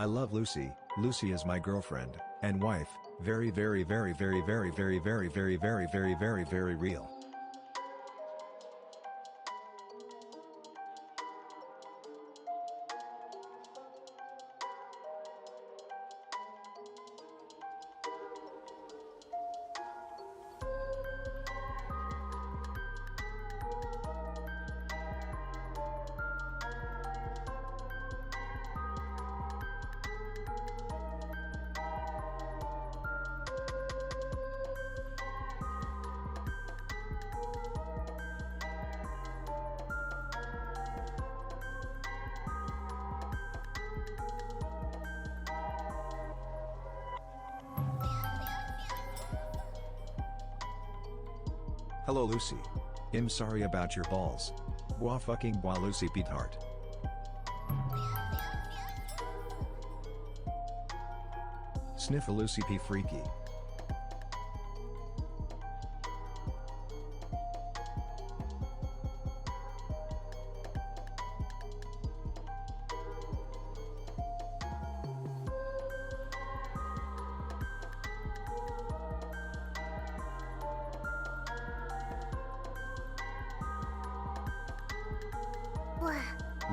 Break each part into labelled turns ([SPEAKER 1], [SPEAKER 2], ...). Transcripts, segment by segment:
[SPEAKER 1] I love Lucy. Lucy is my girlfriend and wife. Very, very, very, very, very, very, very, very, very, very, very, very real. Hello Lucy. I'm sorry about your balls. Bois fucking bois Lucy Pete Heart. Sniff a Lucy P freaky.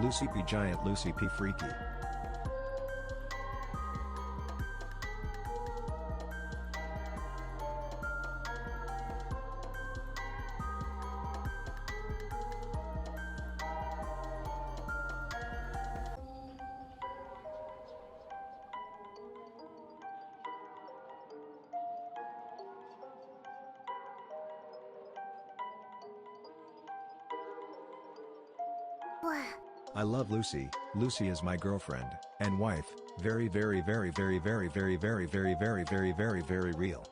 [SPEAKER 1] Lucy P giant Lucy P freaky. I love Lucy. Lucy is my girlfriend and wife. Very, very, very, very, very, very, very, very, very, very, very, very real.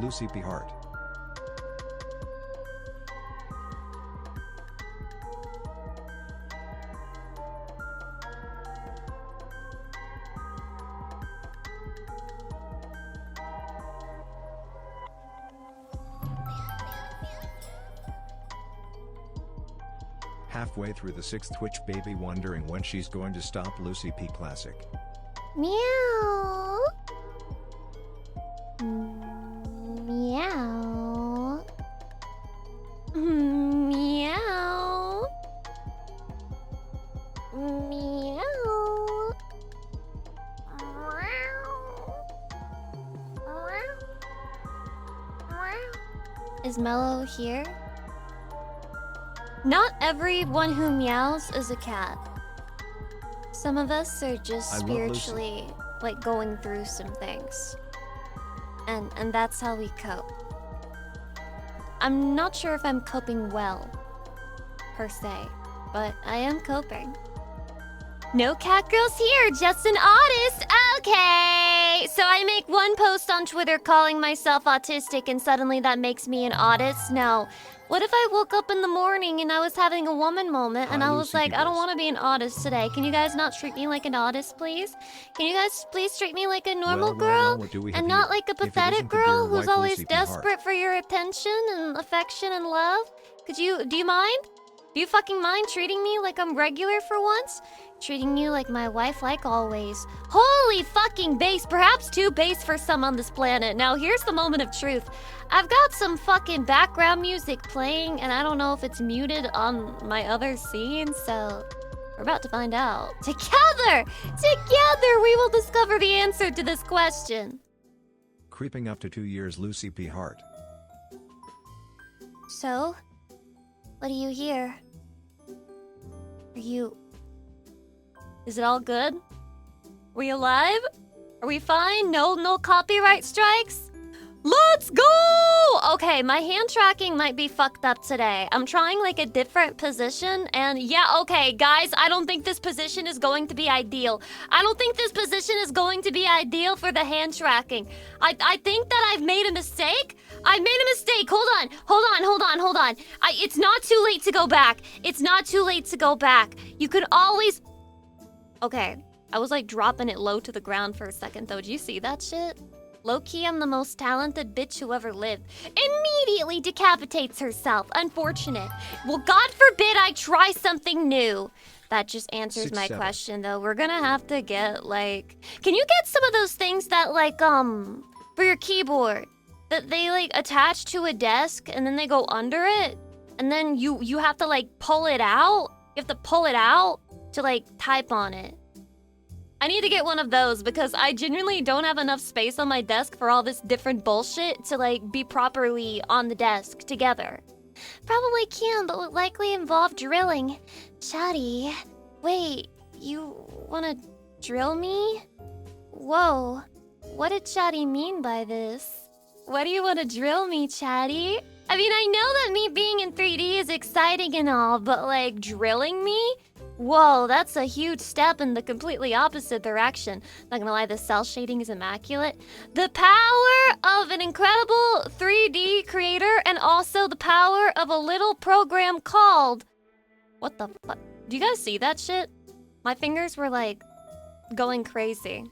[SPEAKER 1] Lucy P Heart. Halfway through the 6th Twitch baby wondering when she's going to stop Lucy P Classic.
[SPEAKER 2] Meow. Meow. Meow. Meow. Is Mello here? Not everyone who meows is a cat. Some of us are just spiritually, like, going through some things. And that's how we cope. I'm not sure if I'm coping well, per se, but I am coping. No cat girls here, just an autist. Okay, so I make one post on Twitter calling myself autistic and suddenly that makes me an autist? No. What if I woke up in the morning and I was having a woman moment and I was like, I don't want to be an autist today. Can you guys not treat me like an autist, please? Can you guys please treat me like a normal girl and not like a pathetic girl who's always desperate for your attention and affection and love? Do you mind? Do you fucking mind treating me like I'm regular for once? Treating you like my wife like always. Holy fucking base, perhaps too base for some on this planet. Now here's the moment of truth. I've got some fucking background music playing and I don't know if it's muted on my other scene, so we're about to find out. Together we will discover the answer to this question.
[SPEAKER 1] Creeping up to 2 years Lucy P Heart.
[SPEAKER 2] So, what do you hear? Is it all good? We alive? Are we fine? No copyright strikes? Let's go! Okay, my hand tracking might be fucked up today. I'm trying like a different position and yeah, okay, guys, I don't think this position is going to be ideal. I don't think this position is going to be ideal for the hand tracking. I think that I've made a mistake. I made a mistake. Hold on. It's not too late to go back. It's not too late to go back. You can always... Okay, I was like dropping it low to the ground for a second though. Did you see that shit? Low-key, I'm the most talented bitch who ever lived. Immediately decapitates herself. Unfortunate. Well, God forbid I try something new. That just answers my question, though. We're gonna have to get, like... Can you get some of those things that, like, for your keyboard? That they, like, attach to a desk, and then they go under it? And then you have to, like, pull it out? You have to pull it out to, like, type on it. I need to get one of those because I genuinely don't have enough space on my desk for all this different bullshit to like be properly on the desk together. Probably can, but would likely involve drilling. Shadi, wait, you wanna drill me? Whoa, what did Shadi mean by this? Why do you wanna drill me, Shadi? I mean, I know that me being in 3D is exciting and all, but like drilling me? Whoa, that's a huge step in the completely opposite direction. Not gonna lie, the cell shading is immaculate. The power of an incredible 3D creator and also the power of a little program called... What the fuck? Do you guys see that shit? My fingers were like going crazy.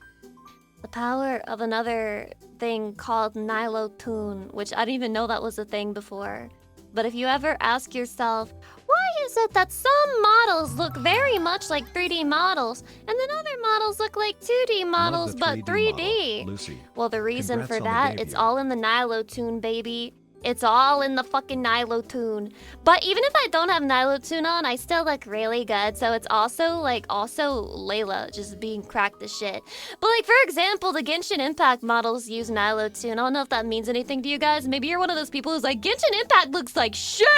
[SPEAKER 2] The power of another thing called Nilotune, which I didn't even know that was a thing before. But if you ever ask yourself, why is it that some models look very much like 3D models, and then other models look like 2D models, but 3D?
[SPEAKER 1] Lucy.
[SPEAKER 2] Well, the reason
[SPEAKER 1] Congrats
[SPEAKER 2] for
[SPEAKER 1] on the
[SPEAKER 2] that, it's
[SPEAKER 1] debut.
[SPEAKER 2] all in the Nilotune, baby. It's all in the fucking Nilotune. But even if I don't have Nilotune on, I still look really good. So it's also Layla just being cracked the shit. But like, for example, the Genshin Impact models use Nilotune. I don't know if that means anything to you guys. Maybe you're one of those people who's like, Genshin Impact looks like shit!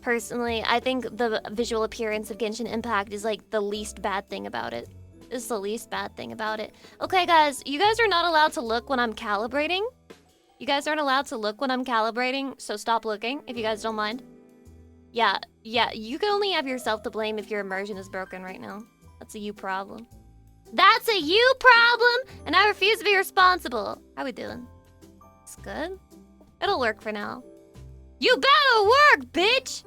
[SPEAKER 2] Personally, I think the visual appearance of Genshin Impact is like the least bad thing about it. It's the least bad thing about it. Okay, guys, you guys are not allowed to look when I'm calibrating. You guys aren't allowed to look when I'm calibrating, so stop looking if you guys don't mind. Yeah, you can only have yourself to blame if your immersion is broken right now. That's a you problem. That's a you problem, and I refuse to be responsible. How we doing? It's good? It'll work for now. You better work, bitch!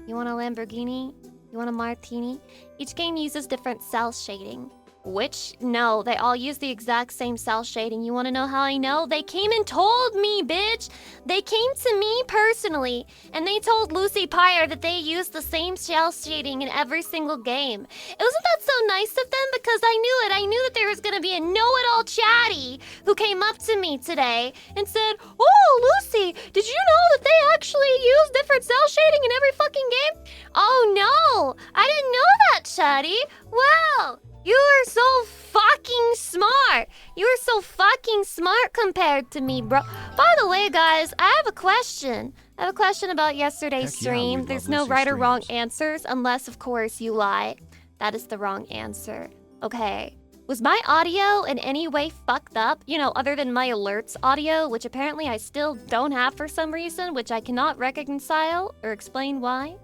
[SPEAKER 2] You want a Lamborghini? You want a martini? Each game uses different cell shading. Which? No, they all use the exact same cell shading. You want to know how I know? They came and told me, bitch! They came to me personally, and they told Lucy Pyre that they used the same cell shading in every single game. Wasn't that so nice of them? Because I knew it. I knew that there was going to be a know-it-all chatty who came up to me today and said, "Oh, Lucy, did you know that they actually use different cell shading in every fucking game?" Oh, no! I didn't know that, chatty! Wow! You are so fucking smart. You are so fucking smart compared to me, bro. By the way, guys, I have a question. I have a question about yesterday's stream. There's no right or wrong answers, unless, of course, you lie. That is the wrong answer. Okay. Was my audio in any way fucked up? You know, other than my alerts audio, which apparently I still don't have for some reason, which I cannot reconcile or explain why.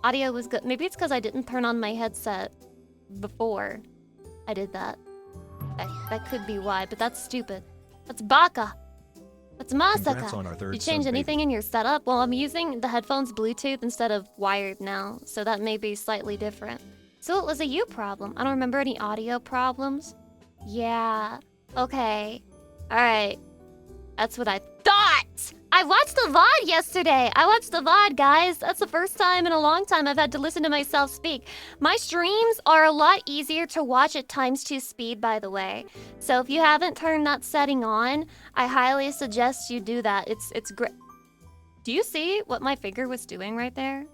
[SPEAKER 2] Audio was good. Maybe it's because I didn't turn on my headset before I did that. That could be why, but that's stupid. That's baka. That's masaka. You changed anything in your setup? Well, I'm using the headphones Bluetooth instead of wired now, so that may be slightly different. So it was a you problem. I don't remember any audio problems. Yeah. Okay. Alright. That's what I thought! I watched the VOD yesterday! I watched the VOD, guys! That's the first time in a long time I've had to listen to myself speak. My streams are a lot easier to watch at ×2 speed, by the way. So if you haven't turned that setting on, I highly suggest you do that. It's great. Do you see what my finger was doing right there?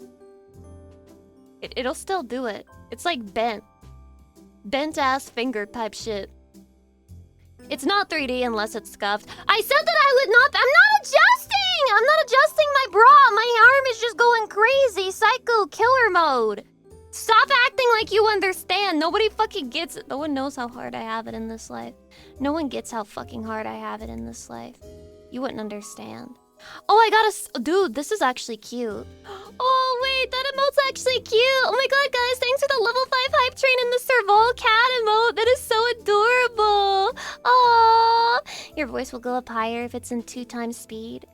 [SPEAKER 2] It'll still do it. It's like bent. Bent-ass finger type shit. It's not 3D unless it's scuffed. I said that I would not... I'm not adjusting! I'm not adjusting my bra! My arm is just going crazy! Psycho killer mode! Stop acting like you understand! Nobody fucking gets it. No one knows how hard I have it in this life. No one gets how fucking hard I have it in this life. You wouldn't understand. Oh, I got a... Dude, this is actually cute. Oh, wait, that emote's actually cute. Oh my god, guys, thanks for the level 5 hype train and the Serval cat emote. That is so adorable. Aww. Your voice will go up higher if it's in 2 times speed.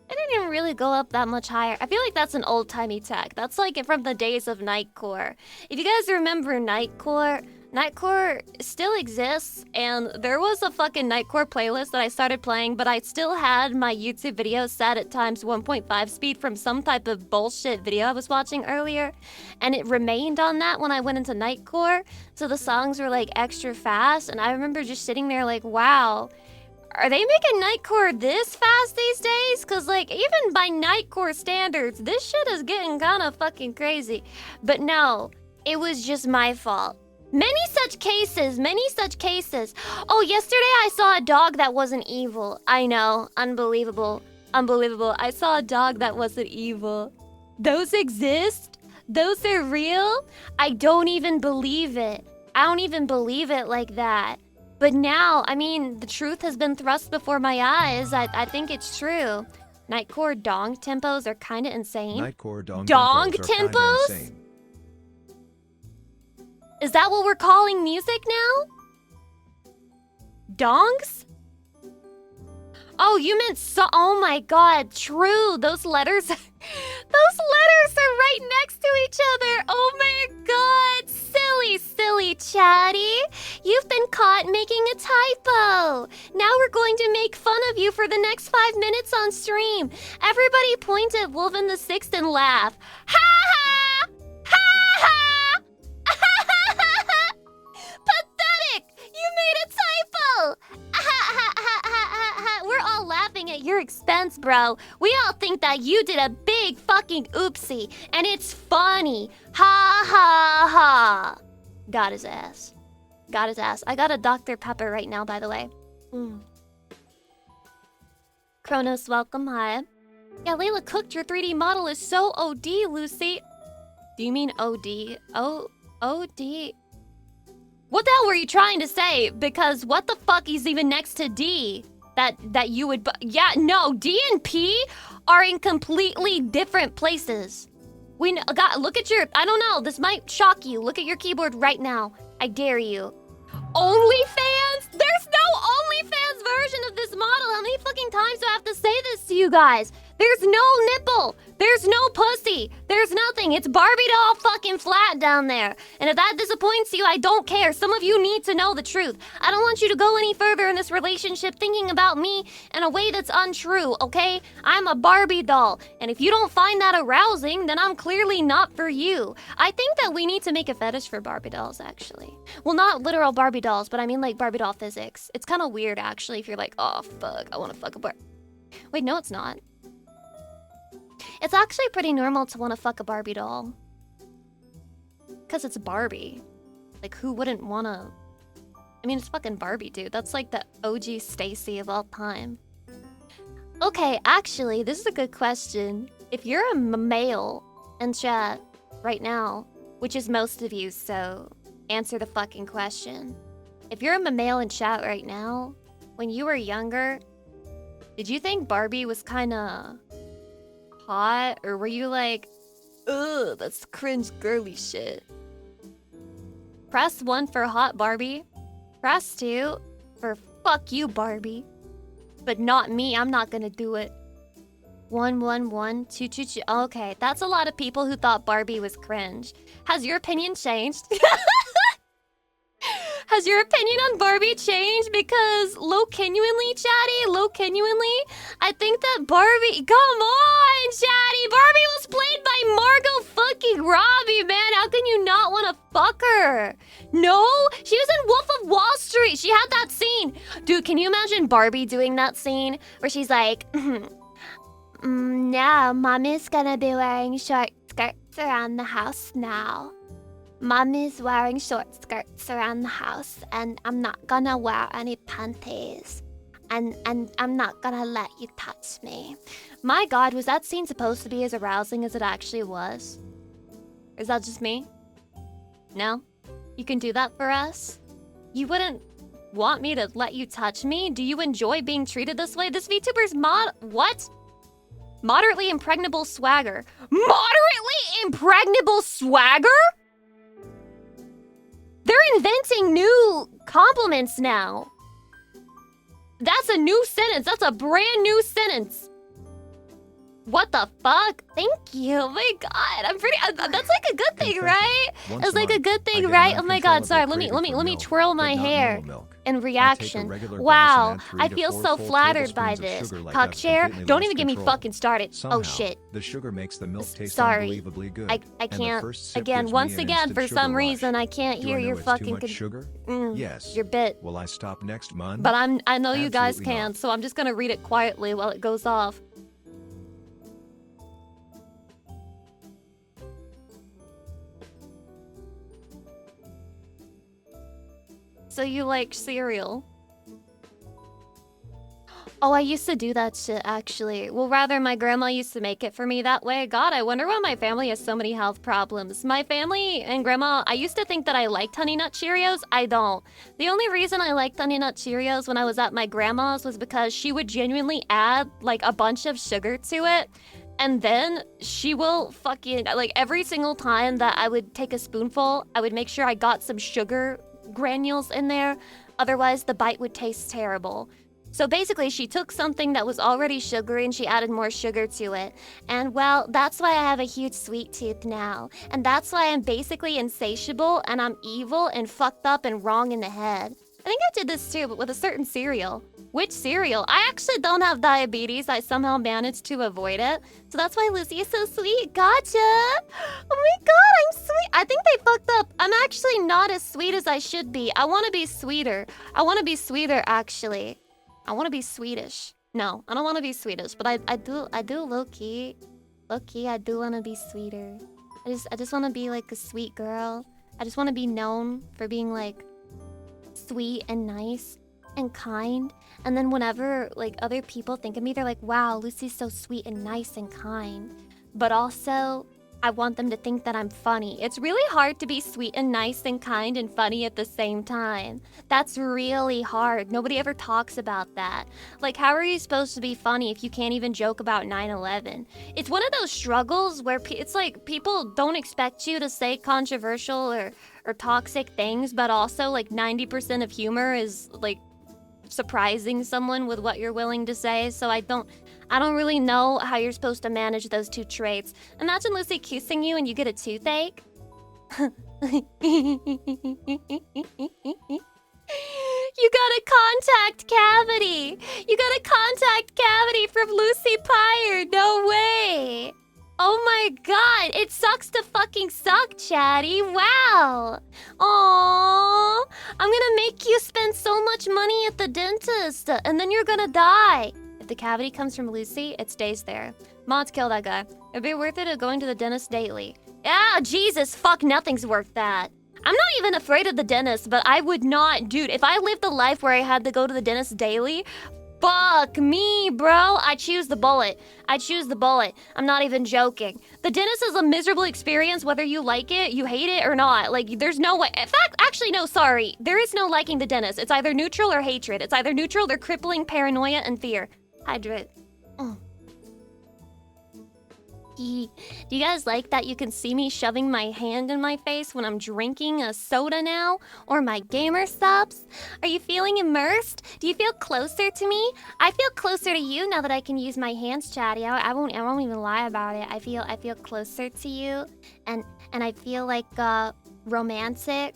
[SPEAKER 2] It didn't even really go up that much higher. I feel like that's an old-timey tech. That's like from the days of Nightcore. If you guys remember Nightcore, Nightcore still exists, and there was a fucking Nightcore playlist that I started playing, but I still had my YouTube video set at times 1.5 speed from some type of bullshit video I was watching earlier, and it remained on that when I went into Nightcore, so the songs were like extra fast, and I remember just sitting there like, wow, are they making Nightcore this fast these days? Cause like, even by Nightcore standards, this shit is getting kinda fucking crazy. But no, it was just my fault. Many such cases, many such cases. Oh, yesterday I saw a dog that wasn't evil. I know, unbelievable, unbelievable. I saw a dog that wasn't evil. Those exist? Those are real? I don't even believe it. I don't even believe it like that. But now, I mean, the truth has been thrust before my eyes. I think it's true. Nightcore dong tempos are kind of insane.
[SPEAKER 1] Nightcore dong
[SPEAKER 2] tempos?
[SPEAKER 1] Insane.
[SPEAKER 2] Is that what we're calling music now? Dongs? Oh, you meant so. Oh my god, true. Those letters. Those letters are right next to each other. Oh my god. Silly, silly chatty. You've been caught making a typo. Now we're going to make fun of you for the next 5 minutes on stream. Everybody point at Wolven the Sixth and laugh. Ha ha! Ha ha! Pathetic! You made a typo! We're all laughing at your expense, bro. We all think that you did a big fucking oopsie, and it's funny. Ha ha ha. Got his ass. Got his ass. I got a Dr. Pepper right now, by the way. Kronos, welcome. Hi. Yeah, Layla cooked. Your 3D model is so OD, Lucy. Do you mean OD? OD? What the hell were you trying to say? Because what the fuck is even next to D? That you would... Yeah, no, D and P are in completely different places. Look at your... I don't know, this might shock you. Look at your keyboard right now. I dare you. OnlyFans? There's no OnlyFans version of this model. How many fucking times do I have to say this to you guys? There's no nipple. There's no pussy. There's nothing. It's Barbie doll fucking flat down there. And if that disappoints you, I don't care. Some of you need to know the truth. I don't want you to go any further in this relationship thinking about me in a way that's untrue, okay? I'm a Barbie doll. And if you don't find that arousing, then I'm clearly not for you. I think that we need to make a fetish for Barbie dolls, actually. Well, not literal Barbie dolls, but I mean like Barbie doll physics. It's kind of weird, actually, if you're like, oh, fuck, I want to fuck a Barbie. Wait, no, it's not. It's actually pretty normal to want to fuck a Barbie doll. Because it's Barbie. Like, who wouldn't want to... I mean, it's fucking Barbie, dude. That's like the OG Stacy of all time. Okay, actually, this is a good question. If you're a male in chat right now, which is most of you, so answer the fucking question. If you're a male in chat right now, when you were younger, did you think Barbie was kind of... hot, or were you like, ugh, that's cringe girly shit? Press 1 for hot Barbie. Press 2 for fuck you Barbie. But not me, I'm not gonna do it. 1 1 1 2 2 2. Okay, that's a lot of people who thought Barbie was cringe. Has your opinion changed? Has your opinion on Barbie changed? Because low genuinely, chatty, I think that Barbie... Come on, chatty! Barbie was played by Margot fucking Robbie, man! How can you not want to fuck her? No? She was in Wolf of Wall Street! She had that scene! Dude, can you imagine Barbie doing that scene? Where she's like... now, Mommy's gonna be wearing short skirts around the house now. Mommy's wearing short skirts around the house, and I'm not gonna wear any panties. And I'm not gonna let you touch me. My god, was that scene supposed to be as arousing as it actually was? Is that just me? No? You can do that for us? You wouldn't want me to let you touch me? Do you enjoy being treated this way? This VTuber's what? Moderately impregnable swagger. Moderately impregnable swagger? They're inventing new compliments now. That's a new sentence. That's a brand new sentence. What the fuck? Thank you. Oh my god. I'm pretty. That's like a good thing, right? It's like a good thing, right? Oh my god. Sorry. Let me twirl my hair in reaction. Wow. I feel so flattered by this. Cockchair, don't even get me fucking started. Oh shit.
[SPEAKER 1] The sugar makes the milk taste
[SPEAKER 2] Sorry.
[SPEAKER 1] unbelievably good.
[SPEAKER 2] I can't. Again, once again, for some reason, I can't hear your fucking.
[SPEAKER 1] Sugar? Yes.
[SPEAKER 2] Your bit.
[SPEAKER 1] Will I stop next month?
[SPEAKER 2] But I know you guys
[SPEAKER 1] Absolutely
[SPEAKER 2] can,
[SPEAKER 1] not.
[SPEAKER 2] so I'm just gonna read it quietly while it goes off. So you like cereal? Oh, I used to do that shit, actually. Well, rather, my grandma used to make it for me that way. God, I wonder why my family has so many health problems. My family and grandma, I used to think that I liked Honey Nut Cheerios. I don't. The only reason I liked Honey Nut Cheerios when I was at my grandma's was because she would genuinely add, like, a bunch of sugar to it. And then she will fucking, like, every single time that I would take a spoonful, I would make sure I got some sugar granules in there. Otherwise, the bite would taste terrible. So basically, she took something that was already sugary and she added more sugar to it. And well, that's why I have a huge sweet tooth now. And that's why I'm basically insatiable and I'm evil and fucked up and wrong in the head. I think I did this too, but with a certain cereal. Which cereal? I actually don't have diabetes. I somehow managed to avoid it. So that's why Lucy is so sweet. Gotcha! Oh my god, I'm sweet. I think they fucked up. I'm actually not as sweet as I should be. I want to be sweeter. I want to be sweeter, actually. I want to be Swedish. No, I don't want to be Swedish, but I do low-key. Low-key, I do want to be sweeter. I just want to be like a sweet girl. I just want to be known for being like sweet and nice and kind. And then whenever like other people think of me, they're like, wow, Lucy's so sweet and nice and kind. But also, I want them to think that I'm funny. It's really hard to be sweet and nice and kind and funny at the same time. That's really hard. Nobody ever talks about that. Like, how are you supposed to be funny if you can't even joke about 9/11? It's one of those struggles where it's like people don't expect you to say controversial or toxic things, but also like 90% of humor is like surprising someone with what you're willing to say. So I don't really know how you're supposed to manage those two traits. Imagine Lucy kissing you and you get a toothache. You got a contact cavity. You got a contact cavity from Lucy Pyre. No way. Oh my god, it sucks to fucking suck, Chatty. Wow. Aww. I'm gonna make you spend so much money at the dentist, and then you're gonna die. If the cavity comes from Lucy, it stays there. Mods, kill that guy. It'd be worth it going to the dentist daily. Yeah, Jesus, fuck, nothing's worth that. I'm not even afraid of the dentist, but I would not, dude, if I lived a life where I had to go to the dentist daily, fuck me, bro. I choose the bullet. I choose the bullet. I'm not even joking. The dentist is a miserable experience, whether you like it, you hate it, or not. Like, there's no way. In fact, actually, no, sorry. There is no liking the dentist. It's either neutral or hatred. It's either neutral or crippling paranoia and fear. Hydrate. Do you guys like that you can see me shoving my hand in my face when I'm drinking a soda now? Or my gamer subs? Are you feeling immersed? Do you feel closer to me? I feel closer to you now that I can use my hands, Chatty. I won't even lie about it. I feel closer to you, and I feel like romantic.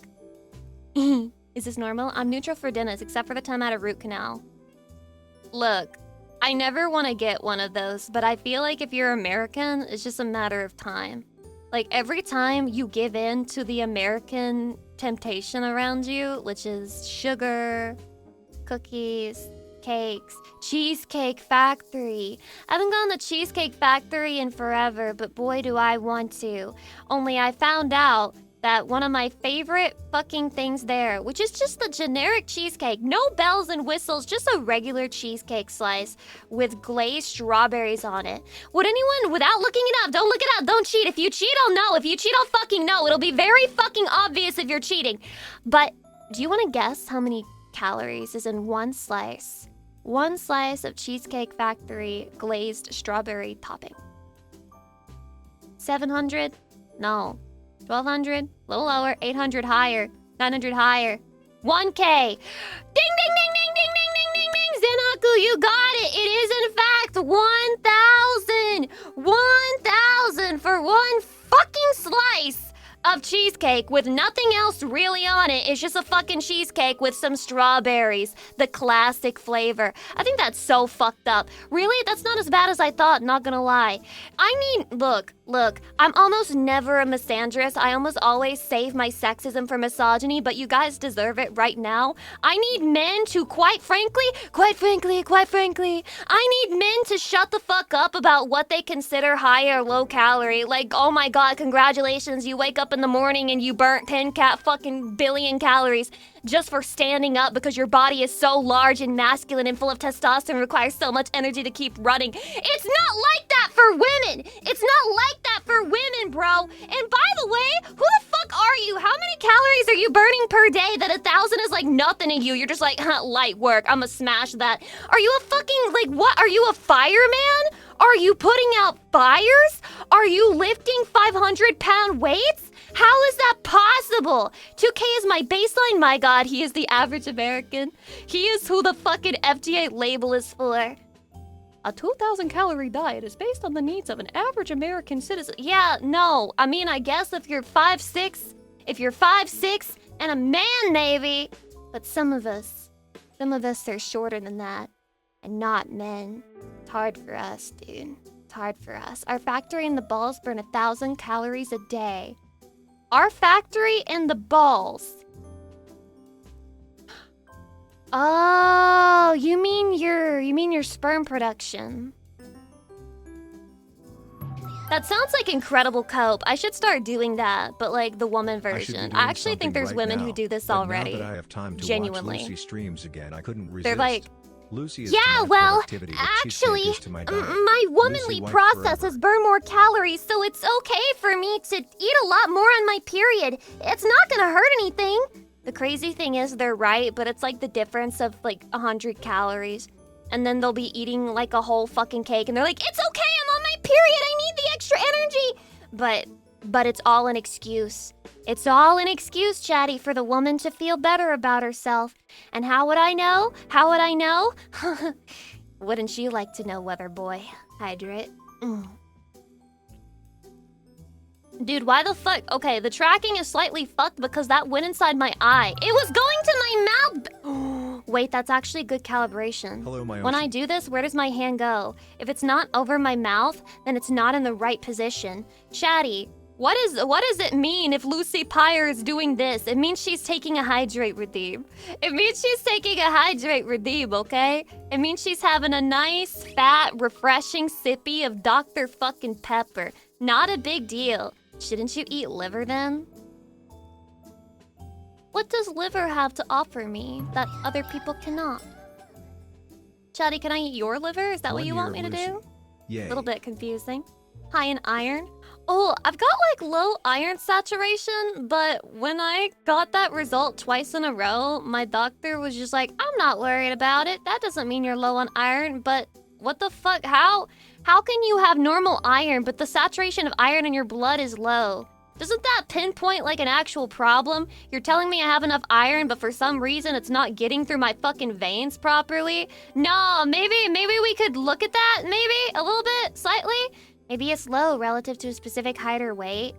[SPEAKER 2] Is this normal? I'm neutral for dentists, except for the time I had a root canal. Look, I never want to get one of those, but I feel like if you're American, it's just a matter of time. Like, every time you give in to the American temptation around you, which is sugar, cookies, cakes, Cheesecake Factory. I haven't gone to Cheesecake Factory in forever, but boy do I want to. Only I found out that one of my favorite fucking things there, which is just the generic cheesecake, no bells and whistles, just a regular cheesecake slice with glazed strawberries on it. Would anyone, without looking it up, don't look it up, don't cheat. If you cheat, I'll know. If you cheat, I'll fucking know. It'll be very fucking obvious if you're cheating. But do you want to guess how many calories is in one slice? One slice of Cheesecake Factory glazed strawberry topping. 700? No. 1,200, a little lower, 800 higher, 900 higher, 1K. Ding, ding, ding, ding, ding, ding, ding, ding, ding, Zenaku, you got it. It is in fact 1,000. 1,000 for one fucking slice of cheesecake with nothing else really on it. It's just a fucking cheesecake with some strawberries, the classic flavor. I think that's so fucked up. Really? That's not as bad as I thought, not gonna lie. I mean, look, I'm almost never a misandrist. I almost always save my sexism for misogyny, but you guys deserve it right now. I need men to, quite frankly, I need men to shut the fuck up about what they consider high or low calorie. Like, oh my god, congratulations, you wake up in the morning and you burnt 10 fucking billion calories just for standing up because your body is so large and masculine and full of testosterone and requires so much energy to keep running. It's not like that for women. It's not like that for women, bro. And by the way, who the fuck are you? How many calories are you burning per day that 1,000 is like nothing to you? You're just like, light work, I'ma smash that. Are you a fucking, like, what? Are you a fireman? Are you putting out fires? Are you lifting 500-pound weights? How is that possible? 2K is my baseline, my god, he is the average American. He is who the fucking FDA label is for. A 2,000 calorie diet is based on the needs of an average American citizen. Yeah, no, I mean, I guess if you're 5'6", and a man maybe, but some of us are shorter than that, and not men. It's hard for us, dude. It's hard for us. Our factory in the balls burn 1,000 calories a day. Our factory in the balls. Oh, you mean your sperm production. That sounds like incredible cope. I should start doing that, but like the woman version. I actually think there's women who do this already.
[SPEAKER 1] Now that I have time to
[SPEAKER 2] genuinely.
[SPEAKER 1] watch Lucy streams again, I couldn't resist.
[SPEAKER 2] They're like,
[SPEAKER 1] Lucy is
[SPEAKER 2] yeah, well, actually, my womanly processes burn more calories, so it's okay for me to eat a lot more on my period. It's not gonna hurt anything. The crazy thing is they're right, but it's like the difference of like 100 calories. And then they'll be eating like a whole fucking cake and they're like, it's okay, I'm on my period, I need the extra energy. But it's all an excuse. It's all an excuse, Chatty, for the woman to feel better about herself. And how would I know? How would I know? Wouldn't you like to know, weather boy? Hydrate. Dude, why the fuck? Okay, the tracking is slightly fucked because that went inside my eye. It was going to my mouth. Wait, that's actually good calibration.
[SPEAKER 1] Hello, my
[SPEAKER 2] when I do this, where does my hand go? If it's not over my mouth, then it's not in the right position. Chatty, what does it mean if Lucy Pyre is doing this? It means she's taking a hydrate redeem. It means she's taking a hydrate redeem, okay? It means she's having a nice, fat, refreshing sippy of Dr. fucking Pepper. Not a big deal. Shouldn't you eat liver then? What does liver have to offer me that other people cannot? Chatty, can I eat your liver? Is that what you want me to do?
[SPEAKER 1] Yeah.
[SPEAKER 2] A little bit confusing. High in iron? Oh, I've got like low iron saturation, but when I got that result twice in a row, my doctor was just like, I'm not worried about it. That doesn't mean you're low on iron, but what the fuck? How can you have normal iron, but the saturation of iron in your blood is low? Doesn't that pinpoint like an actual problem? You're telling me I have enough iron, but for some reason it's not getting through my fucking veins properly? No, maybe we could look at that, maybe? A little bit? Slightly? Maybe it's low relative to a specific height or weight.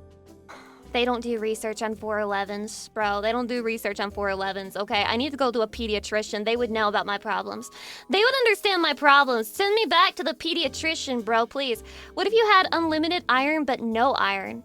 [SPEAKER 2] They don't do research on 411s, bro. They don't do research on 411s, okay? I need to go to a pediatrician. They would know about my problems. They would understand my problems. Send me back to the pediatrician, bro, please. What if you had unlimited iron but no iron?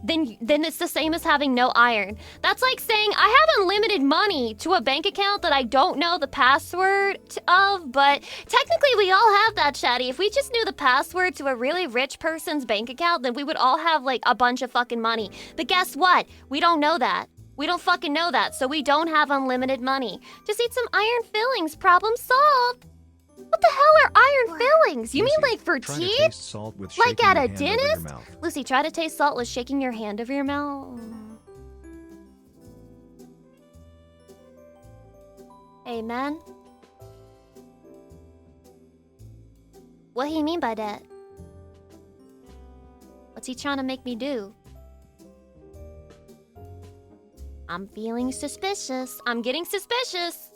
[SPEAKER 2] Then it's the same as having no iron. That's like saying I have unlimited money to a bank account that I don't know the password of, but technically we all have that, Chatty. If we just knew the password to a really rich person's bank account, then we would all have like a bunch of fucking money. But guess what? We don't know that. We don't fucking know that, so we don't have unlimited money. Just eat some iron fillings, problem solved. What the hell are iron fillings? You mean like for teeth? Like at a dentist? Lucy, try to taste salt with shaking your hand over your mouth. Amen. What do you mean by that? What's he trying to make me do? I'm feeling suspicious. I'm getting suspicious.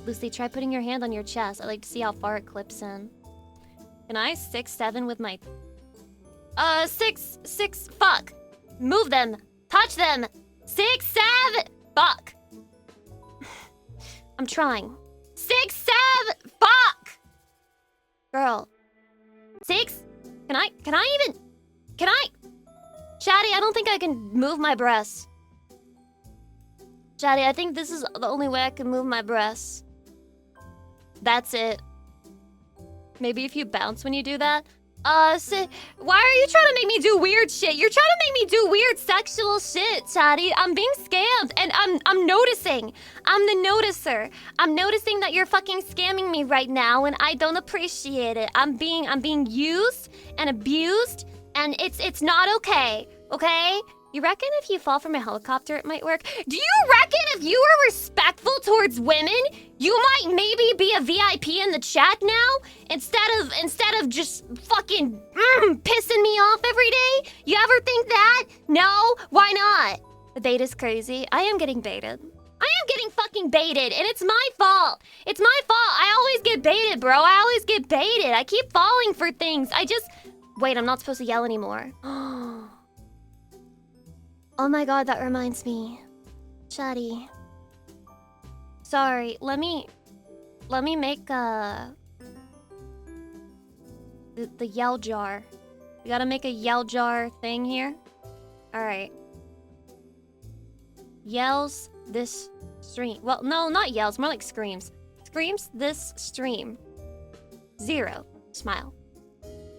[SPEAKER 2] Lucy, try putting your hand on your chest. I'd like to see how far it clips in. Can I 6-7 with my... 6, fuck. Move them. Touch them. 6, 7, fuck. I'm trying. 6, 7, fuck. Girl. 6? Can I Chatty, I don't think I can move my breasts. Chatty, I think this is the only way I can move my breasts. That's it. Maybe if you bounce when you do that. Why are you trying to make me do weird shit? You're trying to make me do weird sexual shit, Chatty. I'm being scammed, and I'm noticing. I'm the noticer. I'm noticing that you're fucking scamming me right now, and I don't appreciate it. I'm being used and abused, and it's not okay. Okay? You reckon if you fall from a helicopter, it might work? Do you reckon if you were respectful towards women, you might maybe be a VIP in the chat now? Instead of just fucking pissing me off every day? You ever think that? No? Why not? The bait is crazy. I am getting baited. I am getting fucking baited, and it's my fault. It's my fault. I always get baited, bro. I always get baited. I keep falling for things. Wait, I'm not supposed to yell anymore. Oh my god, that reminds me. Chatty. Sorry, let me make the yell jar. We gotta make a yell jar thing here. Alright. Yells this stream. Well, no, not yells, more like screams. Screams this stream. 0. Smile.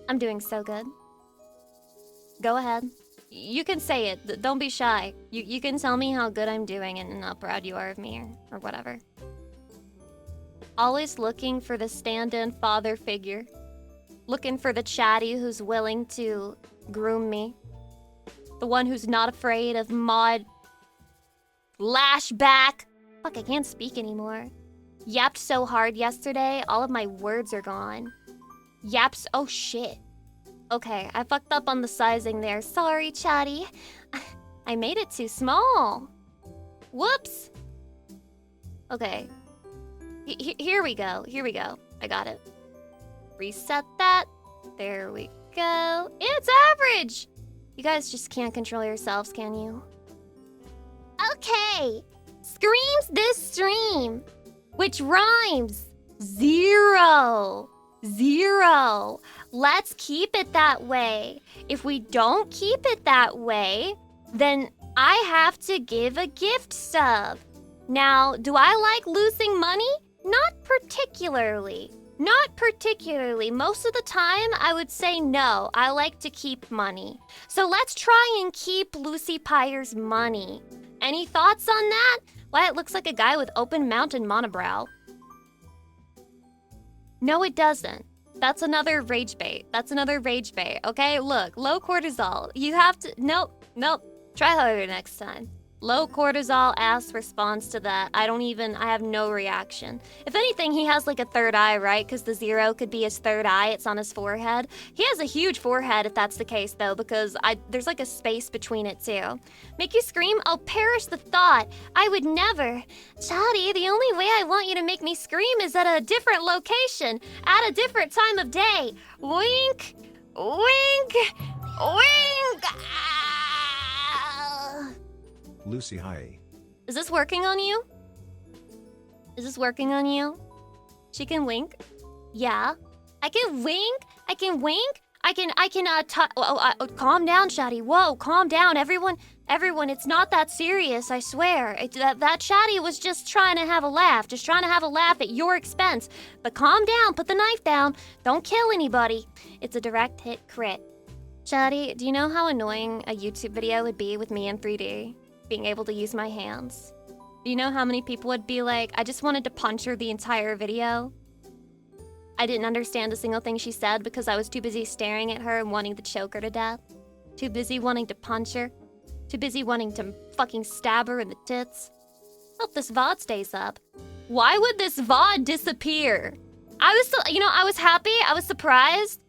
[SPEAKER 2] I'm doing so good. Go ahead. You can say it. Don't be shy. You can tell me how good I'm doing and how proud you are of me or whatever. Always looking for the stand-in father figure. Looking for the chatty who's willing to groom me. The one who's not afraid of mod... lashback. Fuck, I can't speak anymore. Yapped so hard yesterday, all of my words are gone. Yaps... oh shit. Okay, I fucked up on the sizing there. Sorry, chatty. I made it too small. Whoops. Okay. Here we go. Here we go. I got it. Reset that. There we go. It's average. You guys just can't control yourselves, can you? Okay. Screams this stream. Which rhymes. 0. 0. Let's keep it that way. If we don't keep it that way, then I have to give a gift sub. Now, do I like losing money? Not particularly. Not particularly. Most of the time, I would say no. I like to keep money. So let's try and keep Lucy Pyre's money. Any thoughts on that? Why, it looks like a guy with open mouth and monobrow. No, it doesn't. That's another rage bait. That's another rage bait, okay? Look, low cortisol. You have to... Nope. Try harder next time. Low cortisol ass responds to that. I have no reaction. If anything, he has like a third eye, right? Because the 0 could be his third eye. It's on his forehead. He has a huge forehead if that's the case, though, because there's like a space between it, too. Make you scream? I'll perish the thought. I would never. Chatty, the only way I want you to make me scream is at a different location, at a different time of day. Wink, wink, wink.
[SPEAKER 1] Lucy, hi.
[SPEAKER 2] Is this working on you? Is this working on you? She can wink? Yeah. I can wink? I can wink? I can calm down, Chatty. Whoa, calm down. Everyone, it's not that serious, I swear. That Chatty was just trying to have a laugh. Just trying to have a laugh at your expense. But calm down, put the knife down. Don't kill anybody. It's a direct hit crit. Chatty, do you know how annoying a YouTube video would be with me in 3D? Being able to use my hands. Do you know how many people would be like, I just wanted to punch her the entire video? I didn't understand a single thing she said because I was too busy staring at her and wanting to choke her to death. Too busy wanting to punch her. Too busy wanting to fucking stab her in the tits. Hope this VOD stays up. Why would this VOD disappear? I was happy, I was surprised.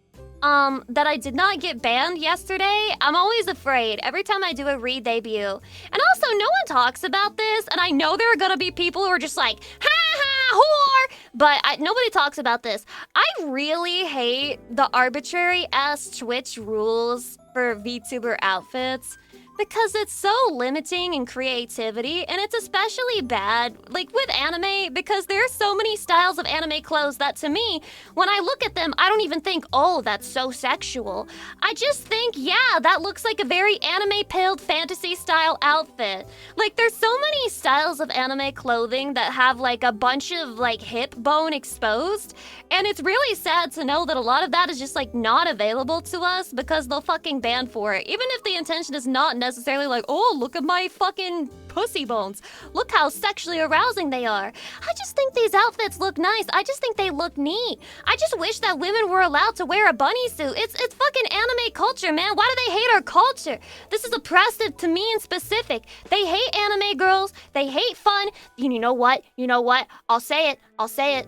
[SPEAKER 2] That I did not get banned yesterday. I'm always afraid every time I do a re-debut. And also, no one talks about this, and I know there are gonna be people who are just like, ha ha whore! But nobody talks about this. I really hate the arbitrary-ass Twitch rules for VTuber outfits. Because it's so limiting in creativity, and it's especially bad, like, with anime, because there are so many styles of anime clothes that, to me, when I look at them, I don't even think, oh, that's so sexual. I just think, yeah, that looks like a very anime-pilled fantasy-style outfit. Like, there's so many styles of anime clothing that have, like, a bunch of, like, hip bone exposed, and it's really sad to know that a lot of that is just, like, not available to us because they'll fucking ban for it. Even if the intention is not necessarily like, oh, look at my fucking pussy bones. Look how sexually arousing they are. I just think these outfits look nice. I just think they look neat. I just wish that women were allowed to wear a bunny suit. It's fucking anime culture, man. Why do they hate our culture? This is oppressive to me in specific. They hate anime girls. They hate fun. You know what? You know what? I'll say it. I'll say it.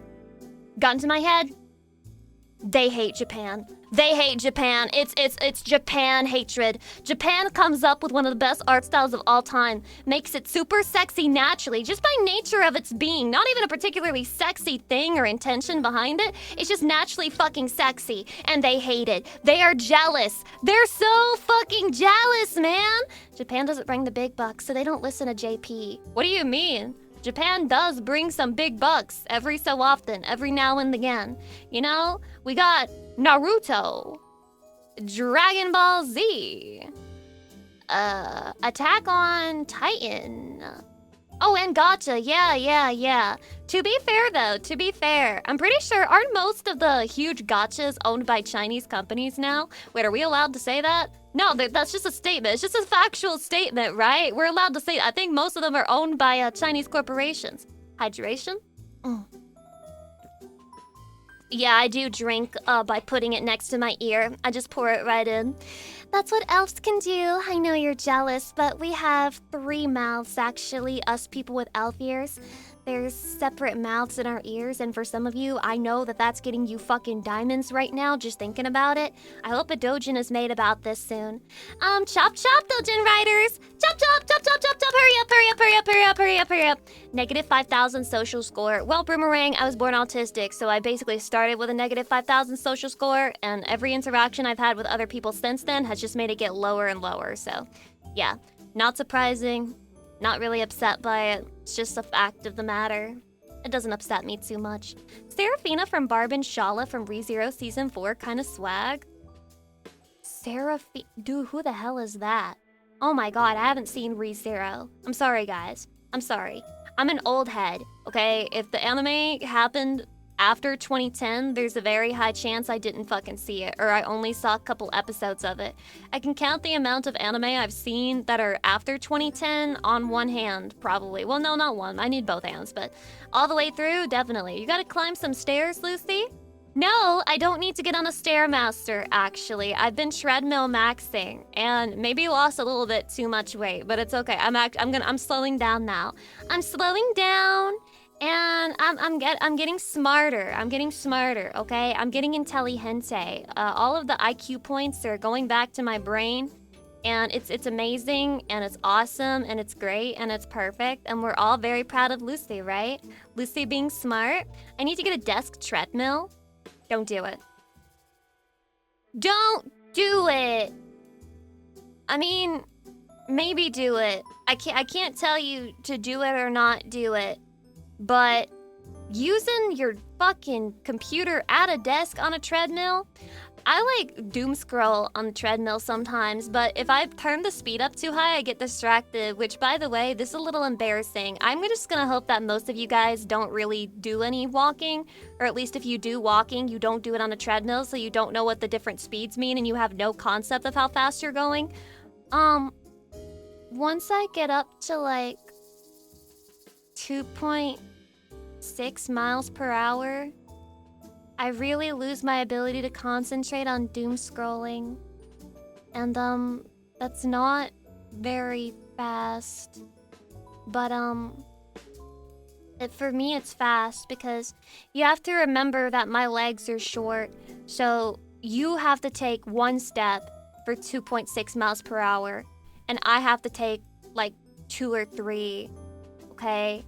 [SPEAKER 2] Gun to my head. They hate Japan. They hate Japan. It's Japan hatred. Japan comes up with one of the best art styles of all time. Makes it super sexy naturally, just by nature of its being. Not even a particularly sexy thing or intention behind it. It's just naturally fucking sexy. And they hate it. They are jealous. They're so fucking jealous, man. Japan doesn't bring the big bucks, so they don't listen to JP. What do you mean? Japan does bring some big bucks every so often, every now and again. You know, we got Naruto, Dragon Ball Z, Attack on Titan. Oh, and Gacha, yeah. To be fair, though, I'm pretty sure, aren't most of the huge gachas owned by Chinese companies now? Wait, are we allowed to say that? No, that's just a statement. It's just a factual statement, right? We're allowed to say, I think most of them are owned by Chinese corporations. Hydration? Yeah, I do drink by putting it next to my ear. I just pour it right in. That's what elves can do. I know you're jealous, but we have 3 mouths, actually, us people with elf ears. There's separate mouths in our ears, and for some of you, I know that that's getting you fucking diamonds right now, just thinking about it. I hope a doujin is made about this soon. Chop chop, doujin riders! Chop chop, chop chop chop chop, hurry up! Negative 5,000 social score. Well, Boomerang, I was born autistic, so I basically started with a negative 5,000 social score, and every interaction I've had with other people since then has just made it get lower and lower, so yeah. Not surprising. Not really upset by it. It's just a fact of the matter. It doesn't upset me too much. Serafina from Barb and Shala from ReZero Season 4 kinda swag. Dude, who the hell is that? Oh my god, I haven't seen ReZero. I'm sorry, guys. I'm sorry. I'm an old head, okay? If the anime happened after 2010, there's a very high chance I didn't fucking see it, or I only saw a couple episodes of it. I can count the amount of anime I've seen that are after 2010 on one hand, probably. Well, no, not one. I need both hands, but all the way through, definitely. You gotta climb some stairs, Lucy? No, I don't need to get on a Stairmaster, actually. I've been treadmill maxing, and maybe lost a little bit too much weight, but it's okay. I'm slowing down now. I'm slowing down. And I'm getting smarter. I'm getting smarter, okay? I'm getting intelligente. All of the IQ points are going back to my brain, and it's amazing, and it's awesome, and it's great, and it's perfect, and we're all very proud of Lucy, right? Lucy being smart. I need to get a desk treadmill. Don't do it. Don't do it. I mean, maybe do it. I can't tell you to do it or not do it. But using your fucking computer at a desk on a treadmill, I like doom scroll on the treadmill sometimes, but if I turn the speed up too high, I get distracted, which, by the way, this is a little embarrassing. I'm just gonna hope that most of you guys don't really do any walking, or at least if you do walking, you don't do it on a treadmill, so you don't know what the different speeds mean and you have no concept of how fast you're going. Once I get up to like 2.6 miles per hour, I really lose my ability to concentrate on doom scrolling. And that's not very fast. But for me it's fast because you have to remember that my legs are short. So you have to take 1 step for 2.6 miles per hour. And I have to take like 2 or 3. Okay?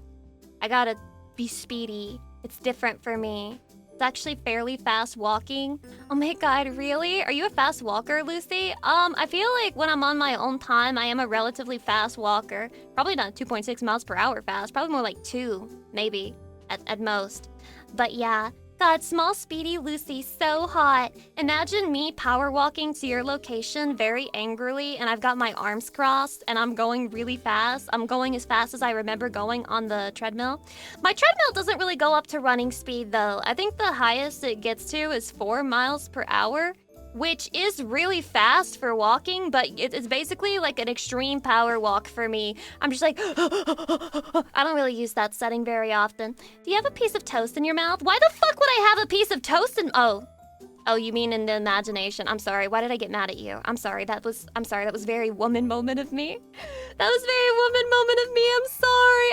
[SPEAKER 2] I gotta be speedy. It's different for me. It's actually fairly fast walking. Oh my god, really? Are you a fast walker, Lucy? I feel like when I'm on my own time, I am a relatively fast walker. Probably not 2.6 miles per hour fast. Probably more like 2, maybe, at most. But yeah. God, small speedy Lucy, so hot. Imagine me power walking to your location very angrily, and I've got my arms crossed, and I'm going really fast. I'm going as fast as I remember going on the treadmill. My treadmill doesn't really go up to running speed, though. I think the highest it gets to is 4 miles per hour, which is really fast for walking, but it's basically like an extreme power walk for me. I'm just like, I don't really use that setting very often. Do you have a piece of toast in your mouth? Why the fuck would I have a piece of toast in... Oh, you mean in the imagination. I'm sorry. Why did I get mad at you? I'm sorry. That was very woman moment of me. That was very woman moment of me.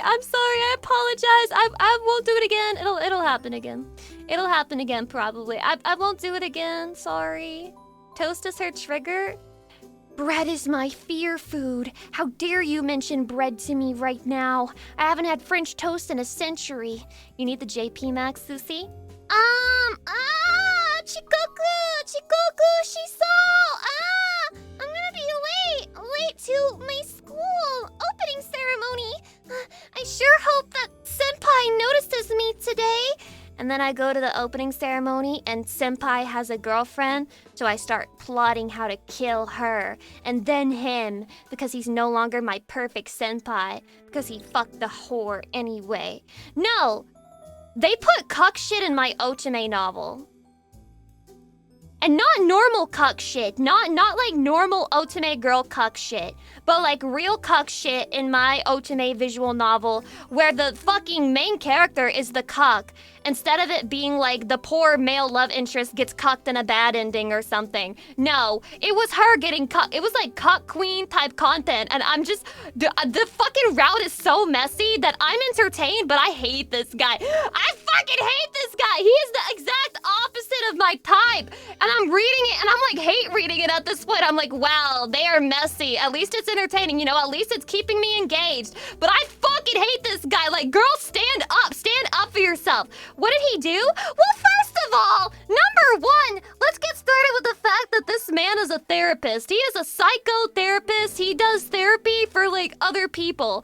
[SPEAKER 2] I'm sorry. I apologize. I won't do it again. It'll happen again. It'll happen again, probably. I won't do it again. Sorry. Toast is her trigger. Bread is my fear food. How dare you mention bread to me right now? I haven't had French toast in a century. You need the JP Max, Susie? Chikoku, Shiso! I'm gonna be late to my school opening ceremony. I sure hope that Senpai notices me today. And then I go to the opening ceremony and Senpai has a girlfriend, so I start plotting how to kill her. And then him, because he's no longer my perfect Senpai, because he fucked the whore anyway. No! They put cuck shit in my Otome novel. And not normal cuck shit, not like normal Otome girl cuck shit, but like real cuck shit in my Otome visual novel where the fucking main character is the cuck, instead of it being like the poor male love interest gets cucked in a bad ending or something. No, it was her getting cucked. It was like cuck queen type content, and I'm just, the fucking route is so messy that I'm entertained, but I hate this guy. I fucking hate this guy. He is the exact opposite of my type, and I'm reading it, and I'm like hate reading it at this point. I'm like, wow, they are messy. At least it's entertaining, you know, at least it's keeping me engaged. But I fucking hate this guy. Like, girl, stand up for yourself. What did he do? Well, first of all, number one, let's get started with the fact that this man is a therapist. He is a psychotherapist. He does therapy for, like, other people.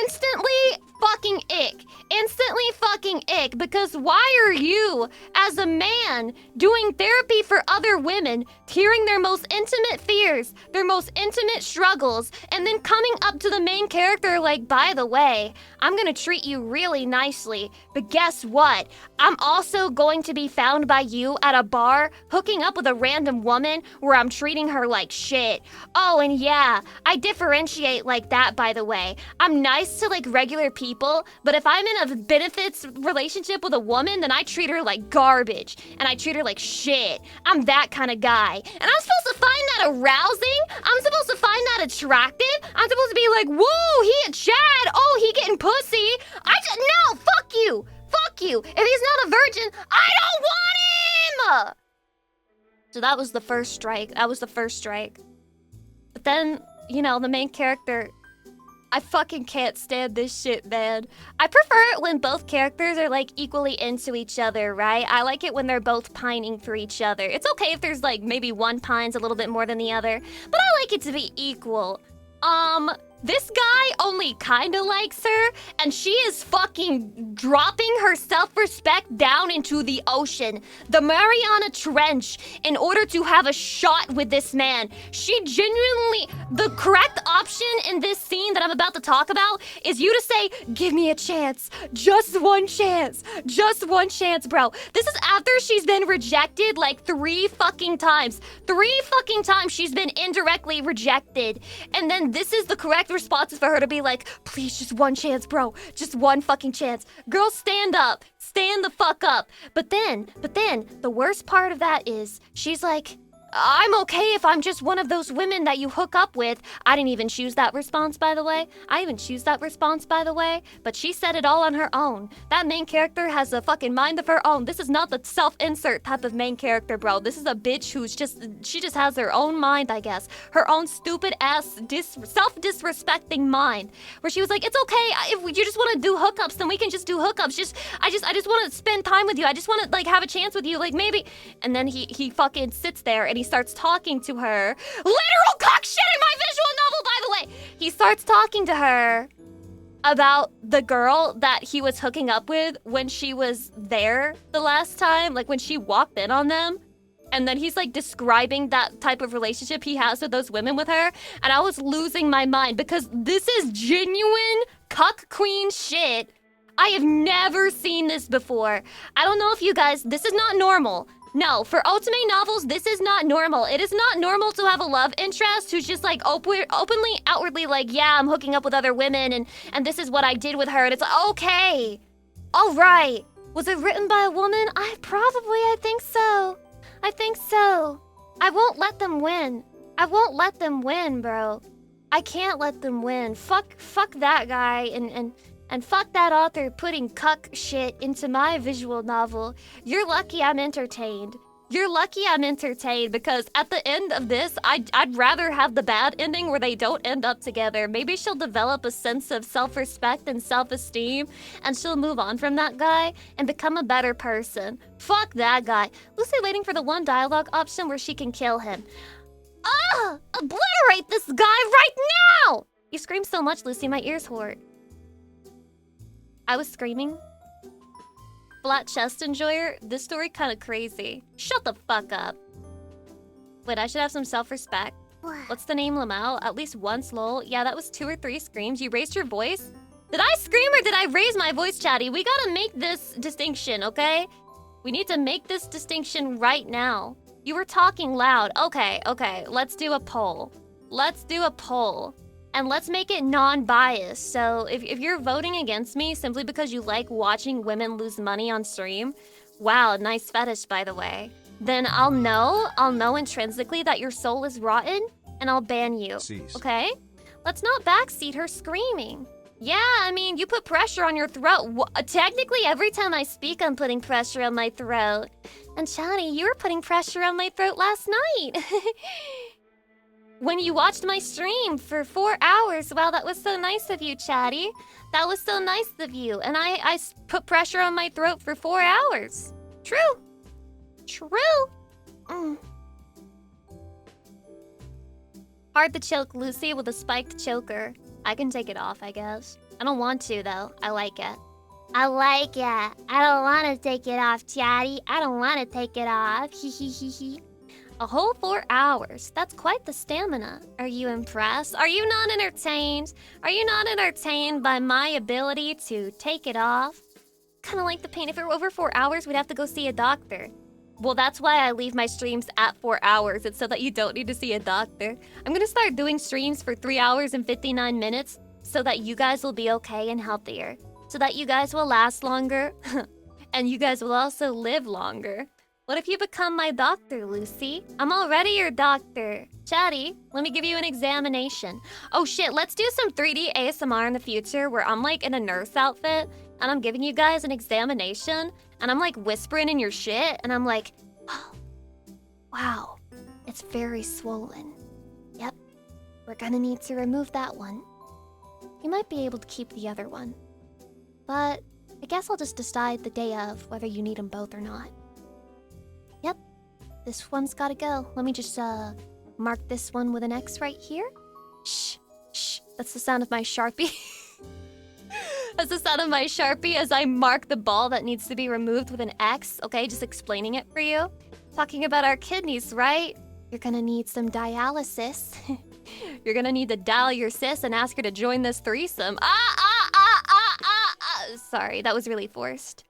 [SPEAKER 2] Instantly fucking ick. Instantly fucking ick, because why are you, as a man, doing therapy for other women, hearing their most intimate fears, their most intimate struggles, and then coming up to the main character like, by the way, I'm gonna treat you really nicely, but guess what? I'm also going to be found by you at a bar, hooking up with a random woman where I'm treating her like shit. Oh, and yeah, I differentiate like that, by the way. I'm nice to, like, regular people, but if I'm in a benefits relationship with a woman, then I treat her like garbage, and I treat her like shit. I'm that kind of guy. And I'm supposed to find that arousing? I'm supposed to find that attractive? I'm supposed to be like, whoa, he a Chad. Oh, he getting pussy. No, fuck you. Fuck you. If he's not a virgin, I don't want him! So that was the first strike. But then, you know, the main character, I fucking can't stand this shit, man. I prefer it when both characters are, like, equally into each other, right? I like it when they're both pining for each other. It's okay if there's, like, maybe one pines a little bit more than the other, but I like it to be equal. This guy only kinda likes her, and she is fucking dropping her self-respect down into the ocean, the Mariana Trench, in order to have a shot with this man. She genuinely, the correct option in this scene that I'm about to talk about is you to say, give me a chance, just one chance, bro. This is after she's been rejected like 3 fucking times. 3 fucking times she's been indirectly rejected, and then this is the correct response for her to be like, please, just one chance, bro. Just one fucking chance. Girl, stand up. Stand the fuck up. But then, the worst part of that is, she's like, I'm okay if I'm just one of those women that you hook up with. I didn't even choose that response, by the way. But she said it all on her own. That main character has a fucking mind of her own. This is not the self-insert type of main character, bro. This is a bitch she just has her own mind, I guess. Her own stupid ass self-disrespecting mind. Where she was like, it's okay, if you just want to do hookups, then we can just do hookups. I just want to spend time with you. I just want to like have a chance with you, like maybe. And then he fucking sits there and he starts talking to her. Literal cock shit in my visual novel, by the way. He starts talking to her about the girl that he was hooking up with when she was there the last time, like when she walked in on them. And then he's like describing that type of relationship he has with those women with her. And I was losing my mind because this is genuine cuck queen shit. I have never seen this before. I don't know if you guys, this is not normal. No, for otome novels, this is not normal. It is not normal to have a love interest who's just like openly, outwardly like, yeah, I'm hooking up with other women and this is what I did with her. And it's like, okay, all right. Was it written by a woman? I think so. I won't let them win. Bro. I can't let them win. Fuck that guy and fuck that author putting cuck shit into my visual novel. You're lucky I'm entertained. Because at the end of this, I'd rather have the bad ending where they don't end up together. Maybe she'll develop a sense of self-respect and self-esteem, and she'll move on from that guy and become a better person. Fuck that guy. Lucy waiting for the one dialogue option where she can kill him. Obliterate this guy right now! You scream so much, Lucy, my ears hurt. I was screaming. Flat chest enjoyer, this story kinda crazy. Shut the fuck up. Wait, I should have some self-respect. What's the name, Lamau? At least once, lol. Yeah, that was 2 or 3 screams. You raised your voice? Did I scream or did I raise my voice, chatty? We gotta make this distinction, okay? We need to make this distinction right now. You were talking loud. Okay. Let's do a poll. And let's make it non-biased. So if you're voting against me simply because you like watching women lose money on stream, wow, nice fetish, by the way, then I'll know intrinsically that your soul is rotten, and I'll ban you, okay? Let's not backseat her screaming. Yeah, I mean, you put pressure on your throat. Technically, every time I speak, I'm putting pressure on my throat. And Chatty, you were putting pressure on my throat last night. When you watched my stream for 4 hours. Wow, that was so nice of you, Chatty. That was so nice of you. And I put pressure on my throat for 4 hours. True. Hard to choke Lucy with a spiked choker. I can take it off, I guess. I don't want to, though. I like it. I don't want to take it off, Chatty. I don't want to take it off. Hee. A whole 4 hours. That's quite the stamina. Are you impressed? Are you not entertained? Are you not entertained by my ability to take it off? Kind of like the pain. If it were over 4 hours, we'd have to go see a doctor. Well, that's why I leave my streams at 4 hours. It's so that you don't need to see a doctor. I'm gonna start doing streams for 3 hours and 59 minutes so that you guys will be okay and healthier. So that you guys will last longer. And you guys will also live longer. What if you become my doctor, Lucy? I'm already your doctor. Chatty, let me give you an examination. Oh shit, let's do some 3D ASMR in the future where I'm like in a nurse outfit and I'm giving you guys an examination and I'm like whispering in your shit and I'm like, oh, wow, it's very swollen. Yep, we're gonna need to remove that one. You might be able to keep the other one. But I guess I'll just decide the day of whether you need them both or not. Yep, this one's gotta go. Let me just mark this one with an X right here. Shh. That's the sound of my Sharpie. That's the sound of my Sharpie as I mark the ball that needs to be removed with an X. Okay, just explaining it for you. Talking about our kidneys, right? You're gonna need some dialysis. You're gonna need to dial your sis and ask her to join this threesome. Sorry, that was really forced.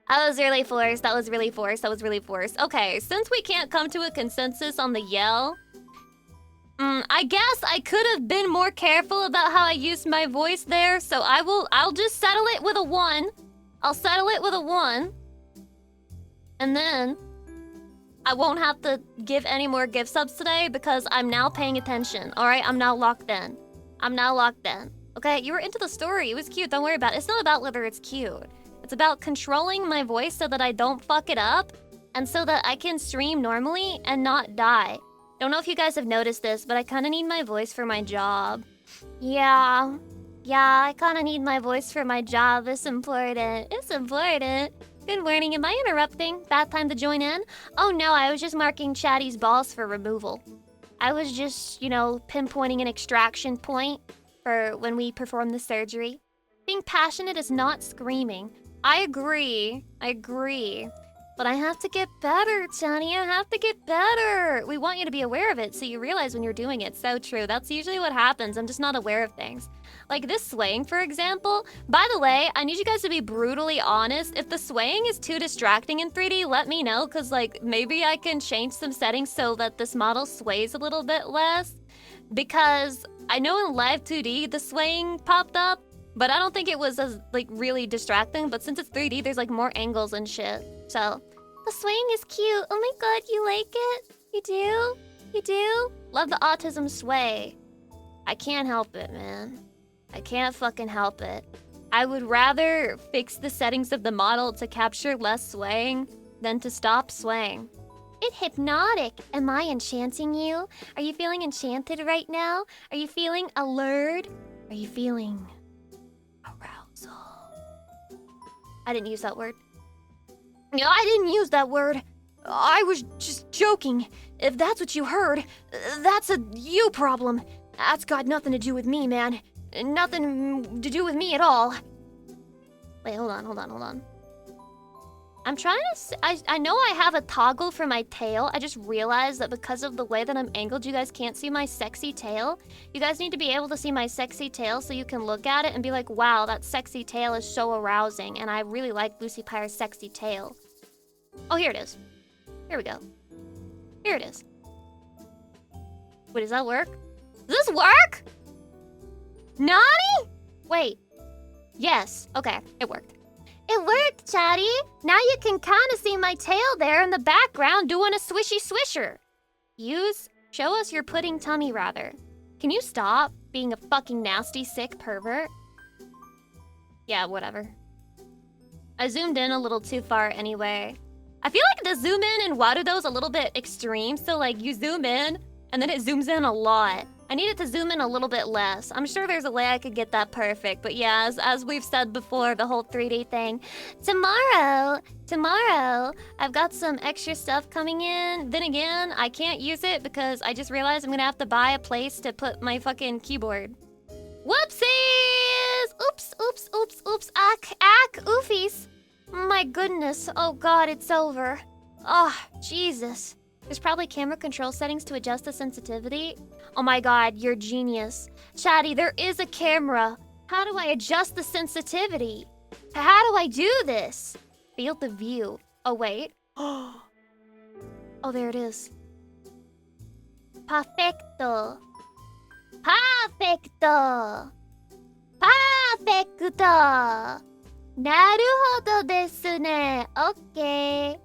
[SPEAKER 2] That was really forced. Okay, since we can't come to a consensus on the yell, I guess I could have been more careful about how I used my voice there, so I'll just settle it with a 1. I'll settle it with a 1. And then I won't have to give any more gift subs today because I'm now paying attention. All right, I'm now locked in. Okay, you were into the story. It was cute. Don't worry about it. It's not about whether it's cute. It's about controlling my voice so that I don't fuck it up and so that I can stream normally and not die. Don't know if you guys have noticed this, but I kind of need my voice for my job. Yeah, I kind of need my voice for my job. It's important. Good morning. Am I interrupting? Bad time to join in? Oh no, I was just marking Chatty's balls for removal. I was just, pinpointing an extraction point for when we perform the surgery. Being passionate is not screaming. I agree. But I have to get better, Johnny. I have to get better. We want you to be aware of it so you realize when you're doing it. So true. That's usually what happens. I'm just not aware of things. Like this swaying, for example. By the way, I need you guys to be brutally honest. If the swaying is too distracting in 3D, let me know. Because, maybe I can change some settings so that this model sways a little bit less. Because I know in live 2D, the swaying popped up. But I don't think it was as, really distracting. But since it's 3D, there's, more angles and shit. So, the swaying is cute. Oh my god, you like it? You do? You do? Love the autism sway. I can't help it, man. I can't fucking help it. I would rather fix the settings of the model to capture less swaying than to stop swaying. It's hypnotic. Am I enchanting you? Are you feeling enchanted right now? Are you feeling allured? Are you feeling arousal? I didn't use that word. No, I didn't use that word. I was just joking. If that's what you heard, that's a you problem. That's got nothing to do with me, man. Nothing to do with me at all. Wait, hold on. I'm trying to... I know I have a toggle for my tail. I just realized that because of the way that I'm angled, you guys can't see my sexy tail. You guys need to be able to see my sexy tail so you can look at it and be like, wow, that sexy tail is so arousing. And I really like Lucy Pyre's sexy tail. Oh, here it is. Here we go. Here it is. Wait, does that work? Does this work? Nani? Wait. Yes. Okay, it worked. It worked, Chatty. Now you can kind of see my tail there in the background doing a swishy swisher. Show us your pudding tummy, rather. Can you stop being a fucking nasty, sick pervert? Yeah, whatever. I zoomed in a little too far anyway. I feel like the zoom in Warudo is a little bit extreme, so you zoom in, and then it zooms in a lot. I need it to zoom in a little bit less. I'm sure there's a way I could get that perfect, but yeah, as we've said before, the whole 3D thing. Tomorrow, I've got some extra stuff coming in. Then again, I can't use it because I just realized I'm gonna have to buy a place to put my fucking keyboard. Whoopsies! Oops. Ack, oofies. My goodness, oh god, it's over. Oh, Jesus. There's probably camera control settings to adjust the sensitivity. Oh my god, you're genius. Chatty, there is a camera. How do I adjust the sensitivity? How do I do this? Field of view. Oh, wait. Oh, there it is. Perfecto. Naruhodo desu ne. Okay.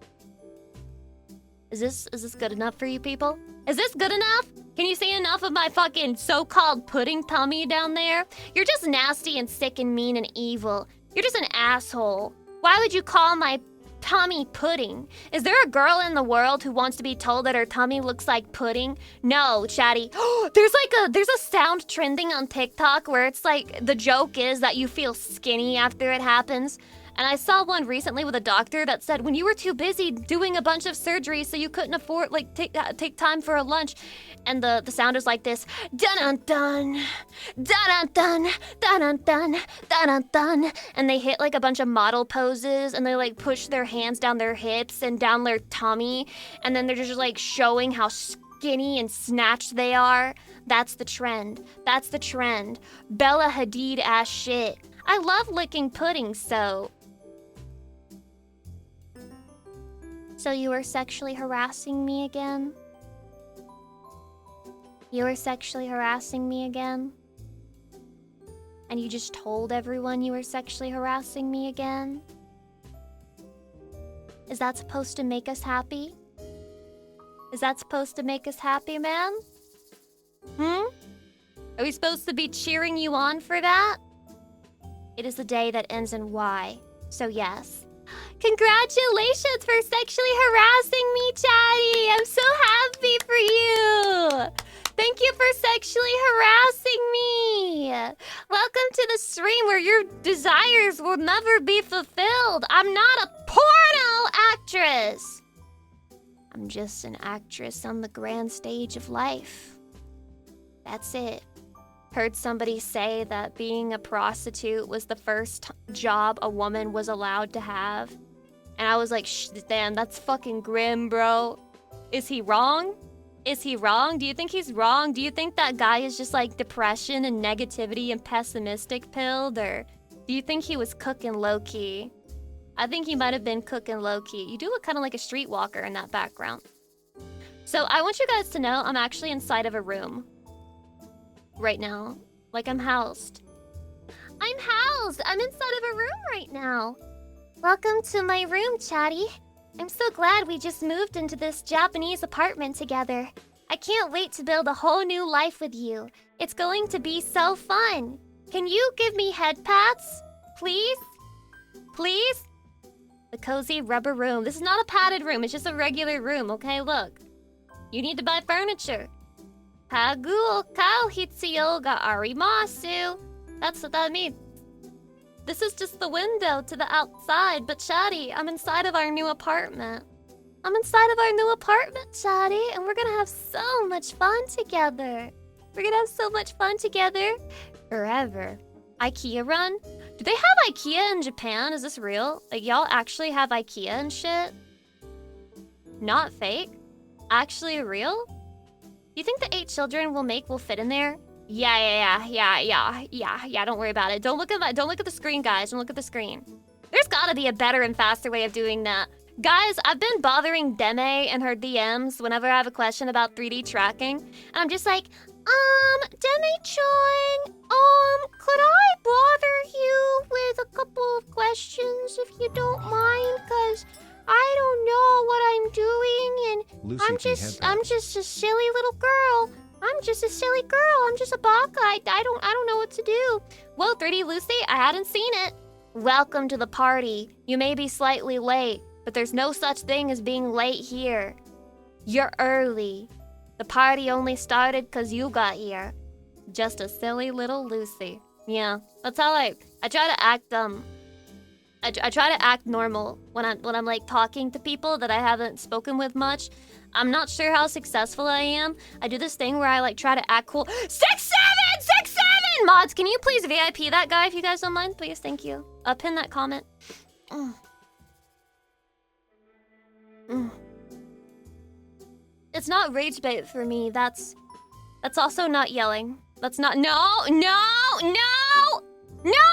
[SPEAKER 2] Is this good enough for you people? Is this good enough? Can you see enough of my fucking so-called pudding tummy down there? You're just nasty and sick and mean and evil. You're just an asshole. Why would you call my tummy pudding? Is there a girl in the world who wants to be told that her tummy looks like pudding? No, Chatty. There's a sound trending on TikTok where it's the joke is that you feel skinny after it happens. And I saw one recently with a doctor that said when you were too busy doing a bunch of surgeries so you couldn't afford, take time for a lunch. And the sound is like this. Dun-dun-dun, dun-dun-dun, dun-dun-dun, dun-dun-dun. And they hit a bunch of model poses and they push their hands down their hips and down their tummy. And then they're just showing how skinny and snatched they are. That's the trend. Bella Hadid ass shit. I love licking pudding, so you were sexually harassing me again? And you just told everyone you were sexually harassing me again? Is that supposed to make us happy? Is that supposed to make us happy, man? Are we supposed to be cheering you on for that? It is the day that ends in Y, so yes. Congratulations for sexually harassing me, Chatty! I'm so happy for you! Thank you for sexually harassing me! Welcome to the stream where your desires will never be fulfilled. I'm not a porno actress! I'm just an actress on the grand stage of life. That's it. Heard somebody say that being a prostitute was the first job a woman was allowed to have. And I was like, damn, that's fucking grim, bro. Is he wrong? Is he wrong? Do you think he's wrong? Do you think that guy is just like depression and negativity and pessimistic pilled? Or do you think he was cooking low-key? I think he might have been cooking low-key. You do look kind of like a streetwalker in that background. So I want you guys to know I'm actually inside of a room. Right now. Like I'm housed. I'm housed! I'm inside of a room right now. Welcome to my room, Chatty. I'm so glad we just moved into this Japanese apartment together. I can't wait to build a whole new life with you. It's going to be so fun. Can you give me head pats? Please? Please? The cozy rubber room. This is not a padded room. It's just a regular room, okay? Look. You need to buy furniture. Hagu kao hitsuyo ga arimasu. That's what that means. This is just the window to the outside, but Chatty, I'm inside of our new apartment. I'm inside of our new apartment, Chatty, and we're gonna have so much fun together. We're gonna have so much fun together forever. IKEA run? Do they have IKEA in Japan? Is this real? Like, y'all actually have IKEA and shit? Not fake? Actually real? You think the 8 children we'll make will fit in there? Yeah, don't worry about it. Don't look at the screen, guys. Don't look at the screen. There's gotta be a better and faster way of doing that. Guys, I've been bothering Deme and her DMs whenever I have a question about 3D tracking. And I'm just like, Deme-chan, could I bother you with a couple of questions if you don't mind? Cause I don't know what I'm doing and
[SPEAKER 1] Lucy
[SPEAKER 2] I'm just a silly little girl. I'm just a silly girl. I'm just a baka. I don't know what to do. Whoa, 3D Lucy, I hadn't seen it. Welcome to the party. You may be slightly late, but there's no such thing as being late here. You're early. The party only started 'cause you got here. Just a silly little Lucy. Yeah, that's how I try to act I try to act normal when I'm like talking to people that I haven't spoken with much. I'm not sure how successful I am. I do this thing where I like try to act cool. 6-7! Mods, can you please VIP that guy if you guys don't mind? Please, thank you. Pin that comment. It's not rage bait for me. That's also not yelling. That's not. No! I didn't yell. No.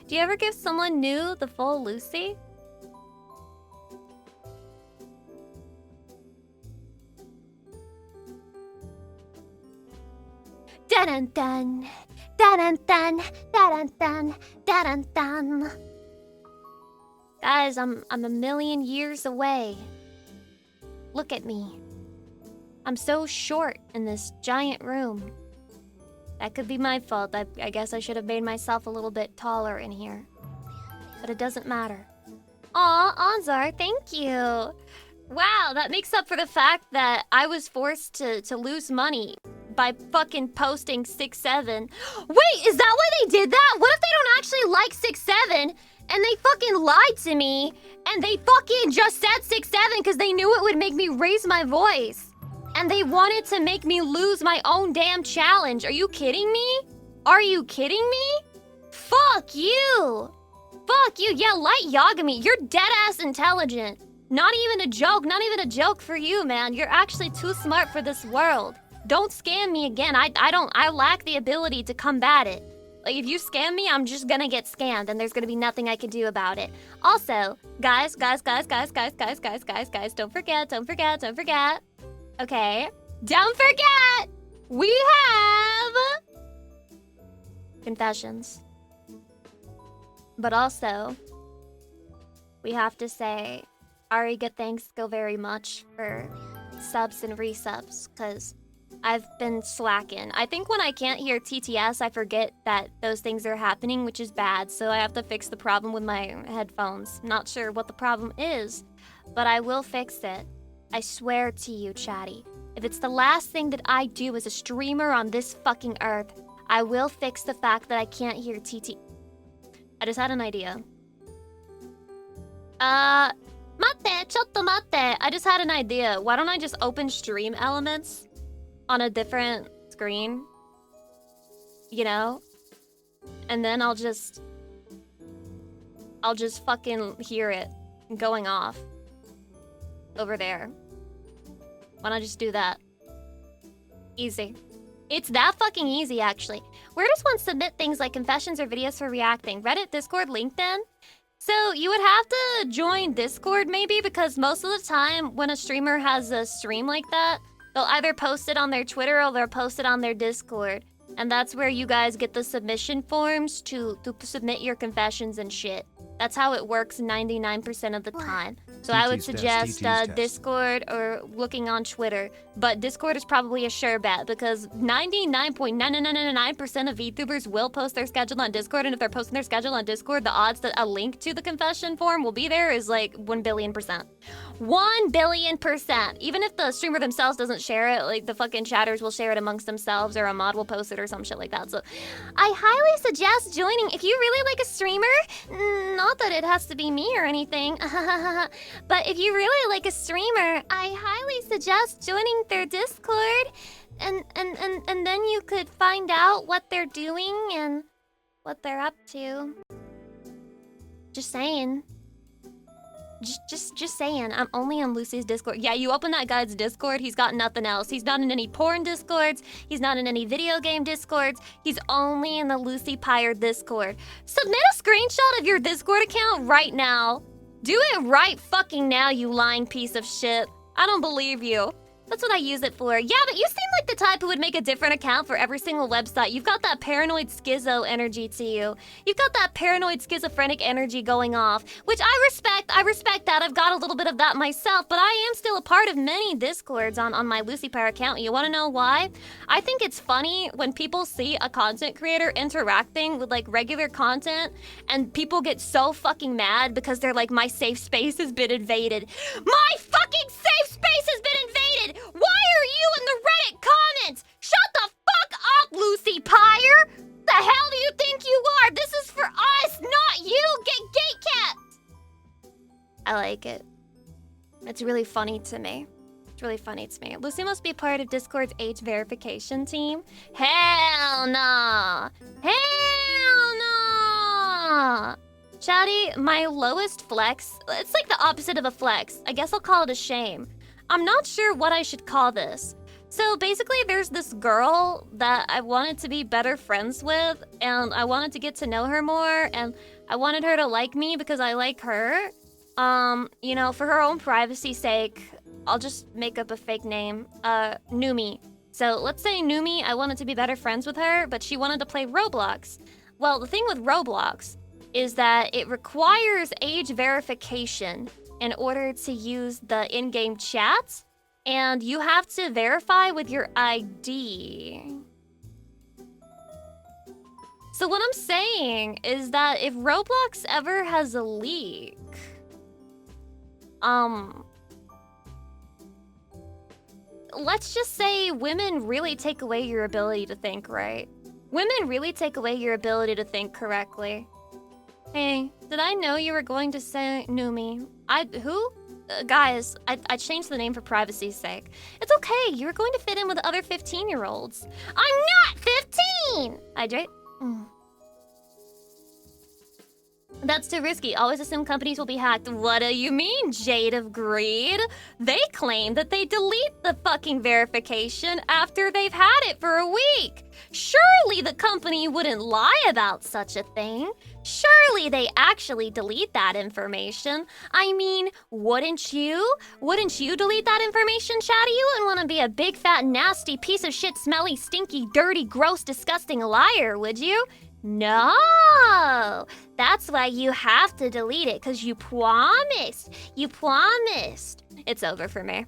[SPEAKER 2] Do you ever give someone new the full Lucy? Dun dun dun dun dun dun dun dun. Guys, I'm a million years away. Look at me. I'm so short in this giant room. That could be my fault. I guess I should have made myself a little bit taller in here. But it doesn't matter. Aw, Anzar, thank you. Wow, that makes up for the fact that I was forced to lose money by fucking posting 6-7. Wait, is that why they did that? What if they don't actually like 6-7 and they fucking lied to me and they fucking just said 6-7 because they knew it would make me raise my voice and they wanted to make me lose my own damn challenge? Are you kidding me? Are you kidding me? Fuck you. Fuck you. Yeah, light Yagami. You're dead ass intelligent. Not even a joke. Not even a joke for you, man. You're actually too smart for this world. Don't scam me again. I lack the ability to combat it. Like, if you scam me, I'm just gonna get scammed and there's gonna be nothing I can do about it. Also, guys, don't forget. Okay? Don't forget! We have confessions. But also, we have to say, Ariga, thanks go very much for subs and resubs, because I've been slacking. I think when I can't hear TTS, I forget that those things are happening, which is bad, so I have to fix the problem with my headphones. Not sure what the problem is, but I will fix it. I swear to you, chatty. If it's the last thing that I do as a streamer on this fucking earth, I will fix the fact that I can't hear TT. I just had an idea. Matte, chotto matte. I just had an idea. Why don't I just open stream elements on a different screen? You know? And then I'll just fucking hear it going off over there. Why not just do that? Easy. It's that fucking easy, actually. Where does one submit things like confessions or videos for reacting? Reddit, Discord, LinkedIn? So you would have to join Discord maybe, because most of the time when a streamer has a stream like that, they'll either post it on their Twitter or they'll post it on their Discord. And that's where you guys get the submission forms to submit your confessions and shit. That's how it works 99% of the time. So I would suggest Discord or looking on Twitter. But Discord is probably a sure bet, because 99.9999% of VTubers will post their schedule on Discord. And if they're posting their schedule on Discord, the odds that a link to the confession form will be there is like 1 billion%. 1 billion%. Even if the streamer themselves doesn't share it, like the fucking chatters will share it amongst themselves, or a mod will post it or some shit like that. So I highly suggest joining if you really like a streamer. Not that it has to be me or anything. But if you really like a streamer, I highly suggest joining their Discord, and then you could find out what they're doing and what they're up to. Just saying. Just saying. I'm only on Lucy's Discord. Yeah, you open that guy's Discord, he's got nothing else. He's not in any porn Discords. He's not in any video game Discords. He's only in the Lucy Pyre Discord. Submit a screenshot of your Discord account right now. Do it right fucking now, you lying piece of shit. I don't believe you. That's what I use it for. Yeah, but you seem like the type who would make a different account for every single website. You've got that paranoid schizo energy to you. You've got that paranoid schizophrenic energy going off, which I respect. I respect that. I've got a little bit of that myself, but I am still a part of many Discords on my Lucy Pyre account. You want to know why? I think it's funny when people see a content creator interacting with like regular content, and people get so fucking mad because they're like, my safe space has been invaded. My fucking safe space has been invaded! Why are you in the Reddit comments? Shut the fuck up, Lucy Pyre! The hell do you think you are? This is for us, not you! Get gatekept! I like it. It's really funny to me. It's really funny to me. Lucy must be part of Discord's age verification team. Hell nah! Hell nah! Chatty, my lowest flex, it's like the opposite of a flex. I guess I'll call it a shame. I'm not sure what I should call this. So basically there's this girl that I wanted to be better friends with, and I wanted to get to know her more, and I wanted her to like me because I like her. You know, for her own privacy's sake, I'll just make up a fake name. Numi. So let's say Numi, I wanted to be better friends with her, but she wanted to play Roblox. Well, the thing with Roblox is that it requires age verification in order to use the in-game chat, and you have to verify with your ID. So what I'm saying is that if Roblox ever has a leak, let's just say women really take away your ability to think, right? Women really take away your ability to think correctly. Hey, did I know you were going to say Numi? Who? Guys, I changed the name for privacy's sake. It's okay, you're going to fit in with other 15-year-olds. I'm not 15! Hydrate. That's too risky. Always assume companies will be hacked. What do you mean, Jade of Greed? They claim that they delete the fucking verification after they've had it for a week. Surely the company wouldn't lie about such a thing. Surely they actually delete that information. I mean, wouldn't you? Wouldn't you delete that information, Chatty? You wouldn't want to be a big, fat, nasty, piece of shit, smelly, stinky, dirty, gross, disgusting liar, would you? No! That's why you have to delete it, because you promised. You promised. It's over for me.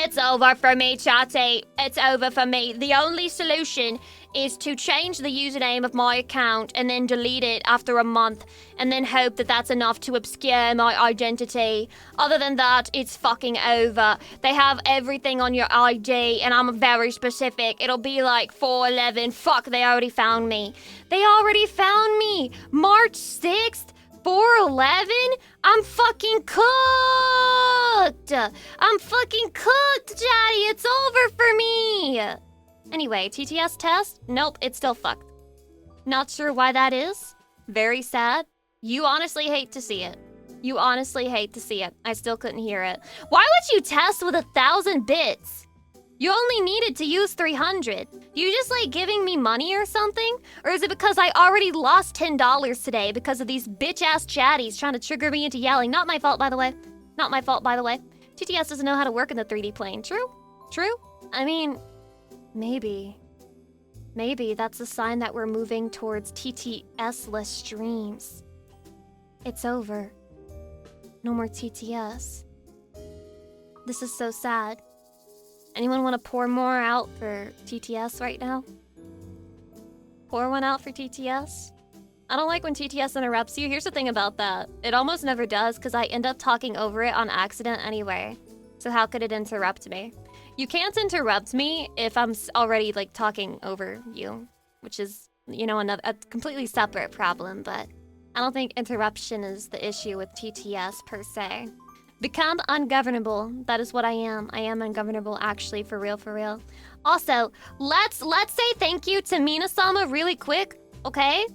[SPEAKER 2] It's over for me, chatty. It's over for me. The only solution is to change the username of my account and then delete it after a month and then hope that that's enough to obscure my identity. Other than that, it's fucking over. They have everything on your ID and I'm very specific. It'll be like 411. Fuck, they already found me. They already found me. March 6th? 411? I'm fucking cooked! I'm fucking cooked, Chatty! It's over for me! Anyway, TTS test? Nope, it's still fucked. Not sure why that is. Very sad. You honestly hate to see it. You honestly hate to see it. I still couldn't hear it. Why would you test with 1,000 bits? You only needed to use 300. You just like giving me money or something? Or is it because I already lost $10 today because of these bitch-ass chatties trying to trigger me into yelling? Not my fault, by the way. Not my fault, by the way. TTS doesn't know how to work in the 3D plane. True? True? I mean, maybe. Maybe that's a sign that we're moving towards TTS-less streams. It's over. No more TTS. This is so sad. Anyone want to pour more out for TTS right now? Pour one out for TTS? I don't like when TTS interrupts you. Here's the thing about that. It almost never does because I end up talking over it on accident anyway. So how could it interrupt me? You can't interrupt me if I'm already like talking over you, which is, you know, a completely separate problem, but I don't think interruption is the issue with TTS per se. Become ungovernable. That is what I am. I am ungovernable, actually, for real, for real. Also, let's say thank you to Mina-sama really quick, okay?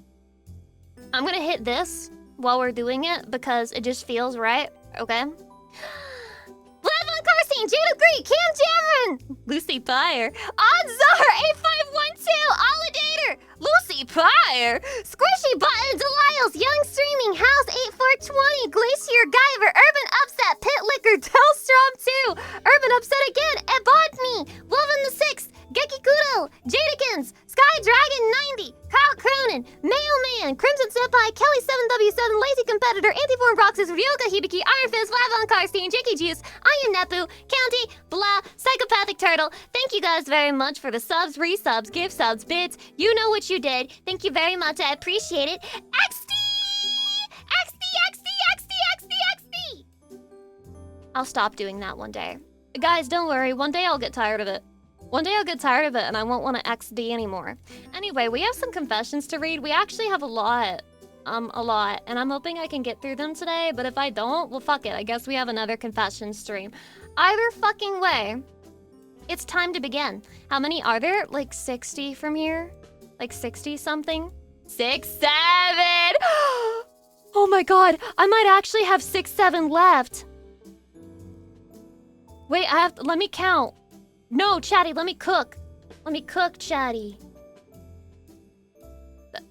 [SPEAKER 2] I'm gonna hit this while we're doing it because it just feels right, okay? Levon Karstein, Jada Greek, Cam Cameron, Lucy Pyre, Oddzar, 8512, Olidator, Lucy Pyre, Squishy Button, Deliles, Young Streaming, House 8420, Glacier Guyver, Urban Upset, Pit Liquor, Telstrom 2, Urban Upset again, Ebodme, Wolven the 6th, Geki Kudo, Jadikins, Sky Dragon 90, Kyle Cronin, Mailman, Crimson Senpai, Kelly 7W7, Lazy Competitor, Antiform Roxas, Ryoka Hibiki, Iron Fist, Lavon Karstein, Jiki Juice, I am Nepu, County, Blah, Psychopathic Turtle. Thank you guys very much for the subs, resubs, gift subs, bids. You know what you did. Thank you very much. I appreciate it. XD! XD, XD, XD, XD, XD! I'll stop doing that one day. Guys, don't worry. One day I'll get tired of it. One day I'll get tired of it and I won't want to XD anymore. Anyway, we have some confessions to read. We actually have a lot. And I'm hoping I can get through them today, but if I don't, well, fuck it. I guess we have another confession stream. Either fucking way, it's time to begin. How many are there? Like 60 from here? Like 60 something? 6, 7! Oh my god, I might actually have 6, 7 left. Wait, let me count. No, Chatty, let me cook. Let me cook, Chatty.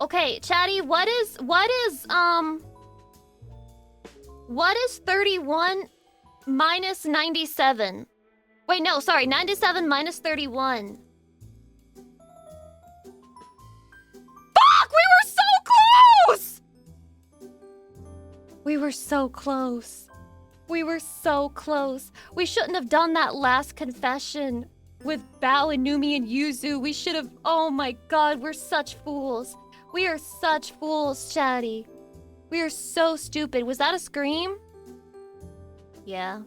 [SPEAKER 2] Okay, Chatty, what is 31 minus 97? Wait, no, sorry, 97 minus 31. Fuck, we were so close! We were so close. We were so close. We shouldn't have done that last confession with Bao and Numi and Yuzu. We should have, oh my god, we're such fools. We are such fools, Chatty. We are so stupid. Was that a scream? Yeah.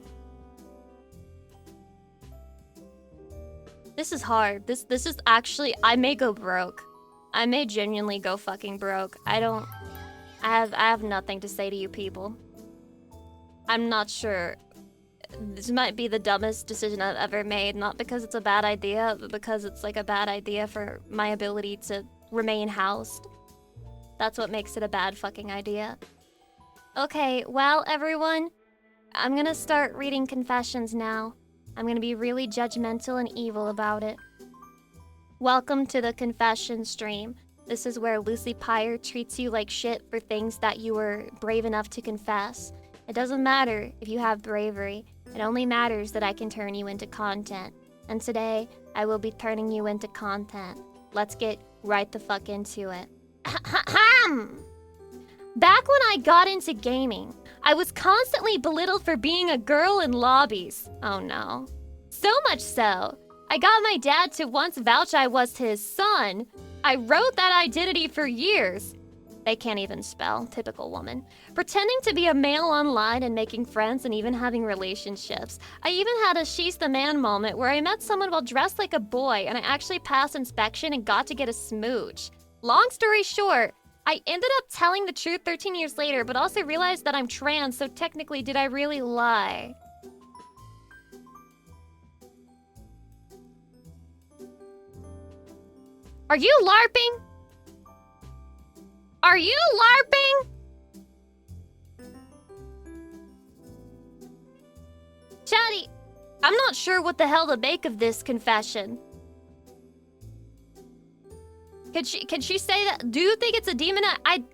[SPEAKER 2] This is hard. This is actually, I may go broke. I may genuinely go fucking broke. I have nothing to say to you people. I'm not sure. This might be the dumbest decision I've ever made, not because it's a bad idea, but because it's like a bad idea for my ability to remain housed. That's what makes it a bad fucking idea. Okay, well, everyone, I'm gonna start reading confessions now. I'm gonna be really judgmental and evil about it. Welcome to the confession stream. This is where Lucy Pyre treats you like shit for things that you were brave enough to confess. It doesn't matter if you have bravery. It only matters that I can turn you into content. And today, I will be turning you into content. Let's get right the fuck into it. Back when I got into gaming, I was constantly belittled for being a girl in lobbies. Oh no. So much so, I got my dad to once vouch I was his son. I wrote that identity for years. They can't even spell, typical woman. Pretending to be a male online and making friends and even having relationships. I even had a she's the man moment where I met someone while dressed like a boy and I actually passed inspection and got to get a smooch. Long story short, I ended up telling the truth 13 years later, but also realized that I'm trans, so technically did I really lie? Are you LARPing? Are you LARPing? Chatty, I'm not sure what the hell to make of this confession. Can she say that? Do you think it's a demonite?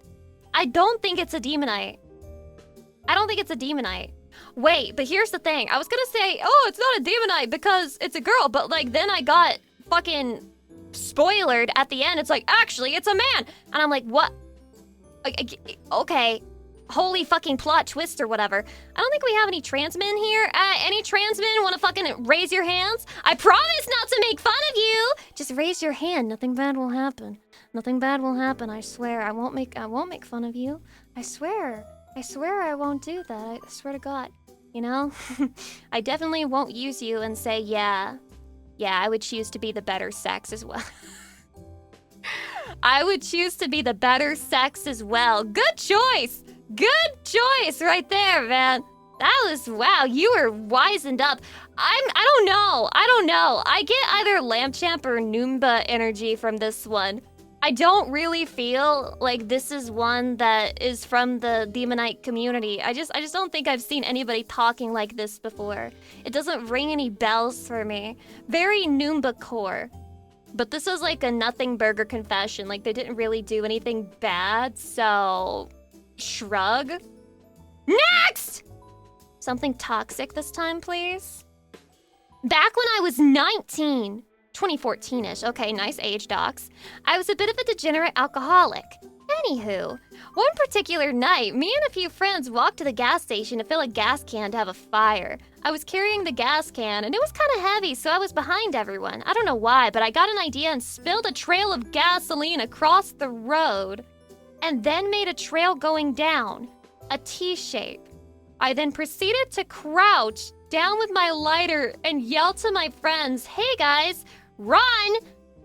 [SPEAKER 2] I don't think it's a demonite. I don't think it's a demonite. Wait, but here's the thing. I was gonna say, oh, it's not a demonite because it's a girl, but like then I got fucking spoilered at the end. It's like, actually, it's a man. And I'm like, what? Okay. Holy fucking plot twist or whatever. I don't think we have any trans men here. Any trans men want to fucking raise your hands? I promise not to make fun of you. Just raise your hand. Nothing bad will happen. Nothing bad will happen. I swear. I won't make fun of you. I swear. I swear I won't do that. I swear to God. You know? I definitely won't use you and say, yeah, I would choose to be the better sex as well. I would choose to be the better sex as well. Good choice. Good choice right there, man. That was, wow, you were wizened up. I don't know. I get either Lampchamp or Noomba energy from this one. I don't really feel like this is one that is from the Demonite community. I just don't think I've seen anybody talking like this before. It doesn't ring any bells for me. Very Noomba core. But this was like a nothing burger confession. Like they didn't really do anything bad, so shrug. Next! Something toxic this time, please. Back when I was 19, 2014-ish, okay, nice age, docs, I was a bit of a degenerate alcoholic. Anywho, one particular night, me and a few friends walked to the gas station to fill a gas can to have a fire. I was carrying the gas can, and it was kind of heavy, so I was behind everyone. I don't know why, but I got an idea and spilled a trail of gasoline across the road, and then made a trail going down, a T-shape. I then proceeded to crouch down with my lighter and yell to my friends, "Hey guys, run!"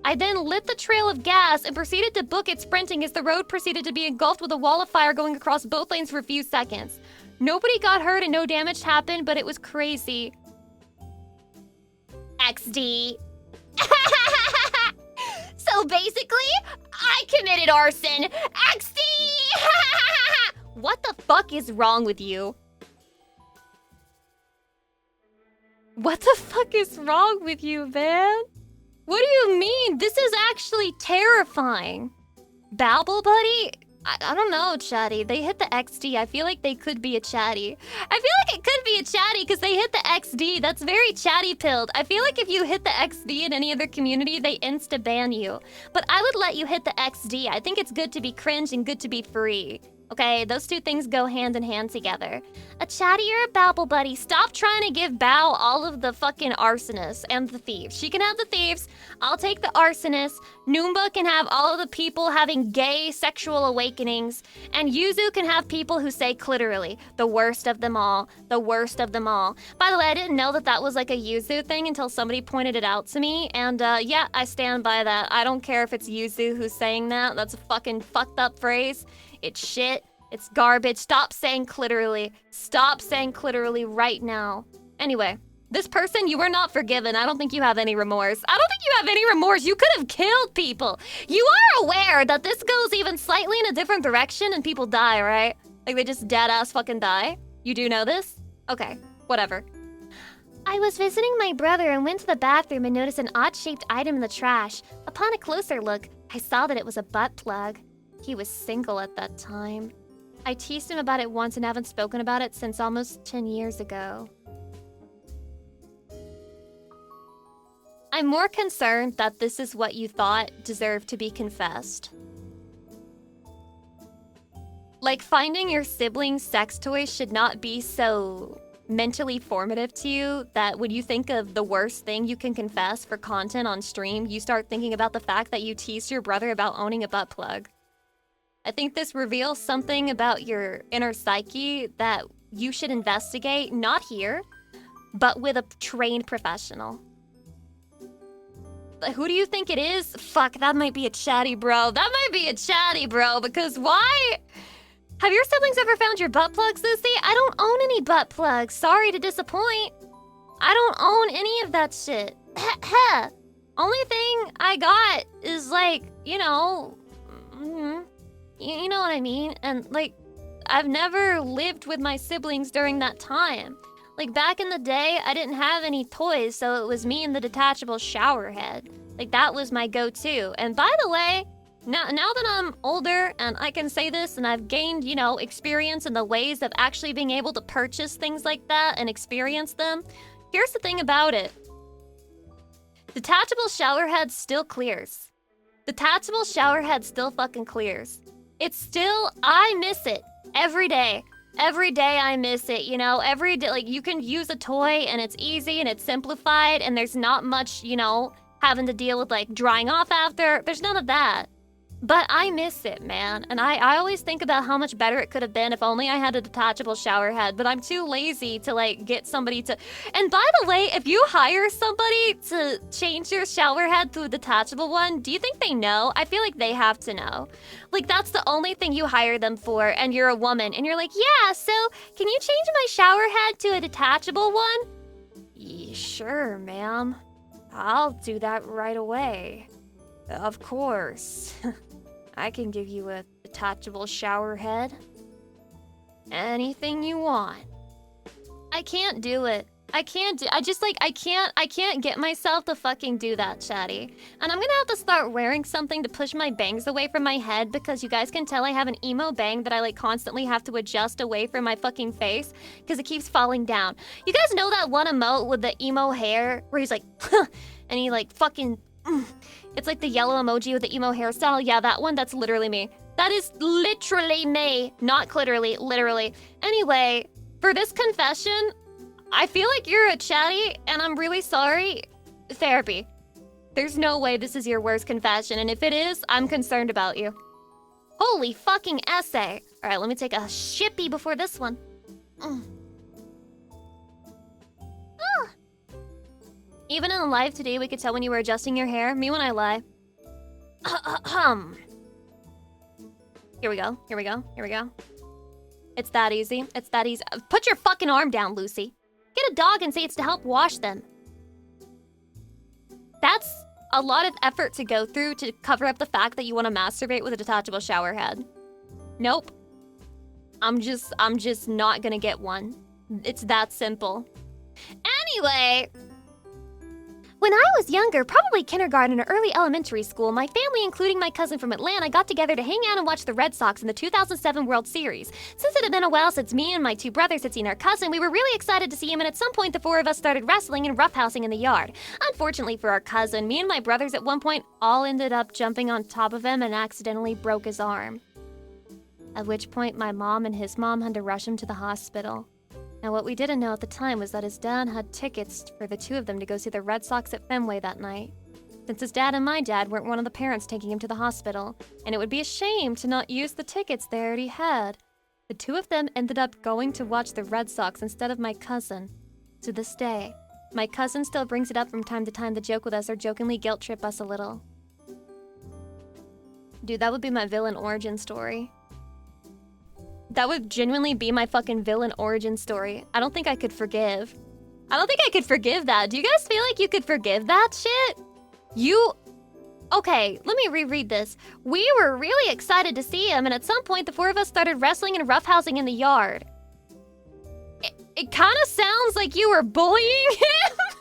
[SPEAKER 2] I then lit the trail of gas and proceeded to book it sprinting as the road proceeded to be engulfed with a wall of fire going across both lanes for a few seconds. Nobody got hurt and no damage happened, but it was crazy. XD. So basically, I committed arson. XD! What the fuck is wrong with you? What the fuck is wrong with you, man? What do you mean? This is actually terrifying. Babble Buddy? I don't know, Chatty. They hit the XD. I feel like they could be a Chatty. I feel like it could be a Chatty because they hit the XD. That's very Chatty-pilled. I feel like if you hit the XD in any other community, they insta-ban you. But I would let you hit the XD. I think it's good to be cringe and good to be free. Okay, those two things go hand in hand together. A Chatty or a Babble Buddy, stop trying to give Bao all of the fucking arsonists and the thieves. She can have the thieves, I'll take the arsonists, Noomba can have all of the people having gay sexual awakenings, and Yuzu can have people who say clitorally, the worst of them all, the worst of them all. By the way, I didn't know that that was like a Yuzu thing until somebody pointed it out to me, and yeah, I stand by that. I don't care if it's Yuzu who's saying that, that's a fucking fucked up phrase. It's shit. It's garbage. Stop saying clitorally. Stop saying clitorally right now. Anyway, this person, you are not forgiven. I don't think you have any remorse. I don't think you have any remorse. You could have killed people. You are aware that this goes even slightly in a different direction and people die, right? Like they just dead ass fucking die? You do know this? Okay, whatever. I was visiting my brother and went to the bathroom and noticed an odd-shaped item in the trash. Upon a closer look, I saw that it was a butt plug. He was single at that time. I teased him about it once and haven't spoken about it since almost 10 years ago. I'm more concerned that this is what you thought deserved to be confessed. Like, finding your sibling's sex toys should not be so mentally formative to you that when you think of the worst thing you can confess for content on stream, you start thinking about the fact that you teased your brother about owning a butt plug. I think this reveals something about your inner psyche that you should investigate, not here, but with a trained professional. Who do you think it is? Fuck, that might be a chatty bro. That might be a chatty bro, because why? Have your siblings ever found your butt plugs, Lucy? I don't own any butt plugs. Sorry to disappoint. I don't own any of that shit. Only thing I got is like, you know, you know what I mean? And like, I've never lived with my siblings during that time. Like, back in the day, I didn't have any toys, so it was me and the detachable shower head. Like, that was my go-to. And by the way, now that I'm older and I can say this and I've gained, you know, experience in the ways of actually being able to purchase things like that and experience them, here's the thing about it. Detachable shower head still clears. Detachable shower head still fucking clears. It's still, I miss it every day. Every day I miss it, you know, every day, like, you can use a toy and it's easy and it's simplified and there's not much, you know, having to deal with, like, drying off after. There's none of that. But I miss it, man. And I always think about how much better it could have been if only I had a detachable shower head. But I'm too lazy to, like, get somebody to... And by the way, if you hire somebody to change your shower head to a detachable one, do you think they know? I feel like they have to know. Like, that's the only thing you hire them for, and you're a woman. And you're like, yeah, so can you change my shower head to a detachable one? Yeah, sure, ma'am. I'll do that right away. Of course. I can give you a detachable shower head. Anything you want. I can't do it. I can't get myself to fucking do that, chatty. And I'm gonna have to start wearing something to push my bangs away from my head because you guys can tell I have an emo bang that I like constantly have to adjust away from my fucking face because it keeps falling down. You guys know that one emote with the emo hair where he's like, and he like fucking... It's like the yellow emoji with the emo hairstyle. Yeah, that one, that's literally me. That is literally me. Not clitorally, literally. Anyway, for this confession, I feel like you're a chatty, and I'm really sorry. Therapy. There's no way this is your worst confession, and if it is, I'm concerned about you. Holy fucking essay. All right, let me take a shippy before this one. Even in live today, we could tell when you were adjusting your hair. Me when I lie. Here we go. Here we go. Here we go. It's that easy. It's that easy. Put your fucking arm down, Lucy. Get a dog and say it's to help wash them. That's a lot of effort to go through to cover up the fact that you want to masturbate with a detachable shower head. Nope. I'm just not gonna get one. It's that simple. Anyway... When I was younger, probably kindergarten or early elementary school, my family, including my cousin from Atlanta, got together to hang out and watch the Red Sox in the 2007 World Series. Since it had been a while since me and my two brothers had seen our cousin, we were really excited to see him, and at some point the four of us started wrestling and roughhousing in the yard. Unfortunately for our cousin, me and my brothers at one point all ended up jumping on top of him and accidentally broke his arm. At which point my mom and his mom had to rush him to the hospital. Now, what we didn't know at the time was that his dad had tickets for the two of them to go see the Red Sox at Fenway that night. Since his dad and my dad weren't one of the parents taking him to the hospital, and it would be a shame to not use the tickets they already had, the two of them ended up going to watch the Red Sox instead of my cousin. To this day, my cousin still brings it up from time to time to joke with us or jokingly guilt trip us a little. Dude, that would be my villain origin story. That would genuinely be my fucking villain origin story. I don't think I could forgive. I don't think I could forgive that. Do you guys feel like you could forgive that shit? Okay, let me reread this. We were really excited to see him, and at some point the four of us started wrestling and roughhousing in the yard. It kind of sounds like you were bullying him.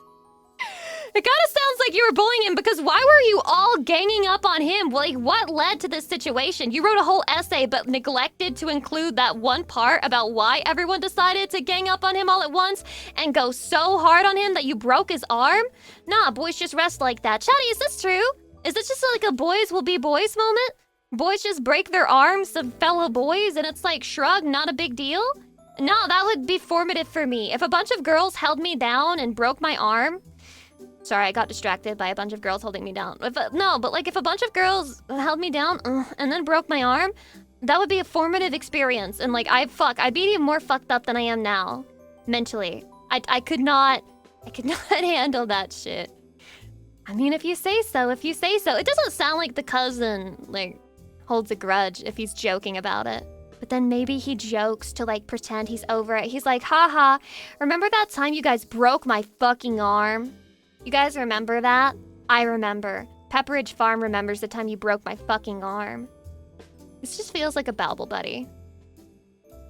[SPEAKER 2] It kind of sounds like you were bullying him because why were you all ganging up on him? Like, what led to this situation? You wrote a whole essay but neglected to include that one part about why everyone decided to gang up on him all at once and go so hard on him that you broke his arm? Nah, boys just rest like that. Chatty, is this true? Is this just like a boys will be boys moment? Boys just break their arms of fellow boys and it's like, shrug, not a big deal? No, that would be formative for me. If a bunch of girls held me down and broke my arm... Sorry, I got distracted by a bunch of girls holding me down. No, but like if a bunch of girls held me down and then broke my arm, that would be a formative experience. And like, I'd be even more fucked up than I am now. Mentally. I could not handle that shit. I mean, if you say so. It doesn't sound like the cousin, like, holds a grudge if he's joking about it. But then maybe he jokes to, like, pretend he's over it. He's like, haha, remember that time you guys broke my fucking arm? You guys remember that? I remember. Pepperidge Farm remembers the time you broke my fucking arm. This just feels like a babble buddy.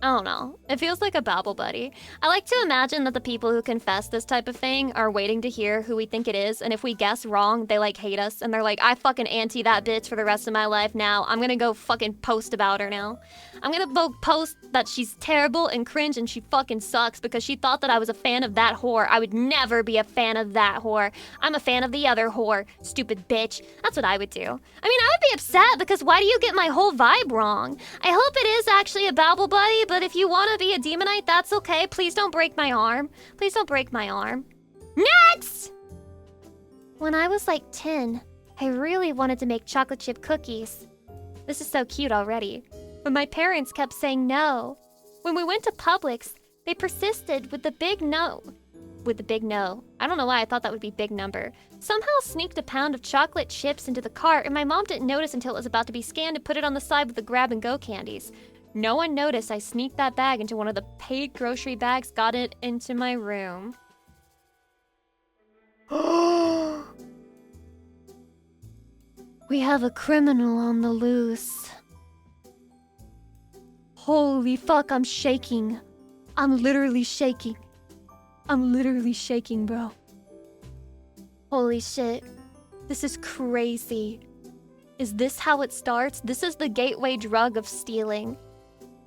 [SPEAKER 2] I don't know. It feels like a babble buddy. I like to imagine that the people who confess this type of thing are waiting to hear who we think it is, and if we guess wrong, they like hate us, and they're like, I fucking anti that bitch for the rest of my life now. I'm gonna go fucking post about her now. I'm gonna go post that she's terrible and cringe and she fucking sucks because she thought that I was a fan of that whore. I would never be a fan of that whore. I'm a fan of the other whore, stupid bitch. That's what I would do. I mean, I would be upset because why do you get my whole vibe wrong? I hope it is actually a babble buddy, but if you want to be a demonite, that's okay. Please don't break my arm. Please don't break my arm. Next! When I was like 10, I really wanted to make chocolate chip cookies. This is so cute already. But my parents kept saying no. When we went to Publix, they persisted with the big no. I don't know why I thought that would be big number. Somehow sneaked a pound of chocolate chips into the cart, and my mom didn't notice until it was about to be scanned and put it on the side with the grab-and-go candies. No one noticed I sneaked that bag into one of the paid grocery bags, got it into my room. We have a criminal on the loose. Holy fuck, I'm shaking. I'm literally shaking. Bro. Holy shit. This is crazy. Is this how it starts? This is the gateway drug of stealing.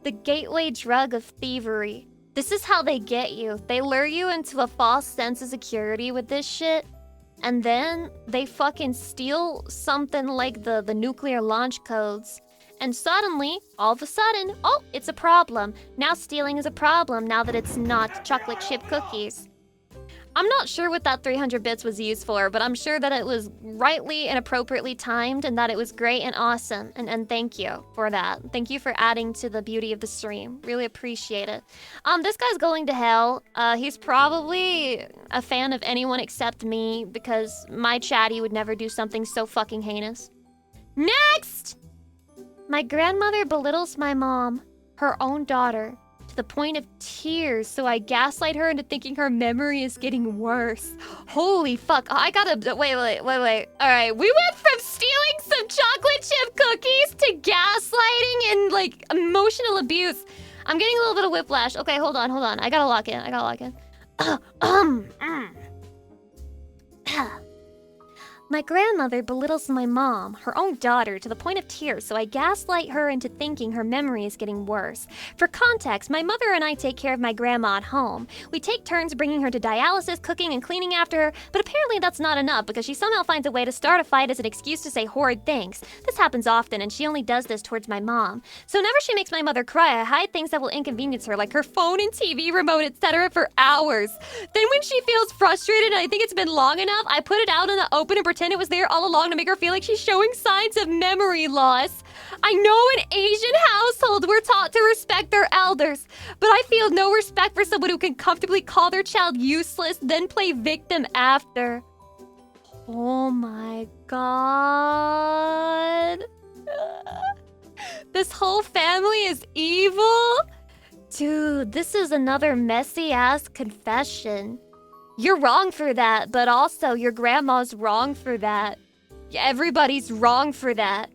[SPEAKER 2] The gateway drug of thievery. This is how they get you. They lure you into a false sense of security with this shit. And then they fucking steal something like the nuclear launch codes. And suddenly, all of a sudden, oh, it's a problem. Now stealing is a problem now that it's not chocolate chip cookies. I'm not sure what that 300 bits was used for, but I'm sure that it was rightly and appropriately timed and that it was great and awesome. And thank you for that. Thank you for adding to the beauty of the stream. Really appreciate it. This guy's going to hell. He's probably a fan of anyone except me because my chatty would never do something so fucking heinous. Next! My grandmother belittles my mom, her own daughter, to the point of tears, so I gaslight her into thinking her memory is getting worse. Holy fuck, I gotta, wait. Alright, we went from stealing some chocolate chip cookies to gaslighting and, like, emotional abuse. I'm getting a little bit of whiplash. Okay, hold on. I gotta lock in. My grandmother belittles my mom, her own daughter, to the point of tears, so I gaslight her into thinking her memory is getting worse. For context, my mother and I take care of my grandma at home. We take turns bringing her to dialysis, cooking, and cleaning after her, but apparently that's not enough because she somehow finds a way to start a fight as an excuse to say horrid things. This happens often, and she only does this towards my mom. So whenever she makes my mother cry, I hide things that will inconvenience her, like her phone and TV remote, etc., for hours. Then when she feels frustrated and I think it's been long enough, I put it out in the open and pretend it was there all along to make her feel like she's showing signs of memory loss. I know in Asian households we're taught to respect their elders, but I feel no respect for someone who can comfortably call their child useless, then play victim after. Oh my god. This whole family is evil? Dude, this is another messy-ass confession. You're wrong for that, but also your grandma's wrong for that. Everybody's wrong for that.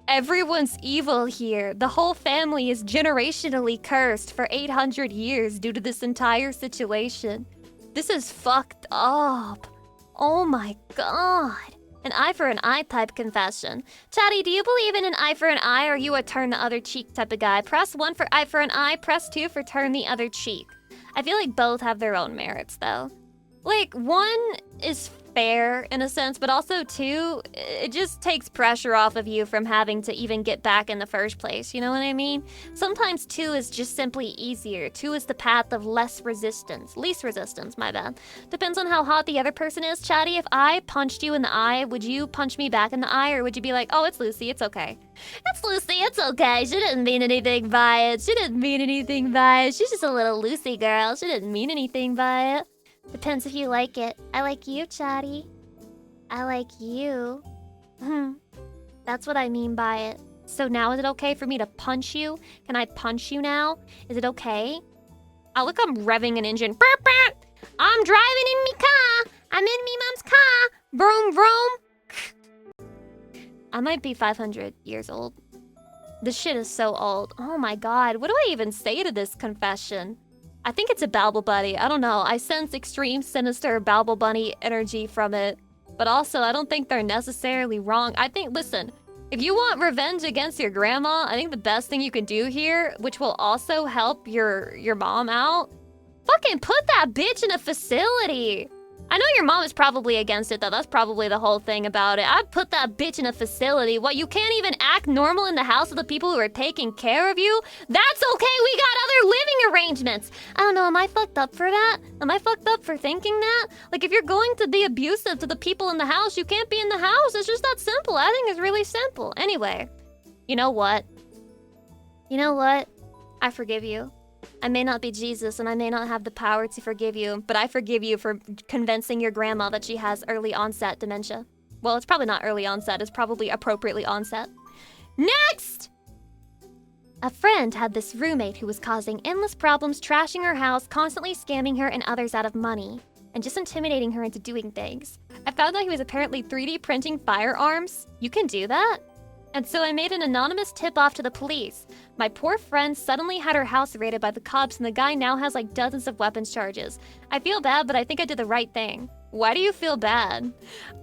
[SPEAKER 2] Everyone's evil here. The whole family is generationally cursed for 800 years due to this entire situation. This is fucked up. Oh my god. An eye for an eye type confession. Chatty, do you believe in an eye for an eye, or are you a turn the other cheek type of guy? Press 1 for eye for an eye, press 2 for turn the other cheek. I feel like both have their own merits, though. Like, one is fair in a sense, but also too, it just takes pressure off of you from having to even get back in the first place, you know what I mean? Sometimes 2 is just simply easier. 2 is the path of least resistance, my bad. Depends on how hot the other person is. Chatty, if I punched you in the eye, would you punch me back in the eye, or would you be like, oh, it's Lucy, it's okay? It's Lucy, it's okay. She didn't mean anything by it. She's just a little Lucy girl. She didn't mean anything by it. Depends if you like it. I like you, Chatty. I like you. That's what I mean by it. So now is it okay for me to punch you? Can I punch you now? Is it okay? Oh, look, I'm revving an engine. Burp, burp. I'm driving in me car. I'm in me mom's car. Vroom, vroom. I might be 500 years old. This shit is so old. Oh my god, what do I even say to this confession? I think it's a Babble Bunny. I don't know. I sense extreme, sinister Babble Bunny energy from it. But also, I don't think they're necessarily wrong. I think, listen, if you want revenge against your grandma, I think the best thing you can do here, which will also help your mom out, fucking put that bitch in a facility. I know your mom is probably against it, though. That's probably the whole thing about it. I'd put that bitch in a facility. What, you can't even act normal in the house of the people who are taking care of you? That's okay, we got other living arrangements. I don't know, am I fucked up for that? Am I fucked up for thinking that? Like, if you're going to be abusive to the people in the house, you can't be in the house. It's just that simple. I think it's really simple. Anyway, you know what? You know what? I forgive you. I may not be Jesus and I may not have the power to forgive you, but I forgive you for convincing your grandma that she has early onset dementia. Well, it's probably not early onset, it's probably appropriately onset. Next! A friend had this roommate who was causing endless problems, trashing her house, constantly scamming her and others out of money, and just intimidating her into doing things. I found out he was apparently 3D printing firearms. You can do that? And so I made an anonymous tip-off to the police. My poor friend suddenly had her house raided by the cops and the guy now has like dozens of weapons charges. I feel bad, but I think I did the right thing. Why do you feel bad?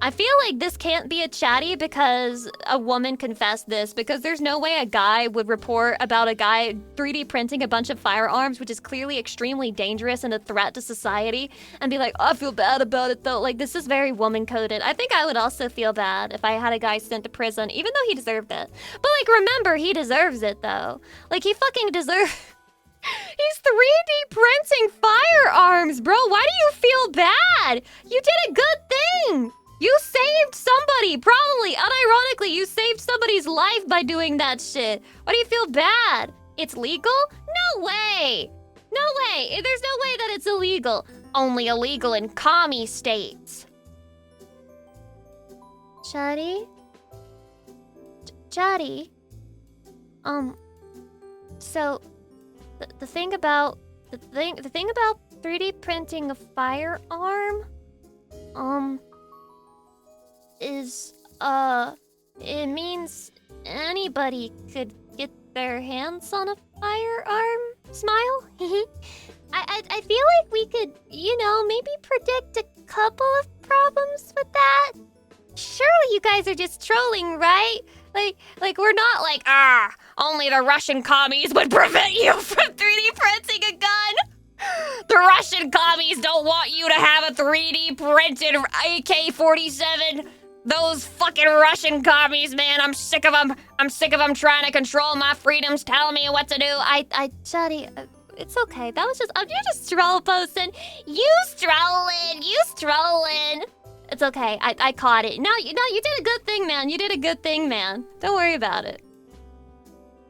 [SPEAKER 2] I feel like this can't be a chatty because a woman confessed this, because there's no way a guy would report about a guy 3D printing a bunch of firearms, which is clearly extremely dangerous and a threat to society, and be like, oh, I feel bad about it though. Like, this is very woman-coded. I think I would also feel bad if I had a guy sent to prison, even though he deserved it. But like, remember, he deserves it though. Like, he fucking deserves... He's 3D printing firearms, bro. Why do you feel bad? You did a good thing. You saved somebody. Probably, unironically, you saved somebody's life by doing that shit. Why do you feel bad? It's legal? No way. No way. There's no way that it's illegal. Only illegal in commie states. Chatty? Chatty? So... The thing about 3D printing a firearm, is it means anybody could get their hands on a firearm. Smile. I feel like we could, you know, maybe predict a couple of problems with that. Surely you guys are just trolling, right? Like we're not like, only the Russian commies would prevent you from 3D printing a gun. The Russian commies don't want you to have a 3D printed AK-47. Those fucking Russian commies, man, I'm sick of them. I'm sick of them trying to control my freedoms, telling me what to do. Chatty, it's okay. That was just, you're just stroll posting. You strolling. It's okay. I caught it. No, you did a good thing, man. You did a good thing, man. Don't worry about it.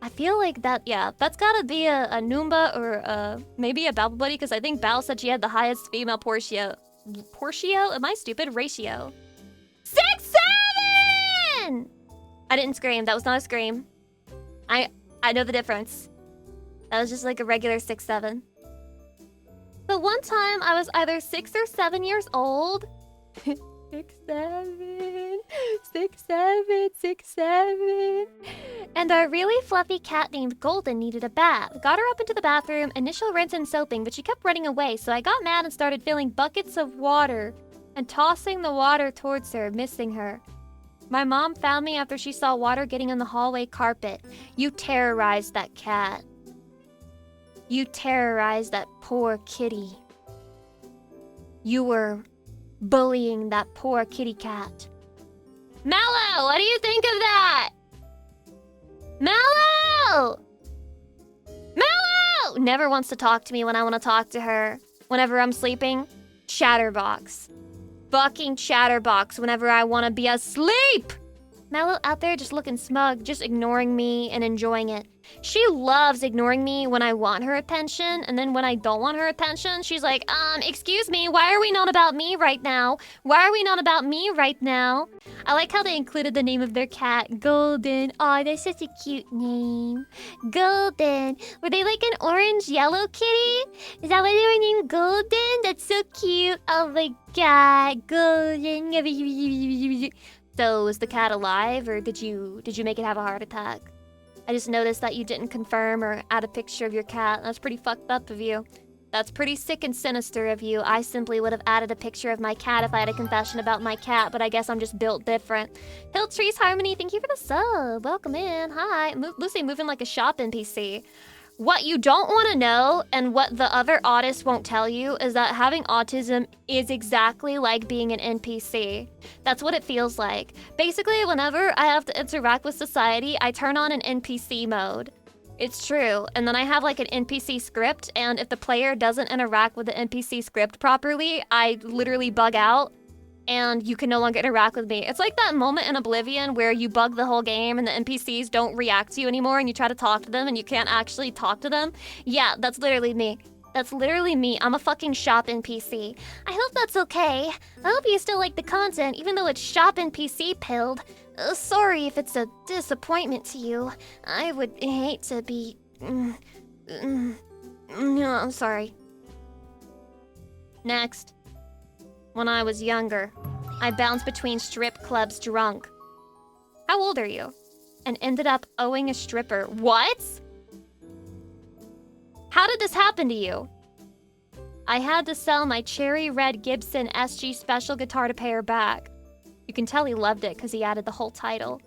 [SPEAKER 2] I feel like that, yeah, that's gotta be a Noomba or maybe a Babble Buddy, because I think Bal said she had the highest female Portio? Am I stupid? Ratio. 6'7"! I didn't scream. That was not a scream. I know the difference. That was just like a regular 6'7". But one time I was either 6 or 7 years old. 6'7". And our really fluffy cat named Golden needed a bath. Got her up into the bathroom, initial rinse and soaping, but she kept running away, so I got mad and started filling buckets of water and tossing the water towards her, missing her. My mom found me after she saw water getting on the hallway carpet. You terrorized that cat. You terrorized that poor kitty. You were bullying that poor kitty cat. Mallow, what do you think of that? Mallow! Mallow! Never wants to talk to me when I want to talk to her. Whenever I'm sleeping, chatterbox. Fucking chatterbox whenever I want to be asleep! Mallow out there just looking smug, just ignoring me and enjoying it. She loves ignoring me when I want her attention, and then when I don't want her attention, she's like, excuse me, why are we not about me right now? Why are we not about me right now? I like how they included the name of their cat, Golden. Aw, that's such a cute name. Golden. Were they like an orange-yellow kitty? Is that why they were named Golden? That's so cute. Oh my god, Golden. So, is the cat alive, or did you make it have a heart attack? I just noticed that you didn't confirm or add a picture of your cat. That's pretty fucked up of you. That's pretty sick and sinister of you. I simply would have added a picture of my cat if I had a confession about my cat, but I guess I'm just built different. Hilltree's Harmony, thank you for the sub. Welcome in. Hi. Lucy moving like a shop NPC. What you don't want to know, and what the other autists won't tell you, is that having autism is exactly like being an NPC. That's what it feels like. Basically, whenever I have to interact with society, I turn on an NPC mode. It's true. And then I have like an NPC script, and if the player doesn't interact with the NPC script properly, I literally bug out. And you can no longer interact with me. It's like that moment in Oblivion where you bug the whole game and the NPCs don't react to you anymore and you try to talk to them and you can't actually talk to them. Yeah, that's literally me. That's literally me. I'm a fucking shop NPC. I hope that's okay. I hope you still like the content even though it's shop NPC pilled. Sorry if it's a disappointment to you. I would hate to be... No, I'm sorry. Next. When I was younger, I bounced between strip clubs drunk. How old are you? And ended up owing a stripper. What? How did this happen to you? I had to sell my cherry red Gibson SG special guitar to pay her back. You can tell he loved it because he added the whole title.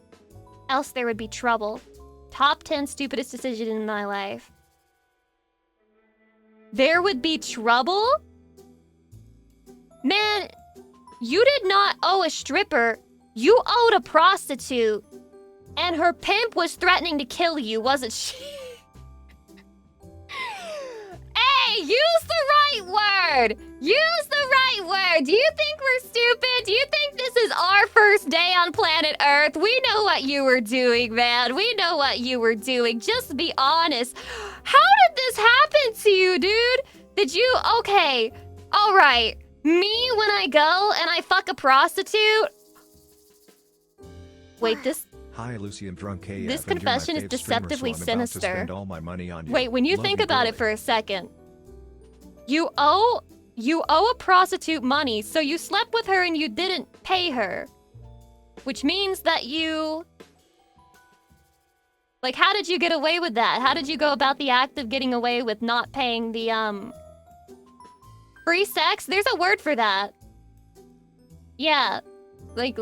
[SPEAKER 2] Else there would be trouble. Top 10 stupidest decision in my life. There would be trouble? Man, you did not owe a stripper. You owed a prostitute. And her pimp was threatening to kill you, wasn't she? Hey, use the right word. Use the right word. Do you think we're stupid? Do you think this is our first day on planet Earth? We know what you were doing, man. We know what you were doing. Just be honest. How did this happen to you, dude? Did you... Okay. All right. Me when I go and I fuck a prostitute? Wait, this...
[SPEAKER 1] Hi, Lucy, I'm drunk AF.
[SPEAKER 2] This confession is deceptively sinister.
[SPEAKER 1] All my money on you.
[SPEAKER 2] Wait, when you think about it for a second. You owe a prostitute money, so you slept with her and you didn't pay her. Which means that you... Like, how did you get away with that? How did you go about the act of getting away with not paying the, free sex? There's a word for that. Yeah. Like...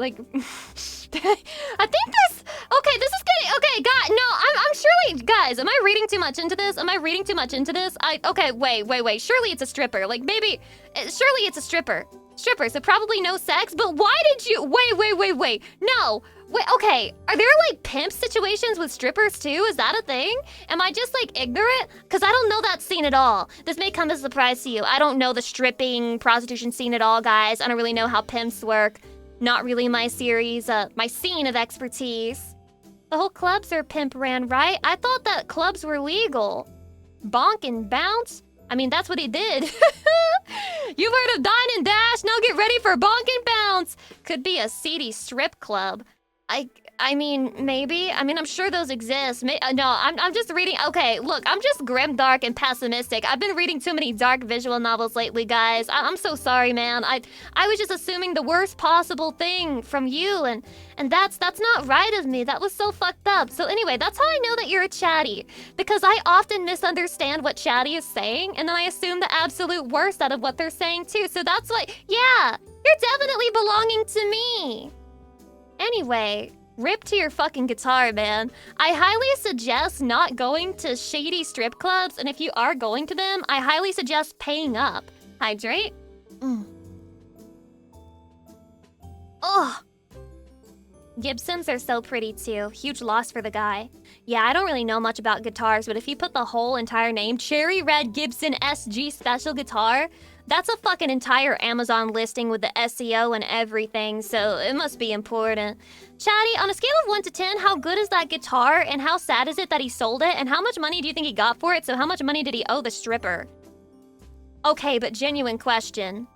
[SPEAKER 2] I think this... Okay, this is getting... Okay, God, no, I'm surely... Guys, am I reading too much into this? Okay, wait. Surely it's a stripper. Like, maybe... Surely it's a stripper. Stripper, so probably no sex, but why did you... Wait. No. Wait, okay. Are there, like, pimp situations with strippers, too? Is that a thing? Am I just, like, ignorant? Because I don't know that scene at all. This may come as a surprise to you. I don't know the stripping, prostitution scene at all, guys. I don't really know how pimps work. Not really my series, my scene of expertise. The whole clubs are pimp ran, right? I thought that clubs were legal. Bonk and bounce? I mean, that's what he did. You've heard of dine and dash? Now get ready for bonk and bounce. Could be a seedy strip club. I mean, maybe. I mean, I'm sure those exist. No, I'm just reading. Okay, look, I'm just grim, dark, and pessimistic. I've been reading too many dark visual novels lately, guys. I'm so sorry, man. I was just assuming the worst possible thing from you, and that's not right of me. That was so fucked up. So anyway, that's how I know that you're a chatty, because I often misunderstand what chatty is saying, and then I assume the absolute worst out of what they're saying too. So that's why, yeah, you're definitely belonging to me. Anyway, rip to your fucking guitar, man. I highly suggest not going to shady strip clubs, and if you are going to them, I highly suggest paying up. Hydrate? Ugh. Gibsons are so pretty too. Huge loss for the guy. Yeah, I don't really know much about guitars, but if you put the whole entire name, Cherry Red Gibson SG Special Guitar, that's a fucking entire Amazon listing with the SEO and everything, so it must be important. Chatty, on a scale of 1 to 10, how good is that guitar, and how sad is it that he sold it, and how much money do you think he got for it, so how much money did he owe the stripper? Okay, but genuine question.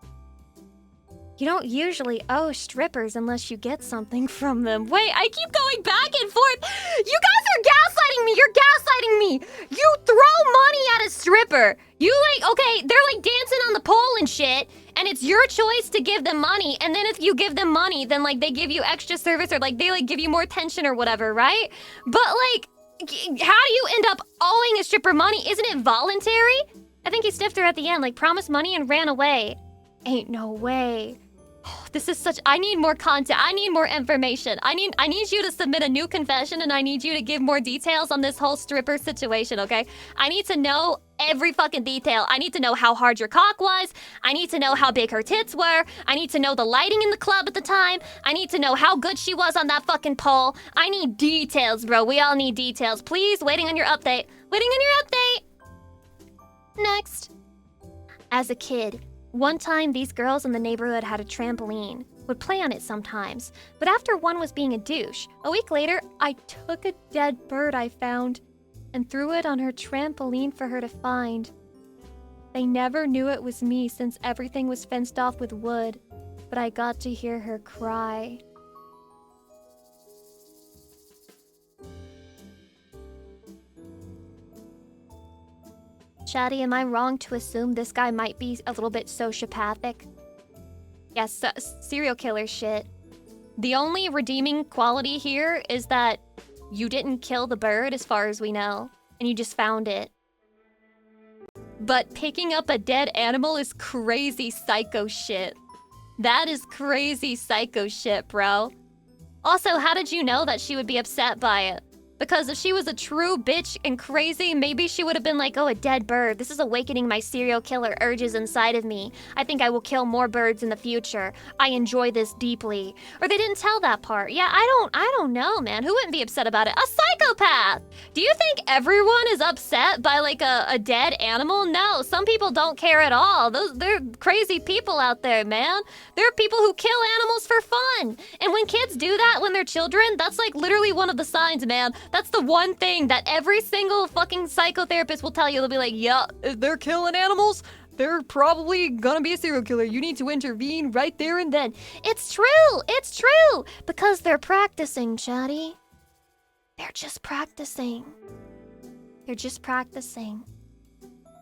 [SPEAKER 2] You don't usually owe strippers unless you get something from them. Wait, I keep going back and forth. You guys are gaslighting me. You're gaslighting me. You throw money at a stripper. You okay, they're dancing on the pole and shit, and it's your choice to give them money. And then if you give them money, then they give you extra service or they give you more attention or whatever, right? But how do you end up owing a stripper money? Isn't it voluntary? I think he stiffed her at the end, promised money and ran away. Ain't no way. This is such... I need more content. I need more information. I need you to submit a new confession, and I need you to give more details on this whole stripper situation, okay? I need to know every fucking detail. I need to know how hard your cock was. I need to know how big her tits were. I need to know the lighting in the club at the time. I need to know how good she was on that fucking pole. I need details, bro. We all need details. Please, waiting on your update. Waiting on your update! Next. As a kid, one time, these girls in the neighborhood had a trampoline. Would play on it sometimes. But after one was being a douche, a week later, I took a dead bird I found and threw it on her trampoline for her to find. They never knew it was me since everything was fenced off with wood, but I got to hear her cry. Chatty, am I wrong to assume this guy might be a little bit sociopathic? Yes, serial killer shit. The only redeeming quality here is that you didn't kill the bird as far as we know, and you just found it. But picking up a dead animal is crazy psycho shit. That is crazy psycho shit, bro. Also, how did you know that she would be upset by it? Because if she was a true bitch and crazy, maybe she would have been like, oh, a dead bird. This is awakening my serial killer urges inside of me. I think I will kill more birds in the future. I enjoy this deeply. Or they didn't tell that part. Yeah, I don't know, man. Who wouldn't be upset about it? A psychopath! Do you think everyone is upset by a dead animal? No, some people don't care at all. They're crazy people out there, man. There are people who kill animals for fun. And when kids do that when they're children, that's literally one of the signs, man. That's the one thing that every single fucking psychotherapist will tell you. They'll be like, yeah, if they're killing animals, they're probably gonna be a serial killer. You need to intervene right there and then. It's true! It's true! Because they're practicing, Chatty. They're just practicing. They're just practicing.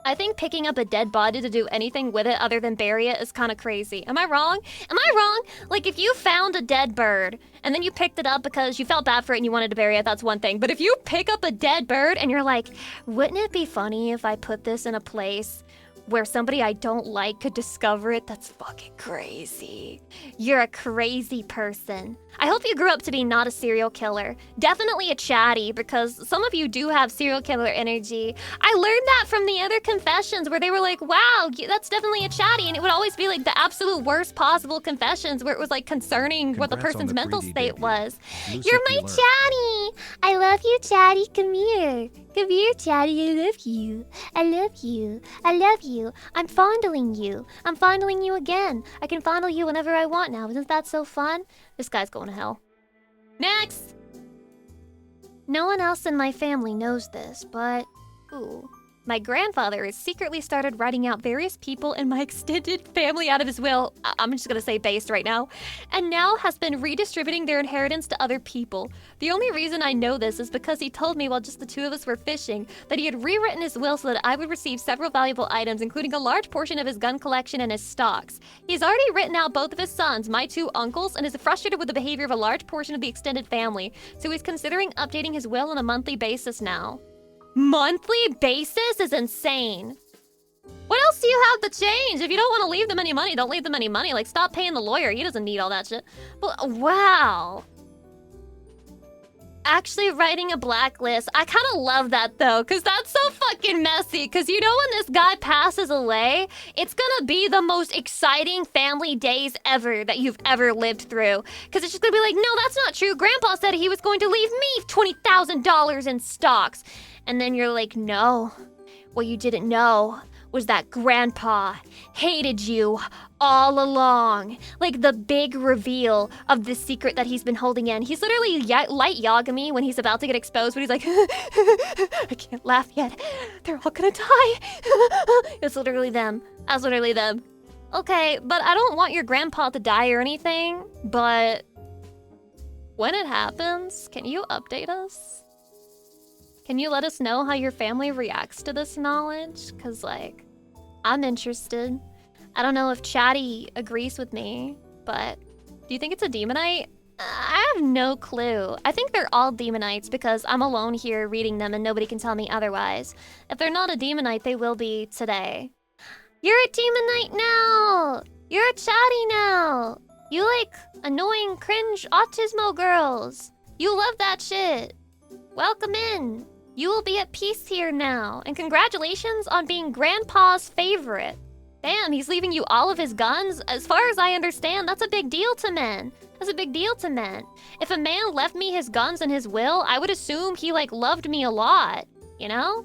[SPEAKER 2] I think picking up a dead body to do anything with it other than bury it is kind of crazy. Am I wrong? Am I wrong? If you found a dead bird and then you picked it up because you felt bad for it and you wanted to bury it, that's one thing. But if you pick up a dead bird and you're like, wouldn't it be funny if I put this in a place where somebody I don't like could discover it? That's fucking crazy. You're a crazy person. I hope you grew up to be not a serial killer. Definitely a chatty, because some of you do have serial killer energy. I learned that from the other confessions where they were like, wow, that's definitely a chatty. And it would always be the absolute worst possible confessions where it was concerning what the person's mental state was. You're my chatty. I love you, chatty. Come here. Come here, chatty. I love you. I love you. I love you. I'm fondling you. I'm fondling you again. I can fondle you whenever I want now. Isn't that so fun? This guy's going to hell. Next! No one else in my family knows this, but... Ooh. My grandfather has secretly started writing out various people in my extended family out of his will. I'm just gonna say based right now. And now has been redistributing their inheritance to other people. The only reason I know this is because he told me while just the two of us were fishing that he had rewritten his will so that I would receive several valuable items, including a large portion of his gun collection and his stocks. He's already written out both of his sons, my two uncles, and is frustrated with the behavior of a large portion of the extended family. So he's considering updating his will on a monthly basis now. Monthly basis is insane. What else do you have to change? If you don't want to leave them any money, don't leave them any money. Stop paying the lawyer. He doesn't need all that shit. But wow. actually writing a blacklist. I kind of love that though, because that's so fucking messy. Because you know when this guy passes away, it's gonna be the most exciting family days ever that you've ever lived through. Because it's just gonna be like, no, that's not true. Grandpa said he was going to leave me $20,000 in stocks. And then you're like, no, what you didn't know was that Grandpa hated you all along. Like the big reveal of the secret that he's been holding in. He's literally light Yagami when he's about to get exposed, but he's like, I can't laugh yet. They're all gonna die. It's literally them. That's literally them. Okay, but I don't want your grandpa to die or anything, but when it happens, can you update us? Can you let us know how your family reacts to this knowledge? Because, like, I'm interested. I don't know if Chatty agrees with me, but do you think it's a demonite? I have no clue. I think they're all demonites because I'm alone here reading them and nobody can tell me otherwise. If they're not a demonite, they will be today. You're a demonite now! You're a Chatty now! You like annoying, cringe, autismo girls. You love that shit. Welcome in. You will be at peace here now, and congratulations on being Grandpa's favorite. Damn, he's leaving you all of his guns? As far as I understand, that's a big deal to men. That's a big deal to men. If a man left me his guns and his will, I would assume he, like, loved me a lot, you know?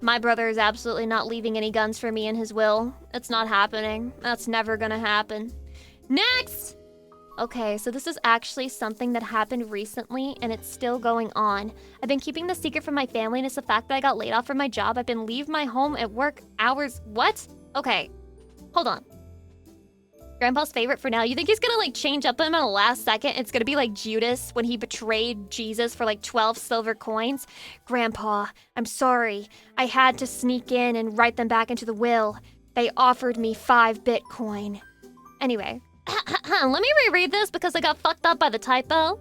[SPEAKER 2] My brother is absolutely not leaving any guns for me in his will. It's not happening. That's never gonna happen. Next! Okay, so this is actually something that happened recently, and it's still going on. I've been keeping the secret from my family, and it's the fact that I got laid off from my job. I've been leave my home at work hours. What? Okay, hold on. Grandpa's favorite for now. You think he's gonna, like, change up him at the last second? It's gonna be like Judas when he betrayed Jesus for, like, 12 silver coins? Grandpa, I'm sorry. I had to sneak in and write them back into the will. They offered me 5 Bitcoin. Anyway. Let me reread this because I got fucked up by the typo.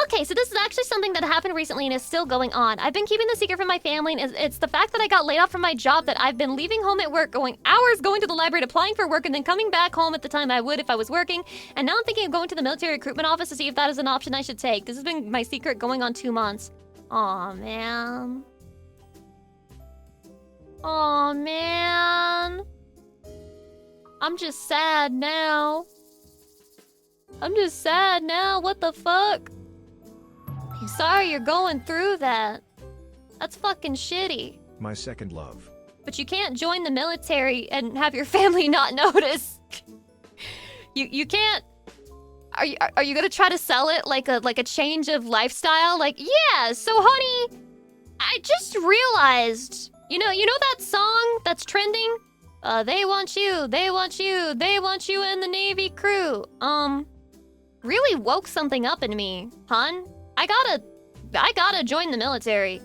[SPEAKER 2] Okay, so this is actually something that happened recently and is still going on. I've been keeping the secret from my family, and it's the fact that I got laid off from my job that I've been leaving home at work, going hours going to the library, applying for work, and then coming back home at the time I would if I was working. And now I'm thinking of going to the military recruitment office to see if that is an option I should take. This has been my secret going on 2 months. Aw, man. Aw, man. I'm just sad now. I'm just sad now. What the fuck? I'm sorry you're going through that. That's fucking shitty.
[SPEAKER 1] My second love.
[SPEAKER 2] But you can't join the military and have your family not notice. You can't. Are you gonna try to sell it like a change of lifestyle? Like, yeah, so honey, I just realized, you know that song that's trending? They want you, they want you, they want you in the Navy crew. Really woke something up in me, hon. I gotta join the military.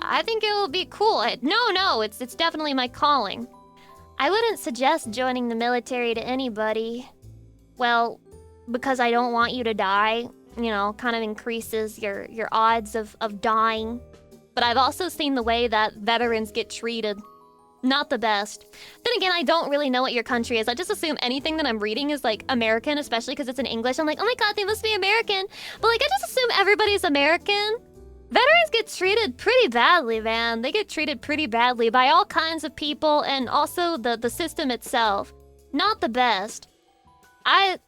[SPEAKER 2] I think it'll be cool. No, it's definitely my calling. I wouldn't suggest joining the military to anybody. Well, because I don't want you to die. You know, kind of increases your odds of dying. But I've also seen the way that veterans get treated. Not the best. Then again, I don't really know what your country is. I just assume anything that I'm reading is, like, American, especially because it's in English. I'm like, oh my god, they must be American. But, like, I just assume everybody's American. Veterans get treated pretty badly, man. They get treated pretty badly by all kinds of people and also the system itself. Not the best. I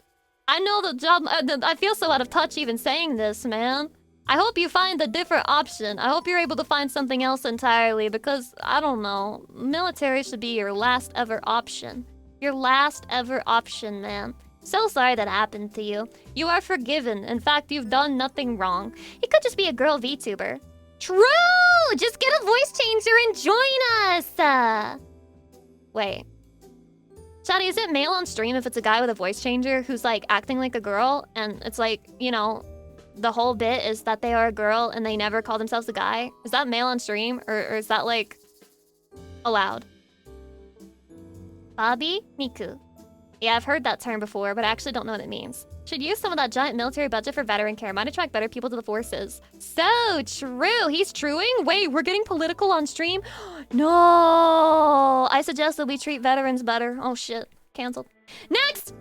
[SPEAKER 2] know the job... I feel so out of touch even saying this, man. I hope you find a different option. I hope you're able to find something else entirely because, I don't know, military should be your last ever option. Your last ever option, man. So sorry that happened to you. You are forgiven. In fact, you've done nothing wrong. You could just be a girl VTuber. True! Just get a voice changer and join us! Wait. Shadi, is it male on stream if it's a guy with a voice changer who's, like, acting like a girl? And it's like, you know... the whole bit is that they are a girl and they never call themselves a guy? Is that male on stream? Or is that, like, allowed? Bobby Miku. Yeah, I've heard that term before, but I actually don't know what it means. Should use some of that giant military budget for veteran care. Might attract better people to the forces. So true. He's truing? Wait, we're getting political on stream? No! I suggest that we treat veterans better. Oh, shit. Cancelled. Next!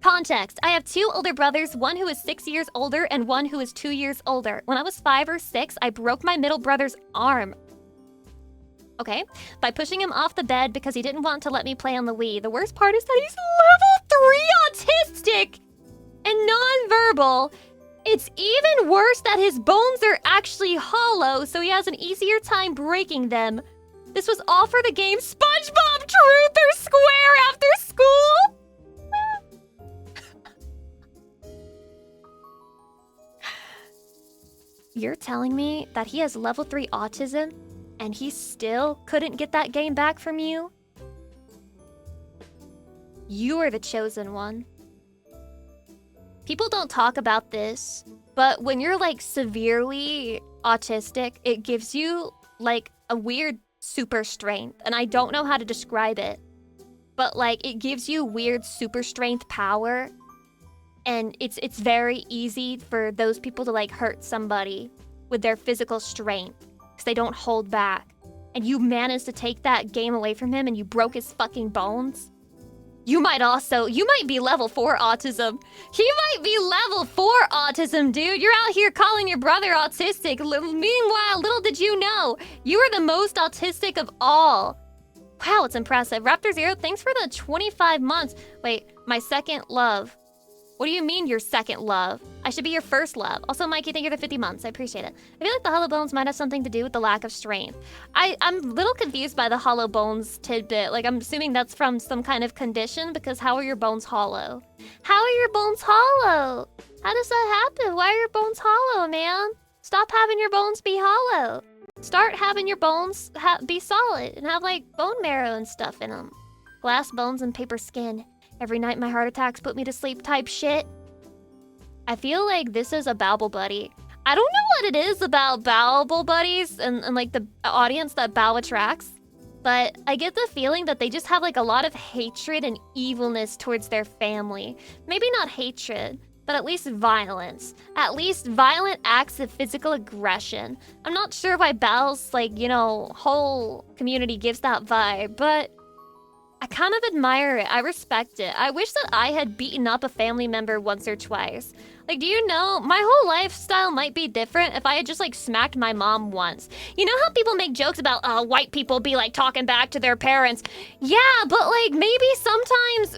[SPEAKER 2] Context. I have 2 older brothers, one who is 6 years older and one who is 2 years older. When I was 5 or 6, I broke my middle brother's arm. Okay, by pushing him off the bed because he didn't want to let me play on the Wii. The worst part is that he's level 3 autistic and nonverbal. It's even worse that his bones are actually hollow, so he has an easier time breaking them. This was all for the game SpongeBob Truth or Square after school. You're telling me that he has level 3 autism and he still couldn't get that game back from you? You are the chosen one. People don't talk about this, but when you're like severely autistic, it gives you like a weird super strength. And I don't know how to describe it, but like it gives you weird super strength power. And it's very easy for those people to like hurt somebody with their physical strength because they don't hold back. And you managed to take that game away from him and you broke his fucking bones. You might be level 4 autism. He might be level 4 autism, dude. You're out here calling your brother autistic. Meanwhile, little did you know, you are the most autistic of all. Wow, it's impressive. Raptor Zero, thanks for the 25 months. Wait, my second love. What do you mean your second love? I should be your first love. Also, Mikey, thank you for the 50 months. I appreciate it. I feel like the hollow bones might have something to do with the lack of strength. I'm a little confused by the hollow bones tidbit. Like, I'm assuming that's from some kind of condition, because how are your bones hollow? How are your bones hollow? How does that happen? Why are your bones hollow, man? Stop having your bones be hollow. Start having your bones be solid and have, like, bone marrow and stuff in them. Glass bones and paper skin. Every night my heart attacks put me to sleep type shit. I feel like this is a Babble Buddy. I don't know what it is about Babble Buddies and like the audience that Bao attracts, but I get the feeling that they just have like a lot of hatred and evilness towards their family. Maybe not hatred, but at least violence. At least violent acts of physical aggression. I'm not sure why Bao's like, you know, whole community gives that vibe, but I kind of admire it. I respect it. I wish that I had beaten up a family member once or twice. Like, do you know, my whole lifestyle might be different if I had just, like, smacked my mom once. You know how people make jokes about, white people be, like, talking back to their parents? Yeah, but, like, maybe sometimes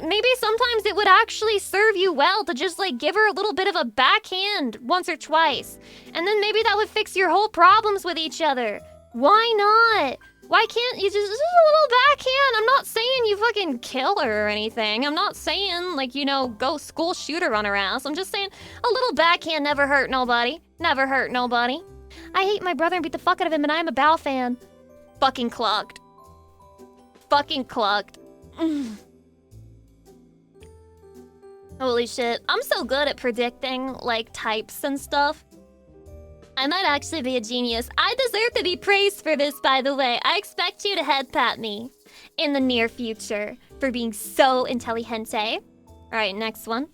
[SPEAKER 2] it would actually serve you well to just, like, give her a little bit of a backhand once or twice. And then maybe that would fix your whole problems with each other. Why not? Why can't you just a little backhand? I'm not saying you fucking kill her or anything. I'm not saying, like, you know, go school shoot her on her ass. I'm just saying a little backhand never hurt nobody. Never hurt nobody. I hate my brother and beat the fuck out of him, and I am a Bao fan. Fucking clogged. Fucking clogged. Holy shit. I'm so good at predicting, like, types and stuff. I might actually be a genius. I deserve to be praised for this, by the way. I expect you to head pat me in the near future for being so intelligente. Alright, next one.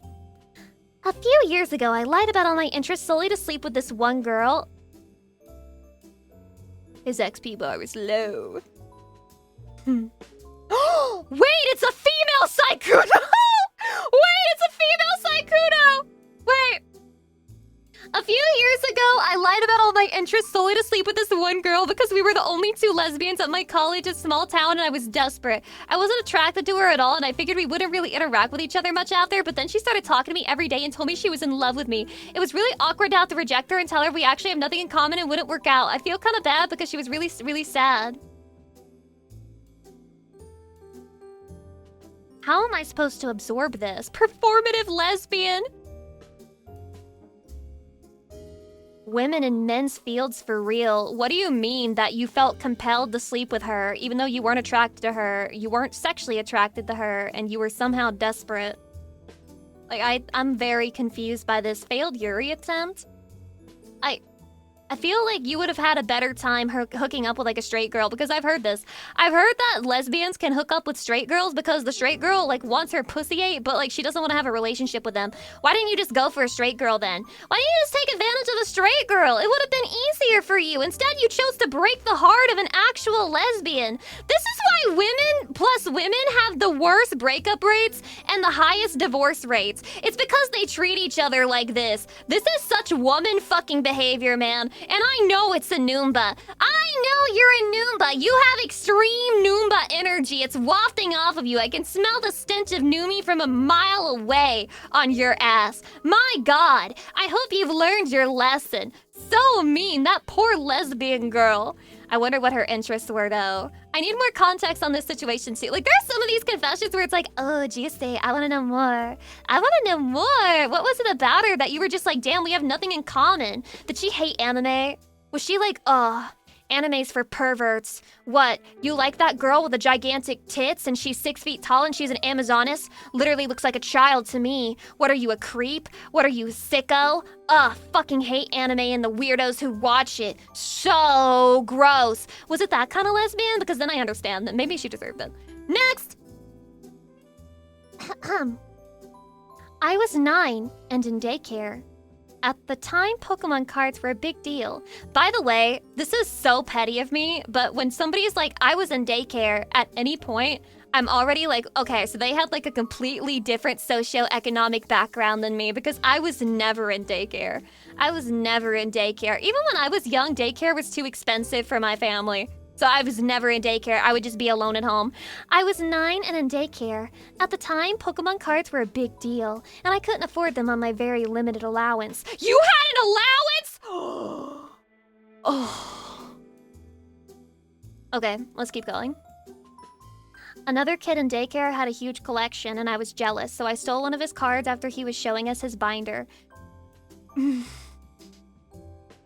[SPEAKER 2] A few years ago, I lied about all my interests solely to sleep with this one girl. His XP bar is low. Wait, it's a female Saikuno! Wait, it's a female Saikuno! Wait. A few years ago, I lied about all my interests solely to sleep with this one girl because we were the only 2 lesbians at my college, a small town, and I was desperate. I wasn't attracted to her at all, and I figured we wouldn't really interact with each other much after, but then she started talking to me every day and told me she was in love with me. It was really awkward to have to reject her and tell her we actually have nothing in common and wouldn't work out. I feel kind of bad because she was really, really sad. How am I supposed to absorb this? Performative lesbian? Women in men's fields for real. What do you mean that you felt compelled to sleep with her even though you weren't attracted to her, you weren't sexually attracted to her, and you were somehow desperate? Like, I'm very confused by this failed Yuri attempt. I feel like you would have had a better time hooking up with like a straight girl, because I've heard this. I've heard that lesbians can hook up with straight girls because the straight girl like wants her pussy ate, but like she doesn't want to have a relationship with them. Why didn't you just go for a straight girl then? Why didn't you just take advantage of a straight girl? It would have been easier for you. Instead, you chose to break the heart of an actual lesbian. This is why women plus women have the worst breakup rates and the highest divorce rates. It's because they treat each other like this. This is such woman fucking behavior, man. And I know it's a Noomba. I know you're a Noomba. You have extreme Noomba energy. It's wafting off of you. I can smell the stench of Noomy from a mile away on your ass. My God. I hope you've learned your lesson. So mean. That poor lesbian girl. I wonder what her interests were, though. I need more context on this situation, too. Like, there's some of these confessions where it's like, oh, juicy, I want to know more. I want to know more. What was it about her that you were just like, damn, we have nothing in common? Did she hate anime? Was she like, oh, anime's for perverts. What, you like that girl with the gigantic tits and she's 6 feet tall and she's an Amazoness? Literally looks like a child to me. What are you, a creep? What are you, sicko? Ugh, fucking hate anime and the weirdos who watch it. So gross. Was it that kind of lesbian? Because then I understand that maybe she deserved it. Next! I was 9 and in daycare. At the time, Pokemon cards were a big deal. By the way, this is so petty of me, but when somebody's like, I was in daycare at any point, I'm already like, okay, so they had like a completely different socioeconomic background than me, because I was never in daycare. I was never in daycare. Even when I was young, daycare was too expensive for my family. So I was never in daycare. I would just be alone at home. I was 9 and in daycare. At the time, Pokemon cards were a big deal, and I couldn't afford them on my very limited allowance. You had an allowance? Oh. Okay, let's keep going. Another kid in daycare had a huge collection, and I was jealous, so I stole one of his cards after he was showing us his binder.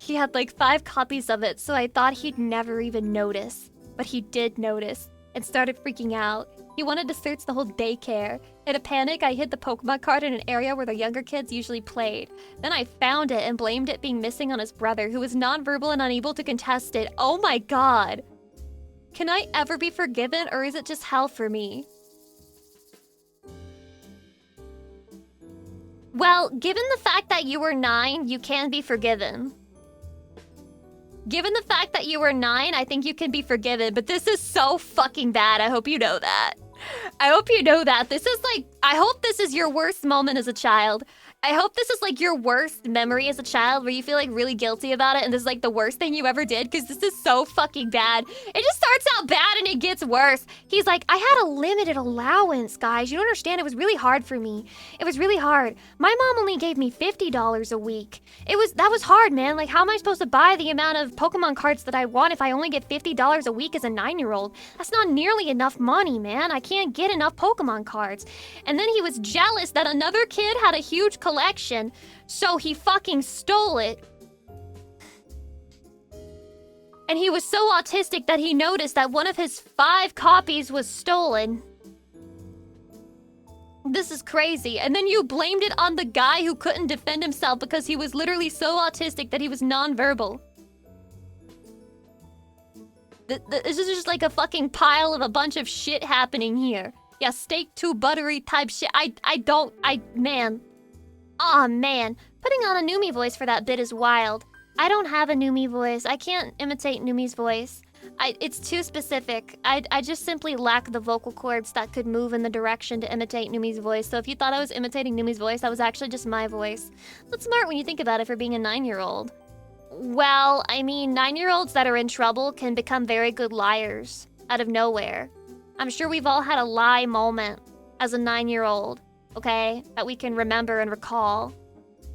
[SPEAKER 2] He had like 5 copies of it, so I thought he'd never even notice. But he did notice and started freaking out. He wanted to search the whole daycare. In a panic, I hid the Pokemon card in an area where the younger kids usually played. Then I found it and blamed it being missing on his brother, who was nonverbal and unable to contest it. Oh my God. Can I ever be forgiven, or is it just hell for me? Well, given the fact that you were 9, you can be forgiven. Given the fact that you were 9, I think you can be forgiven, but this is so fucking bad. I hope you know that. I hope you know that. This is like, I hope this is your worst moment as a child. I hope this is like your worst memory as a child where you feel like really guilty about it and this is like the worst thing you ever did, because this is so fucking bad. It just starts out bad and it gets worse. He's like, I had a limited allowance, guys. You don't understand. It was really hard for me. It was really hard. My mom only gave me $50 a week. That was hard, man. Like, how am I supposed to buy the amount of Pokemon cards that I want if I only get $50 a week as a 9-year-old? That's not nearly enough money, man. I can't get enough Pokemon cards. And then he was jealous that another kid had a huge collection, so he fucking stole it. And he was so autistic that he noticed that one of his 5 copies was stolen. This is crazy. And then you blamed it on the guy who couldn't defend himself because he was literally so autistic that he was nonverbal. This is just like a fucking pile of a bunch of shit happening here. Yeah, steak too buttery type shit. Man. Aw, man. Putting on a Numi voice for that bit is wild. I don't have a Numi voice. I can't imitate Numi's voice. It's too specific. I just simply lack the vocal cords that could move in the direction to imitate Numi's voice. So if you thought I was imitating Numi's voice, that was actually just my voice. That's smart when you think about it for being a 9-year-old. Well, I mean, 9-year-olds that are in trouble can become very good liars out of nowhere. I'm sure we've all had a lie moment as a 9-year-old, okay? That we can remember and recall.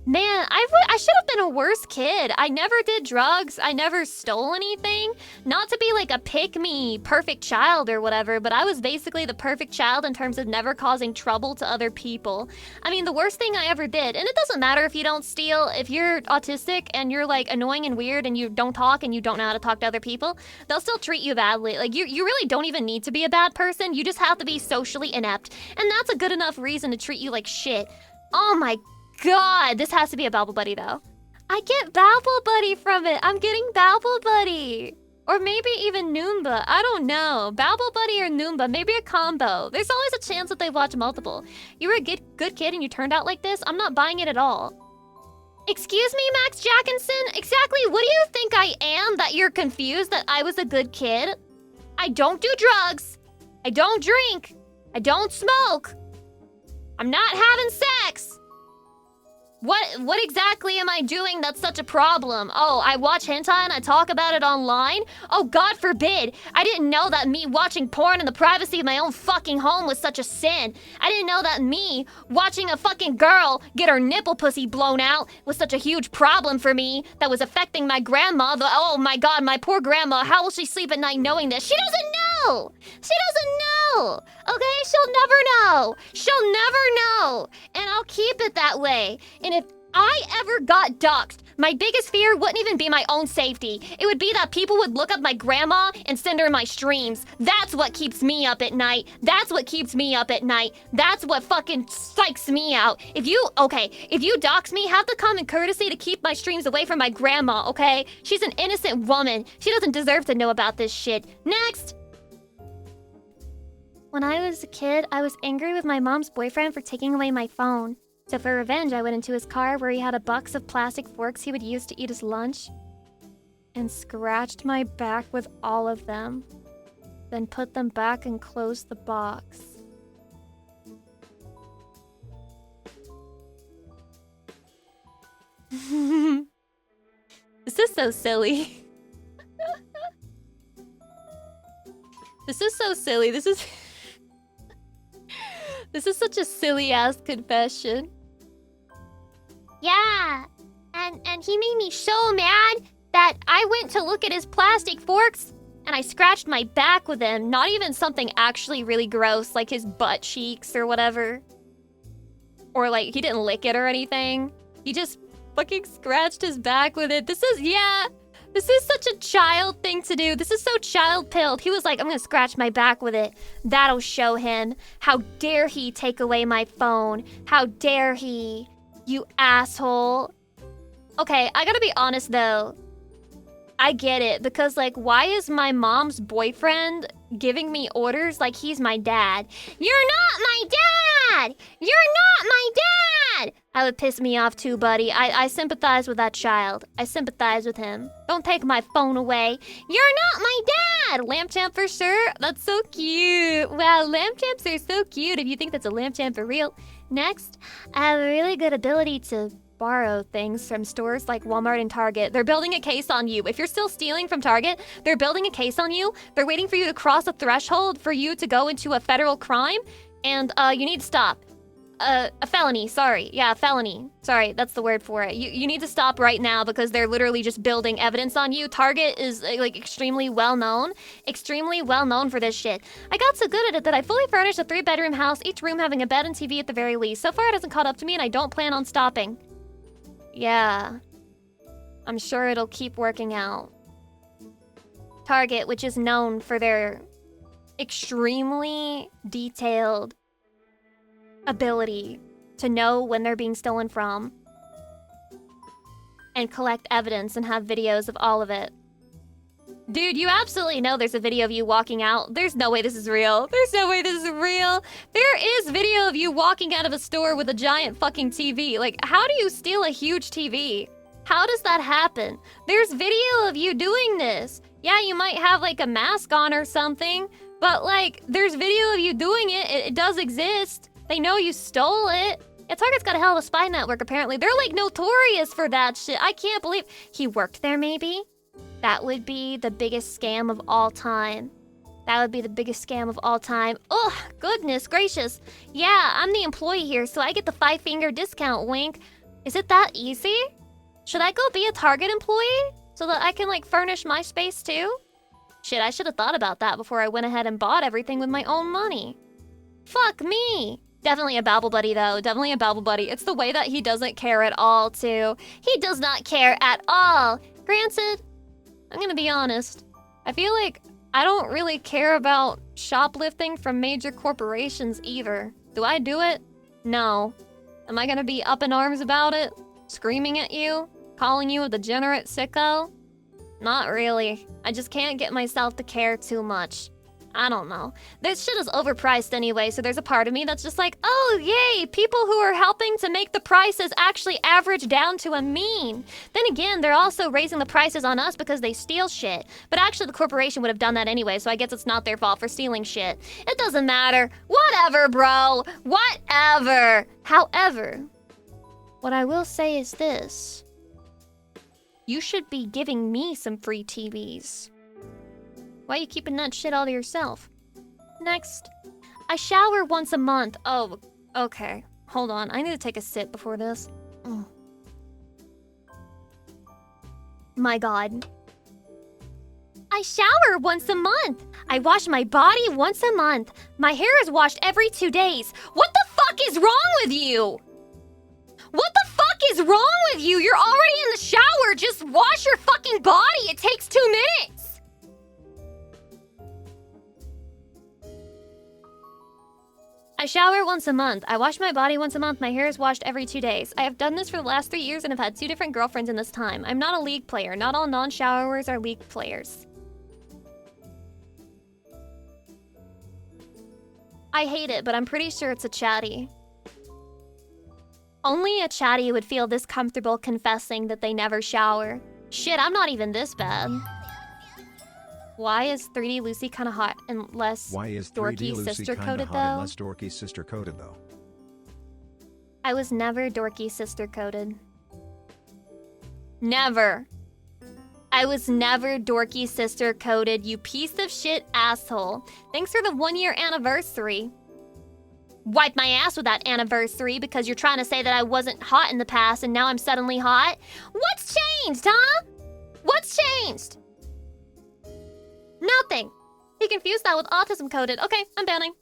[SPEAKER 2] Man, I should have been a worse kid. I never did drugs. I never stole anything. Not to be like a pick-me perfect child or whatever, but I was basically the perfect child in terms of never causing trouble to other people. I mean, the worst thing I ever did, and it doesn't matter if you don't steal, if you're autistic and you're like annoying and weird and you don't talk and you don't know how to talk to other people, they'll still treat you badly. Like, you really don't even need to be a bad person. You just have to be socially inept. And that's a good enough reason to treat you like shit. Oh my God, this has to be a Babble Buddy though. I get Babble Buddy from it. it! I'm getting Babble Buddy! Or maybe even Noomba. I don't know. Babble Buddy or Noomba. Maybe a combo. There's always a chance that they watch multiple. You were a good kid and you turned out like this? I'm not buying it at all. Excuse me, Max Jackinson? Exactly what do you think I am that you're confused that I was a good kid? I don't do drugs. I don't drink. I don't smoke. I'm not having sex. What exactly am I doing that's such a problem? Oh, I watch hentai and I talk about it online? Oh, God forbid. I didn't know that me watching porn in the privacy of my own fucking home was such a sin. I didn't know that me watching a fucking girl get her nipple pussy blown out was such a huge problem for me that was affecting my grandma. Oh my God, my poor grandma. How will she sleep at night knowing this? She doesn't know. She doesn't know. Okay? She'll never know. She'll never know. And I'll keep it that way. And if I ever got doxxed, my biggest fear wouldn't even be my own safety. It would be that people would look up my grandma and send her my streams. That's what keeps me up at night. That's what keeps me up at night. That's what fucking psychs me out. If you dox me, have the common courtesy to keep my streams away from my grandma, okay? She's an innocent woman. She doesn't deserve to know about this shit. Next! When I was a kid, I was angry with my mom's boyfriend for taking away my phone. So for revenge, I went into his car where he had a box of plastic forks he would use to eat his lunch and scratched my back with all of them. Then put them back and closed the box. This is so silly. This is so silly. This is such a silly-ass confession. Yeah, and he made me so mad that I went to look at his plastic forks and I scratched my back with them. Not even something actually really gross, like his butt cheeks or whatever. Or like, he didn't lick it or anything. He just fucking scratched his back with it. This is such a child thing to do. This is so child-pilled. He was like, I'm gonna scratch my back with it. That'll show him. How dare he take away my phone? How dare he? You asshole. Okay, I gotta be honest though. I get it, because like, why is my mom's boyfriend giving me orders like he's my dad? You're not my dad! You're not my dad! That would piss me off too, buddy. I sympathize with that child. I sympathize with him. Don't take my phone away. You're not my dad! Lamp champ for sure? That's so cute. Wow, lamp champs are so cute if you think that's a lamp champ for real. Next, I have a really good ability to borrow things from stores like Walmart and Target. They're building a case on you. If you're still stealing from Target, they're building a case on you. They're waiting for you to cross a threshold for you to go into a federal crime, and you need to stop. A felony, sorry. Yeah, felony. Sorry, that's the word for it. You need to stop right now because they're literally just building evidence on you. Target is like extremely well known for this shit. I got so good at it that I fully furnished a 3-bedroom house, each room having a bed and TV at the very least. So far it hasn't caught up to me and I don't plan on stopping. Yeah, I'm sure it'll keep working out. Target, which is known for their extremely detailed ability to know when they're being stolen from and collect evidence and have videos of all of it. Dude, you absolutely know there's a video of you walking out. There's no way this is real. There's no way this is real. There is video of you walking out of a store with a giant fucking TV. Like, how do you steal a huge TV? How does that happen? There's video of you doing this. Yeah, you might have like a mask on or something, but like, there's video of you doing it. It does exist. They know you stole it. Yeah, Target's got a hell of a spy network, apparently. They're like notorious for that shit. I can't believe he worked there, maybe? That would be the biggest scam of all time. That would be the biggest scam of all time. Oh, goodness gracious. Yeah, I'm the employee here, so I get the 5-finger discount, wink. Is it that easy? Should I go be a Target employee? So that I can, like, furnish my space, too? Shit, I should have thought about that before I went ahead and bought everything with my own money. Fuck me. Definitely a Babble Buddy, though. Definitely a Babble Buddy. It's the way that he doesn't care at all, too. He does not care at all. Granted, I'm gonna be honest. I feel like I don't really care about shoplifting from major corporations either. Do I do it? No. Am I gonna be up in arms about it? Screaming at you? Calling you a degenerate sicko? Not really. I just can't get myself to care too much. I don't know. This shit is overpriced anyway, so there's a part of me that's just like, oh, yay, people who are helping to make the prices actually average down to a mean. Then again, they're also raising the prices on us because they steal shit. But actually, the corporation would have done that anyway, so I guess it's not their fault for stealing shit. It doesn't matter. Whatever, bro. Whatever. However, what I will say is this. You should be giving me some free TVs. Why are you keeping that shit all to yourself? Next. I shower once a month. Oh, okay. Hold on. I need to take a sip before this. My God. I shower once a month. I wash my body once a month. My hair is washed every 2 days. What the fuck is wrong with you? What the fuck is wrong with you? You're already in the shower. Just wash your fucking body. It takes 2 minutes. I shower once a month. I wash my body once a month. My hair is washed every 2 days. I have done this for the last 3 years and have had 2 different girlfriends in this time. I'm not a league player. Not all non-showerers are league players. I hate it, but I'm pretty sure it's a chatty. Only a chatty would feel this comfortable confessing that they never shower. Shit, I'm not even this bad. Why is 3D Lucy kind of hot and less dorky sister-coded, though?
[SPEAKER 1] Less dorky sister-coded, though.
[SPEAKER 2] I was never dorky sister-coded. Never. I was never dorky sister-coded, you piece of shit asshole. Thanks for the 1-year anniversary. Wipe my ass with that anniversary because you're trying to say that I wasn't hot in the past and now I'm suddenly hot? What's changed, huh? What's changed? Nothing. He confused that with autism coded. Okay, I'm banning.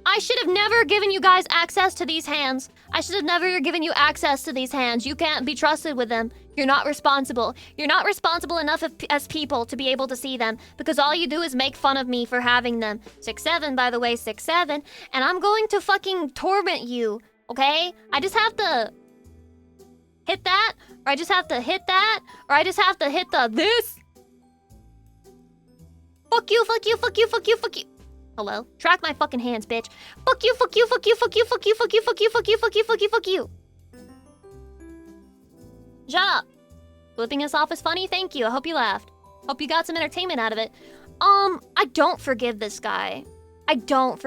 [SPEAKER 2] I should have never given you guys access to these hands. I should have never given you access to these hands. You can't be trusted with them. You're not responsible. You're not responsible enough as people to be able to see them because all you do is make fun of me for having them. 6'7", by the way, 6'7", and I'm going to fucking torment you, okay? I just have to hit that, or I just have to hit that, or I just have to hit the this. Fuck you, fuck you, fuck you, fuck you, fuck you. Hello? Track my fucking hands, bitch. Fuck you, fuck you, fuck you, fuck you, fuck you, fuck you, fuck you, fuck you, fuck you, fuck you, fuck you. Shut up. Flipping us off is funny, thank you. I hope you laughed. Hope you got some entertainment out of it. I don't forgive this guy. I don't.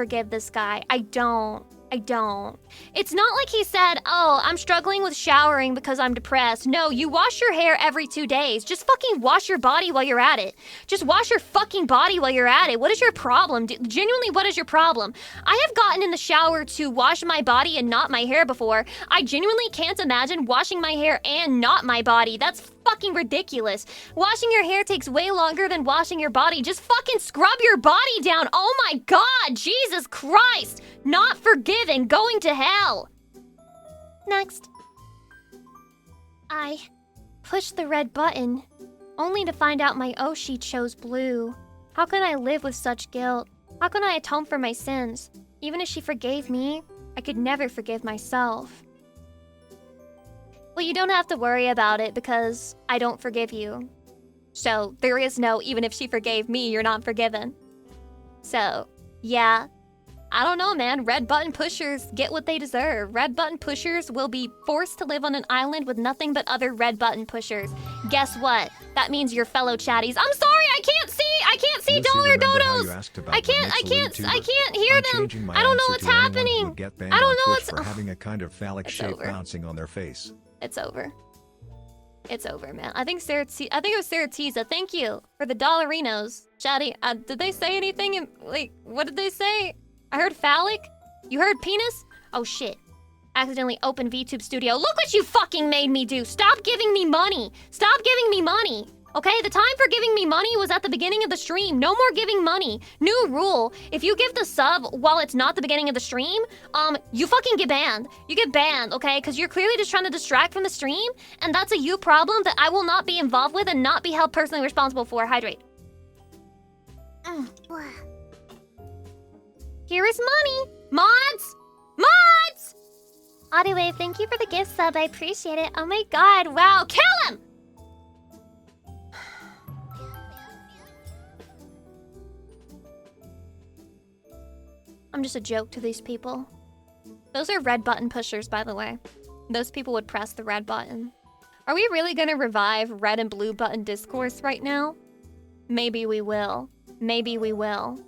[SPEAKER 2] It's not like he said, oh, I'm struggling with showering because I'm depressed. No, you wash your hair every 2 days. Just fucking wash your body while you're at it. Just wash your fucking body while you're at it. What is your problem? Genuinely, what is your problem? I have gotten in the shower to wash my body and not my hair before. I genuinely can't imagine washing my hair and not my body. That's fucking ridiculous. Washing your hair takes way longer than washing your body. Just fucking scrub your body down. Oh my God, Jesus Christ. Not forgiven, going to hell. Next. I pushed the red button, only to find out my Oshi chose blue. How can I live with such guilt? How can I atone for my sins? Even if she forgave me, I could never forgive myself. Well, you don't have to worry about it because I don't forgive you. So there is no, even if she forgave me, you're not forgiven. So, yeah. I don't know, man. Red button pushers get what they deserve. Red button pushers will be forced to live on an island with nothing but other red button pushers. Guess what? That means your fellow chatties. I'm sorry, I can't see
[SPEAKER 1] Lucy,
[SPEAKER 2] dollar dodos. I can't hear them. I don't know what's happening. I don't know what's
[SPEAKER 1] for having a kind of phallic shape bouncing on their face.
[SPEAKER 2] It's over. It's over, man. I think it was Sarah Tisa. Thank you for the dollarinos. Chatty, did they say anything? Like, what did they say? I heard phallic? You heard penis? Oh shit. Accidentally opened VTube Studio. Look what you fucking made me do. Stop giving me money. Stop giving me money. Okay, the time for giving me money was at the beginning of the stream. No more giving money. New rule. If you give the sub while it's not the beginning of the stream, you fucking get banned. You get banned, okay? Because you're clearly just trying to distract from the stream, and that's a you problem that I will not be involved with and not be held personally responsible for. Hydrate. Here is money. Mods! Mods! Audiwave, thank you for the gift sub. I appreciate it. Oh my god, wow. Kill him! I'm just a joke to these people. Those are red button pushers, by the way. Those people would press the red button. Are we really gonna revive red and blue button discourse right now? Maybe we will. Maybe we will.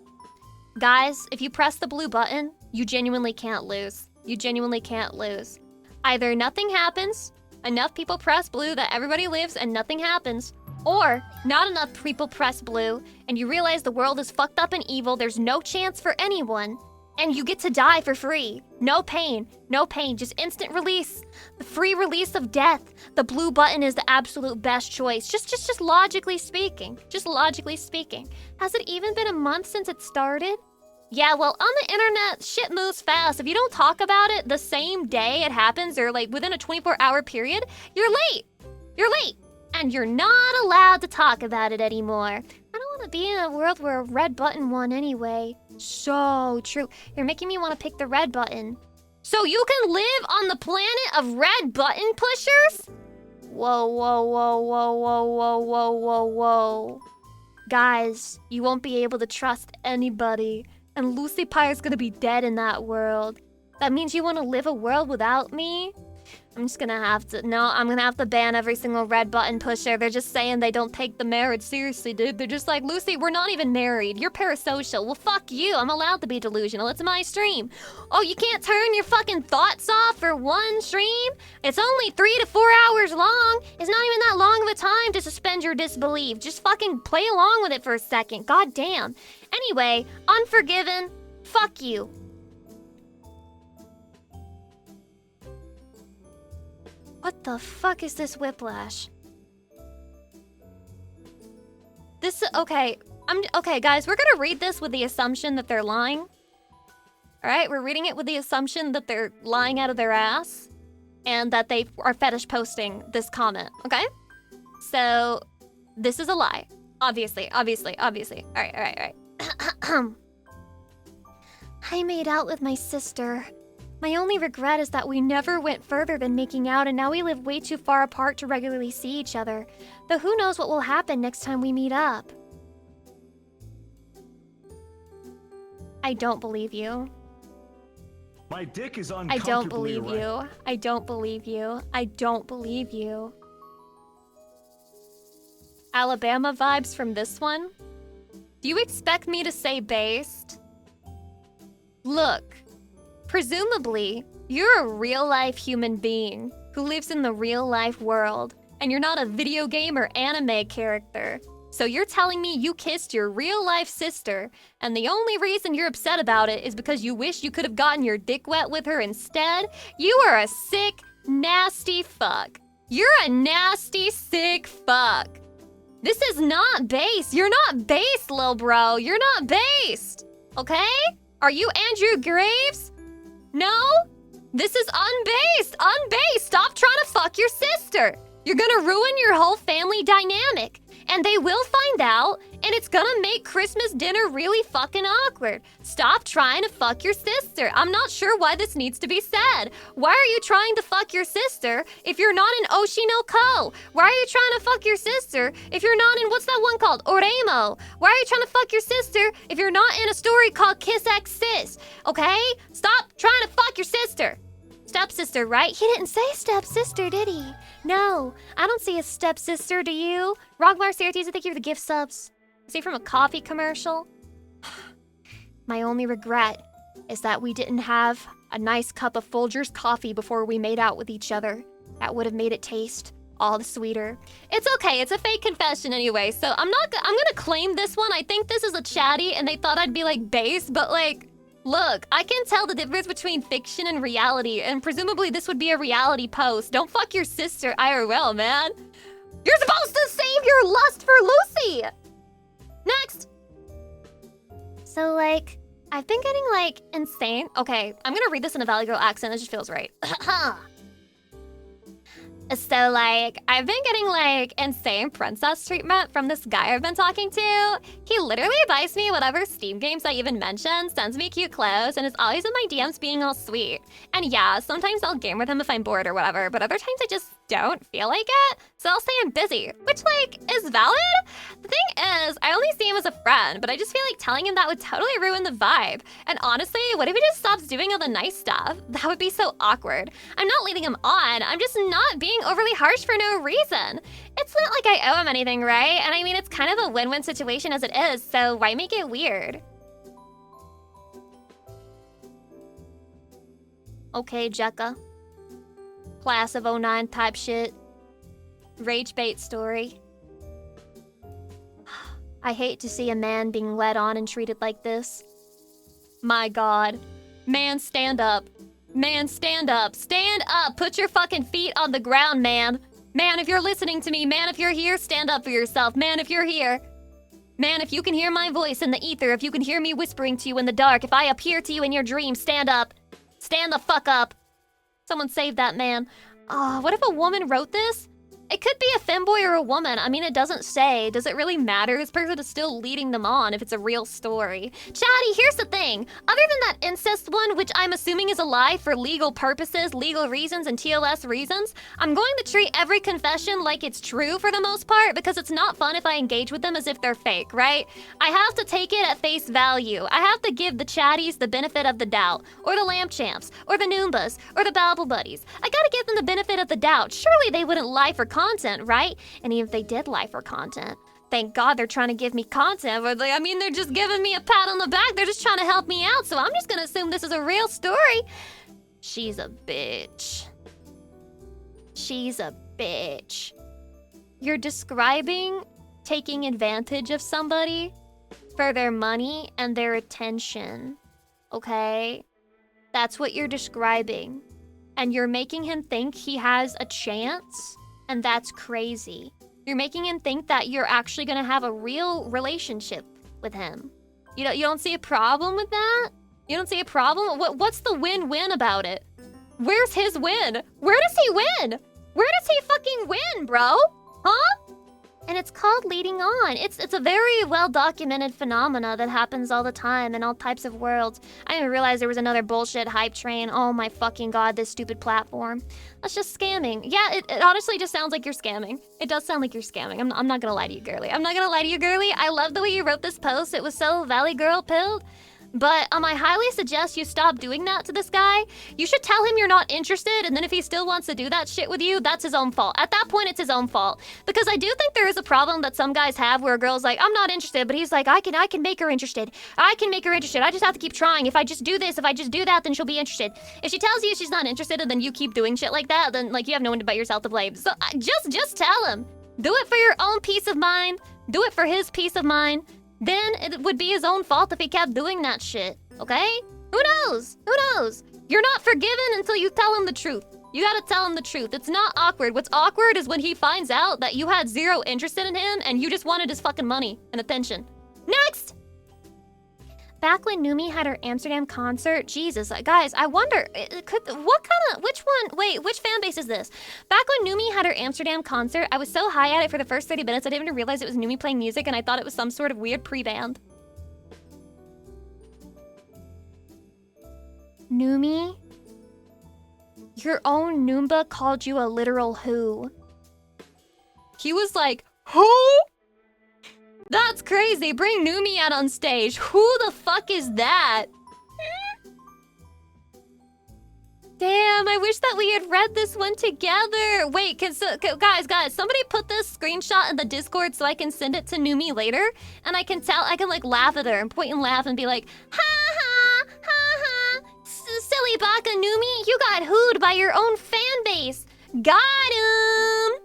[SPEAKER 2] Guys, if you press the blue button, you genuinely can't lose. You genuinely can't lose. Either nothing happens, enough people press blue that everybody lives and nothing happens, or not enough people press blue and you realize the world is fucked up and evil, there's no chance for anyone, and you get to die for free. No pain, just instant release. The free release of death. The blue button is the absolute best choice. Just logically speaking. Just logically speaking. Has it even been a month since it started? Yeah, well, on the internet, shit moves fast. If you don't talk about it the same day it happens, or like within a 24-hour period, you're late. You're late. And you're not allowed to talk about it anymore. I don't want to be in a world where a red button won anyway. So true. You're making me want to pick the red button. So you can live on the planet of red button pushers? Whoa, whoa, whoa, whoa, whoa, whoa, whoa, whoa, whoa. Guys, you won't be able to trust anybody. And Lucy Pyre's gonna be dead in that world. That means you want to live a world without me? I'm just gonna have to... No, I'm gonna have to ban every single red button pusher. They're just saying they don't take the marriage seriously, dude. They're just like, Lucy, we're not even married. You're parasocial. Well, fuck you. I'm allowed to be delusional. It's my stream. Oh, you can't turn your fucking thoughts off for one stream? It's only 3 to 4 hours long. It's not even that long of a time to suspend your disbelief. Just fucking play along with it for a second. God damn. Anyway, Unforgiven, fuck you. What the fuck is this whiplash? Okay, guys, we're gonna read this with the assumption that they're lying. Alright, we're reading it with the assumption that they're lying out of their ass and that they are fetish posting this comment, okay? So, this is a lie. Obviously. Alright. I made out with my sister. My only regret is that we never went further than making out, and now we live way too far apart to regularly see each other. Though who knows what will happen next time we meet up. I don't believe you.
[SPEAKER 3] My dick is
[SPEAKER 2] I
[SPEAKER 3] uncomfortably
[SPEAKER 2] don't believe
[SPEAKER 3] erect.
[SPEAKER 2] you. I don't believe you. I don't believe you. Alabama vibes from this one? Do you expect me to say based? Look. Presumably, you're a real-life human being who lives in the real-life world, and you're not a video game or anime character. So you're telling me you kissed your real-life sister, and the only reason you're upset about it is because you wish you could have gotten your dick wet with her instead? You are a sick, nasty fuck. You're a nasty, sick fuck. This is not based. You're not based, lil bro. You're not based. Okay? Are you Andrew Graves? No? This is unbased! Unbased! Stop trying to fuck your sister! You're gonna ruin your whole family dynamic. And they will find out, and it's gonna make Christmas dinner really fucking awkward. Stop trying to fuck your sister. I'm not sure why this needs to be said. Why are you trying to fuck your sister if you're not in Oshinoko? Why are you trying to fuck your sister if you're not in, what's that one called? Oremo. Why are you trying to fuck your sister if you're not in a story called Kiss X Sis? Okay? Stop trying to fuck your sister. Stepsister, right? He didn't say stepsister, did he? No, I don't see a stepsister, do you? Rogmar Certes, thank you for the gift subs. Is he from a coffee commercial? My only regret is that we didn't have a nice cup of Folgers coffee before we made out with each other. That would have made it taste all the sweeter. It's okay, it's a fake confession anyway, so I'm gonna claim this one. I think this is a chatty and they thought I'd be like base, but like, look, I can tell the difference between fiction and reality, and presumably this would be a reality post. Don't fuck your sister IRL, man. You're supposed to save your lust for Lucy! Next! So, like, I've been getting, like, insane... Okay, I'm gonna read this in a Valley Girl accent, it just feels right. So, like, I've been getting, like, insane princess treatment from this guy I've been talking to. He literally buys me whatever Steam games I even mention, sends me cute clothes, and is always in my DMs being all sweet. And yeah, sometimes I'll game with him if I'm bored or whatever, but other times I just don't feel like it. So I'll say I'm busy, which, like, is valid. thing is, I only see him as a friend, but I just feel like telling him that would totally ruin the vibe. And honestly, what if he just stops doing all the nice stuff? That would be so awkward. I'm not leading him on, I'm just not being overly harsh for no reason. It's not like I owe him anything, right? And I mean, it's kind of a win-win situation as it is, so why make it weird? Okay, Jekka. Class of '09 type shit. Rage bait story. I hate to see a man being led on and treated like this. My God. Man, stand up. Man, stand up. Stand up! Put your fucking feet on the ground, man. Man, if you're listening to me, man, if you're here, stand up for yourself. Man, if you're here. Man, if you can hear my voice in the ether, if you can hear me whispering to you in the dark, if I appear to you in your dreams, stand up. Stand the fuck up. Someone save that man. What if a woman wrote this? It could be a femboy or a woman. I mean, it doesn't say. Does it really matter? This person is still leading them on if it's a real story. Chatty, here's the thing. Other than that incest one, which I'm assuming is a lie for legal purposes, legal reasons, and TLS reasons, I'm going to treat every confession like it's true for the most part because it's not fun if I engage with them as if they're fake, right? I have to take it at face value. I have to give the chatties the benefit of the doubt, or the lamp champs, or the Noombas, or the Babble Buddies. I gotta give them the benefit of the doubt. Surely they wouldn't lie for content, right? And even if they did lie for content, thank God they're trying to give me content. But I mean, they're just giving me a pat on the back. They're just trying to help me out. So I'm just gonna assume this is a real story. She's a bitch. She's a bitch. You're describing taking advantage of somebody for their money and their attention, okay? That's what you're describing. And you're making him think he has a chance. And that's crazy. You're making him think that you're actually gonna have a real relationship with him. You don't see a problem with that? You don't see a problem? What's the win-win about it? Where's his win? Where does he win? Where does he fucking win, bro? Huh? And it's called leading on. It's a very well-documented phenomena that happens all the time in all types of worlds. I didn't even realize there was another bullshit hype train. Oh my fucking God, this stupid platform. That's just scamming. Yeah, it honestly just sounds like you're scamming. It does sound like you're scamming. I'm not gonna lie to you, girly. I'm not gonna lie to you, girly. I love the way you wrote this post. It was so Valley Girl pilled. But I highly suggest you stop doing that to this guy. You should tell him you're not interested, and then if he still wants to do that shit with you, that's his own fault. At that point, it's his own fault. Because I do think there is a problem that some guys have where a girl's like, I'm not interested, but he's like, I can make her interested. I can make her interested. I just have to keep trying. If I just do this, if I just do that, then she'll be interested. If she tells you she's not interested and then you keep doing shit like that, then like you have no one but yourself to blame. So just tell him. Do it for your own peace of mind. Do it for his peace of mind. Then it would be his own fault if he kept doing that shit, okay? Who knows? Who knows? You're not forgiven until you tell him the truth. You gotta tell him the truth. It's not awkward. What's awkward is when he finds out that you had zero interest in him and you just wanted his fucking money and attention. Next! Back when Numi had her Amsterdam concert, Jesus, guys, I wonder, which fan base is this? Back when Numi had her Amsterdam concert, I was so high at it for the first 30 minutes, I didn't even realize it was Numi playing music, and I thought it was some sort of weird pre-band. Numi? Your own Noomba called you a literal who. He was like, who? That's crazy. Bring Numi out on stage. Who the fuck is that? Damn, I wish that we had read this one together. Wait, guys, somebody put this screenshot in the Discord so I can send it to Numi later. And I can like laugh at her and point and laugh and be like, ha ha, ha ha. Silly baka Numi, you got hooed by your own fan base. Got him.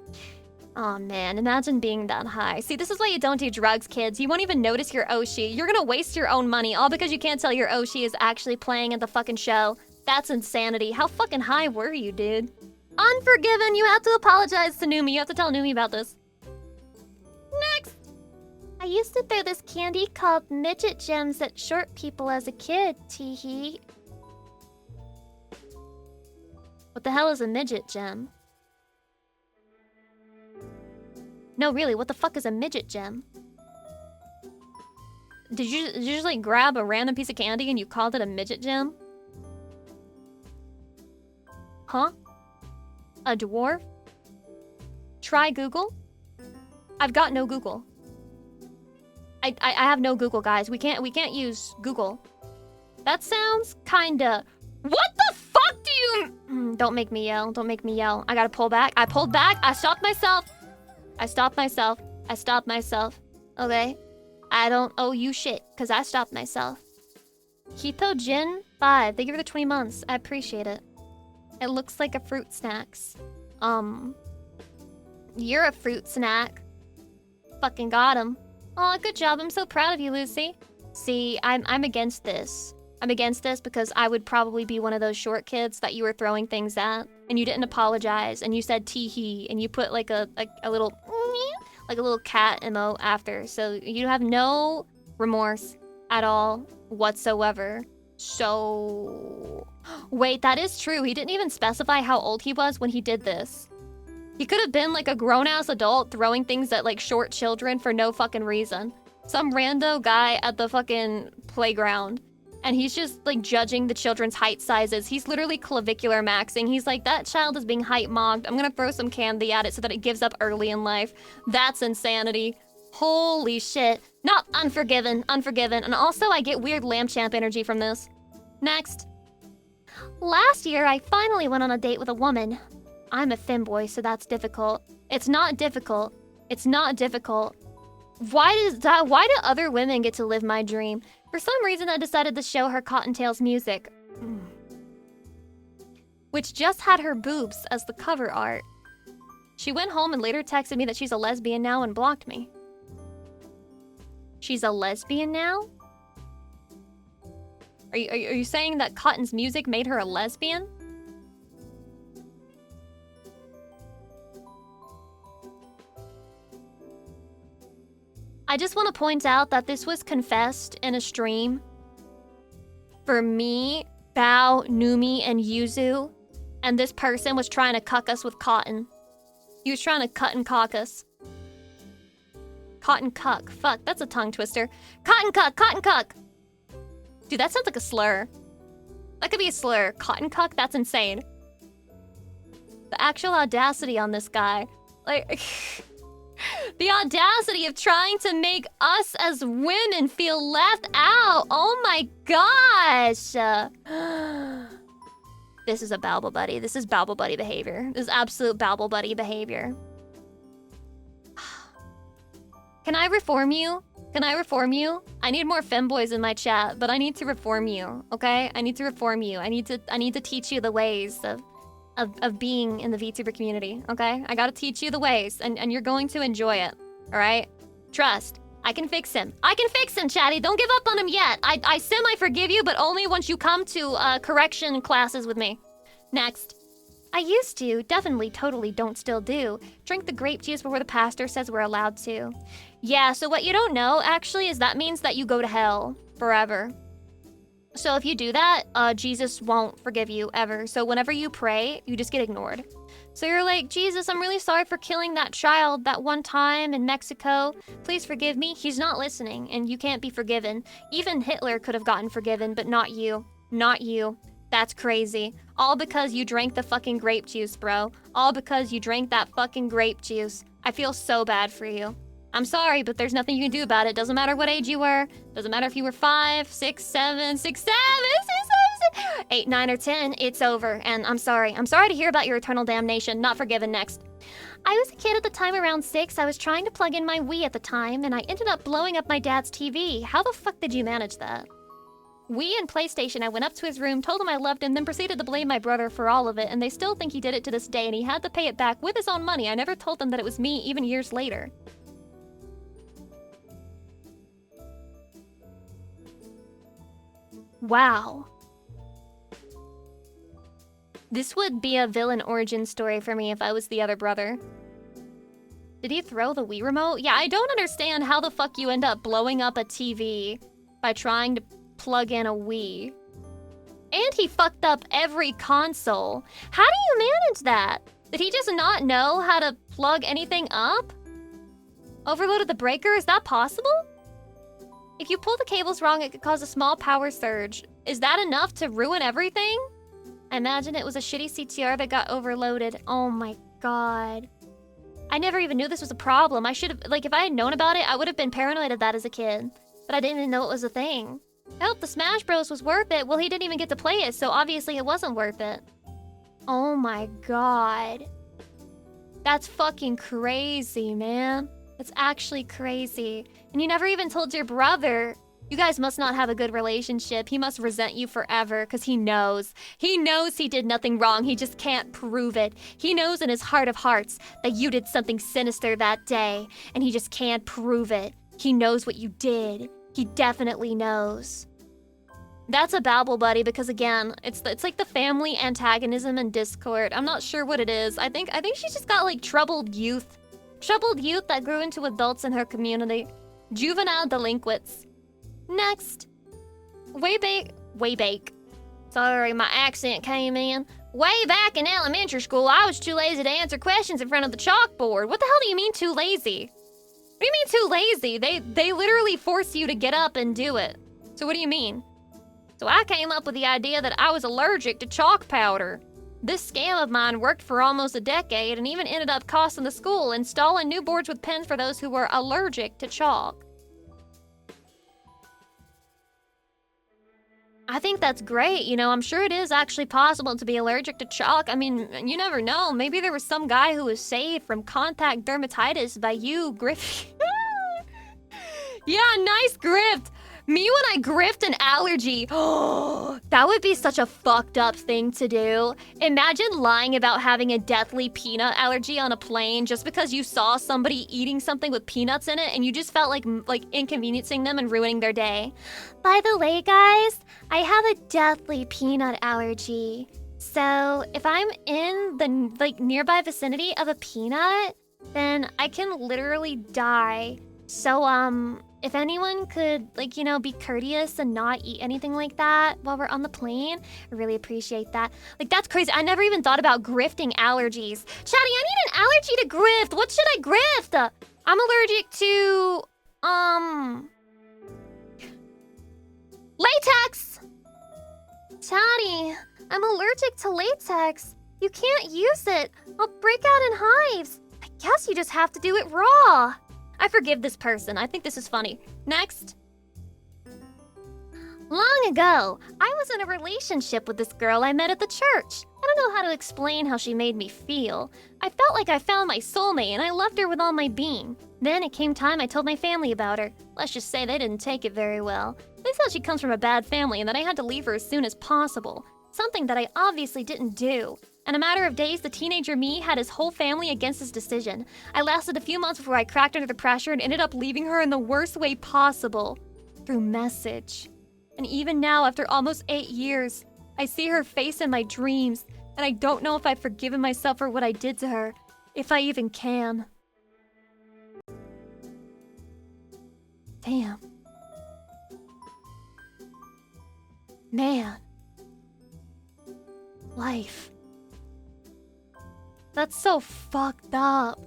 [SPEAKER 2] Oh man, imagine being that high. See, this is why you don't do drugs, kids. You won't even notice your Oshi. You're gonna waste your own money, all because you can't tell your Oshi is actually playing at the fucking show. That's insanity. How fucking high were you, dude? Unforgiven, you have to apologize to Numi. You have to tell Numi about this. Next! I used to throw this candy called midget gems at short people as a kid, teehee. What the hell is a midget gem? No, really, what the fuck is a midget gem? Did you just like grab a random piece of candy and you called it a midget gem? Huh? A dwarf? Try Google? I've got no Google. I have no Google, guys. We can't use Google. That sounds kinda... What the fuck do you... Don't make me yell. Don't make me yell. I gotta pull back. I pulled back. I stopped myself. I stopped myself. I stopped myself. Okay? I don't owe you shit, because I stopped myself. Keto Gin 5. Thank you for the 20 months. I appreciate it. It looks like a fruit snacks. You're a fruit snack. Fucking got him. Aw, good job. I'm so proud of you, Lucy. See, I'm against this. I'm against this because I would probably be one of those short kids that you were throwing things at, and you didn't apologize, and you said tee-hee, and you put like a little cat emote after, so you have no remorse at all whatsoever. So... Wait, that is true. He didn't even specify how old he was when he did this. He could have been like a grown-ass adult throwing things at like short children for no fucking reason. Some rando guy at the fucking playground. And he's just like judging the children's height sizes. He's literally clavicular maxing. He's like, that child is being height mocked. I'm gonna throw some candy at it so that it gives up early in life. That's insanity. Holy shit. Not unforgiven, unforgiven. And also I get weird lamb champ energy from this. Next. Last year, I finally went on a date with a woman. I'm a femboy, so that's difficult. It's not difficult. It's not difficult. Why do other women get to live my dream? For some reason, I decided to show her Cottontail's music. Which just had her boobs as the cover art. She went home and later texted me that she's a lesbian now and blocked me. She's a lesbian now? Are you saying that Cotton's music made her a lesbian? I just want to point out that this was confessed in a stream for me, Bao, Numi, and Yuzu, and this person was trying to cuck us with Cotton. He was trying to cut and cock us. Cotton cuck. Fuck, that's a tongue twister. Cotton cuck, cotton cuck. Dude, that sounds like a slur. That could be a slur. Cotton cuck? That's insane. The actual audacity on this guy. Like... The audacity of trying to make us as women feel left out. Oh my gosh. This is a Babble Buddy. This is Babble Buddy behavior. This is absolute Babble Buddy behavior. Can I reform you? Can I reform you? I need more femboys in my chat, but I need to reform you, okay? I need to reform you. I need to teach you the ways of being in the VTuber community, okay? I gotta teach you the ways, and you're going to enjoy it, alright? Trust. I can fix him. I can fix him, chatty. Don't give up on him yet. I semi-forgive you, but only once you come to correction classes with me. Next. I used to, definitely, totally don't still do, drink the grape juice before the pastor says we're allowed to. Yeah, so what you don't know, actually, is that means that you go to hell forever. So if you do that, Jesus won't forgive you ever. So whenever you pray, you just get ignored. So you're like, Jesus, I'm really sorry for killing that child that one time in Mexico. Please forgive me. He's not listening, and you can't be forgiven. Even Hitler could have gotten forgiven, but not you. Not you. That's crazy. All because you drank the fucking grape juice, bro. All because you drank that fucking grape juice. I feel so bad for you. I'm sorry, but there's nothing you can do about it. Doesn't matter what age you were. Doesn't matter if you were 5, 6, 7, 8, 9, or 10. It's over, and I'm sorry. I'm sorry to hear about your eternal damnation. Not forgiven. Next. I was a kid at the time around 6. I was trying to plug in my Wii at the time, and I ended up blowing up my dad's TV. How the fuck did you manage that? Wii and PlayStation, I went up to his room, told him I loved him, then proceeded to blame my brother for all of it, and they still think he did it to this day, and he had to pay it back with his own money. I never told them that it was me, even years later. Wow. This would be a villain origin story for me if I was the other brother. Did he throw the Wii remote? Yeah, I don't understand how the fuck you end up blowing up a TV by trying to plug in a Wii. And he fucked up every console. How do you manage that? Did he just not know how to plug anything up? Overloaded the breaker? Is that possible? If you pull the cables wrong, it could cause a small power surge. Is that enough to ruin everything? I imagine it was a shitty CTR that got overloaded. Oh my god. I never even knew this was a problem. I should have, like, if I had known about it, I would have been paranoid of that as a kid. But I didn't even know it was a thing. I hope the Smash Bros was worth it. Well, he didn't even get to play it, so obviously it wasn't worth it. Oh my god. That's fucking crazy, man. That's actually crazy. And you never even told your brother. You guys must not have a good relationship. He must resent you forever because he knows. He knows he did nothing wrong. He just can't prove it. He knows in his heart of hearts that you did something sinister that day, and he just can't prove it. He knows what you did. He definitely knows. That's a babble buddy because again, it's like the family antagonism and discord. I'm not sure what it is. I think she's just got like troubled youth. Troubled youth that grew into adults in her community. Juvenile delinquents. Next. Way back. Sorry, my accent came in. Way back in elementary school, I was too lazy to answer questions in front of the chalkboard. What the hell do you mean too lazy? What do you mean too lazy? They literally force you to get up and do it. So what do you mean? So I came up with the idea that I was allergic to chalk powder. This scam of mine worked for almost a decade and even ended up costing the school installing new boards with pens for those who were allergic to chalk. I think that's great. You know, I'm sure it is actually possible to be allergic to chalk. I mean, you never know. Maybe there was some guy who was saved from contact dermatitis by you, Griff. Yeah, nice grift. Me when I grift an allergy. Oh, that would be such a fucked up thing to do. Imagine lying about having a deathly peanut allergy on a plane just because you saw somebody eating something with peanuts in it and you just felt like inconveniencing them and ruining their day. By the way, guys, I have a deathly peanut allergy. So if I'm in the nearby vicinity of a peanut, then I can literally die. So if anyone could, be courteous and not eat anything like that while we're on the plane, I really appreciate that. That's crazy. I never even thought about grifting allergies. Chatty, I need an allergy to grift. What should I grift? I'm allergic to, latex. Chatty, I'm allergic to latex. You can't use it. I'll break out in hives. I guess you just have to do it raw. I forgive this person. I think this is funny. Next. Long ago, I was in a relationship with this girl I met at the church. I don't know how to explain how she made me feel. I felt like I found my soulmate and I loved her with all my being. Then it came time I told my family about her. Let's just say they didn't take it very well. They thought she comes from a bad family and that I had to leave her as soon as possible. Something that I obviously didn't do. In a matter of days, the teenager me had his whole family against his decision. I lasted a few months before I cracked under the pressure and ended up leaving her in the worst way possible. Through message. And even now, after almost 8 years, I see her face in my dreams, and I don't know if I've forgiven myself for what I did to her, if I even can. Damn. Man. Life. That's so fucked up.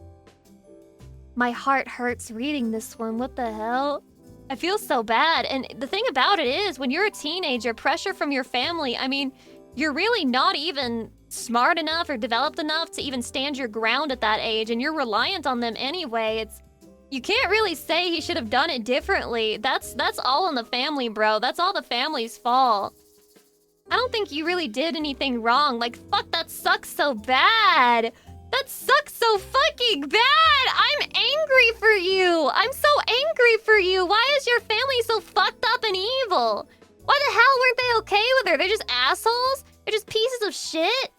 [SPEAKER 2] My heart hurts reading this one. What the hell? I feel so bad. And the thing about it is, when you're a teenager, pressure from your family, I mean, you're really not even smart enough or developed enough to even stand your ground at that age, and you're reliant on them anyway. You can't really say he should have done it differently. That's all in the family, bro. That's all the family's fault. I don't think you really did anything wrong. Fuck, that sucks so bad. That sucks so fucking bad. I'm angry for you. I'm so angry for you. Why is your family so fucked up and evil? Why the hell weren't they okay with her? They're just assholes? They're just pieces of shit?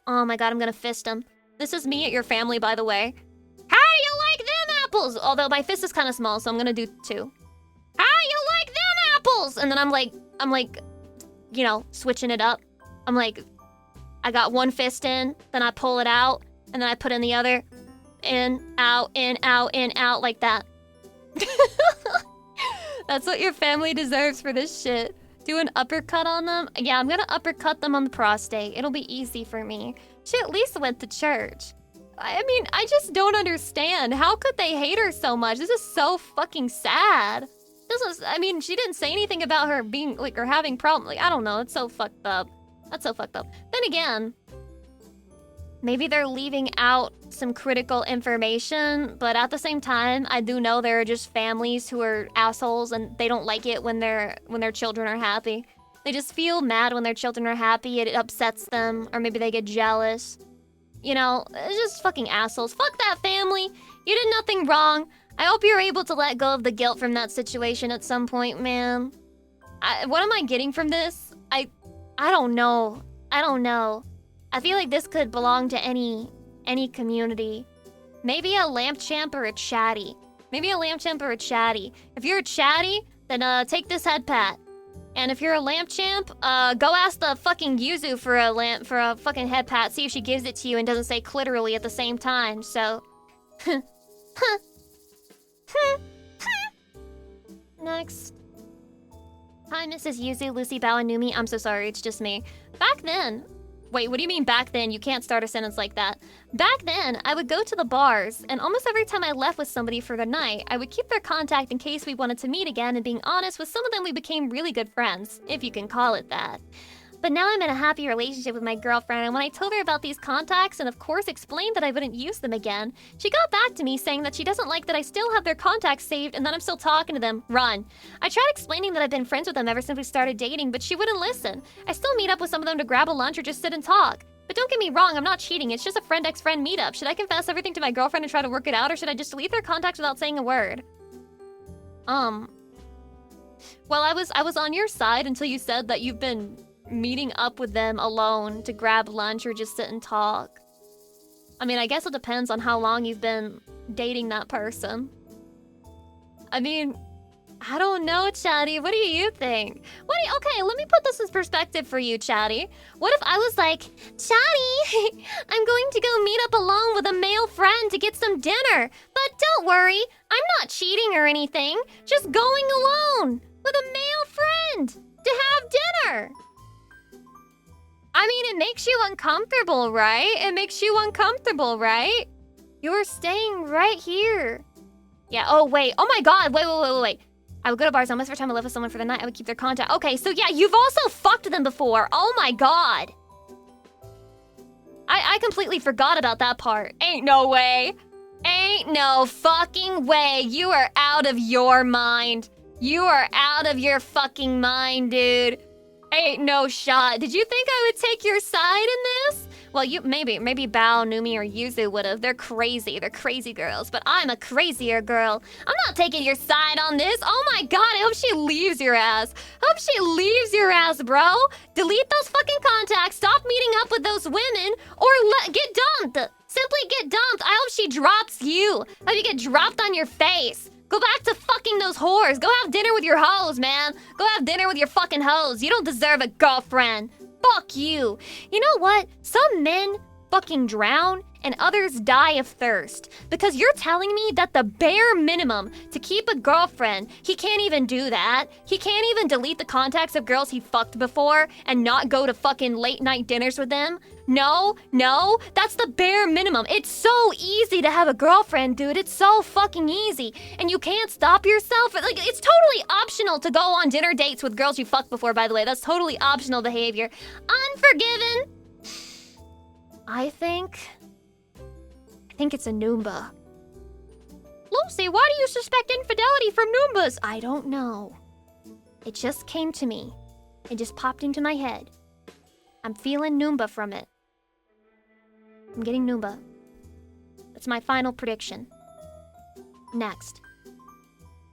[SPEAKER 2] Oh my god, I'm gonna fist them. This is me at your family, by the way. How do you like them apples? Although my fist is kind of small, so I'm gonna do 2. How do you like them apples? And then I'm like, switching it up. I'm like, I got one fist in, then I pull it out, and then I put in the other. In, out, like that. That's what your family deserves for this shit. Do an uppercut on them? Yeah, I'm gonna uppercut them on the prostate. It'll be easy for me. She at least went to church. I mean, I just don't understand. How could they hate her so much? This is so fucking sad. She didn't say anything about her being, or having problems. I don't know. It's so fucked up. That's so fucked up. Then again, maybe they're leaving out some critical information, but at the same time, I do know there are just families who are assholes and they don't like it when their children are happy. They just feel mad when their children are happy, it upsets them, or maybe they get jealous. You know, it's just fucking assholes. Fuck that family. You did nothing wrong. I hope you're able to let go of the guilt from that situation at some point, man. What am I getting from this? I don't know. I don't know. I feel like this could belong to any community. Maybe a lamp champ or a chatty. Maybe a lamp champ or a chatty. If you're a chatty, then take this head pat. And if you're a lamp champ, go ask the fucking Yuzu for a fucking head pat. See if she gives it to you and doesn't say clitorally at the same time. So, next. Hi, Mrs. Yuzu, Lucy Bao and Numi. I'm so sorry, it's just me. Back then. Wait, what do you mean back then? You can't start a sentence like that. Back then, I would go to the bars, and almost every time I left with somebody for the night, I would keep their contact in case we wanted to meet again, and being honest, with some of them we became really good friends, if you can call it that. But now I'm in a happy relationship with my girlfriend, and when I told her about these contacts and of course explained that I wouldn't use them again, she got back to me saying that she doesn't like that I still have their contacts saved and that I'm still talking to them. Run. I tried explaining that I've been friends with them ever since we started dating, but she wouldn't listen. I still meet up with some of them to grab a lunch or just sit and talk. But don't get me wrong, I'm not cheating, it's just a friend-ex-friend meetup. Should I confess everything to my girlfriend and try to work it out, or should I just delete their contacts without saying a word? Well, I was on your side until you said that you've been meeting up with them alone to grab lunch or just sit and talk. I mean, I guess it depends on how long you've been dating that person. I mean, I don't know, Chatty. What do you think? Okay, let me put this in perspective for you, Chatty. What if I was like, Chatty, I'm going to go meet up alone with a male friend to get some dinner. But don't worry, I'm not cheating or anything. Just going alone with a male friend to have dinner. I mean, it makes you uncomfortable, right? It makes you uncomfortable, right? You're staying right here. Yeah, oh wait, oh my god, wait. I would go to bars almost every time I left with someone for the night. I would keep their contact. Okay, so yeah, you've also fucked them before. Oh my god. I completely forgot about that part. Ain't no way. Ain't no fucking way. You are out of your mind. You are out of your fucking mind, dude. Ain't no shot. Did you think I would take your side in this? Well, you maybe Bao, Numi, or Yuzu would've. They're crazy girls, but I'm a crazier girl. I'm not taking your side on this. Oh my god, I hope she leaves your ass. Hope she leaves your ass, bro. Delete those fucking contacts, stop meeting up with those women, or get dumped. Simply get dumped. I hope she drops you. I hope you get dropped on your face. Go back to fucking those whores. Go have dinner with your hoes, man. Go have dinner with your fucking hoes. You don't deserve a girlfriend. Fuck you. You know what? Some men fucking drown and others die of thirst. Because you're telling me that the bare minimum to keep a girlfriend, he can't even do that. He can't even delete the contacts of girls he fucked before and not go to fucking late night dinners with them? No, that's the bare minimum. It's so easy to have a girlfriend, dude. It's so fucking easy. And you can't stop yourself. Like, it's totally optional to go on dinner dates with girls you fucked before, by the way. That's totally optional behavior. Unforgiven. I think it's a Noomba. Lucy, why do you suspect infidelity from Noombas? I don't know. It just came to me. It just popped into my head. I'm feeling Noomba from it. I'm getting Noomba. That's my final prediction. Next.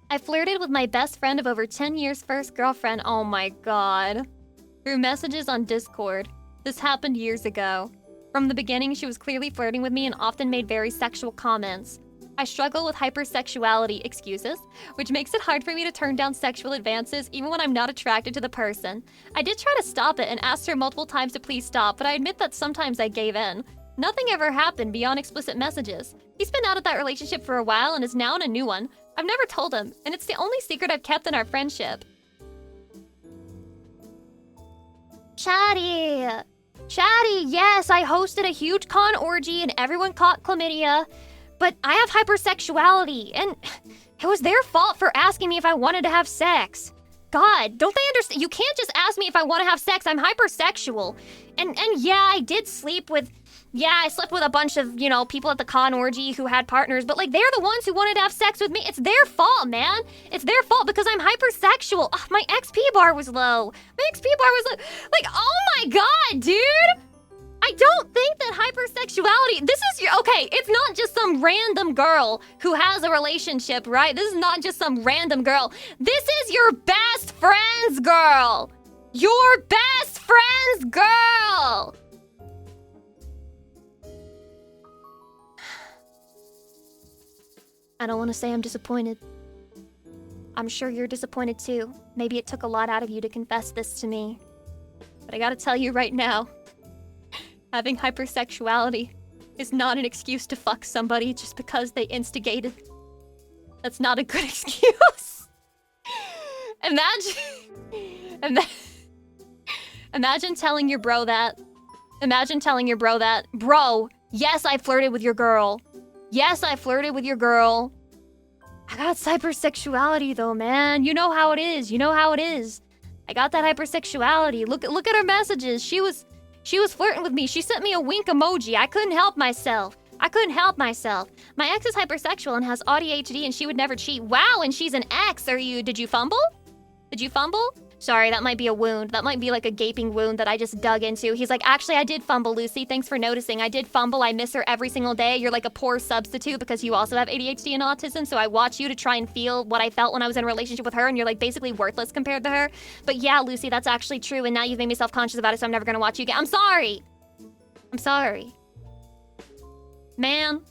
[SPEAKER 2] I flirted with my best friend of over 10 years' first girlfriend, oh my god, through messages on Discord. This happened years ago. From the beginning, she was clearly flirting with me and often made very sexual comments. I struggle with hypersexuality, excuses, which makes it hard for me to turn down sexual advances even when I'm not attracted to the person. I did try to stop it and asked her multiple times to please stop, but I admit that sometimes I gave in. Nothing ever happened beyond explicit messages. He's been out of that relationship for a while and is now in a new one. I've never told him, and it's the only secret I've kept in our friendship. Chatty, yes, I hosted a huge con orgy and everyone caught chlamydia. But I have hypersexuality, and it was their fault for asking me if I wanted to have sex. God, don't they understand? You can't just ask me if I want to have sex. I'm hypersexual. And yeah, I did sleep with Yeah, I slept with a bunch of, you know, people at the con orgy who had partners, but like they're the ones who wanted to have sex with me. It's their fault, man. It's their fault because I'm hypersexual. Ugh, my XP bar was low. My XP bar was low. Like, oh my god, dude. I don't think that hypersexuality, okay, it's not just some random girl who has a relationship, right? This is not just some random girl. This is your best friend's girl. Your best friend's girl. I don't want to say I'm disappointed. I'm sure you're disappointed too. Maybe it took a lot out of you to confess this to me. But I gotta tell you right now, having hypersexuality is not an excuse to fuck somebody just because they instigated. That's not a good excuse. Imagine telling your bro that. Imagine telling your bro that. Bro, yes, I flirted with your girl. Yes, I flirted with your girl. I got hypersexuality though, man. You know how it is. You know how it is. I got that hypersexuality. Look at her messages. She was flirting with me. She sent me a wink emoji. I couldn't help myself. My ex is hypersexual and has ADHD and she would never cheat. Wow, and she's an ex. Did you fumble? Sorry, that might be a wound. That might be like a gaping wound that I just dug into. He's like, actually, I did fumble, Lucy. Thanks for noticing. I did fumble. I miss her every single day. You're like a poor substitute because you also have ADHD and autism. So I watch you to try and feel what I felt when I was in a relationship with her. And you're like basically worthless compared to her. But yeah, Lucy, that's actually true. And now you've made me self-conscious about it. So I'm never going to watch you again. I'm sorry. Man.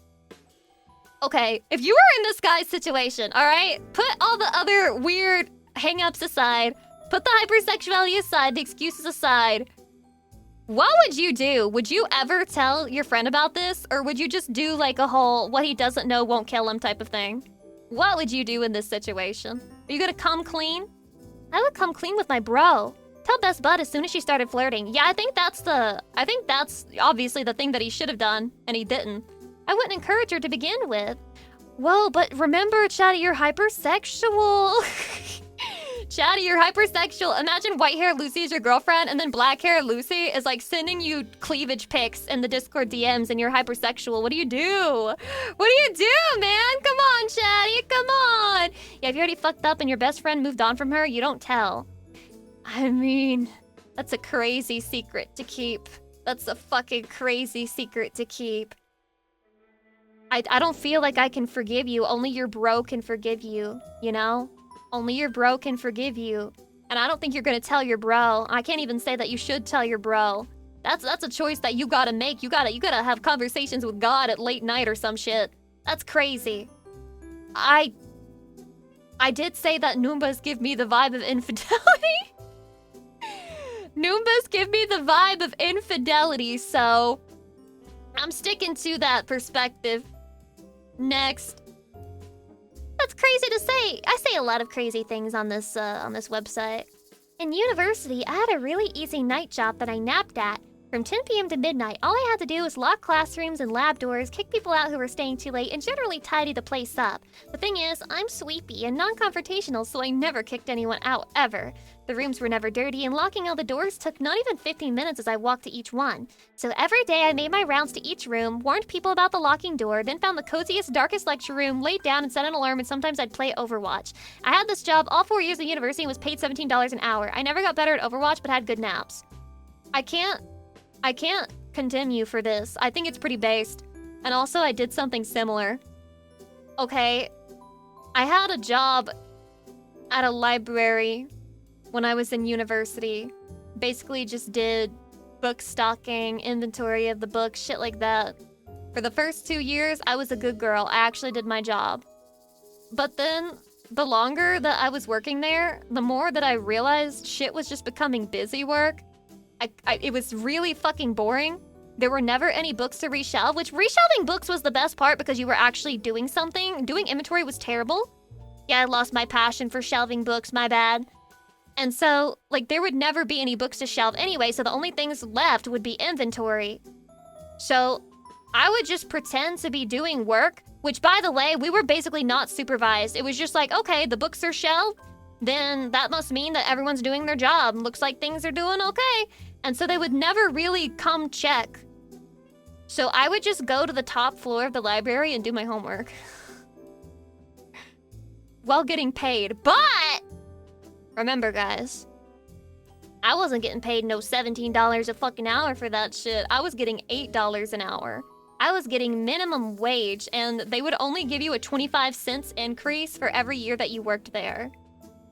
[SPEAKER 2] Okay, if you were in this guy's situation, all right? Put all the other weird hang-ups aside. Put the hypersexuality aside, the excuses aside. What would you do? Would you ever tell your friend about this? Or would you just do like a whole what he doesn't know won't kill him type of thing? What would you do in this situation? Are you gonna come clean? I would come clean with my bro. Tell Best Bud as soon as she started flirting. Yeah, I think that's obviously the thing that he should have done, and he didn't. I wouldn't encourage her to begin with. Whoa, but remember, Chatty, you're hypersexual. Chatty, you're hypersexual. Imagine white hair Lucy is your girlfriend, and then black hair Lucy is like sending you cleavage pics in the Discord DMs, and you're hypersexual. What do you do? Man? Come on, Chatty, come on. Yeah, if you already fucked up and your best friend moved on from her, you don't tell. I mean, that's a crazy secret to keep. That's a fucking crazy secret to keep. I don't feel like I can forgive you. Only your bro can forgive you, you know? Only your bro can forgive you. And I don't think you're gonna tell your bro. I can't even say that you should tell your bro. That's a choice that you gotta make. You gotta have conversations with God at late night or some shit. That's crazy. I did say that Noombas give me the vibe of infidelity. Noombas give me the vibe of infidelity, so I'm sticking to that perspective. Next. That's crazy to say. I say a lot of crazy things on this website. In university, I had a really easy night job that I napped at. From 10 p.m. to midnight, all I had to do was lock classrooms and lab doors, kick people out who were staying too late, and generally tidy the place up. The thing is, I'm sweepy and non-confrontational, so I never kicked anyone out, ever. The rooms were never dirty, and locking all the doors took not even 15 minutes as I walked to each one. So every day I made my rounds to each room, warned people about the locking door, then found the coziest, darkest lecture room, laid down and set an alarm, and sometimes I'd play Overwatch. I had this job all 4 years of university and was paid $17 an hour. I never got better at Overwatch, but had good naps. I can't condemn you for this. I think it's pretty based. And also, I did something similar. Okay, I had a job at a library when I was in university. Basically just did book stocking, inventory of the books, shit like that. For the first 2 years, I was a good girl. I actually did my job. But then, the longer that I was working there, the more that I realized shit was just becoming busy work. It was really fucking boring. There were never any books to reshelve, which reshelving books was the best part because you were actually doing something. Doing inventory was terrible. Yeah, I lost my passion for shelving books, my bad. And so, like, there would never be any books to shelve anyway, so the only things left would be inventory. So, I would just pretend to be doing work, which, by the way, we were basically not supervised. It was just like, okay, the books are shelved, then that must mean that everyone's doing their job. Looks like things are doing okay. And so they would never really come check. So I would just go to the top floor of the library and do my homework. While getting paid. But remember, guys, I wasn't getting paid no $17 a fucking hour for that shit. I was getting $8 an hour. I was getting minimum wage, and they would only give you a 25 cents increase for every year that you worked there.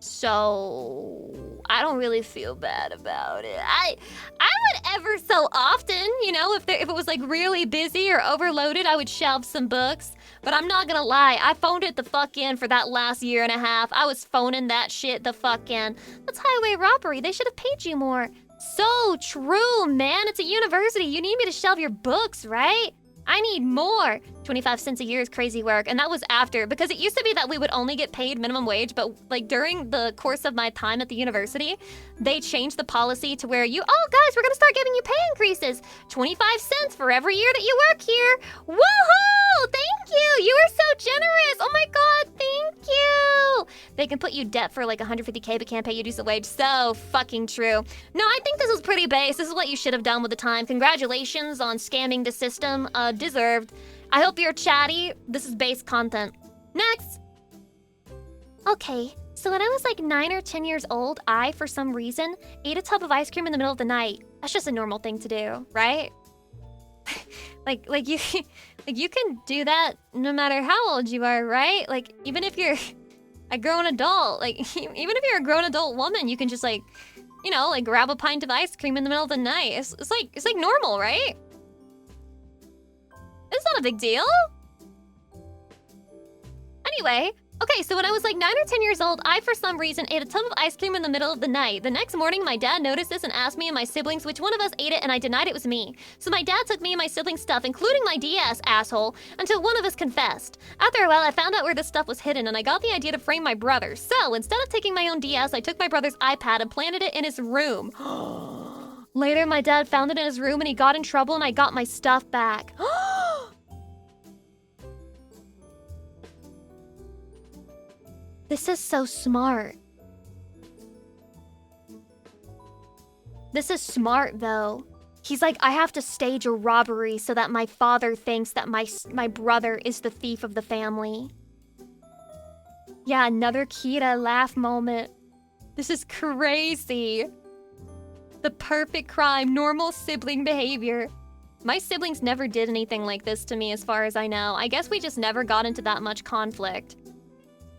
[SPEAKER 2] So I don't really feel bad about it. I would ever so often, you know, if it was like really busy or overloaded, I would shelve some books. But I'm not gonna lie, I phoned it the fuck in for that last year and a half. I was phoning that shit the fuck in. That's highway robbery. They should have paid you more. So true, man. It's a university. You need me to shelve your books, right? I need more. 25 cents a year is crazy work. And that was after, because it used to be that we would only get paid minimum wage, but like during the course of my time at the university, they changed the policy to where oh guys, we're gonna start giving you pay increases. 25 cents for every year that you work here. Woohoo! Thank you! You are so generous! Oh my god, thank you! They can put you debt for like 150K but can't pay you decent wage. So fucking true. No, I think this was pretty base. This is what you should have done with the time. Congratulations on scamming the system. Deserved. I hope you're chatty. This is base content. Next. Okay, so when I was like 9 or 10 years old, I, for some reason, ate a tub of ice cream in the middle of the night. That's just a normal thing to do, right? like you can do that no matter how old you are, right? Like, even if you're a grown adult, like, even if you're a grown adult woman, you can just like, you know, like grab a pint of ice cream in the middle of the night. It's like normal, right? It's not a big deal. Anyway, okay, so when I was like 9 or 10 years old, I, for some reason, ate a tub of ice cream in the middle of the night. The next morning, my dad noticed this and asked me and my siblings which one of us ate it, and I denied it was me. So my dad took me and my siblings' stuff, including my DS, asshole, until one of us confessed. After a while, I found out where this stuff was hidden, and I got the idea to frame my brother. So instead of taking my own DS, I took my brother's iPad and planted it in his room. Later, my dad found it in his room, and he got in trouble, and I got my stuff back. This is so smart. This is smart, though. He's like, I have to stage a robbery so that my father thinks that my brother is the thief of the family. Yeah, another Kira laugh moment. This is crazy. The perfect crime, normal sibling behavior. My siblings never did anything like this to me as far as I know. I guess we just never got into that much conflict.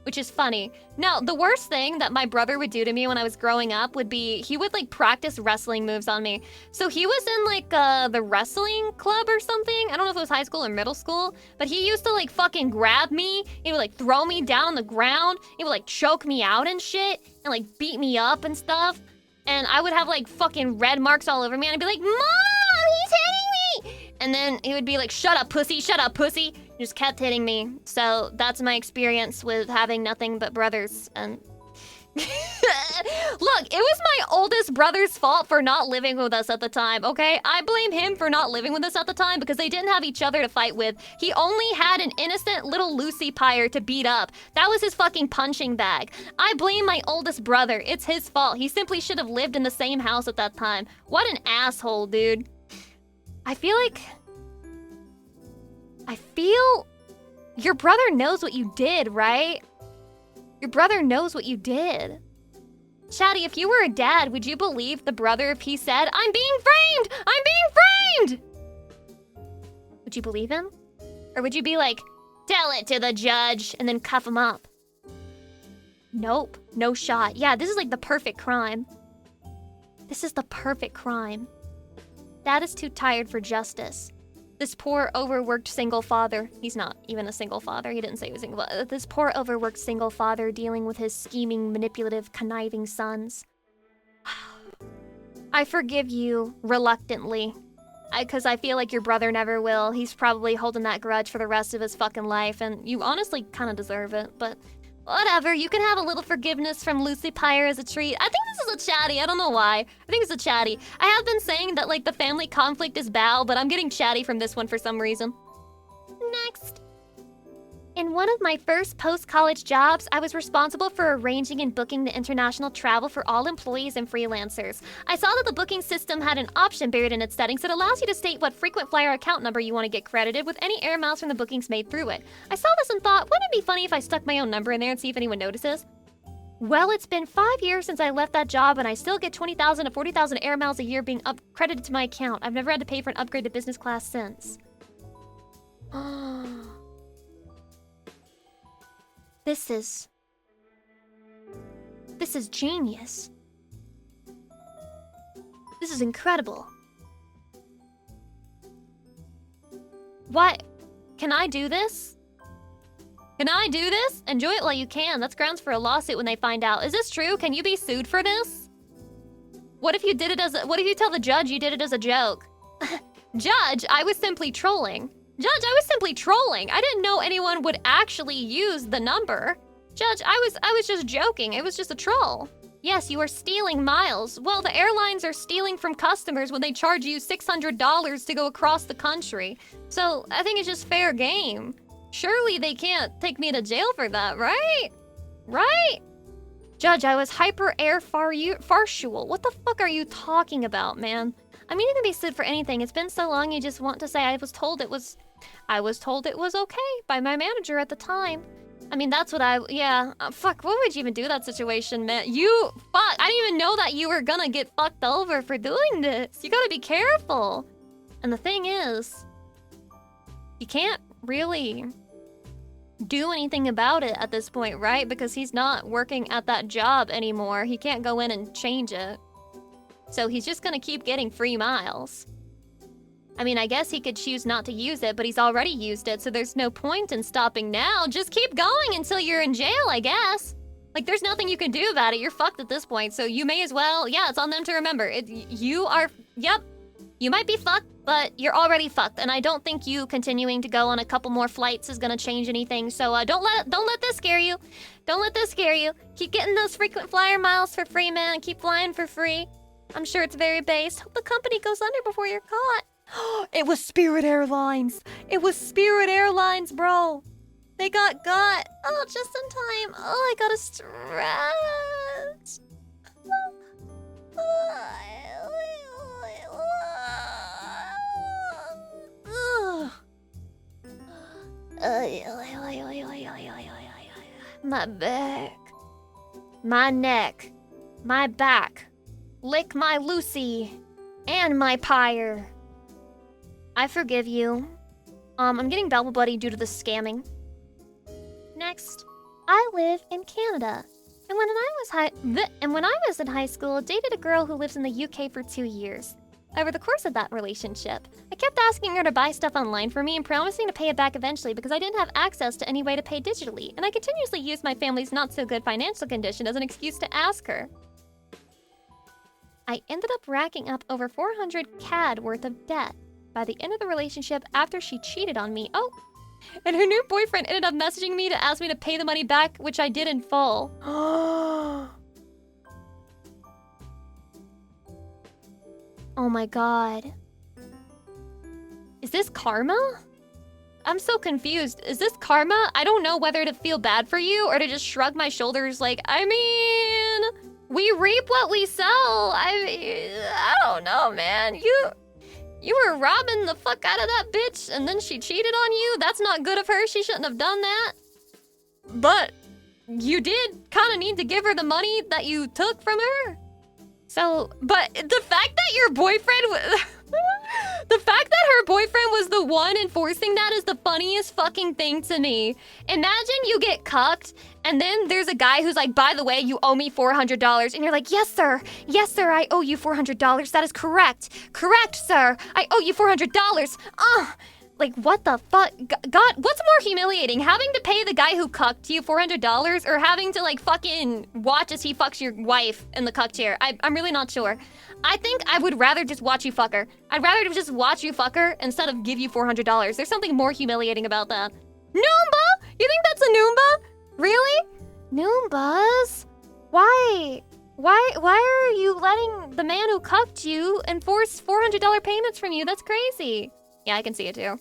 [SPEAKER 2] Which is funny. Now, the worst thing that my brother would do to me when I was growing up would be, he would like practice wrestling moves on me. So he was in like the wrestling club or something. I don't know if it was high school or middle school, but he used to like fucking grab me. He would like throw me down on the ground. He would like choke me out and shit and like beat me up and stuff. And I would have like fucking red marks all over me, and I'd be like, Mom, he's hitting me! And then he would be like, shut up, pussy, shut up, pussy. He just kept hitting me. So that's my experience with having nothing but brothers. And look, it was my oldest brother's fault for not living with us at the time, okay? I blame him for not living with us at the time because they didn't have each other to fight with. He only had an innocent little Lucy pyre to beat up. That was his fucking punching bag. I blame my oldest brother. It's his fault. He simply should have lived in the same house at that time. What an asshole, dude. I feel your brother knows what you did, right? Your brother knows what you did. Chatty, if you were a dad, would you believe the brother if he said, I'm being framed! I'm being framed! Would you believe him? Or would you be like, tell it to the judge, and then cuff him up? Nope, no shot. Yeah, this is like the perfect crime. This is the perfect crime. Dad is too tired for justice. This poor, overworked single father. He's not even a single father. He didn't say he was single. This poor, overworked single father dealing with his scheming, manipulative, conniving sons. I forgive you, reluctantly. Because I feel like your brother never will. He's probably holding that grudge for the rest of his fucking life, and you honestly kind of deserve it, but whatever. You can have a little forgiveness from Lucy Pyre as a treat. I think this is a chatty. I don't know why. I think it's a chatty. I have been saying that, like, the family conflict is bow, but I'm getting chatty from this one for some reason. Next. In one of my first post-college jobs, I was responsible for arranging and booking the international travel for all employees and freelancers. I saw that the booking system had an option buried in its settings that allows you to state what frequent flyer account number you want to get credited with any air miles from the bookings made through it. I saw this and thought, wouldn't it be funny if I stuck my own number in there and see if anyone notices? Well, it's been 5 years since I left that job, and I still get 20,000 to 40,000 air miles a year being credited to my account. I've never had to pay for an upgrade to business class since. This is genius. This is incredible. What? Can I do this? Can I do this? Enjoy it while you can. That's grounds for a lawsuit when they find out. Is this true? Can you be sued for this? What if you did it what if you tell the judge you did it as a joke? Judge, I was simply trolling. Judge, I was simply trolling. I didn't know anyone would actually use the number. Judge, I was just joking. It was just a troll. Yes, you are stealing miles. Well, the airlines are stealing from customers when they charge you $600 to go across the country. So I think it's just fair game. Surely they can't take me to jail for that, right? Right? Judge, I was hyper air farcial. What the fuck are you talking about, man? I mean, you can be sued for anything. It's been so long you just want to say I was told it was okay by my manager at the time. I mean, that's what fuck, what would you even do in that situation, man? I didn't even know that you were gonna get fucked over for doing this. You gotta be careful. And the thing is, you can't really do anything about it at this point, right? Because he's not working at that job anymore. He can't go in and change it. So he's just gonna keep getting free miles. I mean, I guess he could choose not to use it, but he's already used it, so there's no point in stopping now. Just keep going until you're in jail, I guess. Like, there's nothing you can do about it. You're fucked at this point, so you may as well... Yeah, it's on them to remember. Yep. You might be fucked, but you're already fucked, and I don't think you continuing to go on a couple more flights is gonna change anything, so don't let this scare you. Don't let this scare you. Keep getting those frequent flyer miles for free, man. Keep flying for free. I'm sure it's very based. Hope the company goes under before you're caught. It was Spirit Airlines. It was Spirit Airlines, bro. They got. Oh, just in time. Oh, I got a stretch. My back. My neck. My back. Lick my Lucy. And my pyre. I forgive you. I'm getting double buddy due to the scamming. Next, I live in Canada. And when I was in high school, dated a girl who lives in the UK for 2 years. Over the course of that relationship, I kept asking her to buy stuff online for me and promising to pay it back eventually because I didn't have access to any way to pay digitally, and I continuously used my family's not-so-good financial condition as an excuse to ask her. I ended up racking up over 400 CAD worth of debt by the end of the relationship after she cheated on me. Oh, and her new boyfriend ended up messaging me to ask me to pay the money back, which I did in full. Oh my god. Is this karma? I'm so confused. Is this karma? I don't know whether to feel bad for you or to just shrug my shoulders like, I mean, we reap what we sow. I don't know, man. You were robbing the fuck out of that bitch and then she cheated on you? That's not good of her. She shouldn't have done that. But you did kind of need to give her the money that you took from her. So, but the fact that your boyfriend the fact that her boyfriend was the one enforcing that is the funniest fucking thing to me. Imagine you get cucked and then there's a guy who's like, by the way, you owe me $400. And you're like, yes, sir, I owe you $400. That is correct. Correct, sir. I owe you $400. Like, what the fuck? God, what's more humiliating? Having to pay the guy who cucked you $400 or having to, like, fucking watch as he fucks your wife in the cuck chair? I'm really not sure. I think I would rather just watch you fuck her. I'd rather just watch you fuck her instead of give you $400. There's something more humiliating about that. Noomba? You think that's a Noomba? Really? Noombas? Why? Why are you letting the man who cucked you enforce $400 payments from you? That's crazy. Yeah, I can see it too.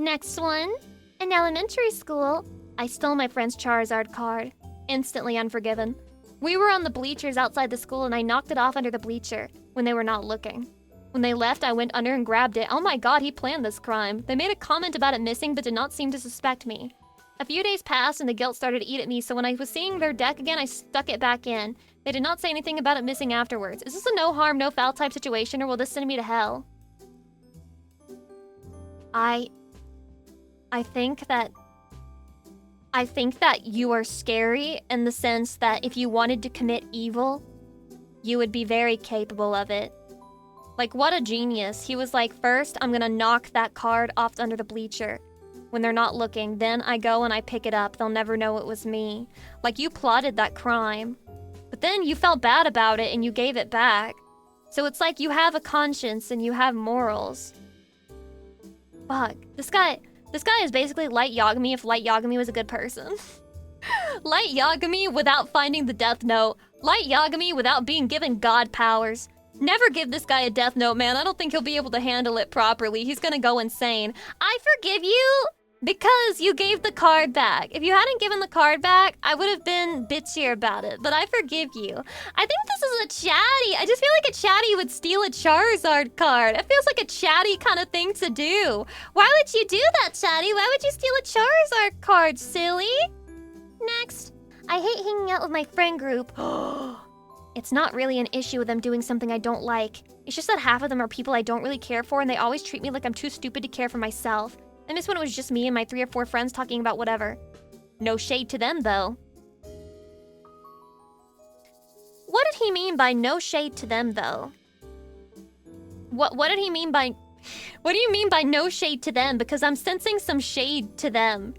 [SPEAKER 2] Next one. In elementary school, I stole my friend's Charizard card. Instantly unforgiven. We were on the bleachers outside the school and I knocked it off under the bleacher when they were not looking. When they left, I went under and grabbed it. Oh my god, he planned this crime. They made a comment about it missing but did not seem to suspect me. A few days passed and the guilt started to eat at me, so when I was seeing their deck again, I stuck it back in. They did not say anything about it missing afterwards. Is this a no harm, no foul type situation, or will this send me to hell? I think that you are scary in the sense that if you wanted to commit evil, you would be very capable of it. Like, what a genius. He was like, first, I'm gonna knock that card off under the bleacher. When they're not looking, then I go and I pick it up. They'll never know it was me. Like, you plotted that crime. But then you felt bad about it and you gave it back. So it's like you have a conscience and you have morals. Fuck. This guy is basically Light Yagami if Light Yagami was a good person. Light Yagami without finding the Death Note. Light Yagami without being given god powers. Never give this guy a Death Note, man. I don't think he'll be able to handle it properly. He's gonna go insane. I forgive you because you gave the card back. If you hadn't given the card back, I would have been bitchier about it. But I forgive you. I think this is a chatty. I just feel like a chatty would steal a Charizard card. It feels like a chatty kind of thing to do. Why would you do that, chatty? Why would you steal a Charizard card, silly? Next. I hate hanging out with my friend group. It's not really an issue with them doing something I don't like. It's just that half of them are people I don't really care for and they always treat me like I'm too stupid to care for myself. I miss when it was just me and my 3 or 4 friends talking about whatever. No shade to them, though. What did he mean by no shade to them, though? What did he mean by... What do you mean by no shade to them? Because I'm sensing some shade to them.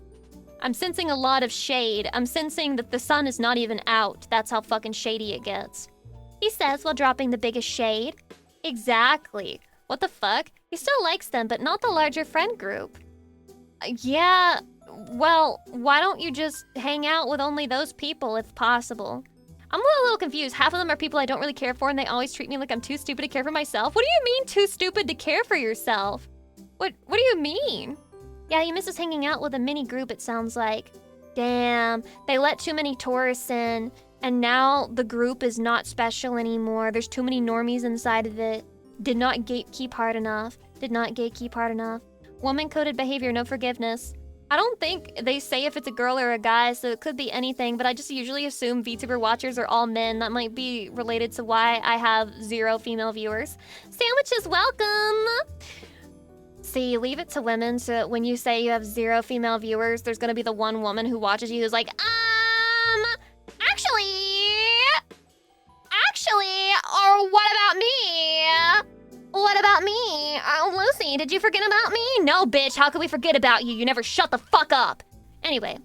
[SPEAKER 2] I'm sensing a lot of shade. I'm sensing that the sun is not even out. That's how fucking shady it gets. He says while dropping the biggest shade. Exactly. What the fuck? He still likes them, but not the larger friend group. Yeah, well, why don't you just hang out with only those people if possible? I'm a little confused. Half of them are people I don't really care for and they always treat me like I'm too stupid to care for myself. What do you mean too stupid to care for yourself? What do you mean? Yeah, he misses hanging out with a mini group, it sounds like. Damn, they let too many tourists in, and now the group is not special anymore. There's too many normies inside of it. Did not gatekeep hard enough. Did not gatekeep hard enough. Woman-coded behavior, no forgiveness. I don't think they say if it's a girl or a guy, so it could be anything, but I just usually assume VTuber watchers are all men. That might be related to why I have 0 female viewers. Sandwiches, welcome! See, leave it to women, so when you say you have 0 female viewers, there's gonna be the one woman who watches you who's like, actually, or what about me? What about me? Lucy, did you forget about me? No, bitch, how could we forget about you? You never shut the fuck up. Anyway.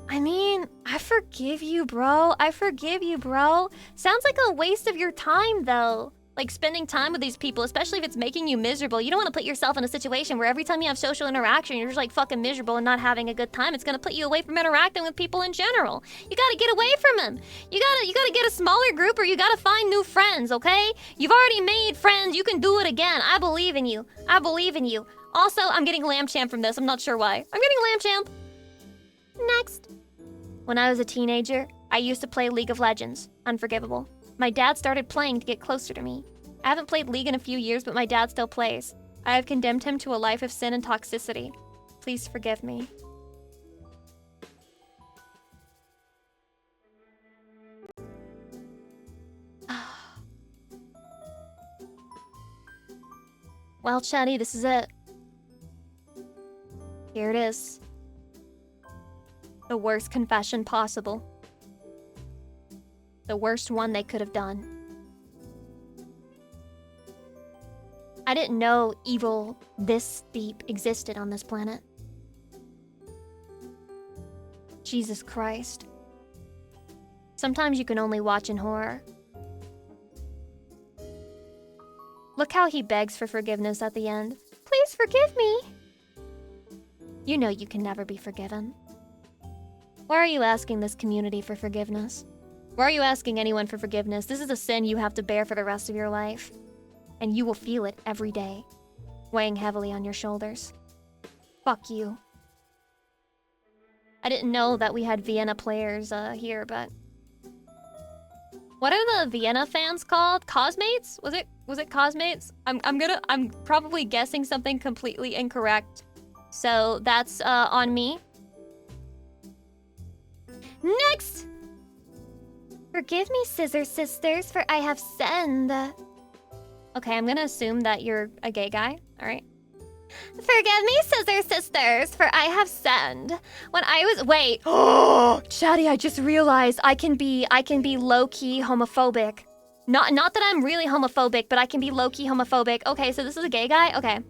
[SPEAKER 2] I mean, I forgive you, bro. I forgive you, bro. Sounds like a waste of your time, though. Like, spending time with these people, especially if it's making you miserable. You don't want to put yourself in a situation where every time you have social interaction, you're just, like, fucking miserable and not having a good time. It's gonna put you away from interacting with people in general. You gotta get away from them. You gotta get a smaller group or you gotta find new friends, okay? You've already made friends. You can do it again. I believe in you. I believe in you. Also, I'm getting Lamb Champ from this. I'm not sure why. I'm getting Lamb Champ. Next. When I was a teenager, I used to play League of Legends. Unforgivable. My dad started playing to get closer to me. I haven't played League in a few years, but my dad still plays. I have condemned him to a life of sin and toxicity. Please forgive me. Well, Chatty, this is it. Here it is. The worst confession possible. The worst one they could have done. I didn't know evil this deep existed on this planet. Jesus Christ. Sometimes you can only watch in horror. Look how he begs for forgiveness at the end. Please forgive me. You know you can never be forgiven. Why are you asking this community for forgiveness? Why are you asking anyone for forgiveness? This is a sin you have to bear for the rest of your life. And you will feel it every day, weighing heavily on your shoulders. Fuck you. I didn't know that we had Vienna players here, but... What are the Vienna fans called? Cosmates? Was it Cosmates? I'm probably guessing something completely incorrect. So that's on me. Next! Forgive me, Scissor Sisters, for I have sinned. Okay, I'm gonna assume that you're a gay guy. Alright. Forgive me, Scissor Sisters, for I have sinned. When I was... Wait. Oh, Chatty, I just realized I can be low-key homophobic. Not that I'm really homophobic, but I can be low-key homophobic. Okay, so this is a gay guy? Okay.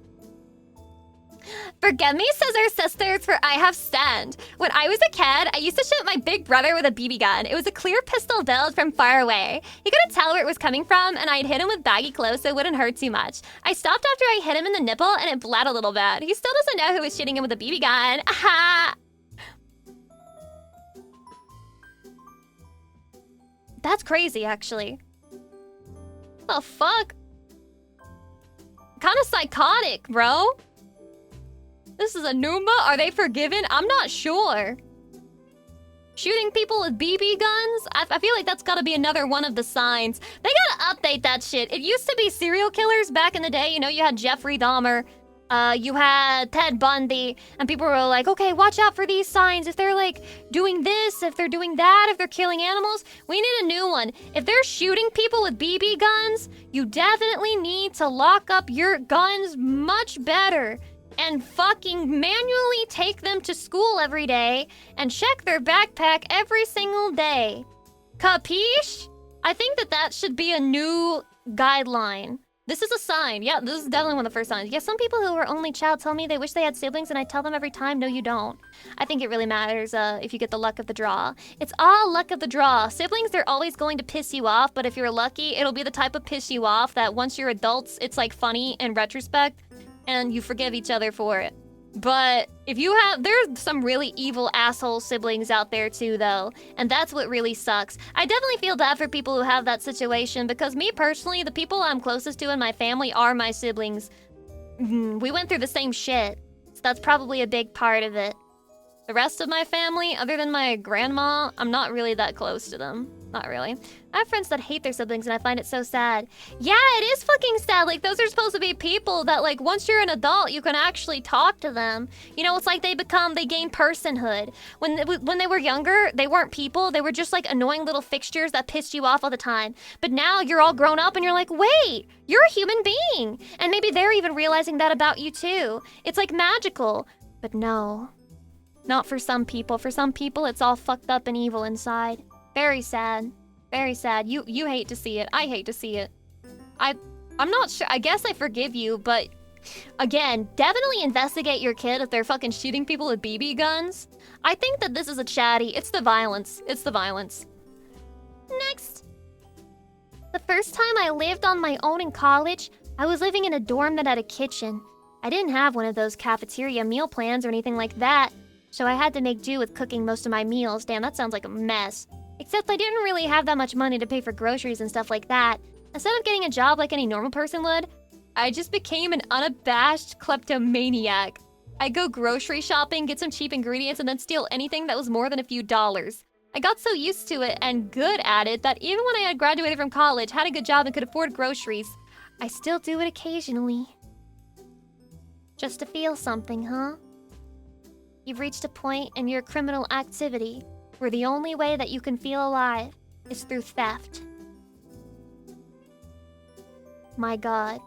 [SPEAKER 2] Forgive me, Scissor Sisters, for I have sinned. When I was a kid, I used to shoot my big brother with a BB gun. It was a clear pistol build from far away. He couldn't tell where it was coming from, and I'd hit him with baggy clothes so it wouldn't hurt too much. I stopped after I hit him in the nipple, and it bled a little bit. He still doesn't know who was shooting him with a BB gun. Aha! That's crazy, actually. The fuck? Kinda psychotic, bro. This is a Noomba? Are they forgiven? I'm not sure. Shooting people with BB guns? I feel like that's gotta be another one of the signs. They gotta update that shit. It used to be serial killers back in the day. You know, you had Jeffrey Dahmer. You had Ted Bundy. And people were like, okay, watch out for these signs. If they're like doing this, if they're doing that, if they're killing animals, we need a new one. If they're shooting people with BB guns, you definitely need to lock up your guns much better. And fucking manually take them to school every day and check their backpack every single day. Capiche? I think that should be a new guideline. This is a sign. Yeah, this is definitely one of the first signs. Yeah, some people who are only child tell me they wish they had siblings, and I tell them every time, no, you don't. I think it really matters if you get the luck of the draw. It's all luck of the draw. Siblings, they're always going to piss you off, but if you're lucky, it'll be the type of piss you off that once you're adults, it's like funny in retrospect. And you forgive each other for it. But if you have... There's some really evil asshole siblings out there too, though. And that's what really sucks. I definitely feel bad for people who have that situation, because me personally, the people I'm closest to in my family are my siblings. We went through the same shit. So that's probably a big part of it. The rest of my family, other than my grandma, I'm not really that close to them. Not really. I have friends that hate their siblings, and I find it so sad. Yeah, it is fucking sad. Like, those are supposed to be people that, like, once you're an adult, you can actually talk to them. You know, it's like they gain personhood. When they were younger, they weren't people. They were just, like, annoying little fixtures that pissed you off all the time. But now you're all grown up, and you're like, wait, you're a human being. And maybe they're even realizing that about you, too. It's, like, magical. But no. Not for some people. For some people, it's all fucked up and evil inside. Very sad. Very sad. You hate to see it. I hate to see it. I'm not sure. I guess I forgive you, but again, definitely investigate your kid if they're fucking shooting people with BB guns. I think that this is a chatty. It's the violence. It's the violence. Next. The first time I lived on my own in college, I was living in a dorm that had a kitchen. I didn't have one of those cafeteria meal plans or anything like that, so I had to make do with cooking most of my meals. Damn, that sounds like a mess. Except I didn't really have that much money to pay for groceries and stuff like that. Instead of getting a job like any normal person would, I just became an unabashed kleptomaniac. I'd go grocery shopping, get some cheap ingredients, and then steal anything that was more than a few dollars. I got so used to it and good at it that even when I had graduated from college, had a good job, and could afford groceries, I still do it occasionally. Just to feel something, huh? You've reached a point in your criminal activity where the only way that you can feel alive is through theft. My God.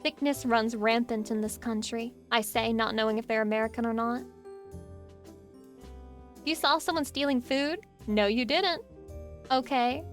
[SPEAKER 2] Sickness runs rampant in this country, I say, not knowing if they're American or not. You saw someone stealing food? No, you didn't. Okay.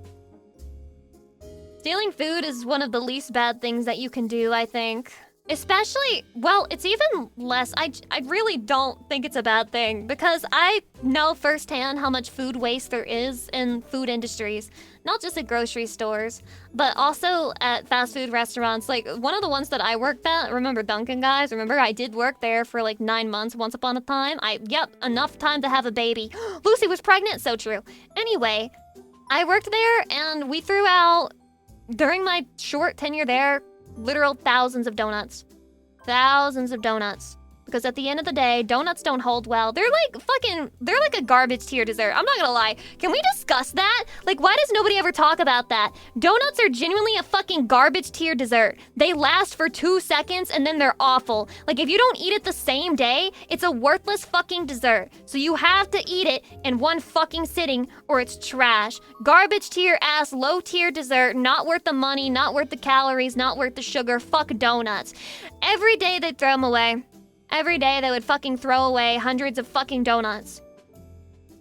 [SPEAKER 2] Stealing food is one of the least bad things that you can do, I think. Especially, well, it's even less. I really don't think it's a bad thing, because I know firsthand how much food waste there is in food industries. Not just at grocery stores, but also at fast food restaurants. Like, one of the ones that I worked at, remember Dunkin', guys? Remember, I did work there for like 9 months once upon a time. Yep, enough time to have a baby. Lucy was pregnant, so true. Anyway, I worked there, and we threw out, during my short tenure there, literal thousands of donuts. Thousands of donuts. Because at the end of the day, donuts don't hold well. They're like a garbage tier dessert. I'm not gonna lie. Can we discuss that? Like, why does nobody ever talk about that? Donuts are genuinely a fucking garbage tier dessert. They last for 2 seconds and then they're awful. Like, if you don't eat it the same day, it's a worthless fucking dessert. So you have to eat it in one fucking sitting or it's trash. Garbage tier ass, low tier dessert, not worth the money, not worth the calories, not worth the sugar. Fuck donuts. Every day they'd throw them away. Every day they would fucking throw away hundreds of fucking donuts.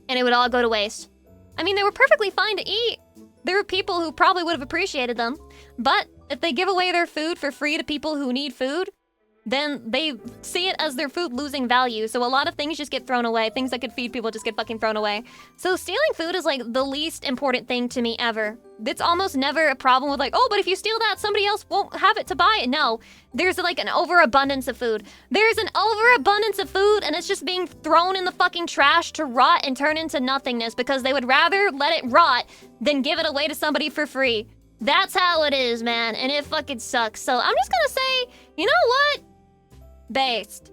[SPEAKER 2] And it would all go to waste. I mean, they were perfectly fine to eat. There were people who probably would have appreciated them. But if they give away their food for free to people who need food, then they see it as their food losing value. So a lot of things just get thrown away. Things that could feed people just get fucking thrown away. So stealing food is like the least important thing to me ever. It's almost never a problem with like, oh, but if you steal that, somebody else won't have it to buy it. No, there's like an overabundance of food. There's an overabundance of food and it's just being thrown in the fucking trash to rot and turn into nothingness because they would rather let it rot than give it away to somebody for free. That's how it is, man, and it fucking sucks. So I'm just gonna say, you know what? Based.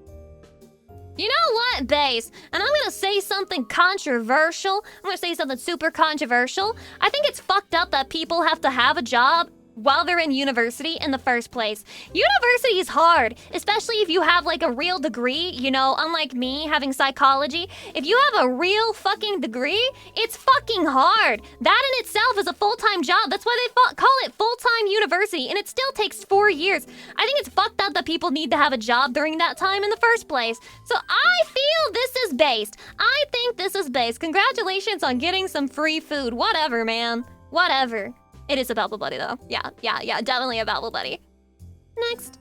[SPEAKER 2] You know what? Based. And I'm gonna say something controversial. I'm gonna say something super controversial. I think it's fucked up that people have to have a job while they're in university in the first place. University is hard, especially if you have like a real degree, you know, unlike me having psychology. If you have a real fucking degree, it's fucking hard. That in itself is a full-time job. That's why they call it full-time university, and it still takes 4 years. I think it's fucked up that people need to have a job during that time in the first place. So I feel this is based. I think this is based. Congratulations on getting some free food. Whatever, man. Whatever. It is a Babble Buddy, though. Yeah, definitely a Babble Buddy. Next.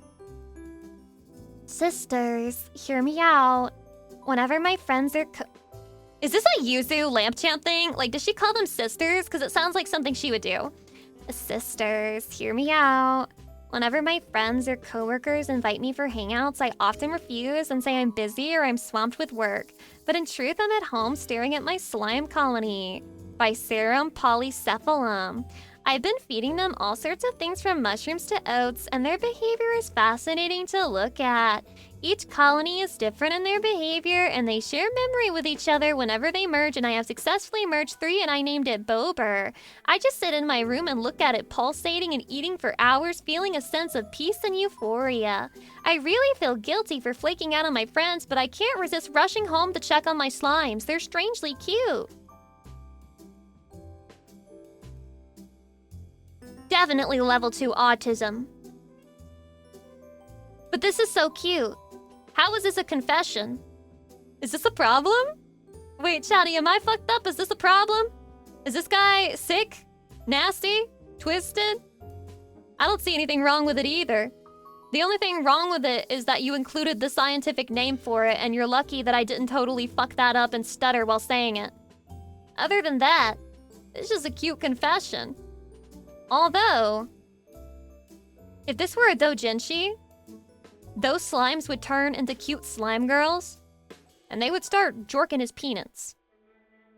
[SPEAKER 2] Sisters, hear me out. Whenever my friends are is this a Yuzu lamp chant thing? Like, does she call them sisters? Because it sounds like something she would do. Sisters, hear me out. Whenever my friends or coworkers invite me for hangouts, I often refuse and say I'm busy or I'm swamped with work. But in truth, I'm at home staring at my slime colony. Bicerum polycephalum. I've been feeding them all sorts of things from mushrooms to oats, and their behavior is fascinating to look at. Each colony is different in their behavior, and they share memory with each other whenever they merge, and I have successfully merged 3, and I named it Bober. I just sit in my room and look at it pulsating and eating for hours, feeling a sense of peace and euphoria. I really feel guilty for flaking out on my friends, but I can't resist rushing home to check on my slimes. They're strangely cute. Definitely level 2 autism. But this is so cute. How is this a confession? Is this a problem? Wait, Chatty, am I fucked up? Is this a problem? Is this guy sick? Nasty? Twisted? I don't see anything wrong with it either. The only thing wrong with it is that you included the scientific name for it, and you're lucky that I didn't totally fuck that up and stutter while saying it. Other than that, it's just a cute confession. Although, if this were a doujinshi, those slimes would turn into cute slime girls, and they would start jorking his peanuts.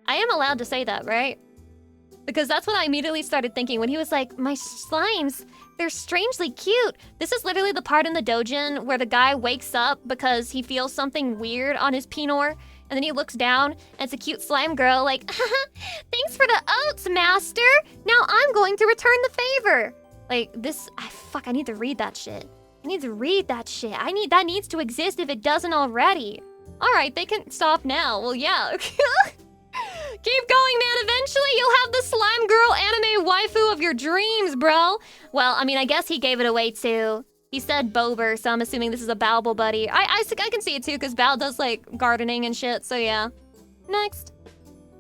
[SPEAKER 2] I am allowed to say that, right? Because that's what I immediately started thinking when he was like, my slimes, they're strangely cute. This is literally the part in the doujin where the guy wakes up because he feels something weird on his pinor, and then he looks down, and it's a cute slime girl like, thanks for the oats, master! Now I'm going to return the favor! Like, this, I need to read that shit. I need to read that shit. That needs to exist if it doesn't already. Alright, they can stop now. Well, yeah. Keep going, man. Eventually, you'll have the slime girl anime waifu of your dreams, bro. Well, I mean, I guess he gave it away, too. He said Bober, so I'm assuming this is a Babble Buddy. I can see it too, because Bal does like gardening and shit, so yeah. Next.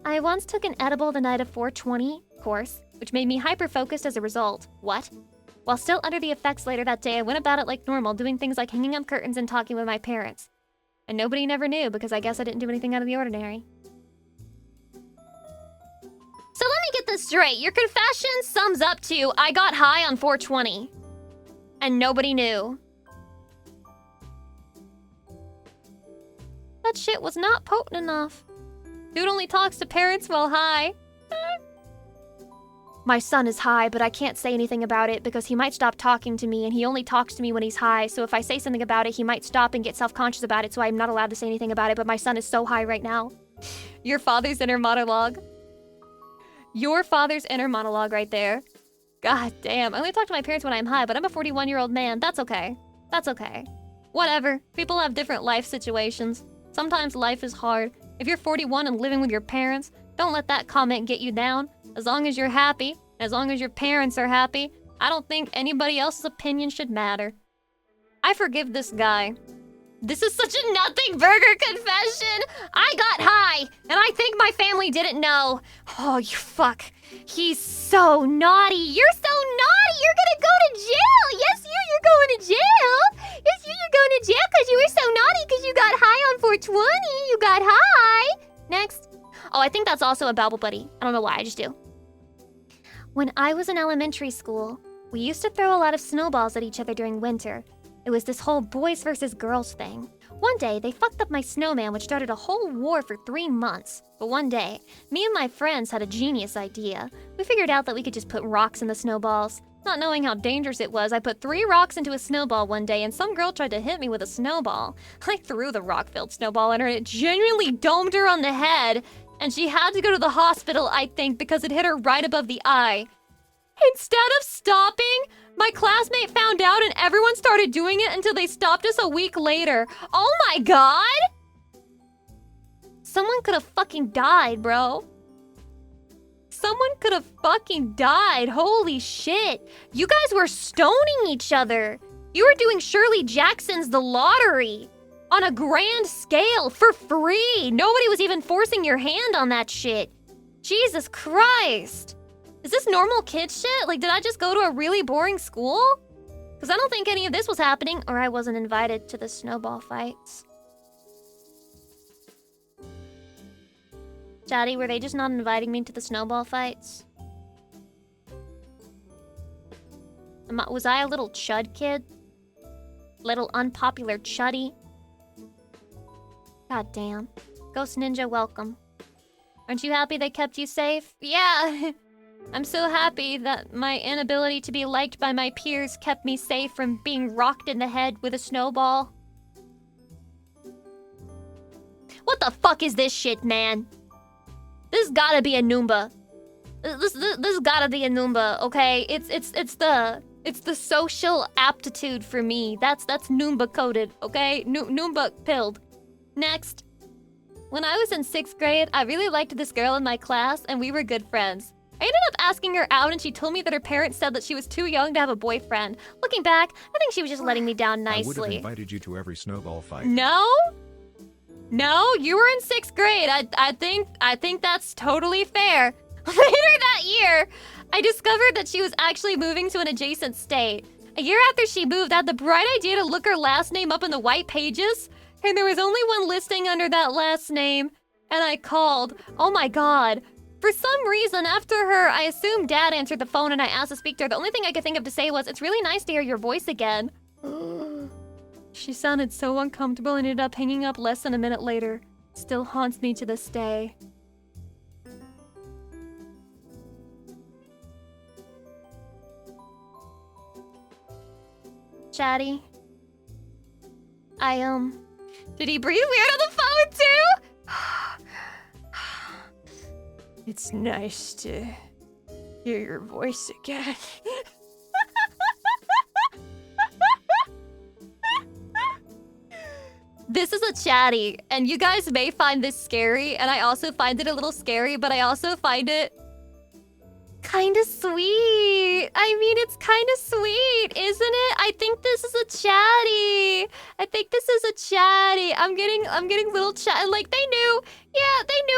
[SPEAKER 2] I once took an edible the night of 420 course, which made me hyper-focused as a result. What? While still under the effects later that day, I went about it like normal, doing things like hanging up curtains and talking with my parents. And nobody never knew, because I guess I didn't do anything out of the ordinary. So let me get this straight. Your confession sums up to, I got high on 420. And nobody knew. That shit was not potent enough. Dude only talks to parents while high. my son is high, but I can't say anything about it because he might stop talking to me, and he only talks to me when he's high, so if I say something about it, he might stop and get self-conscious about it, so I'm not allowed to say anything about it, but my son is so high right now. Your father's inner monologue. Your father's inner monologue right there. God damn. I only talk to my parents when I'm high, but I'm a 41-year-old man. That's okay. That's okay. Whatever. People have different life situations. Sometimes life is hard. If you're 41 and living with your parents, don't let that comment get you down. As long as you're happy, as long as your parents are happy, I don't think anybody else's opinion should matter. I forgive this guy. This is such a nothing burger confession! I got high, and I think my family didn't know. Oh, you fuck. He's so naughty. You're so naughty! You're gonna go to jail! Yes, you're going to jail! Yes, you're going to jail because you were so naughty because you got high on 420. You got high! Next. Oh, I think that's also a Babble Buddy. I don't know why, I just do. When I was in elementary school, we used to throw a lot of snowballs at each other during winter. It was this whole boys versus girls thing. One day, they fucked up my snowman, which started a whole war for 3 months. But one day, me and my friends had a genius idea. We figured out that we could just put rocks in the snowballs. Not knowing how dangerous it was, I put 3 rocks into a snowball one day, and some girl tried to hit me with a snowball. I threw the rock-filled snowball at her, and it genuinely domed her on the head. And she had to go to the hospital, I think, because it hit her right above the eye. Instead of stopping, my classmate found out and everyone started doing it until they stopped us a week later. Oh my god! Someone could have fucking died, bro. Someone could have fucking died. Holy shit. You guys were stoning each other. You were doing Shirley Jackson's The Lottery. On a grand scale, for free. Nobody was even forcing your hand on that shit. Jesus Christ. Is this normal kid shit? Like, did I just go to a really boring school? Because I don't think any of this was happening, or I wasn't invited to the snowball fights. Chatty, were they just not inviting me to the snowball fights? Was I a little chud kid? Little unpopular chuddy? God damn. Ghost Ninja, welcome. Aren't you happy they kept you safe? Yeah! I'm so happy that my inability to be liked by my peers kept me safe from being rocked in the head with a snowball. What the fuck is this shit, man? This gotta be a Noomba. This gotta be a Noomba, okay? It's the social aptitude for me. That's Noomba coded, okay? Noomba pilled. Next. When I was in 6th grade, I really liked this girl in my class, and we were good friends. I ended up asking her out, and she told me that her parents said that she was too young to have a boyfriend. Looking back, I think she was just letting me down nicely.
[SPEAKER 1] I would have invited you to every snowball fight.
[SPEAKER 2] No? No, you were in 6th grade. I think that's totally fair. Later that year, I discovered that she was actually moving to an adjacent state. A year after she moved, I had the bright idea to look her last name up in the white pages, and there was only one listing under that last name, and I called. Oh my god. For some reason, after her, I assumed Dad answered the phone and I asked to speak to her. The only thing I could think of to say was, "It's really nice to hear your voice again." She sounded so uncomfortable and ended up hanging up less than a minute later. Still haunts me to this day. Chatty. Did he breathe weird on the phone too? It's nice to hear your voice again. This is a chatty, and you guys may find this scary, and I also find it a little scary, but I also find it kinda sweet. I mean, it's kinda sweet, isn't it? I think this is a chatty. I think this is a chatty. I'm getting little chat, like they knew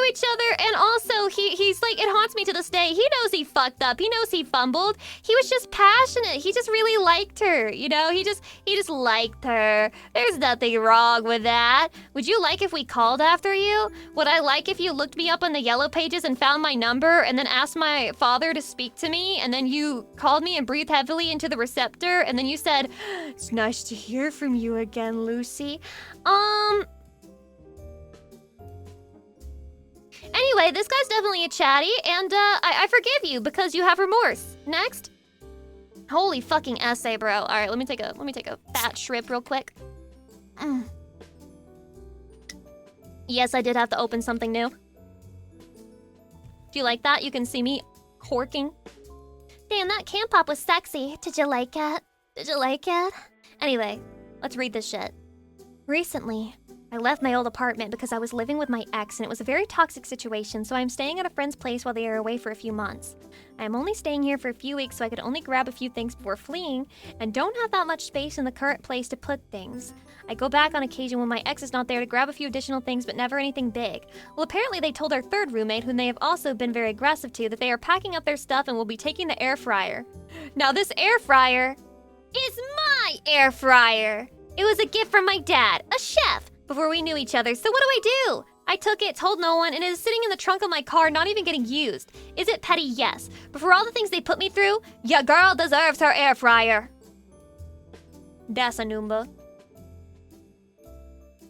[SPEAKER 2] each other, and also he's like, it haunts me to this day. He knows he fucked up. He knows he fumbled. He was just passionate. He just really liked her, you know? He just liked her. There's nothing wrong with that. Would you like if we called after you? Would I like if you looked me up on the yellow pages and found my number and then asked my father to speak to me, and then you called me and breathed heavily into the receptor, and then you said, "It's nice to hear from you again, Lucy." Anyway, this guy's definitely a chatty, and I forgive you because you have remorse. Next. Holy fucking essay, bro. All right, let me take a fat shrimp real quick. Yes, I did have to open something new. Do you like that? You can see me horking. Damn, that camp pop was sexy. Did you like it? Did you like it? Anyway, let's read this shit. Recently, I left my old apartment because I was living with my ex and it was a very toxic situation, so I'm staying at a friend's place while they are away for a few months. I am only staying here for a few weeks so I could only grab a few things before fleeing and don't have that much space in the current place to put things. I go back on occasion when my ex is not there to grab a few additional things, but never anything big. Well, apparently they told our third roommate, whom they have also been very aggressive to, that they are packing up their stuff and will be taking the air fryer. Now this air fryer is my air fryer. It was a gift from my dad, a chef, before we knew each other, so what do? I took it, told no one, and it is sitting in the trunk of my car, not even getting used. Is it petty? Yes. But for all the things they put me through, your girl deserves her air fryer. That's a Noomba.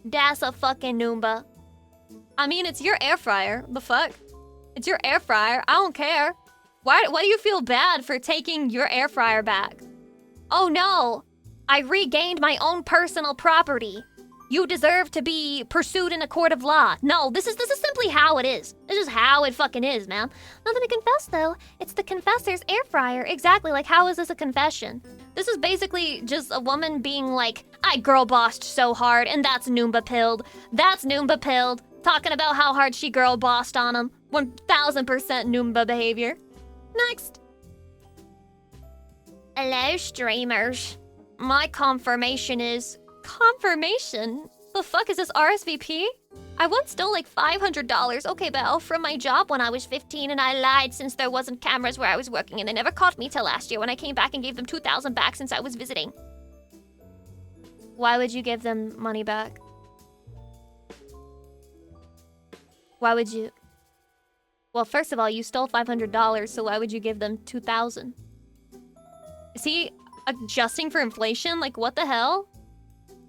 [SPEAKER 2] That's a fucking Noomba. I mean, it's your air fryer. The fuck? It's your air fryer. I don't care. Why do you feel bad for taking your air fryer back? Oh no. I regained my own personal property. You deserve to be pursued in a court of law. No, this is simply how it is. This is how it fucking is, man. Nothing to confess, though. It's the confessor's air fryer. Exactly, like how is this a confession? This is basically just a woman being like, I girl bossed so hard, and that's Noomba pilled. That's Noomba pilled. Talking about how hard she girl bossed on him. 1000% Noomba behavior. Next. Hello, streamers. My confirmation is... Confirmation? The fuck is this RSVP? I once stole like $500, okay Belle, from my job when I was 15 and I lied since there wasn't cameras where I was working and they never caught me till last year when I came back and gave them $2,000 back since I was visiting. Why would you give them money back? Why would you? Well, first of all, you stole $500, so why would you give them $2,000? Is he adjusting for inflation? Like, what the hell?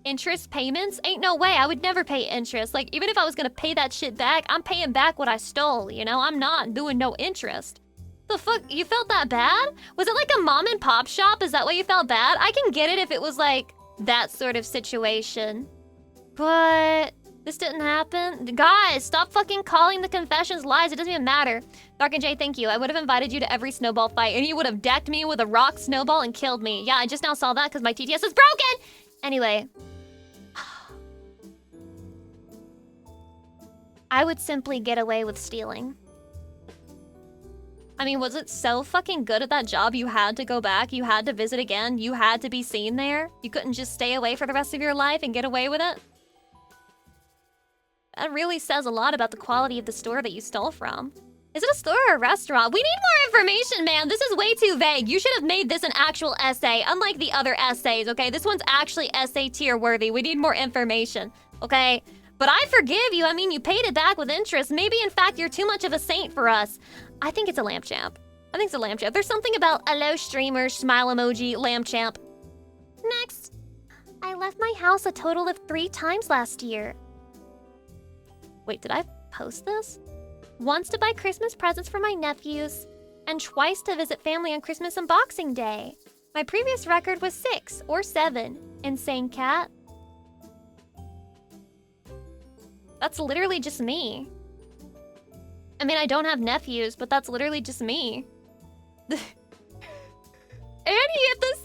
[SPEAKER 2] Interest payments? Ain't no way. I would never pay interest. Like, even if I was gonna pay that shit back, I'm paying back what I stole, you know? I'm not doing no interest. The fuck? You felt that bad? Was it like a mom and pop shop? Is that why you felt bad? I can get it if it was like that sort of situation. But this didn't happen. Guys, stop fucking calling the confessions lies. It doesn't even matter. Dark and J, thank you. I would have invited you to every snowball fight and you would have decked me with a rock snowball and killed me. Yeah, I just now saw that because my TTS is broken! Anyway. I would simply get away with stealing. I mean, was it so fucking good at that job you had to go back? You had to visit again? You had to be seen there? You couldn't just stay away for the rest of your life and get away with it? That really says a lot about the quality of the store that you stole from. Is it a store or a restaurant? We need more information, man. This is way too vague. You should have made this an actual essay, unlike the other essays, okay? This one's actually essay tier worthy. We need more information, okay? But I forgive you. I mean, you paid it back with interest. Maybe, in fact, you're too much of a saint for us. I think it's a lamp champ. I think it's a lamp champ. There's something about hello streamer, smile emoji, lamp champ. Next. I left my house a total of 3 times last year. Wait, did I post this? Once to buy Christmas presents for my nephews, and twice to visit family on Christmas and Boxing Day. My previous record was 6 or 7. Insane cat. That's literally just me. I mean, I don't have nephews, but that's literally just me. And he hit the 6-7!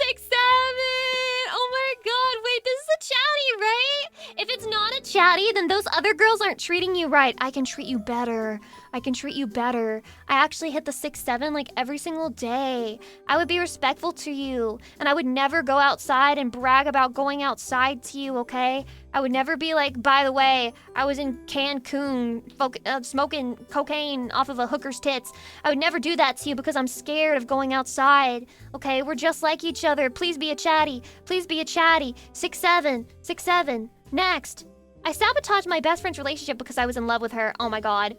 [SPEAKER 2] Oh my god, wait, this is a chatty, right? If it's not a chatty, then those other girls aren't treating you right. I can treat you better. I can treat you better. I actually hit the 6-7 like every single day. I would be respectful to you, and I would never go outside and brag about going outside to you, okay? I would never be like, by the way, I was in Cancun smoking cocaine off of a hooker's tits. I would never do that to you because I'm scared of going outside. Okay, we're just like each other. Please be a chatty. Please be a chatty. 6-7. 6-7. Next. I sabotaged my best friend's relationship because I was in love with her. Oh my god.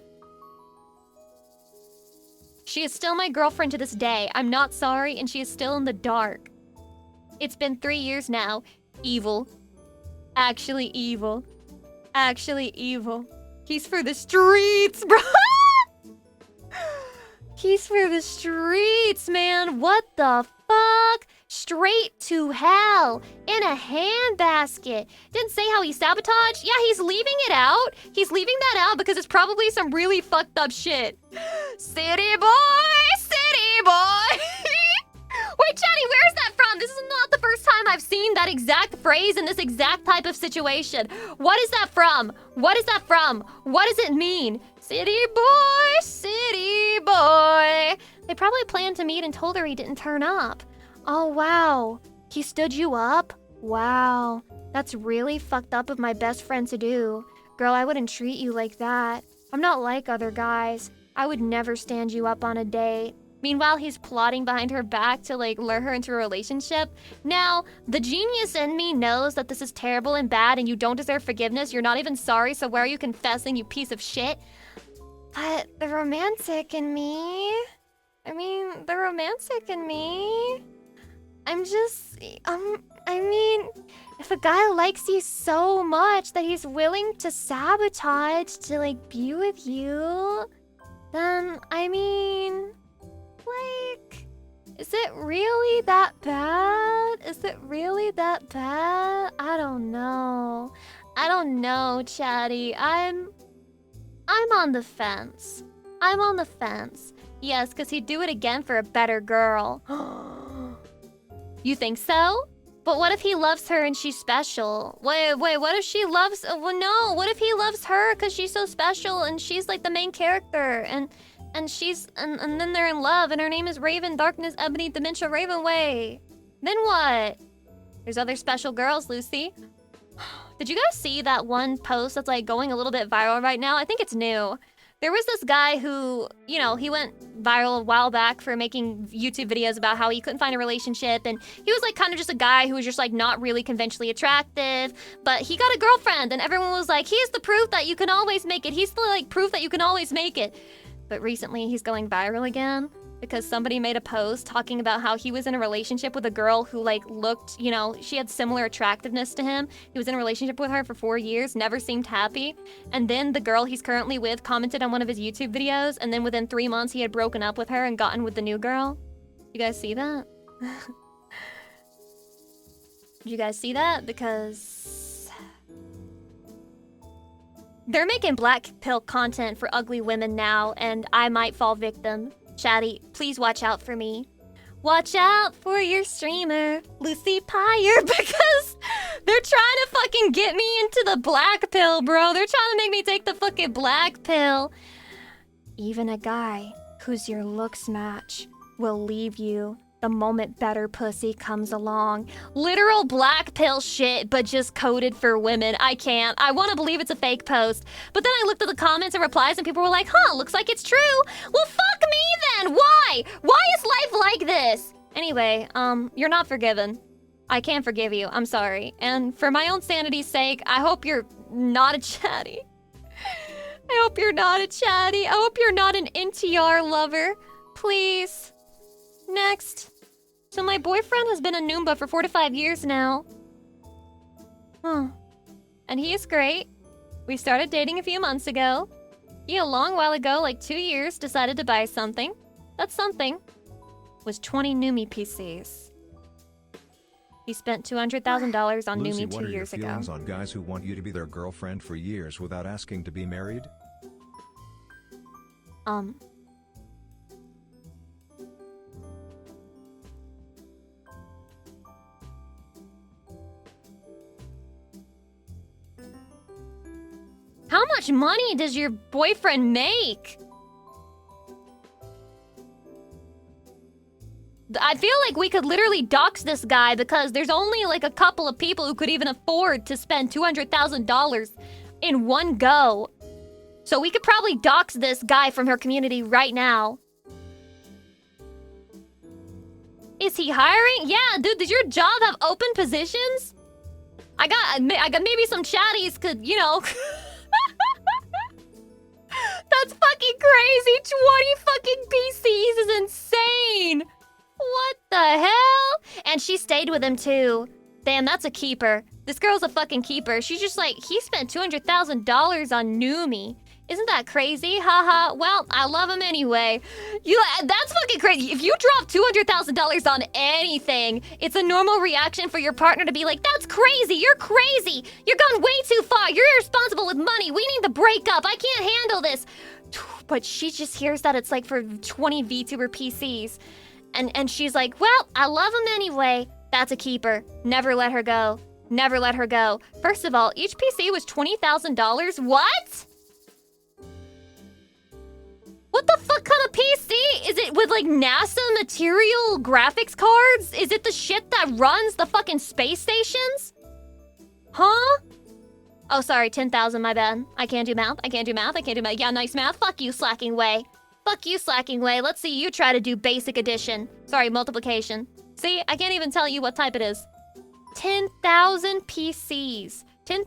[SPEAKER 2] She is still my girlfriend to this day. I'm not sorry, and she is still in the dark. It's been 3 years now. Evil. Actually evil. Actually evil. He's for the streets, bro. He's for the streets, man. What the fuck? Straight to hell in a handbasket. Didn't say how he sabotaged. Yeah, he's leaving it out. He's leaving that out because it's probably some really fucked up shit. City boy, city boy. Wait, Chatty, where is that from? This is not the first time I've seen that exact phrase in this exact type of situation. What is that from? What is that from? What does it mean? City boy, city boy. They probably planned to meet and told her he didn't turn up. Oh, wow. He stood you up? Wow. That's really fucked up of my best friend to do. Girl, I wouldn't treat you like that. I'm not like other guys. I would never stand you up on a date. Meanwhile, he's plotting behind her back to, like, lure her into a relationship. Now, the genius in me knows that this is terrible and bad and you don't deserve forgiveness. You're not even sorry, so why are you confessing, you piece of shit? But the romantic in me... the romantic in me... if a guy likes you so much that he's willing to sabotage to, like, be with you, then, is it really that bad? Is it really that bad? I don't know. I don't know, Chatty. I'm on the fence. I'm on the fence. Yes, because he'd do it again for a better girl. You think so? But what if he loves her and she's special? Wait, what if she loves... well, no, what if he loves her because she's so special and she's, like, the main character and then they're in love and her name is Raven, Darkness, Ebony, Dementia, Ravenway. Then what? There's other special girls, Lucy. Did you guys see that one post that's, like, going a little bit viral right now? I think it's new. There was this guy who, you know, he went viral a while back for making YouTube videos about how he couldn't find a relationship, and he was, like, kind of just a guy who was just, like, not really conventionally attractive, but he got a girlfriend, and everyone was like, he's the proof that you can always make it. He's the, like, proof that you can always make it. But recently, he's going viral again because somebody made a post talking about how he was in a relationship with a girl who, like, looked, you know, she had similar attractiveness to him. He was in a relationship with her for 4 years, never seemed happy. And then the girl he's currently with commented on one of his YouTube videos, and then within 3 months, he had broken up with her and gotten with the new girl. You guys see that? Did you guys see that? Because... they're making black pill content for ugly women now, and I might fall victim. Chatty, please watch out for me. Watch out for your streamer, Lucy Pyre, because they're trying to fucking get me into the black pill, bro. They're trying to make me take the fucking black pill. Even a guy who's your looks match will leave you the moment better pussy comes along. Literal black pill shit, but just coded for women. I can't. I want to believe it's a fake post. But then I looked at the comments and replies and people were like, huh, looks like it's true. Well, fuck me then. Why? Why is life like this? Anyway, you're not forgiven. I can't forgive you. I'm sorry. And for my own sanity's sake, I hope you're not a chatty. I hope you're not a chatty. I hope you're not an NTR lover. Please. Next. So my boyfriend has been a Noomba for 4 to 5 years now. Huh. And he is great. We started dating a few months ago. He a long while ago, like 2 years, decided to buy something. That something was 20 Noomi PCs. He spent $200,000 on
[SPEAKER 1] Lucy,
[SPEAKER 3] Noomi
[SPEAKER 1] what
[SPEAKER 3] 2
[SPEAKER 1] are
[SPEAKER 3] years
[SPEAKER 1] your
[SPEAKER 3] ago.
[SPEAKER 1] feelings on guys who want you to be their girlfriend for years without asking to be married?
[SPEAKER 2] How much money does your boyfriend make? I feel like we could literally dox this guy because there's only like a couple of people who could even afford to spend $200,000 in one go. So we could probably dox this guy from her community right now. Is he hiring? Yeah, dude, does your job have open positions? I got maybe some chatties could, you know... That's fucking crazy. 20 fucking PCs is insane. What the hell? And she stayed with him too. Damn, that's a keeper. This girl's a fucking keeper. She's just like, he spent $200,000 on Noomi. Isn't that crazy? Haha. Well, I love him anyway. That's fucking crazy. If you drop $200,000 on anything, it's a normal reaction for your partner to be like, that's crazy. You're crazy. You're gone way too far. You're irresponsible with money. We need to break up. I can't handle this. But she just hears that it's like for 20 VTuber PCs. And she's like, well, I love him anyway. That's a keeper. Never let her go. Never let her go. First of all, each PC was $20,000. What? What the fuck kind of PC? Is it with like NASA material graphics cards? Is it the shit that runs the fucking space stations? Huh? Oh, sorry, 10,000, my bad. I can't do math. Yeah, nice math. Fuck you, slacking way. Fuck you, slacking way. Let's see you try to do basic addition. Sorry, multiplication. See, I can't even tell you what type it is. 10,000 PCs. $10,000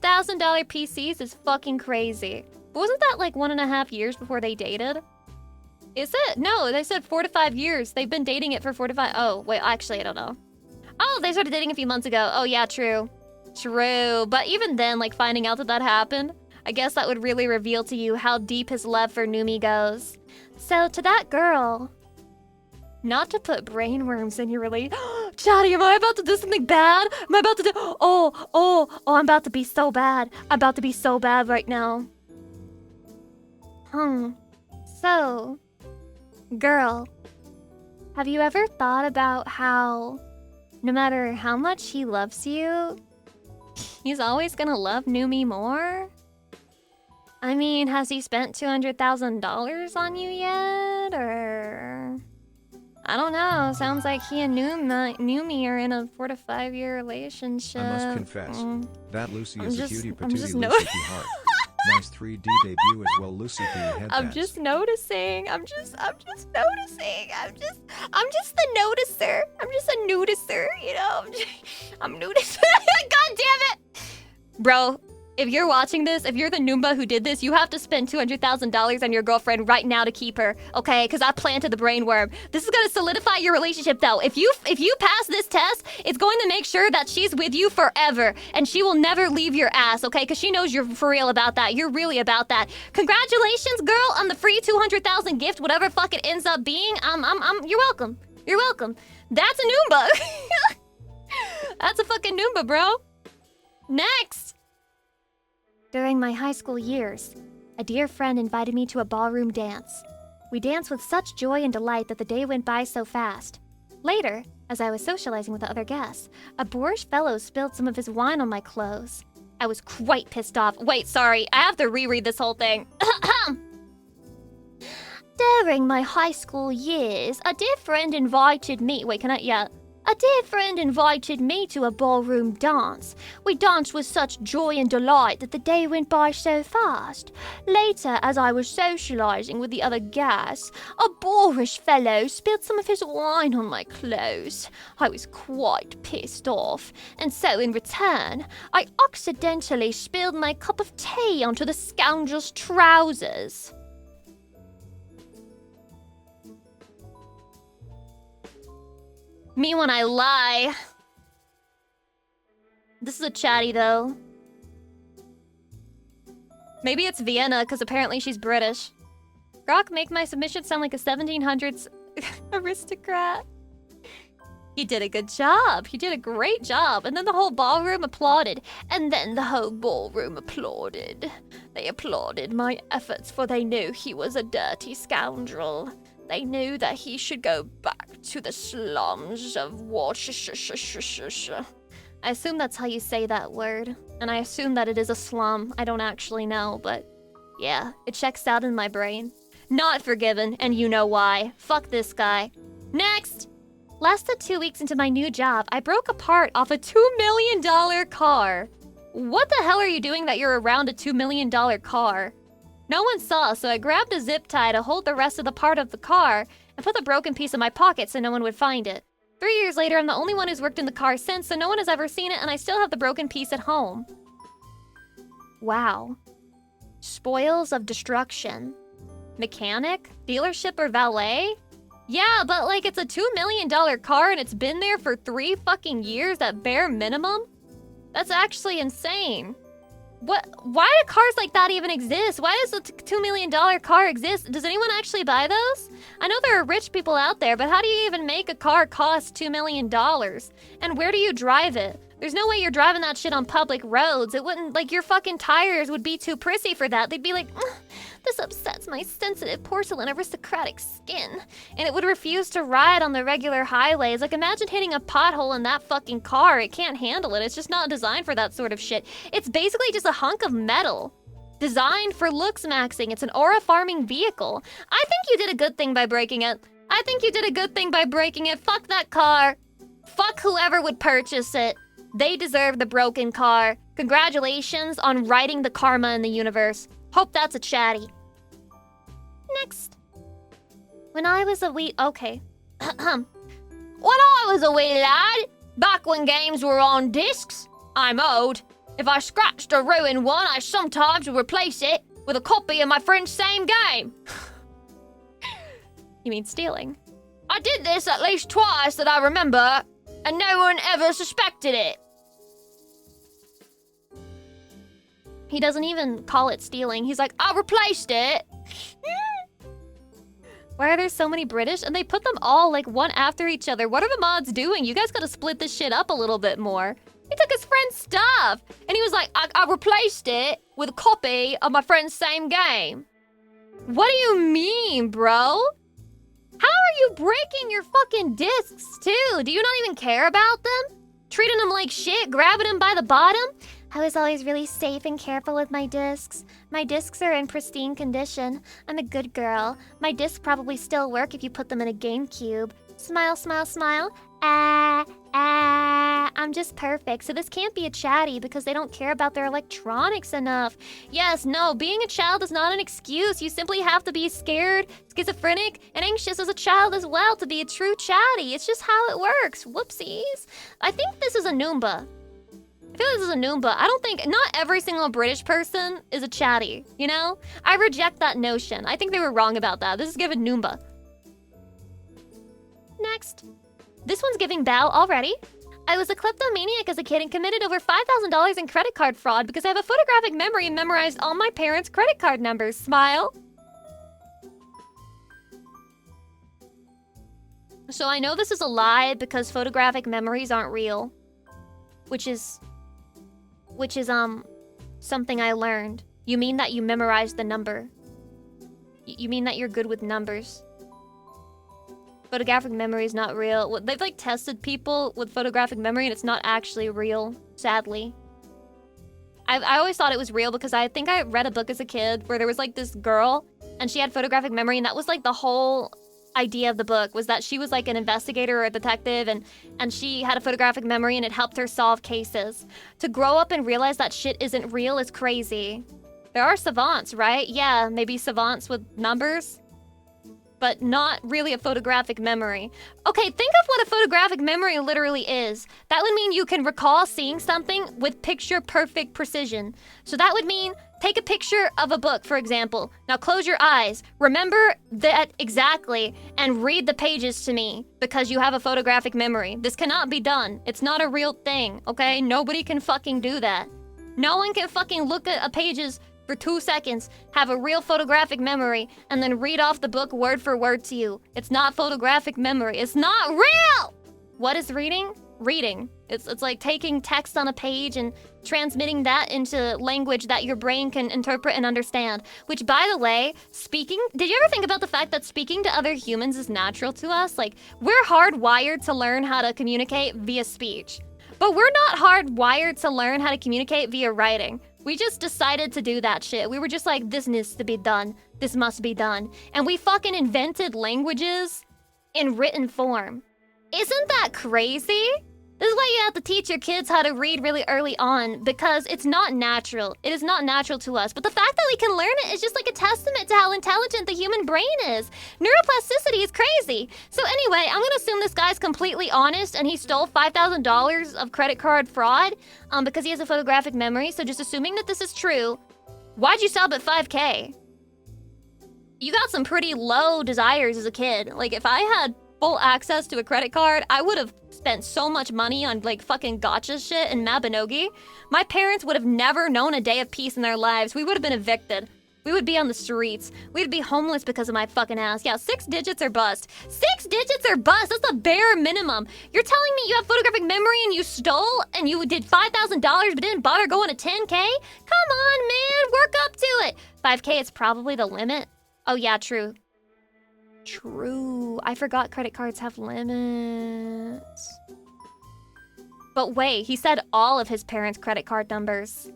[SPEAKER 2] PCs is fucking crazy. Wasn't that like 1.5 years before they dated? Is it? No, they said 4 to 5 years. They've been dating it for 4 to 5. Oh, wait, actually, I don't know. Oh, they started dating a few months ago. Oh, yeah, true. True. But even then, like, finding out that happened, I guess that would really reveal to you how deep his love for Numi goes. So, to that girl, not to put brainworms in your relationship. Chatty, am I about to do something bad? Am I about to do... Oh, I'm about to be so bad. I'm about to be so bad right now. So... Girl, have you ever thought about how, no matter how much he loves you, he's always gonna love Numi more? I mean, has he spent $200,000 on you yet, or... I don't know, sounds like he and Numi are in a 4 to 5 year relationship.
[SPEAKER 1] I must confess, that Lucy is a cutie
[SPEAKER 2] I'm just
[SPEAKER 1] patootie Lucy P. Heart. Nice 3D debut as well, Lucy P.
[SPEAKER 2] I'm just noticing. I'm just noticing. I'm just the noticer. I'm just a nudicer, you know? I'm nudicer. God damn it! Bro, if you're watching this, if you're the Noomba who did this, you have to spend $200,000 on your girlfriend right now to keep her, okay? Because I planted the brainworm. This is gonna solidify your relationship, though. If you pass this test, it's going to make sure that she's with you forever, and she will never leave your ass, okay? Because she knows you're for real about that. You're really about that. Congratulations, girl, on the free 200,000 gift, whatever fuck it ends up being. You're welcome. You're welcome. That's a Noomba. That's a fucking Noomba, bro. Next. During my high school years, a dear friend invited me to a ballroom dance. We danced with such joy and delight that the day went by so fast. Later, as I was socializing with the other guests, a boorish fellow spilled some of his wine on my clothes. I was quite pissed off. Wait, sorry, I have to reread this whole thing. During my high school years, a dear friend invited me... Wait, A dear friend invited me to a ballroom dance. We danced with such joy and delight that the day went by so fast. Later, as I was socializing with the other guests, a boorish fellow spilled some of his wine on my clothes. I was quite pissed off, and so in return, I accidentally spilled my cup of tea onto the scoundrel's trousers. Me when I lie. This is a chatty, though. Maybe it's Vienna, because apparently she's British. Grok, make my submission sound like a 1700s aristocrat. He did a good job. He did a great job. And then the whole ballroom applauded. They applauded my efforts, for they knew he was a dirty scoundrel. They knew that he should go back to the slums of Worcestershire. I assume that's how you say that word. And I assume that it is a slum. I don't actually know, but yeah, it checks out in my brain. Not forgiven, and you know why. Fuck this guy. Next! Less than 2 weeks into my new job, I broke a part off a $2 million car. What the hell are you doing that you're around a $2 million car? No one saw, so I grabbed a zip tie to hold the rest of the part of the car and put the broken piece in my pocket so no one would find it. 3 years later, I'm the only one who's worked in the car since, so no one has ever seen it, and I still have the broken piece at home. Wow. Spoils of destruction. Mechanic? Dealership or valet? Yeah, but like it's a $2 million car and it's been there for 3 fucking years at bare minimum? That's actually insane. What? Why do cars like that even exist? Why does a $2 million car exist? Does anyone actually buy those? I know there are rich people out there, but how do you even make a car cost $2 million? And where do you drive it? There's no way you're driving that shit on public roads. It wouldn't, like, your fucking tires would be too prissy for that. They'd be like, this upsets my sensitive porcelain aristocratic skin. And it would refuse to ride on the regular highways. Like, imagine hitting a pothole in that fucking car. It can't handle it. It's just not designed for that sort of shit. It's basically just a hunk of metal designed for looks maxing. It's an aura farming vehicle. I think you did a good thing by breaking it. I think you did a good thing by breaking it. Fuck that car. Fuck whoever would purchase it. They deserve the broken car. Congratulations on writing the karma in the universe. Hope that's a chatty. Next. When I was a wee... Okay. When I was a wee lad, back when games were on discs, I'm old. If I scratched or ruined one, I sometimes would replace it with a copy of my friend's same game. You mean stealing? I did this at least twice that I remember, and no one ever suspected it. He doesn't even call it stealing. He's like, I replaced it. Why are there so many British? And they put them all like one after each other. What are the mods doing? You guys gotta split this shit up a little bit more. He took his friend's stuff. And he was like, I replaced it with a copy of my friend's same game. What do you mean, bro? How are you breaking your fucking discs, too? Do you not even care about them? Treating them like shit, grabbing them by the bottom? I was always really safe and careful with my discs. My discs are in pristine condition. I'm a good girl. My discs probably still work if you put them in a GameCube. Smile, smile, smile. I'm just perfect. So this can't be a chatty because they don't care about their electronics enough. Yes, no, being a child is not an excuse. You simply have to be scared, schizophrenic, and anxious as a child as well to be a true chatty. It's just how it works. Whoopsies. I think this is a Noomba. I feel like this is a Noomba. I don't think, not every single British person is a chatty, you know? I reject that notion. I think they were wrong about that. This is giving Noomba. Next. This one's giving Bow already. I was a kleptomaniac as a kid and committed over $5,000 in credit card fraud because I have a photographic memory and memorized all my parents' credit card numbers. Smile. So I know this is a lie because photographic memories aren't real. Which is something I learned. You mean that you memorized the number. You mean that you're good with numbers. Photographic memory is not real. They've like tested people with photographic memory and it's not actually real, sadly. I always thought it was real because I think I read a book as a kid where there was like this girl and she had photographic memory and that was like the whole idea of the book was that she was like an investigator or a detective and she had a photographic memory and it helped her solve cases. To grow up and realize that shit isn't real is crazy. There are savants, right? Yeah, maybe savants with numbers, but not really a photographic memory. Okay, think of what a photographic memory literally is. That would mean you can recall seeing something with picture-perfect precision. So that would mean take a picture of a book, for example. Now close your eyes. Remember that exactly and read the pages to me because you have a photographic memory. This cannot be done. It's not a real thing, okay? Nobody can fucking do that. No one can fucking look at a pages for 2 seconds, have a real photographic memory, and then read off the book word for word to you. It's not photographic memory. It's not real! What is reading? Reading. It's like taking text on a page and transmitting that into language that your brain can interpret and understand. Which, by the way, speaking... Did you ever think about the fact that speaking to other humans is natural to us? Like, we're hardwired to learn how to communicate via speech. But we're not hardwired to learn how to communicate via writing. We just decided to do that shit. We were just like, this needs to be done. This must be done. And we fucking invented languages in written form. Isn't that crazy? This is why you have to teach your kids how to read really early on, because it's not natural. It is not natural to us. But the fact that we can learn it is just like a testament to how intelligent the human brain is. Neuroplasticity is crazy. So anyway, I'm gonna assume this guy's completely honest and he stole $5,000 of credit card fraud because he has a photographic memory. So just assuming that this is true, why'd you sub at 5K? You got some pretty low desires as a kid. Like if I had full access to a credit card, I would have spent so much money on like fucking gotcha shit in Mabinogi, my parents would have never known a day of peace in their lives. We would have been evicted. We would be on the streets. We'd be homeless because of my fucking ass. Yeah, 6 digits or bust. 6 digits or bust. That's the bare minimum. You're telling me you have photographic memory and you stole and you did $5,000 but didn't bother going to 10K? Come on, man. Work up to it. 5K is probably the limit. Oh, yeah, true. True. I forgot credit cards have limits. But wait, he said all of his parents' credit card numbers.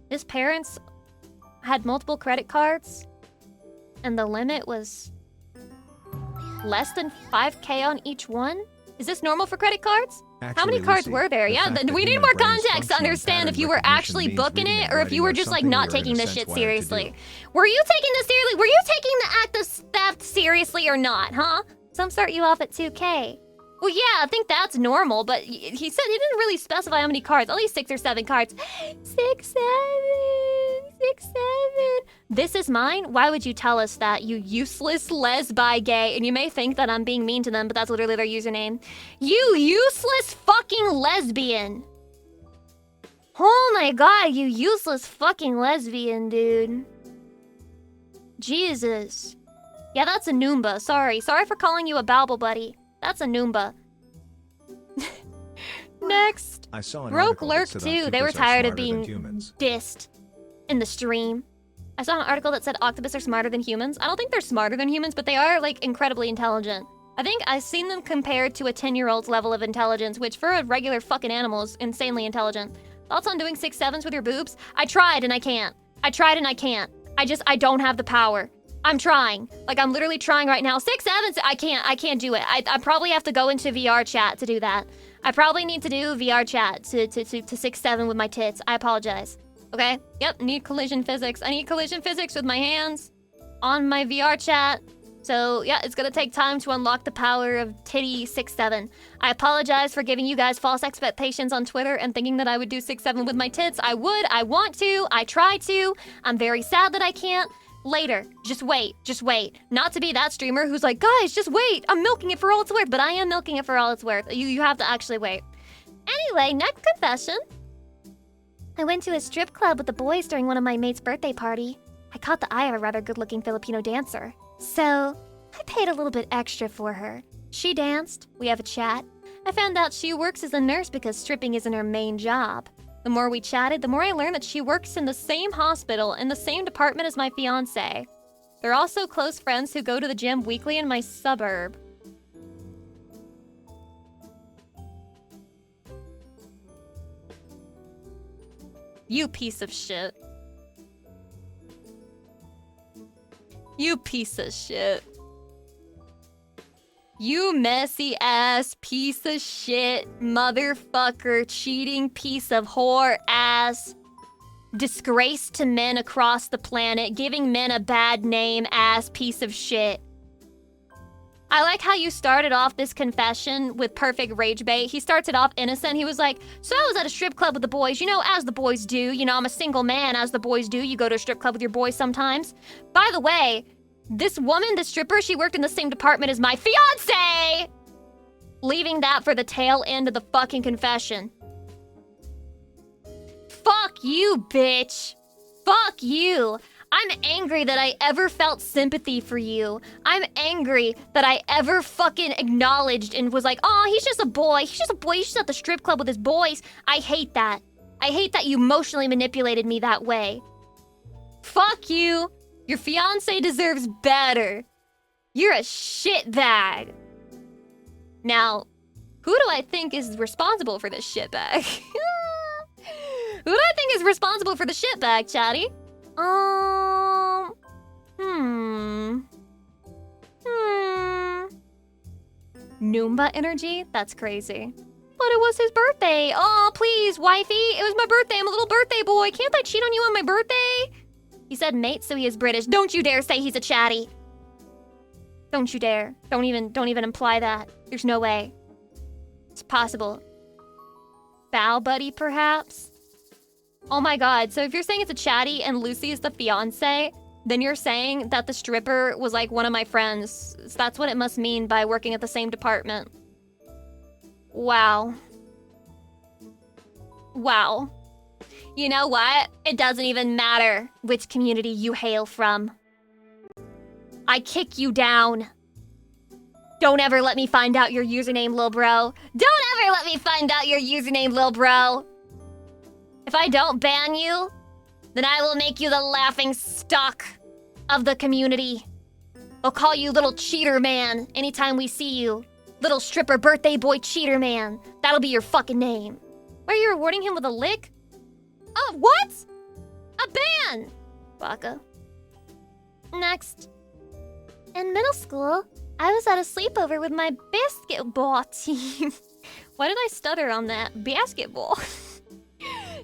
[SPEAKER 2] His parents had multiple credit cards, and the limit was less than 5K on each one? Is this normal for credit cards?
[SPEAKER 1] Actually,
[SPEAKER 2] How many cards
[SPEAKER 1] Lucy,
[SPEAKER 2] were there?
[SPEAKER 1] the
[SPEAKER 2] Yeah,
[SPEAKER 1] fact that
[SPEAKER 2] we need
[SPEAKER 1] human
[SPEAKER 2] more
[SPEAKER 1] brains
[SPEAKER 2] context to
[SPEAKER 1] function on
[SPEAKER 2] understand if
[SPEAKER 1] pattern
[SPEAKER 2] you were
[SPEAKER 1] recognition
[SPEAKER 2] actually
[SPEAKER 1] means
[SPEAKER 2] booking
[SPEAKER 1] reading
[SPEAKER 2] it
[SPEAKER 1] and
[SPEAKER 2] or if you
[SPEAKER 1] writing
[SPEAKER 2] were
[SPEAKER 1] are
[SPEAKER 2] just like
[SPEAKER 1] something
[SPEAKER 2] not
[SPEAKER 1] we are in
[SPEAKER 2] taking
[SPEAKER 1] a
[SPEAKER 2] this
[SPEAKER 1] sense
[SPEAKER 2] shit
[SPEAKER 1] wired to
[SPEAKER 2] seriously.
[SPEAKER 1] do.
[SPEAKER 2] Were you taking this seriously? Were you taking the act of theft seriously or not, huh? Some start you off at 2K. Well, yeah, I think that's normal, but he said he didn't really specify how many cards. At least 6 or 7 cards. 6, 7, 6, 7. This is mine? Why would you tell us that, you useless lesbi gay? And you may think that I'm being mean to them, but that's literally their username. You useless fucking lesbian. Oh my god, you useless fucking lesbian, dude. Jesus. Yeah, that's a Noomba. Sorry for calling you a Babble Buddy. That's a Noomba. Next.
[SPEAKER 1] I saw an
[SPEAKER 2] Broke
[SPEAKER 1] article that
[SPEAKER 2] Lurk
[SPEAKER 1] said
[SPEAKER 2] too. They were
[SPEAKER 1] octopus are
[SPEAKER 2] tired of
[SPEAKER 1] smarter than
[SPEAKER 2] being
[SPEAKER 1] humans.
[SPEAKER 2] dissed in the stream. I saw an article that said octopus are smarter than humans. I don't think they're smarter than humans, but they are like incredibly intelligent. I think I've seen them compared to a 10-year-old's level of intelligence, which for a regular fucking animal is insanely intelligent. Thoughts on doing 6 7s with your boobs? I tried and I can't. I tried and I can't. I don't have the power. I'm trying. Like, I'm literally trying right now. 6 7s, I can't do it. I probably have to go into VR chat to do that. I probably need to do VR chat to 6 7 with my tits. I apologize. Okay? Yep, need collision physics. I need collision physics with my hands on my VR chat. So, yeah, it's gonna take time to unlock the power of titty 6 7. I apologize for giving you guys false expectations on Twitter and thinking that I would do 6 7 with my tits. I would. I want to. I try to. I'm very sad that I can't. Later. Just wait. Not to be that streamer who's like, guys, just wait. I'm milking it for all it's worth. But I am milking it for all it's worth. You have to actually wait. Anyway, next confession. I went to a strip club with the boys during one of my mate's birthday party. I caught the eye of a rather good-looking Filipino dancer. So, I paid a little bit extra for her. She danced. We have a chat. I found out she works as a nurse because stripping isn't her main job. The more we chatted, the more I learned that she works in the same hospital, in the same department as my fiancé. They're also close friends who go to the gym weekly in my suburb. You piece of shit. You piece of shit. You messy ass piece of shit, motherfucker, cheating piece of whore ass, disgrace to men across the planet, giving men a bad name ass piece of shit. I like how you started off this confession with perfect rage bait. He starts it off innocent. He was like, so I was at a strip club with the boys, you know, as the boys do. You know, I'm a single man, as the boys do. You go to a strip club with your boys sometimes. By the way, this woman, the stripper, she worked in the same department as my fiancé! Leaving that for the tail end of the fucking confession. Fuck you, bitch. Fuck you. I'm angry that I ever felt sympathy for you. I'm angry that I ever fucking acknowledged and was like, oh, he's just a boy. He's just a boy. He's just at the strip club with his boys. I hate that. I hate that you emotionally manipulated me that way. Fuck you. Your fiancé deserves better. You're a shitbag. Now, who do I think is responsible for this shitbag? Who do I think is responsible for the shitbag, chatty? Noomba energy? That's crazy. But it was his birthday. Oh, please, wifey. It was my birthday. I'm a little birthday boy. Can't I cheat on you on my birthday? He said mate, so he is British. Don't you dare say he's a chatty. Don't you dare. Don't even imply that. There's no way. It's possible. Bow buddy, perhaps? Oh my god, so if you're saying it's a chatty and Lucy is the fiancé, then you're saying that the stripper was like one of my friends. So that's what it must mean by working at the same department. Wow. Wow. You know what? It doesn't even matter which community you hail from. I kick you down. Don't ever let me find out your username, lil bro. Don't ever let me find out your username, lil bro. If I don't ban you, then I will make you the laughing stock of the community. I'll call you little cheater man anytime we see you. Little stripper birthday boy cheater man. That'll be your fucking name. Why are you rewarding him with a lick? Oh, what? A ban! Baka. Next. In middle school, I was at a sleepover with my basketball team. Why did I stutter on that? Basketball.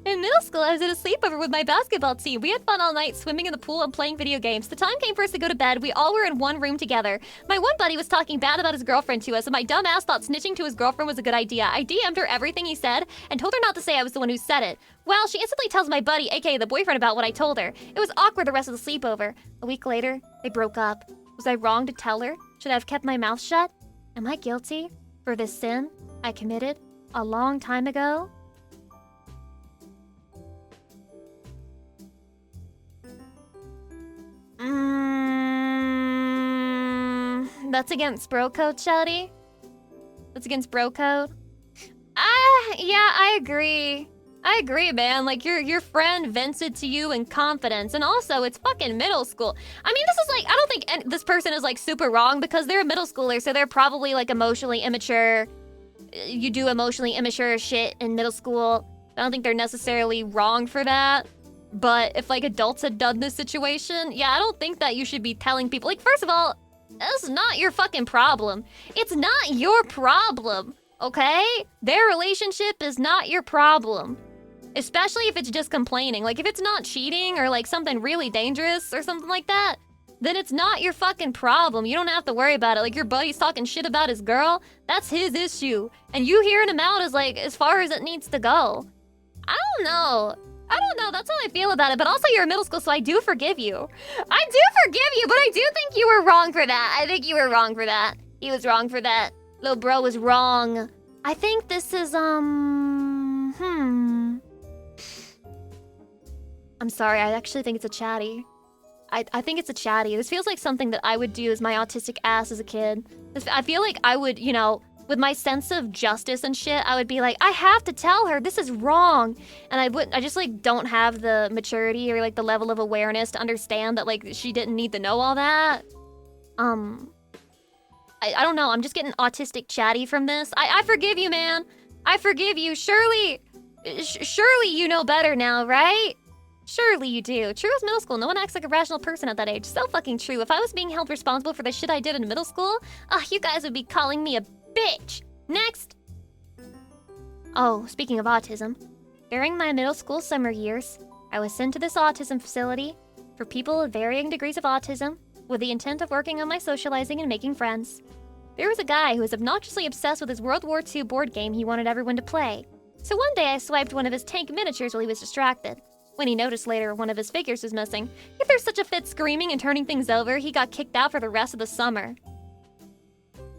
[SPEAKER 2] In middle school, I was at a sleepover with my basketball team. We had fun all night, swimming in the pool and playing video games. The time came for us to go to bed. We all were in one room together. My one buddy was talking bad about his girlfriend to us, and my dumb ass thought snitching to his girlfriend was a good idea. I DM'd her everything he said and told her not to say I was the one who said it. Well, she instantly tells my buddy, aka the boyfriend, about what I told her. It was awkward the rest of the sleepover. A week later, they broke up. Was I wrong to tell her? Should I have kept my mouth shut? Am I guilty for this sin I committed a long time ago? That's against bro code, Shelly? That's against bro code? Yeah, I agree. I agree, man. Like, your friend vented to you in confidence. And also, it's fucking middle school. I mean, this is like, I don't think this person is, like, super wrong because they're a middle schooler, so they're probably, like, emotionally immature. You do emotionally immature shit in middle school. I don't think they're necessarily wrong for that. But if, like, adults had done this situation, yeah, I don't think that you should be telling people. Like, first of all, this is not your fucking problem. It's not your problem, okay? Their relationship is not your problem. Especially if it's just complaining. Like, if it's not cheating or, like, something really dangerous or something like that, then it's not your fucking problem. You don't have to worry about it. Like, your buddy's talking shit about his girl, that's his issue. And you hearing him out is, like, as far as it needs to go. I don't know. That's how I feel about it. But also, you're in middle school, so I do forgive you. I do forgive you, but I do think you were wrong for that. I think you were wrong for that. He was wrong for that. Little bro was wrong. I think this is, I'm sorry, I actually think it's a chatty. I think it's a chatty. This feels like something that I would do as my autistic ass as a kid. I feel like I would, you know, with my sense of justice and shit, I would be like, I have to tell her this is wrong. And I just like don't have the maturity or like the level of awareness to understand that like she didn't need to know all that. I don't know, I'm just getting autistic chatty from this. I forgive you, man. I forgive you. Surely you know better now, right? Surely you do. True as middle school, no one acts like a rational person at that age. So fucking true. If I was being held responsible for the shit I did in middle school, you guys would be calling me a bitch. Next. Oh, speaking of autism. During my middle school summer years, I was sent to this autism facility for people with varying degrees of autism with the intent of working on my socializing and making friends. There was a guy who was obnoxiously obsessed with his World War II board game he wanted everyone to play. So one day I swiped one of his tank miniatures while he was distracted. When he noticed later one of his figures was missing, he threw such a fit screaming and turning things over, he got kicked out for the rest of the summer.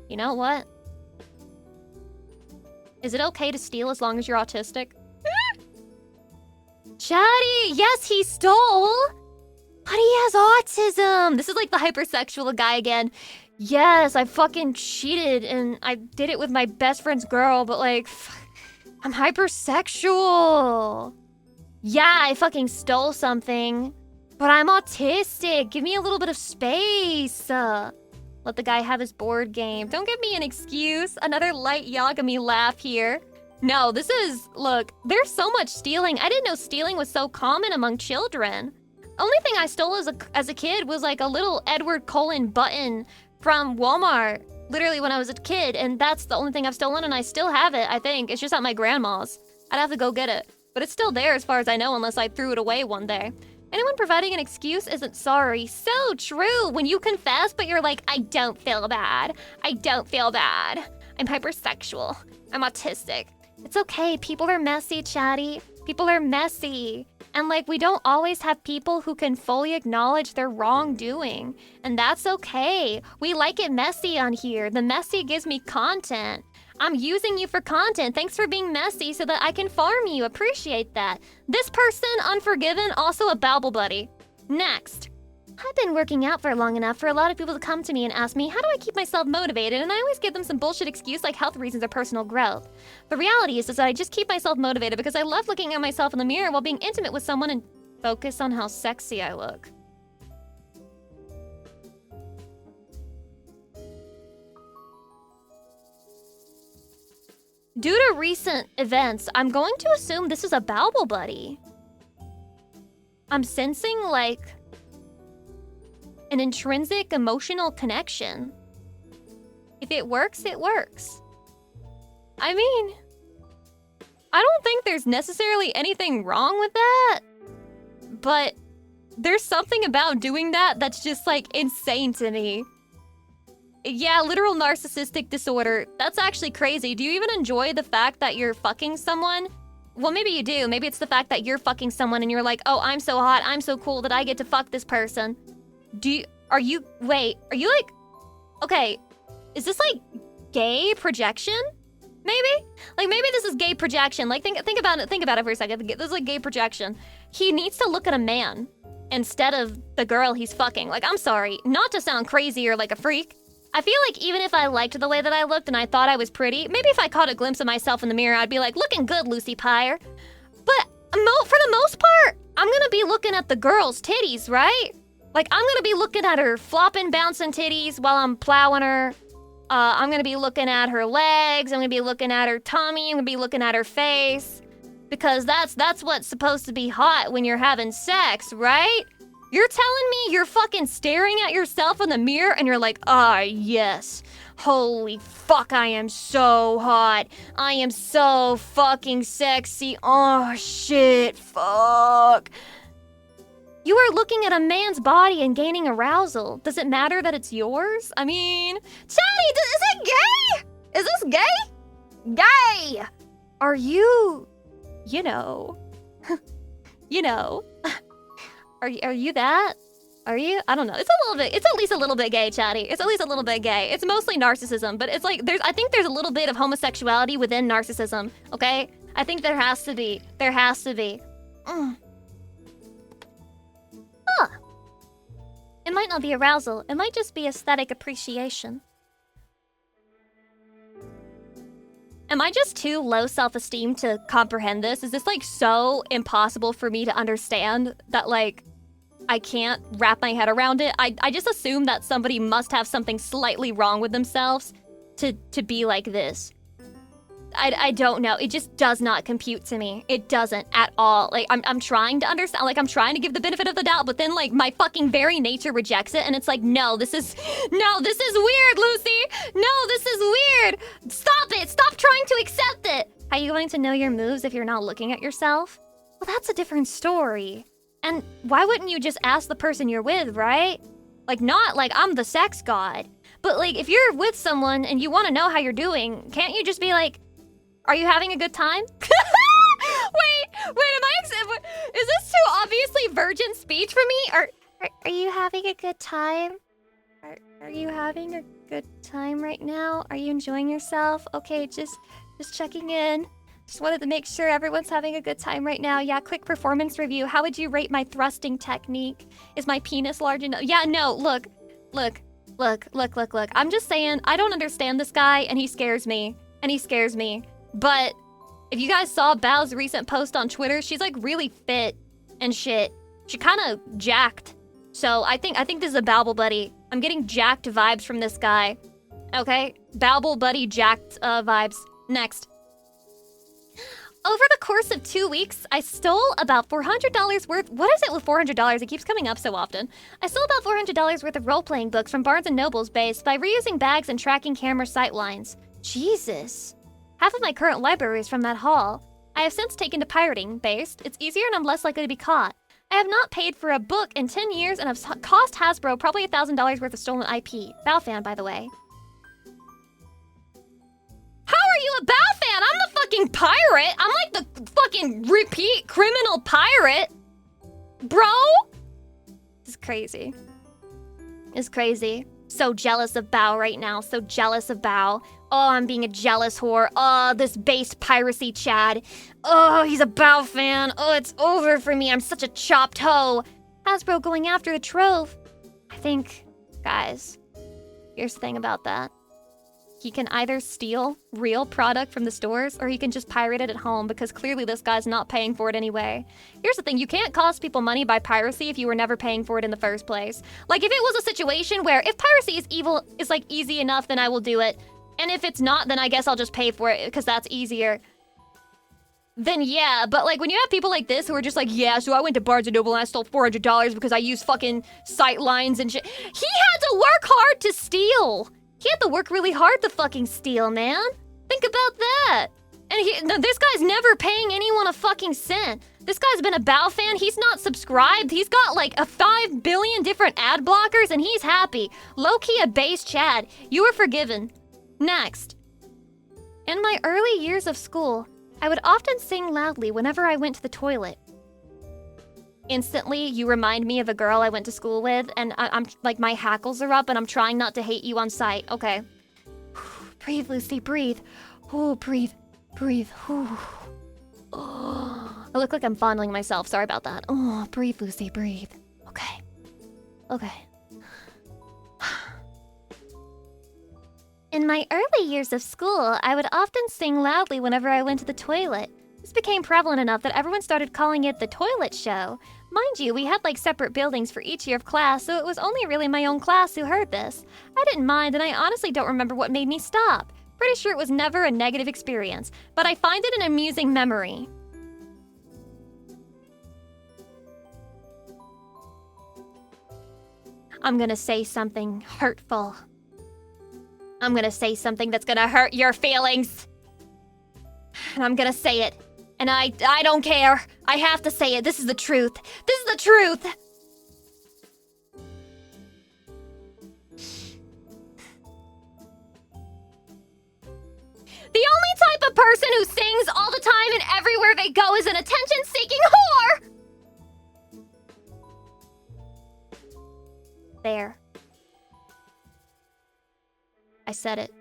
[SPEAKER 2] You know what? Is it okay to steal as long as you're autistic? Chatty! Yes, he stole! But he has autism! This is like the hypersexual guy again. Yes, I fucking cheated and I did it with my best friend's girl, but like, I'm hypersexual. Yeah, I fucking stole something, but I'm autistic. Give me a little bit of space. Let the guy have his board game. Don't give me an excuse. Another light Yagami laugh here. No, this is... Look, there's so much stealing. I didn't know stealing was so common among children. Only thing I stole as a kid was like a little Edward Cullen button from Walmart. Literally when I was a kid, and that's the only thing I've stolen, and I still have it, I think. It's just at my grandma's. I'd have to go get it. But it's still there as far as I know, unless I threw it away one day. Anyone providing an excuse isn't sorry. So true. When you confess, but you're like, I don't feel bad. I don't feel bad. I'm hypersexual. I'm autistic. It's okay. People are messy, chatty. People are messy. And like, we don't always have people who can fully acknowledge their wrongdoing. And that's okay. We like it messy on here. The messy gives me content. I'm using you for content. Thanks for being messy so that I can farm you. Appreciate that. This person, Unforgiven, also a babble buddy. Next. I've been working out for long enough for a lot of people to come to me and ask me, how do I keep myself motivated? And I always give them some bullshit excuse like health reasons or personal growth. The reality is that I just keep myself motivated because I love looking at myself in the mirror while being intimate with someone and focus on how sexy I look. Due to recent events, I'm going to assume this is a babble buddy. I'm sensing like an intrinsic emotional connection. If it works, it works. I mean, I don't think there's necessarily anything wrong with that, but there's something about doing that that's just like insane to me. Yeah, literal narcissistic disorder. That's actually crazy. Do you even enjoy the fact that you're fucking someone? Well, maybe you do. Maybe it's the fact that you're fucking someone and you're like, oh, I'm so hot, I'm so cool that I get to fuck this person. Are you like, okay, is this like gay projection? Maybe? Like maybe this is gay projection. Like think about it for a second. This is like gay projection. He needs to look at a man instead of the girl he's fucking. Like, I'm sorry, not to sound crazy or like a freak. I feel like even if I liked the way that I looked and I thought I was pretty, maybe if I caught a glimpse of myself in the mirror, I'd be like, looking good, Lucy Pyre. But for the most part, I'm gonna be looking at the girl's titties, right? Like, I'm gonna be looking at her flopping, bouncing titties while I'm plowing her. I'm gonna be looking at her legs. I'm gonna be looking at her tummy. I'm gonna be looking at her face. Because that's what's supposed to be hot when you're having sex, right? You're telling me you're fucking staring at yourself in the mirror and you're like, ah, yes. Holy fuck, I am so hot. I am so fucking sexy. Oh, shit, fuck. You are looking at a man's body and gaining arousal. Does it matter that it's yours? I mean, Chatty, is it gay? Is this gay? Gay! Are you, you know, are you that? Are you? I don't know. It's at least a little bit gay, Chatty. It's at least a little bit gay. It's mostly narcissism, but it's like, I think there's a little bit of homosexuality within narcissism, okay? I think there has to be. Huh. It might not be arousal. It might just be aesthetic appreciation. Am I just too low self-esteem to comprehend this? Is this like so impossible for me to understand that like I can't wrap my head around it? I just assume that somebody must have something slightly wrong with themselves to be like this. I don't know. It just does not compute to me. It doesn't at all. Like I'm trying to understand, like I'm trying to give the benefit of the doubt, but then like my fucking very nature rejects it and it's like, no, this is weird, Lucy. No, this is weird. Stop it. Stop trying to accept it. How are you going to know your moves if you're not looking at yourself? Well, that's a different story. And why wouldn't you just ask the person you're with, right? Like not like I'm the sex god, but like if you're with someone and you want to know how you're doing, can't you just be like, are you having a good time? Wait, is this too obviously virgin speech for me? Are you having a good time? Are you having a good time right now? Are you enjoying yourself? Okay, just checking in. Just wanted to make sure everyone's having a good time right now. Yeah, quick performance review. How would you rate my thrusting technique? Is my penis large enough? Yeah, no, look. I'm just saying, I don't understand this guy and he scares me. But if you guys saw Bao's recent post on Twitter, she's like really fit and shit. She kind of jacked. So I think this is a Babble buddy. I'm getting jacked vibes from this guy. Okay? Babble buddy jacked vibes. Next. Over the course of 2 weeks, I stole about $400 worth. What is it with $400? It keeps coming up so often. I stole about $400 worth of role-playing books from Barnes & Noble's base by reusing bags and tracking camera sight lines. Jesus. Half of my current library is from that haul. I have since taken to pirating based. It's easier and I'm less likely to be caught. I have not paid for a book in 10 years and have cost Hasbro probably $1,000 worth of stolen IP. Bao fan, by the way. How are you a Bao fan? I'm the fucking pirate. I'm like the fucking repeat criminal pirate. Bro? This is crazy. It's crazy. So jealous of Bao right now. So jealous of Bao. Oh, I'm being a jealous whore. Oh, this base piracy Chad. Oh, he's a Bao fan. Oh, it's over for me. I'm such a chopped hoe. Hasbro going after the trove. I think, guys, here's the thing about that. He can either steal real product from the stores or he can just pirate it at home because clearly this guy's not paying for it anyway. Here's the thing, you can't cost people money by piracy if you were never paying for it in the first place. Like if it was a situation where if piracy is like easy enough, then I will do it. And if it's not, then I guess I'll just pay for it because that's easier. Then yeah, but like when you have people like this who are just like, yeah, so I went to Barnes & Noble and I stole $400 because I used fucking sight lines and shit. He had to work hard to steal. He had to work really hard to fucking steal, man. Think about that. And this guy's never paying anyone a fucking cent. This guy's been a Bao fan. He's not subscribed. He's got like 5 billion different ad blockers and he's happy. Low-key a base Chad. You were forgiven. Next. In my early years of school, I would often sing loudly whenever I went to the toilet. Instantly, you remind me of a girl I went to school with, and I'm like, my hackles are up, and I'm trying not to hate you on sight. Okay. Breathe, Lucy, breathe. Oh, breathe, breathe. Oh. I look like I'm fondling myself. Sorry about that. Oh, breathe, Lucy, breathe. Okay. Okay. In my early years of school, I would often sing loudly whenever I went to the toilet. This became prevalent enough that everyone started calling it the toilet show. Mind you, we had like separate buildings for each year of class, so it was only really my own class who heard this. I didn't mind, and I honestly don't remember what made me stop. Pretty sure it was never a negative experience, but I find it an amusing memory. I'm gonna say something hurtful. I'm gonna say something that's gonna hurt your feelings. And I'm gonna say it. And I don't care. I have to say it. This is the truth. This is the truth. The only type of person who sings all the time and everywhere they go is an attention-seeking whore! There. I said it.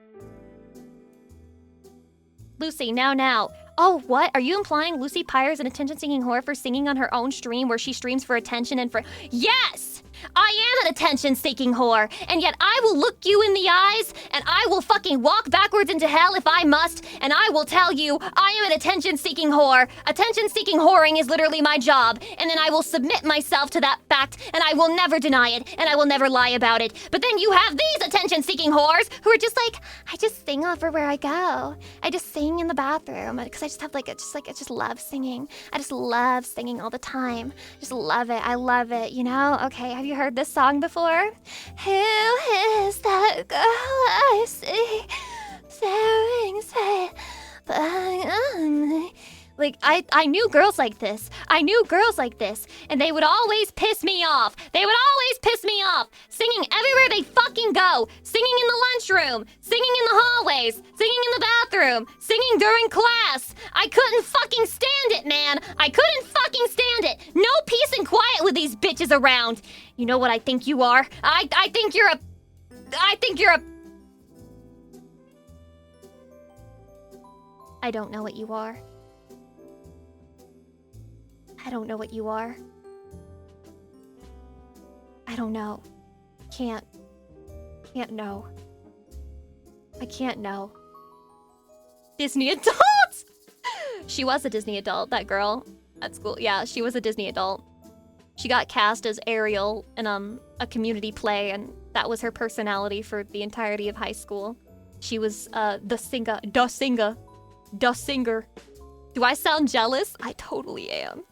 [SPEAKER 2] Lucy, now. Oh, what? Are you implying Lucy Pyre is an attention-seeking whore for singing on her own stream where she streams for attention and for... Yes! I am an attention-seeking whore, and yet I will look you in the eyes, and I will fucking walk backwards into hell if I must, and I will tell you I am an attention-seeking whore. Attention-seeking whoring is literally my job, and then I will submit myself to that fact, and I will never deny it, and I will never lie about it. But then you have these attention-seeking whores who are just like, I just sing everywhere I go. I just sing in the bathroom, because I just have I just love singing. I just love singing all the time. Just love it. I love it, you know? Okay, have you heard this song before? Who is that girl I see staring straight by me? Like, I knew girls like this. And they would always piss me off. Singing everywhere they fucking go. Singing in the lunchroom. Singing in the hallways. Singing in the bathroom. Singing during class. I couldn't fucking stand it, man. No peace and quiet with these bitches around. You know what I think you are? I think you're a... I don't know what you are. I don't know what you are. I don't know. Can't know. I can't know. Disney adult! She was a Disney adult, that girl at school. Yeah, she was a Disney adult. She got cast as Ariel in a community play, and that was her personality for the entirety of high school. She was the singer. Do I sound jealous? I totally am.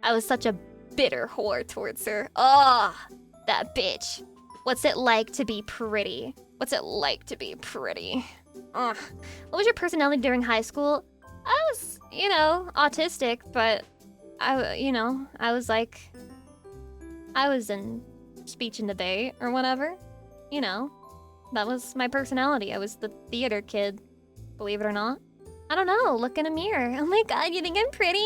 [SPEAKER 2] I was such a bitter whore towards her. Ugh, that bitch. What's it like to be pretty? Ugh. What was your personality during high school? I was, autistic, but I was in speech and debate or whatever. That was my personality. I was the theater kid, believe it or not. I don't know, look in a mirror. Oh my god, you think I'm pretty?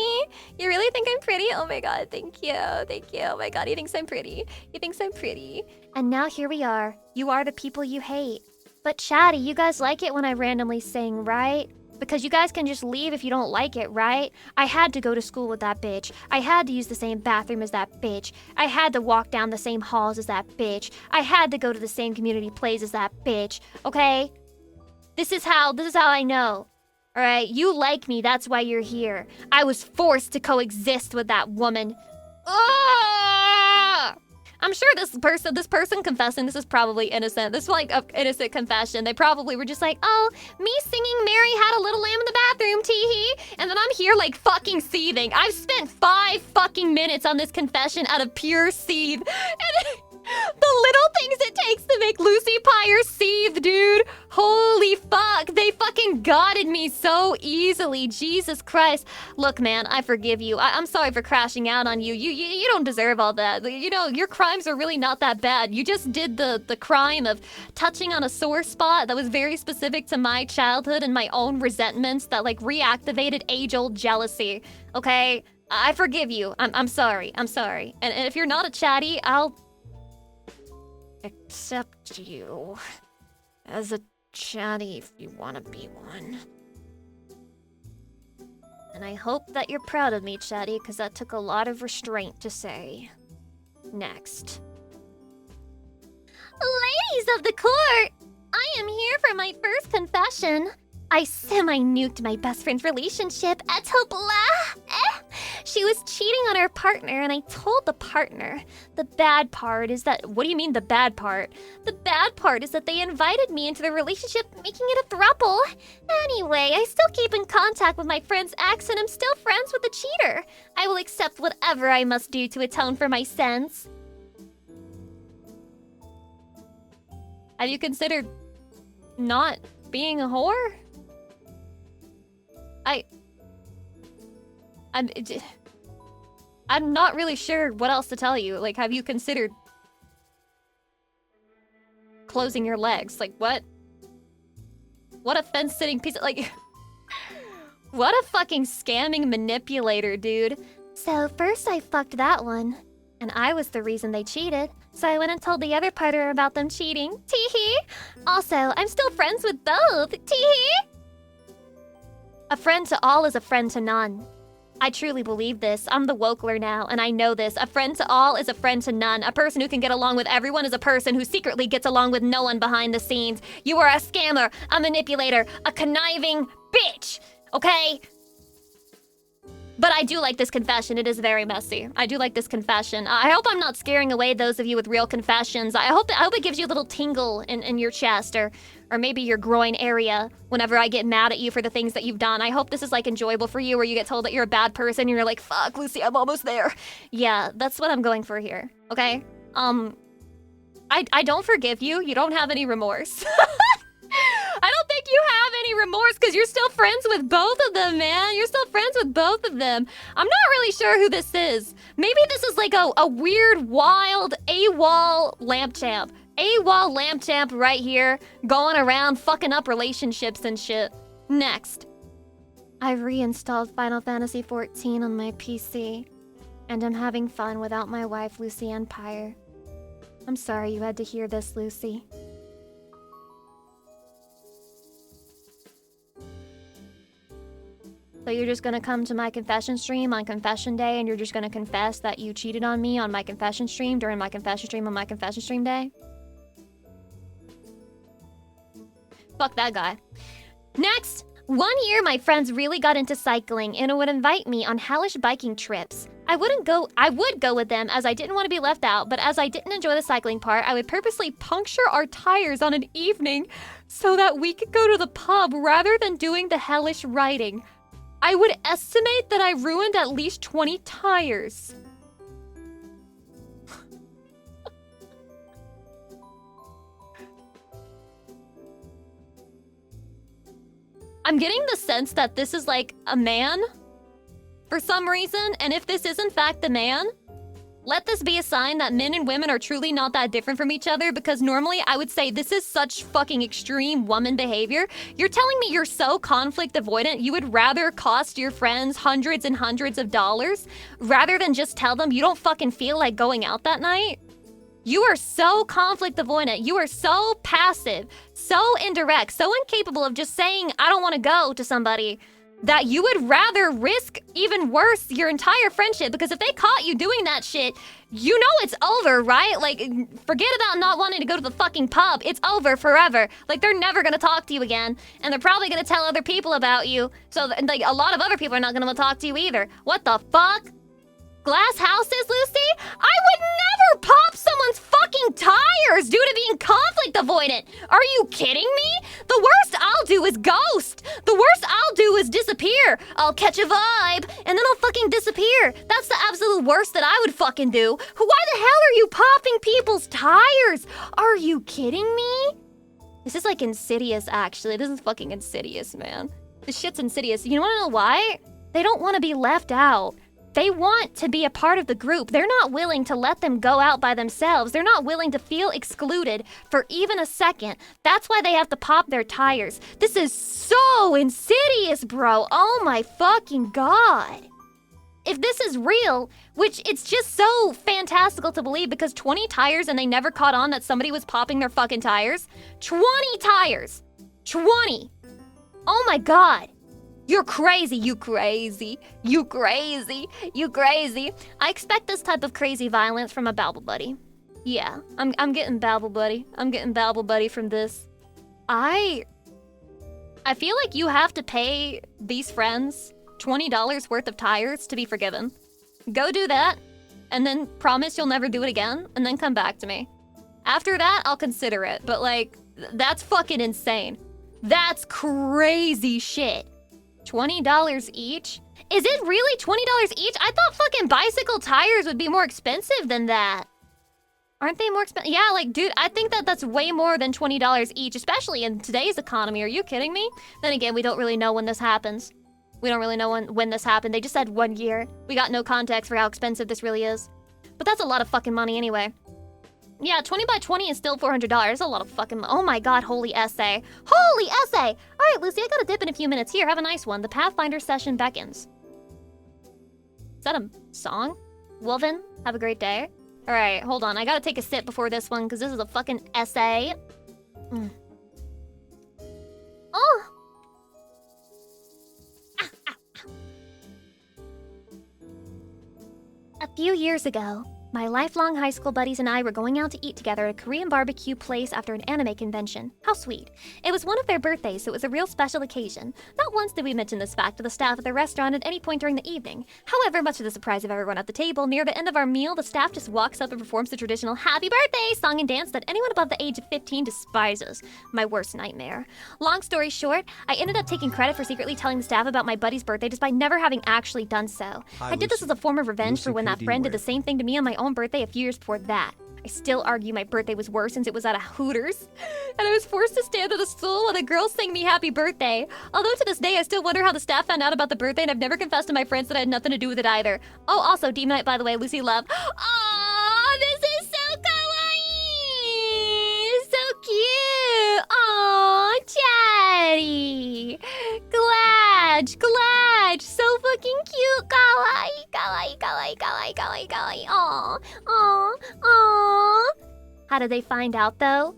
[SPEAKER 2] You really think I'm pretty? Oh my god, thank you. Thank you. Oh my god, he thinks I'm pretty. He thinks I'm pretty. And now here we are. You are the people you hate. But chatty, you guys like it when I randomly sing, right? Because you guys can just leave if you don't like it, right? I had to go to school with that bitch. I had to use the same bathroom as that bitch. I had to walk down the same halls as that bitch. I had to go to the same community plays as that bitch, okay? This is how I know. All right, you like me, that's why you're here. I was forced to coexist with that woman. Ah! I'm sure this person confessing, this is probably innocent. This is like an innocent confession. They probably were just like, oh, me singing Mary Had a Little Lamb in the bathroom, tee-hee. And then I'm here like fucking seething. I've spent 5 fucking minutes on this confession out of pure seethe. And the little things it takes to make Lucy Pyre seethe, dude. Holy fuck. They fucking godded me so easily. Jesus Christ. Look, man, I forgive you. I'm sorry for crashing out on you. You don't deserve all that. You know, your crimes are really not that bad. You just did the crime of touching on a sore spot that was very specific to my childhood and my own resentments that like reactivated age-old jealousy. Okay? I forgive you. I'm sorry. I'm sorry. And if you're not a chatty, I'll accept you as a chatty if you want to be one. And I hope that you're proud of me, chatty, because that took a lot of restraint to say. Next. Ladies of the court! I am here for my first confession. I semi-nuked my best friend's relationship, She was cheating on her partner, and I told the partner. The bad part is that... What do you mean, the bad part? The bad part is that they invited me into the relationship, making it a throuple. Anyway, I still keep in contact with my friend's ex, and I'm still friends with the cheater. I will accept whatever I must do to atone for my sins. Have you considered not being a whore? I'm not really sure what else to tell you. Like, have you considered closing your legs? Like, what? What a fence-sitting piece of, like... What a fucking scamming manipulator, dude. So, first I fucked that one. And I was the reason they cheated. So I went and told the other partner about them cheating. Tee-hee. Also, I'm still friends with both. Tee-hee. A friend to all is a friend to none. I truly believe this. I'm the Wokler now, and I know this. A friend to all is a friend to none. A person who can get along with everyone is a person who secretly gets along with no one behind the scenes. You are a scammer, a manipulator, a conniving bitch, okay? But I do like this confession. It is very messy. I do like this confession. I hope I'm not scaring away those of you with real confessions. I hope it gives you a little tingle in your chest or maybe your groin area whenever I get mad at you for the things that you've done. I hope this is like enjoyable for you where you get told that you're a bad person and you're like, fuck, Lucy, I'm almost there. Yeah, that's what I'm going for here, okay? I don't forgive you. You don't have any remorse. I don't think you have any remorse because you're still friends with both of them, man. You're still friends with both of them. I'm not really sure who this is. Maybe this is like a weird, wild, AWOL lamp champ. AWOL lamp champ right here, going around fucking up relationships and shit. Next. I've reinstalled Final Fantasy XIV on my PC, and I'm having fun without my wife, Lucy Pyre. I'm sorry you had to hear this, Lucy. So you're just gonna come to my confession stream on confession day and you're just gonna confess that you cheated on me on my confession stream during my confession stream on my confession stream day? Fuck that guy. Next! 1 year my friends really got into cycling and would invite me on hellish biking trips. I would go with them as I didn't want to be left out, but as I didn't enjoy the cycling part, I would purposely puncture our tires on an evening so that we could go to the pub rather than doing the hellish riding. I would estimate that I ruined at least 20 tires. I'm getting the sense that this is like a man for some reason, and if this is in fact the man, let this be a sign that men and women are truly not that different from each other, because normally I would say this is such fucking extreme woman behavior. You're telling me you're so conflict avoidant you would rather cost your friends hundreds and hundreds of dollars rather than just tell them you don't fucking feel like going out that night? You are so conflict avoidant. You are so passive, so indirect, so incapable of just saying, I don't want to go to somebody, that you would rather risk even worse your entire friendship, because if they caught you doing that shit, you know it's over, right? Like, forget about not wanting to go to the fucking pub. It's over forever. Like, they're never gonna talk to you again, and they're probably gonna tell other people about you. So, like, a lot of other people are not gonna talk to you either. What the fuck? Glass houses, Lucy? I would never pop someone's fucking tires due to being conflict avoidant. Are you kidding me? The worst I'll do is ghost. The worst I'll do is disappear. I'll catch a vibe, and then I'll fucking disappear. That's the absolute worst that I would fucking do. Why the hell are you popping people's tires? Are you kidding me? This is like Insidious, actually. This is fucking Insidious, man. This shit's Insidious. You wanna know why? They don't want to be left out. They want to be a part of the group. They're not willing to let them go out by themselves. They're not willing to feel excluded for even a second. That's why they have to pop their tires. This is so insidious, bro. Oh my fucking god. If this is real, which it's just so fantastical to believe, because 20 tires and they never caught on that somebody was popping their fucking tires. 20 tires. 20. Oh my god. You're crazy, you crazy, you crazy, you crazy. I expect this type of crazy violence from a Babble Buddy. Yeah, I'm getting Babble Buddy. I'm getting Babble Buddy from this. I feel like you have to pay these friends $20 worth of tires to be forgiven. Go do that, and then promise you'll never do it again, and then come back to me. After that, I'll consider it, but like, that's fucking insane. That's crazy shit. $20 each? Is it really $20 each? I thought fucking bicycle tires would be more expensive than that. Aren't they more expensive? Yeah, like, dude, I think that's way more than $20 each, especially in today's economy. Are you kidding me? Then again, we don't really know when this happens. We don't really know when this happened. They just said 1 year. We got no context for how expensive this really is. But that's a lot of fucking money anyway. Yeah, 20 by 20 is still $400. That's a lot of fucking... Oh my god, holy essay. Holy essay! Alright, Lucy, I gotta dip in a few minutes. Here, have a nice one. The Pathfinder session beckons. Is that a song? Wolven, have a great day. Alright, hold on. I gotta take a sip before this one, because this is a fucking essay. Oh! A few years ago, my lifelong high school buddies and I were going out to eat together at a Korean barbecue place after an anime convention. How sweet. It was one of their birthdays, so it was a real special occasion. Not once did we mention this fact to the staff at the restaurant at any point during the evening. However, much to the surprise of everyone at the table, near the end of our meal, the staff just walks up and performs the traditional Happy Birthday song and dance that anyone above the age of 15 despises. My worst nightmare. Long story short, I ended up taking credit for secretly telling the staff about my buddy's birthday despite never having actually done so. I did this as a form of revenge for when that friend did the same thing to me on my own birthday a few years before that. I still argue my birthday was worse since it was at a Hooters, and I was forced to stand on the stool while the girls sang me happy birthday. Although to this day I still wonder how the staff found out about the birthday, and I've never confessed to my friends that I had nothing to do with it either. Oh, also, Demonite, by the way, Lucy Love. Aww, this is so kawaii! So cute! Aww, Chatty! Glad! So fucking cute! Kawaii! Aww! How did they find out, though?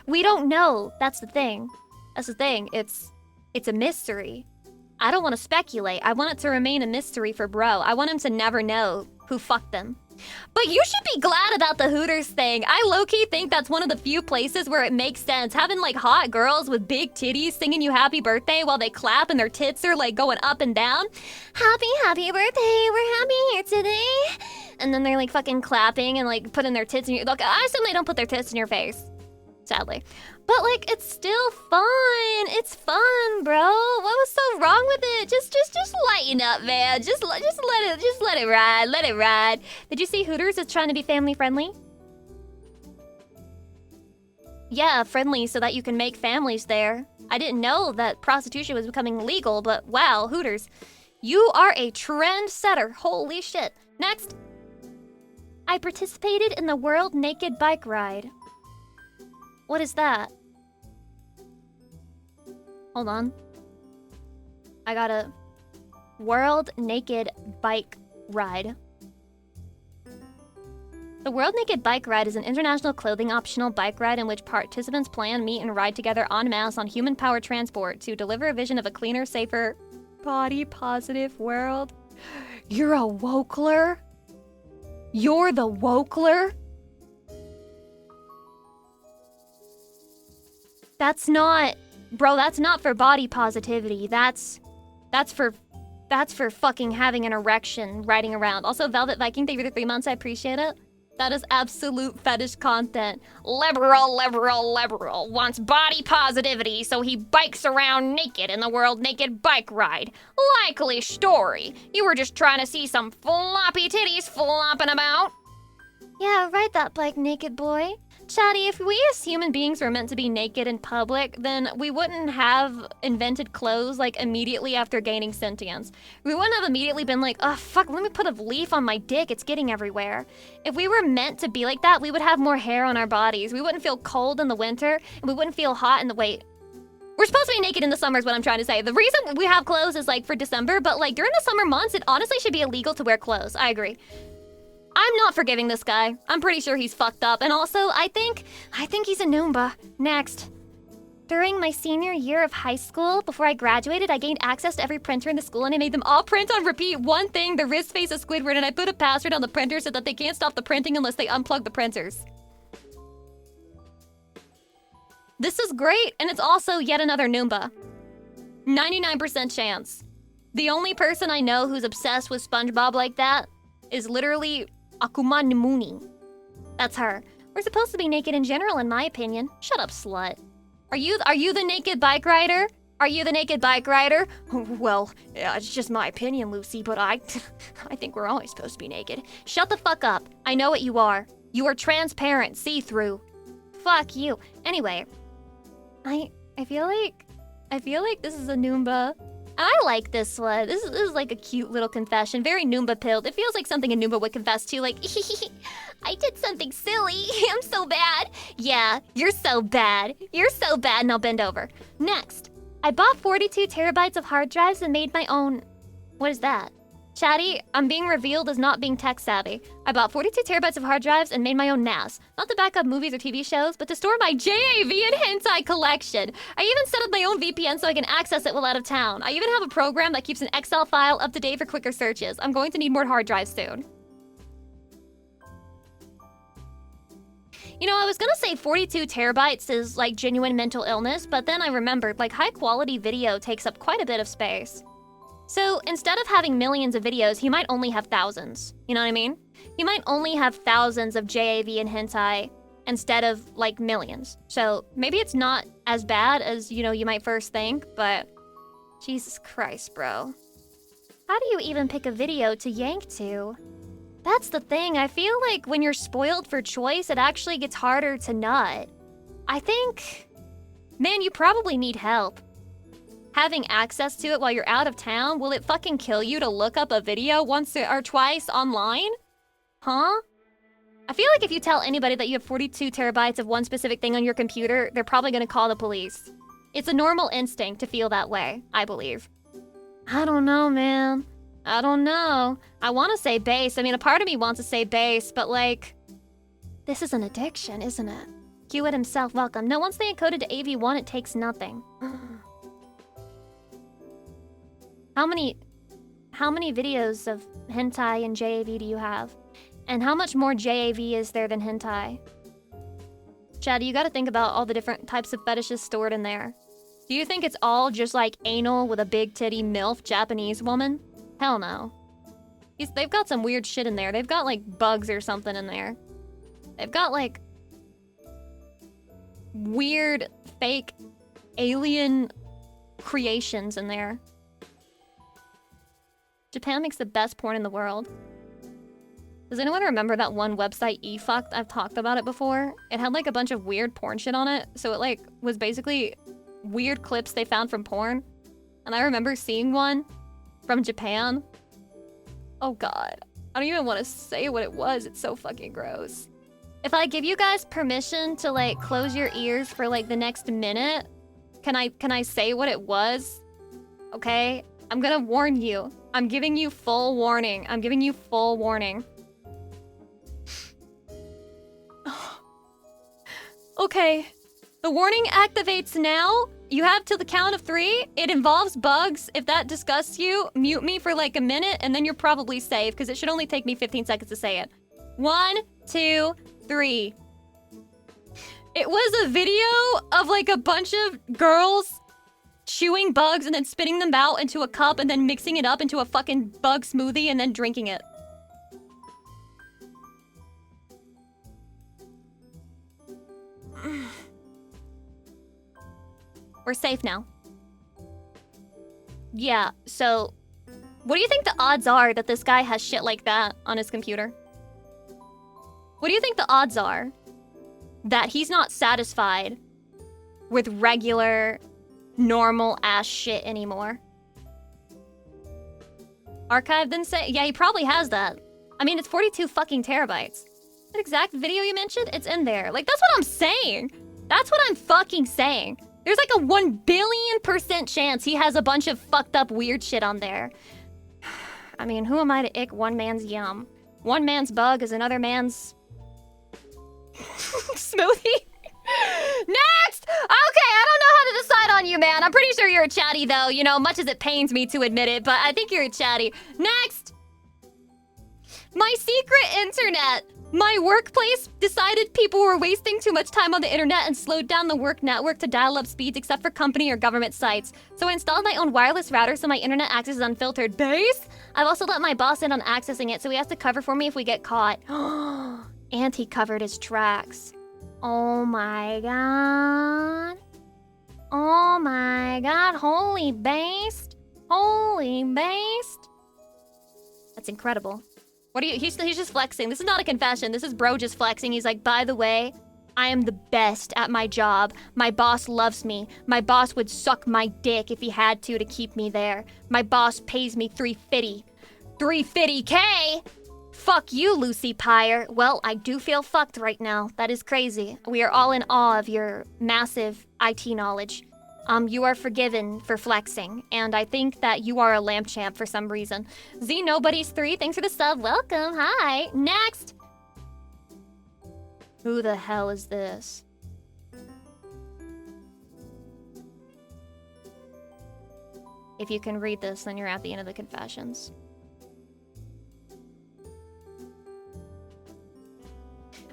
[SPEAKER 2] We don't know. That's the thing. It's a mystery. I don't want to speculate. I want it to remain a mystery for bro. I want him to never know who fucked them. But you should be glad about the Hooters thing. I low-key think that's one of the few places where it makes sense. Having like hot girls with big titties singing you happy birthday while they clap and their tits are like going up and down. Happy birthday, we're happy here today. And then they're like fucking clapping and like putting their tits in your... Look, I assume they don't put their tits in your face. Sadly. But like, it's still fun. It's fun, bro. What was so wrong with it? Just lighten up, man. Just let it ride. Let it ride. Did you see Hooters is trying to be family friendly? yeah, friendly so that you can make families there. I didn't know that prostitution was becoming legal, but wow, Hooters. You are a trendsetter. Holy shit. Next. I participated in the World Naked Bike Ride. What is that? Hold on. I got a World Naked Bike Ride. The World Naked Bike Ride is an international clothing optional bike ride in which participants plan, meet, and ride together en masse on human-powered transport to deliver a vision of a cleaner, safer, body-positive world. You're a wokeler? You're the wokeler? That's not... Bro, that's not for body positivity. That's for fucking having an erection riding around. Also, Velvet Viking, thank you for the 3 months. I appreciate it. That is absolute fetish content. Liberal wants body positivity, so he bikes around naked in the World Naked Bike Ride. Likely story. You were just trying to see some floppy titties flopping about. Yeah, ride that bike, naked boy. Chatty, if we as human beings were meant to be naked in public, then we wouldn't have invented clothes like immediately after gaining sentience. We wouldn't have immediately been like, oh fuck, let me put a leaf on my dick, it's getting everywhere. If we were meant to be like that, we would have more hair on our bodies. We wouldn't feel cold in the winter, and we wouldn't feel hot in the wait. We're supposed to be naked in the summer is what I'm trying to say. The reason we have clothes is like for December, but like during the summer months, it honestly should be illegal to wear clothes. I agree. I'm not forgiving this guy. I'm pretty sure he's fucked up. And also, I think he's a Noomba. Next. During my senior year of high school, before I graduated, I gained access to every printer in the school and I made them all print on repeat one thing, the wrist face of Squidward, and I put a password on the printer so that they can't stop the printing unless they unplug the printers. This is great, and it's also yet another Noomba. 99% chance. The only person I know who's obsessed with SpongeBob like that is literally Akuma Nimuni. That's her. We're supposed to be naked in general, in my opinion. Shut up, slut. Are you the naked bike rider? Are you the naked bike rider? Well, yeah, it's just my opinion, Lucy, but I think we're always supposed to be naked. Shut the fuck up. I know what you are. You are transparent, see-through. Fuck you. Anyway, I feel like this is a Noomba. I like this one. This is like a cute little confession. Very Noomba-pilled. It feels like something a Noomba would confess to. Like, I did something silly. I'm so bad. Yeah, you're so bad. You're so bad. Now bend over. Next, I bought 42 terabytes of hard drives and made my own... What is that? Chatty, I'm being revealed as not being tech savvy. I bought 42 terabytes of hard drives and made my own NAS. Not to back up movies or TV shows, but to store my JAV and hentai collection. I even set up my own VPN so I can access it while out of town. I even have a program that keeps an Excel file up to date for quicker searches. I'm going to need more hard drives soon. You know, I was gonna say 42 terabytes is like genuine mental illness, but then I remembered like high quality video takes up quite a bit of space. So instead of having millions of videos, he might only have thousands. You know what I mean? He might only have thousands of JAV and hentai instead of like millions. So maybe it's not as bad as, you know, you might first think, but Jesus Christ, bro. How do you even pick a video to yank to? That's the thing. I feel like when you're spoiled for choice, it actually gets harder to nut. I think, man, you probably need help. Having access to it while you're out of town, will it fucking kill you to look up a video once or twice online? Huh? I feel like if you tell anybody that you have 42 terabytes of one specific thing on your computer, they're probably gonna call the police. It's a normal instinct to feel that way, I believe. I don't know, man. I don't know. I want to say base. I mean, a part of me wants to say base, but like... This is an addiction, isn't it? Hewitt himself, welcome. No, once they encoded to AV1, it takes nothing. How many videos of hentai and JAV do you have? And how much more JAV is there than hentai? Chad, you gotta think about all the different types of fetishes stored in there. Do you think it's all just like anal with a big titty MILF Japanese woman? Hell no. They've got some weird shit in there. They've got like bugs or something in there. They've got like weird fake alien creations in there. Japan makes the best porn in the world. Does anyone remember that one website, eFucked? I've talked about it before. It had like a bunch of weird porn shit on it. So it like was basically weird clips they found from porn. And I remember seeing one from Japan. Oh God. I don't even want to say what it was. It's so fucking gross. If I give you guys permission to like close your ears for like the next minute, can I say what it was? Okay? I'm gonna warn you. I'm giving you full warning. I'm giving you full warning. Okay. The warning activates now. You have till the count of 3. It involves bugs. If that disgusts you, mute me for like a minute and then you're probably safe because it should only take me 15 seconds to say it. 1, 2, 3. It was a video of like a bunch of girls chewing bugs and then spitting them out into a cup and then mixing it up into a fucking bug smoothie and then drinking it. We're safe now. Yeah, so what do you think the odds are that this guy has shit like that on his computer? What do you think the odds are that he's not satisfied with regular, normal ass shit anymore? Archive didn't say. Yeah, he probably has that. I mean, it's 42 fucking terabytes. That exact video you mentioned, it's in there. Like, that's what I'm saying. That's what I'm fucking saying. There's like a 1 billion% chance he has a bunch of fucked up weird shit on there. I mean, who am I to ick one man's yum? One man's bug is another man's smoothie. Next! Okay, I don't know how to decide on you, man. I'm pretty sure you're a chatty, though, you know, much as it pains me to admit it, but I think you're a chatty. Next! My secret internet. My workplace decided people were wasting too much time on the internet and slowed down the work network to dial up speeds except for company or government sites. So I installed my own wireless router so my internet access is unfiltered. Base? I've also let my boss in on accessing it, so he has to cover for me if we get caught. And he covered his tracks. Oh my god. Oh my god. Holy based. Holy based. That's incredible. What are you? He's just flexing. This is not a confession. This is bro just flexing. He's like, by the way, I am the best at my job. My boss loves me. My boss would suck my dick if he had to keep me there. My boss pays me $350. $350K? Fuck you, Lucy Pyre. Well, I do feel fucked right now. That is crazy. We are all in awe of your massive IT knowledge. You are forgiven for flexing, and I think that you are a lamp champ for some reason. Z Nobody's 3, thanks for the sub. Welcome. Hi. Next. Who the hell is this? If you can read this, then you're at the end of the confessions.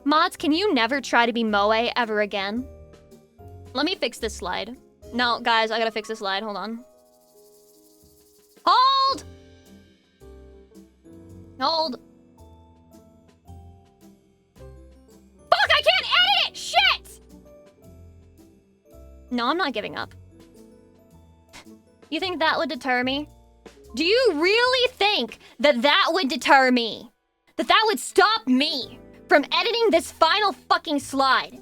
[SPEAKER 2] Mods, can you never try to be Moe ever again? Let me fix this slide. No, guys, I gotta fix this slide. Hold on. Hold! Hold. Fuck, I can't edit it! Shit! No, I'm not giving up. You think that would deter me? Do you really think that that would deter me? That that would stop me from editing this final fucking slide?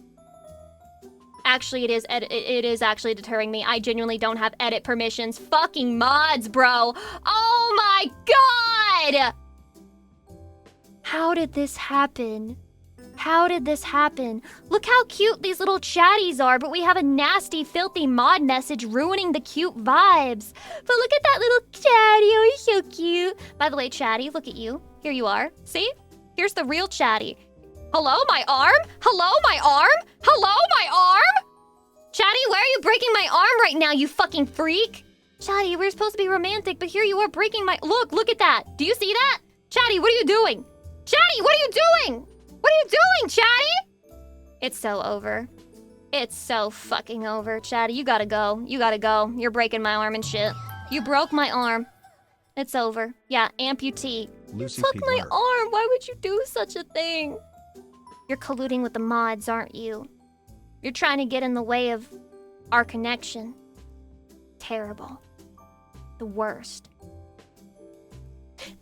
[SPEAKER 2] Actually, it is actually deterring me. I genuinely don't have edit permissions. Fucking mods, bro. Oh my god! How did this happen? How did this happen? Look how cute these little chatties are, but we have a nasty, filthy mod message ruining the cute vibes. But look at that little chatty. Oh, he's so cute. By the way, chatty, look at you. Here you are. See? Here's the real chatty. Hello, my arm? Hello, my arm? Hello, my arm? Chatty, why are you breaking my arm right now, you fucking freak? Chatty, we're supposed to be romantic, but here you are breaking my... Look at that. Do you see that? Chatty, what are you doing? Chatty, what are you doing? What are you doing, Chatty? It's so over. It's so fucking over. Chatty, you gotta go. You gotta go. You're breaking my arm and shit. You broke my arm. It's over. Yeah, amputee.
[SPEAKER 1] Lucy
[SPEAKER 2] You took my
[SPEAKER 1] Pigler.
[SPEAKER 2] arm. Why would you do such a thing? You're colluding with the mods, aren't you? You're trying to get in the way of our connection. Terrible. The worst.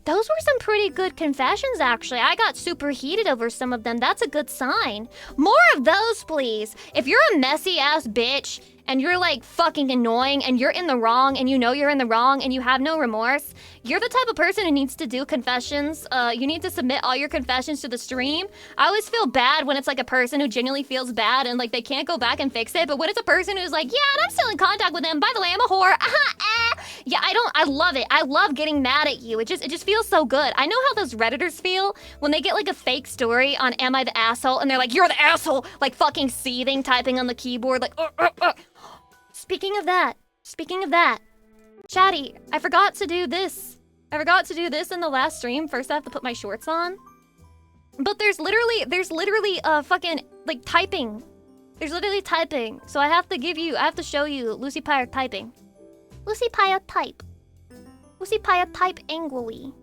[SPEAKER 2] Those were some pretty good confessions, actually. I got super heated over some of them. That's a good sign. More of those, please. If you're a messy-ass bitch and you're, like, fucking annoying and you're in the wrong and you know you're in the wrong and you have no remorse, you're the type of person who needs to do confessions. You need to submit all your confessions to the stream. I always feel bad when it's, like, a person who genuinely feels bad and, like, they can't go back and fix it. But when it's a person who's like, yeah, and I'm still in contact with them. By the way, I'm a whore. Yeah, I love it. I love getting mad at you. It just feels so good. I know how those Redditors feel when they get like a fake story on Am I the Asshole? And they're like, you're the asshole, like fucking seething, typing on the keyboard, like, Speaking of that, Chatty, I forgot to do this. I forgot to do this in the last stream. First, I have to put my shorts on. But there's literally fucking, like, typing. There's literally typing. So I have to show you Lucy Pyre typing. Lucy Pyre type. Lucy Pyre type angrily.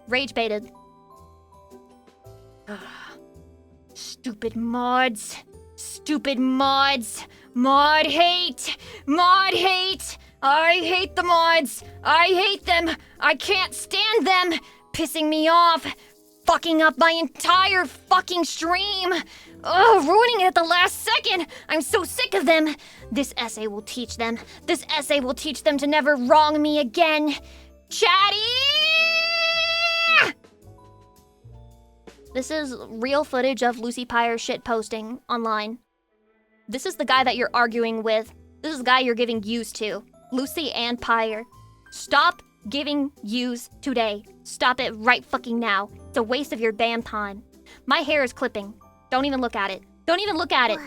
[SPEAKER 2] Rage baited. Stupid mods. Stupid mods. Mod hate. Mod hate. I hate the mods. I hate them. I can't stand them. Pissing me off. Fucking up my entire fucking stream. Ugh, ruining it at the last second. I'm so sick of them. This essay will teach them. This essay will teach them to never wrong me again. Chatty! This is real footage of Lucy Pyre shit posting online. This is the guy that you're arguing with. This is the guy you're giving views to. Lucy and Pyre. Stop giving views today. Stop it right fucking now. It's a waste of your damn time. My hair is clipping. Don't even look at it. Don't even look at it.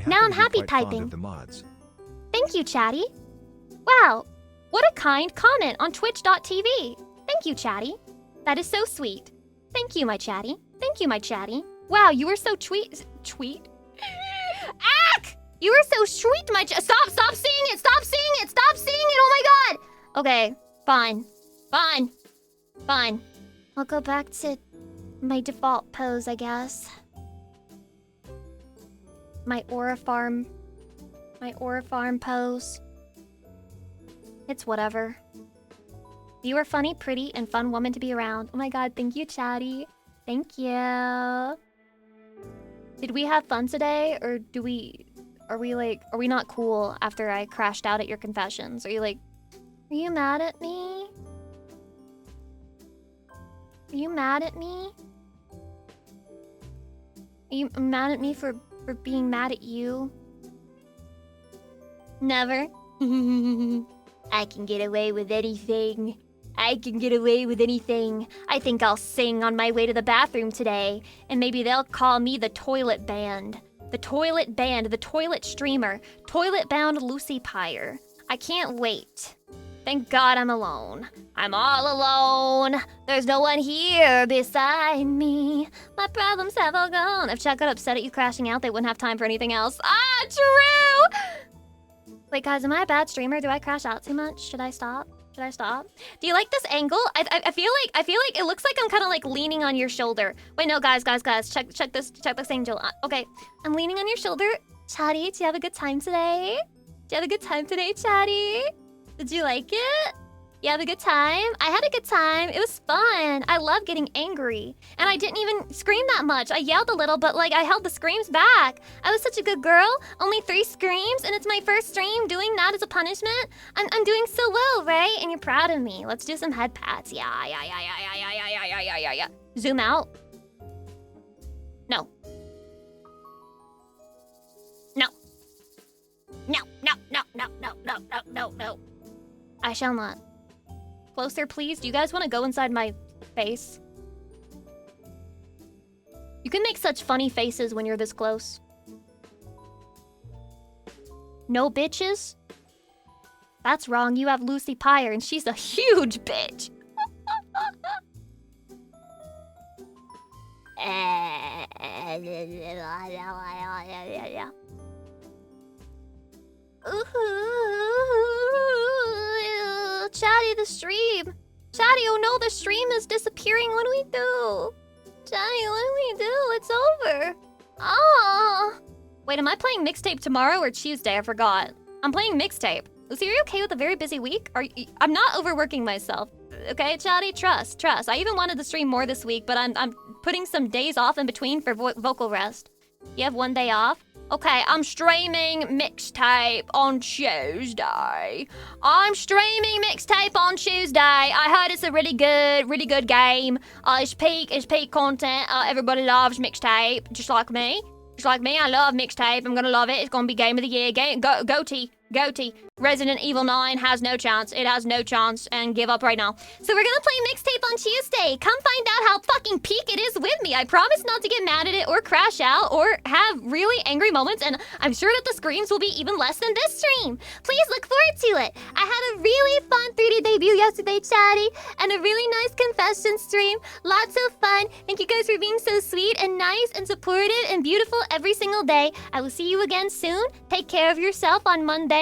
[SPEAKER 2] Now I'm happy typing.
[SPEAKER 1] The mods.
[SPEAKER 2] Thank you, Chatty. Wow, what a kind comment on twitch.tv. Thank you, Chatty. That is so sweet. Thank you, my Chatty. Thank you, my Chatty. Wow, you were so tweet? Ack! You were so sweet, my Stop seeing it! Stop seeing it! Stop seeing it! Oh my god! Okay, fine. Fine. I'll go back to my default pose, I guess. My Aura Farm pose. It's whatever. You are funny, pretty, and fun woman to be around. Oh my god, thank you, Chatty. Thank you. Did we have fun today, or are we not cool after I crashed out at your confessions? Are you mad at me? Are you mad at me? Are you mad at me for being mad at you? Never. I can get away with anything. I think I'll sing on my way to the bathroom today, and maybe they'll call me the Toilet Band. The Toilet Band, the Toilet Streamer. Toilet Bound Lucy Pyre. I can't wait. Thank God I'm alone. I'm all alone. There's no one here beside me. My problems have all gone. If Chuck got upset at you crashing out, they wouldn't have time for anything else. Ah, true! Wait, guys, am I a bad streamer? Do I crash out too much? Should I stop? Do you like this angle? I feel like it looks like I'm kind of like leaning on your shoulder. Wait, no, guys, check this angle. Okay, I'm leaning on your shoulder. Chatty, do you have a good time today? Chatty? Did you like it? You have a good time? I had a good time. It was fun. I love getting angry. And I didn't even scream that much. I yelled a little, but like I held the screams back. I was such a good girl. Only 3 screams, and it's my first stream doing that as a punishment. I'm doing so well, right? And you're proud of me. Let's do some head pats. Yeah. Zoom out. No. I shall not. Closer, please. Do you guys want to go inside my face? You can make such funny faces when you're this close. No bitches? That's wrong. You have Lucy Pyre, and she's a huge bitch. Chatty, the stream. Chatty, oh no, the stream is disappearing. What do we do? Chatty, what do we do? It's over. Ah. Wait, am I playing mixtape tomorrow or Tuesday? I forgot. I'm playing mixtape. Lucy, are you okay with a very busy week? I'm not overworking myself. Okay, chatty, trust. I even wanted to stream more this week, but I'm putting some days off in between for vocal rest. You have 1 day off? Okay, I'm streaming mixtape on Tuesday. I heard it's a really good game. It's peak content. Everybody loves mixtape, just like me. I love mixtape. I'm gonna love it. It's gonna be game of the year. Goatee. Resident Evil 9 has no chance. It has no chance, and give up right now. So we're gonna play mixtape on Tuesday. Come find out how fucking peak it is with me. I promise not to get mad at it or crash out or have really angry moments, and I'm sure that the screams will be even less than this stream. Please look forward to it. I had a really fun 3D debut yesterday, chatty, and a really nice confession stream. Lots of fun. Thank you guys for being so sweet and nice and supportive and beautiful every single day. I will see you again soon. Take care of yourself on Monday.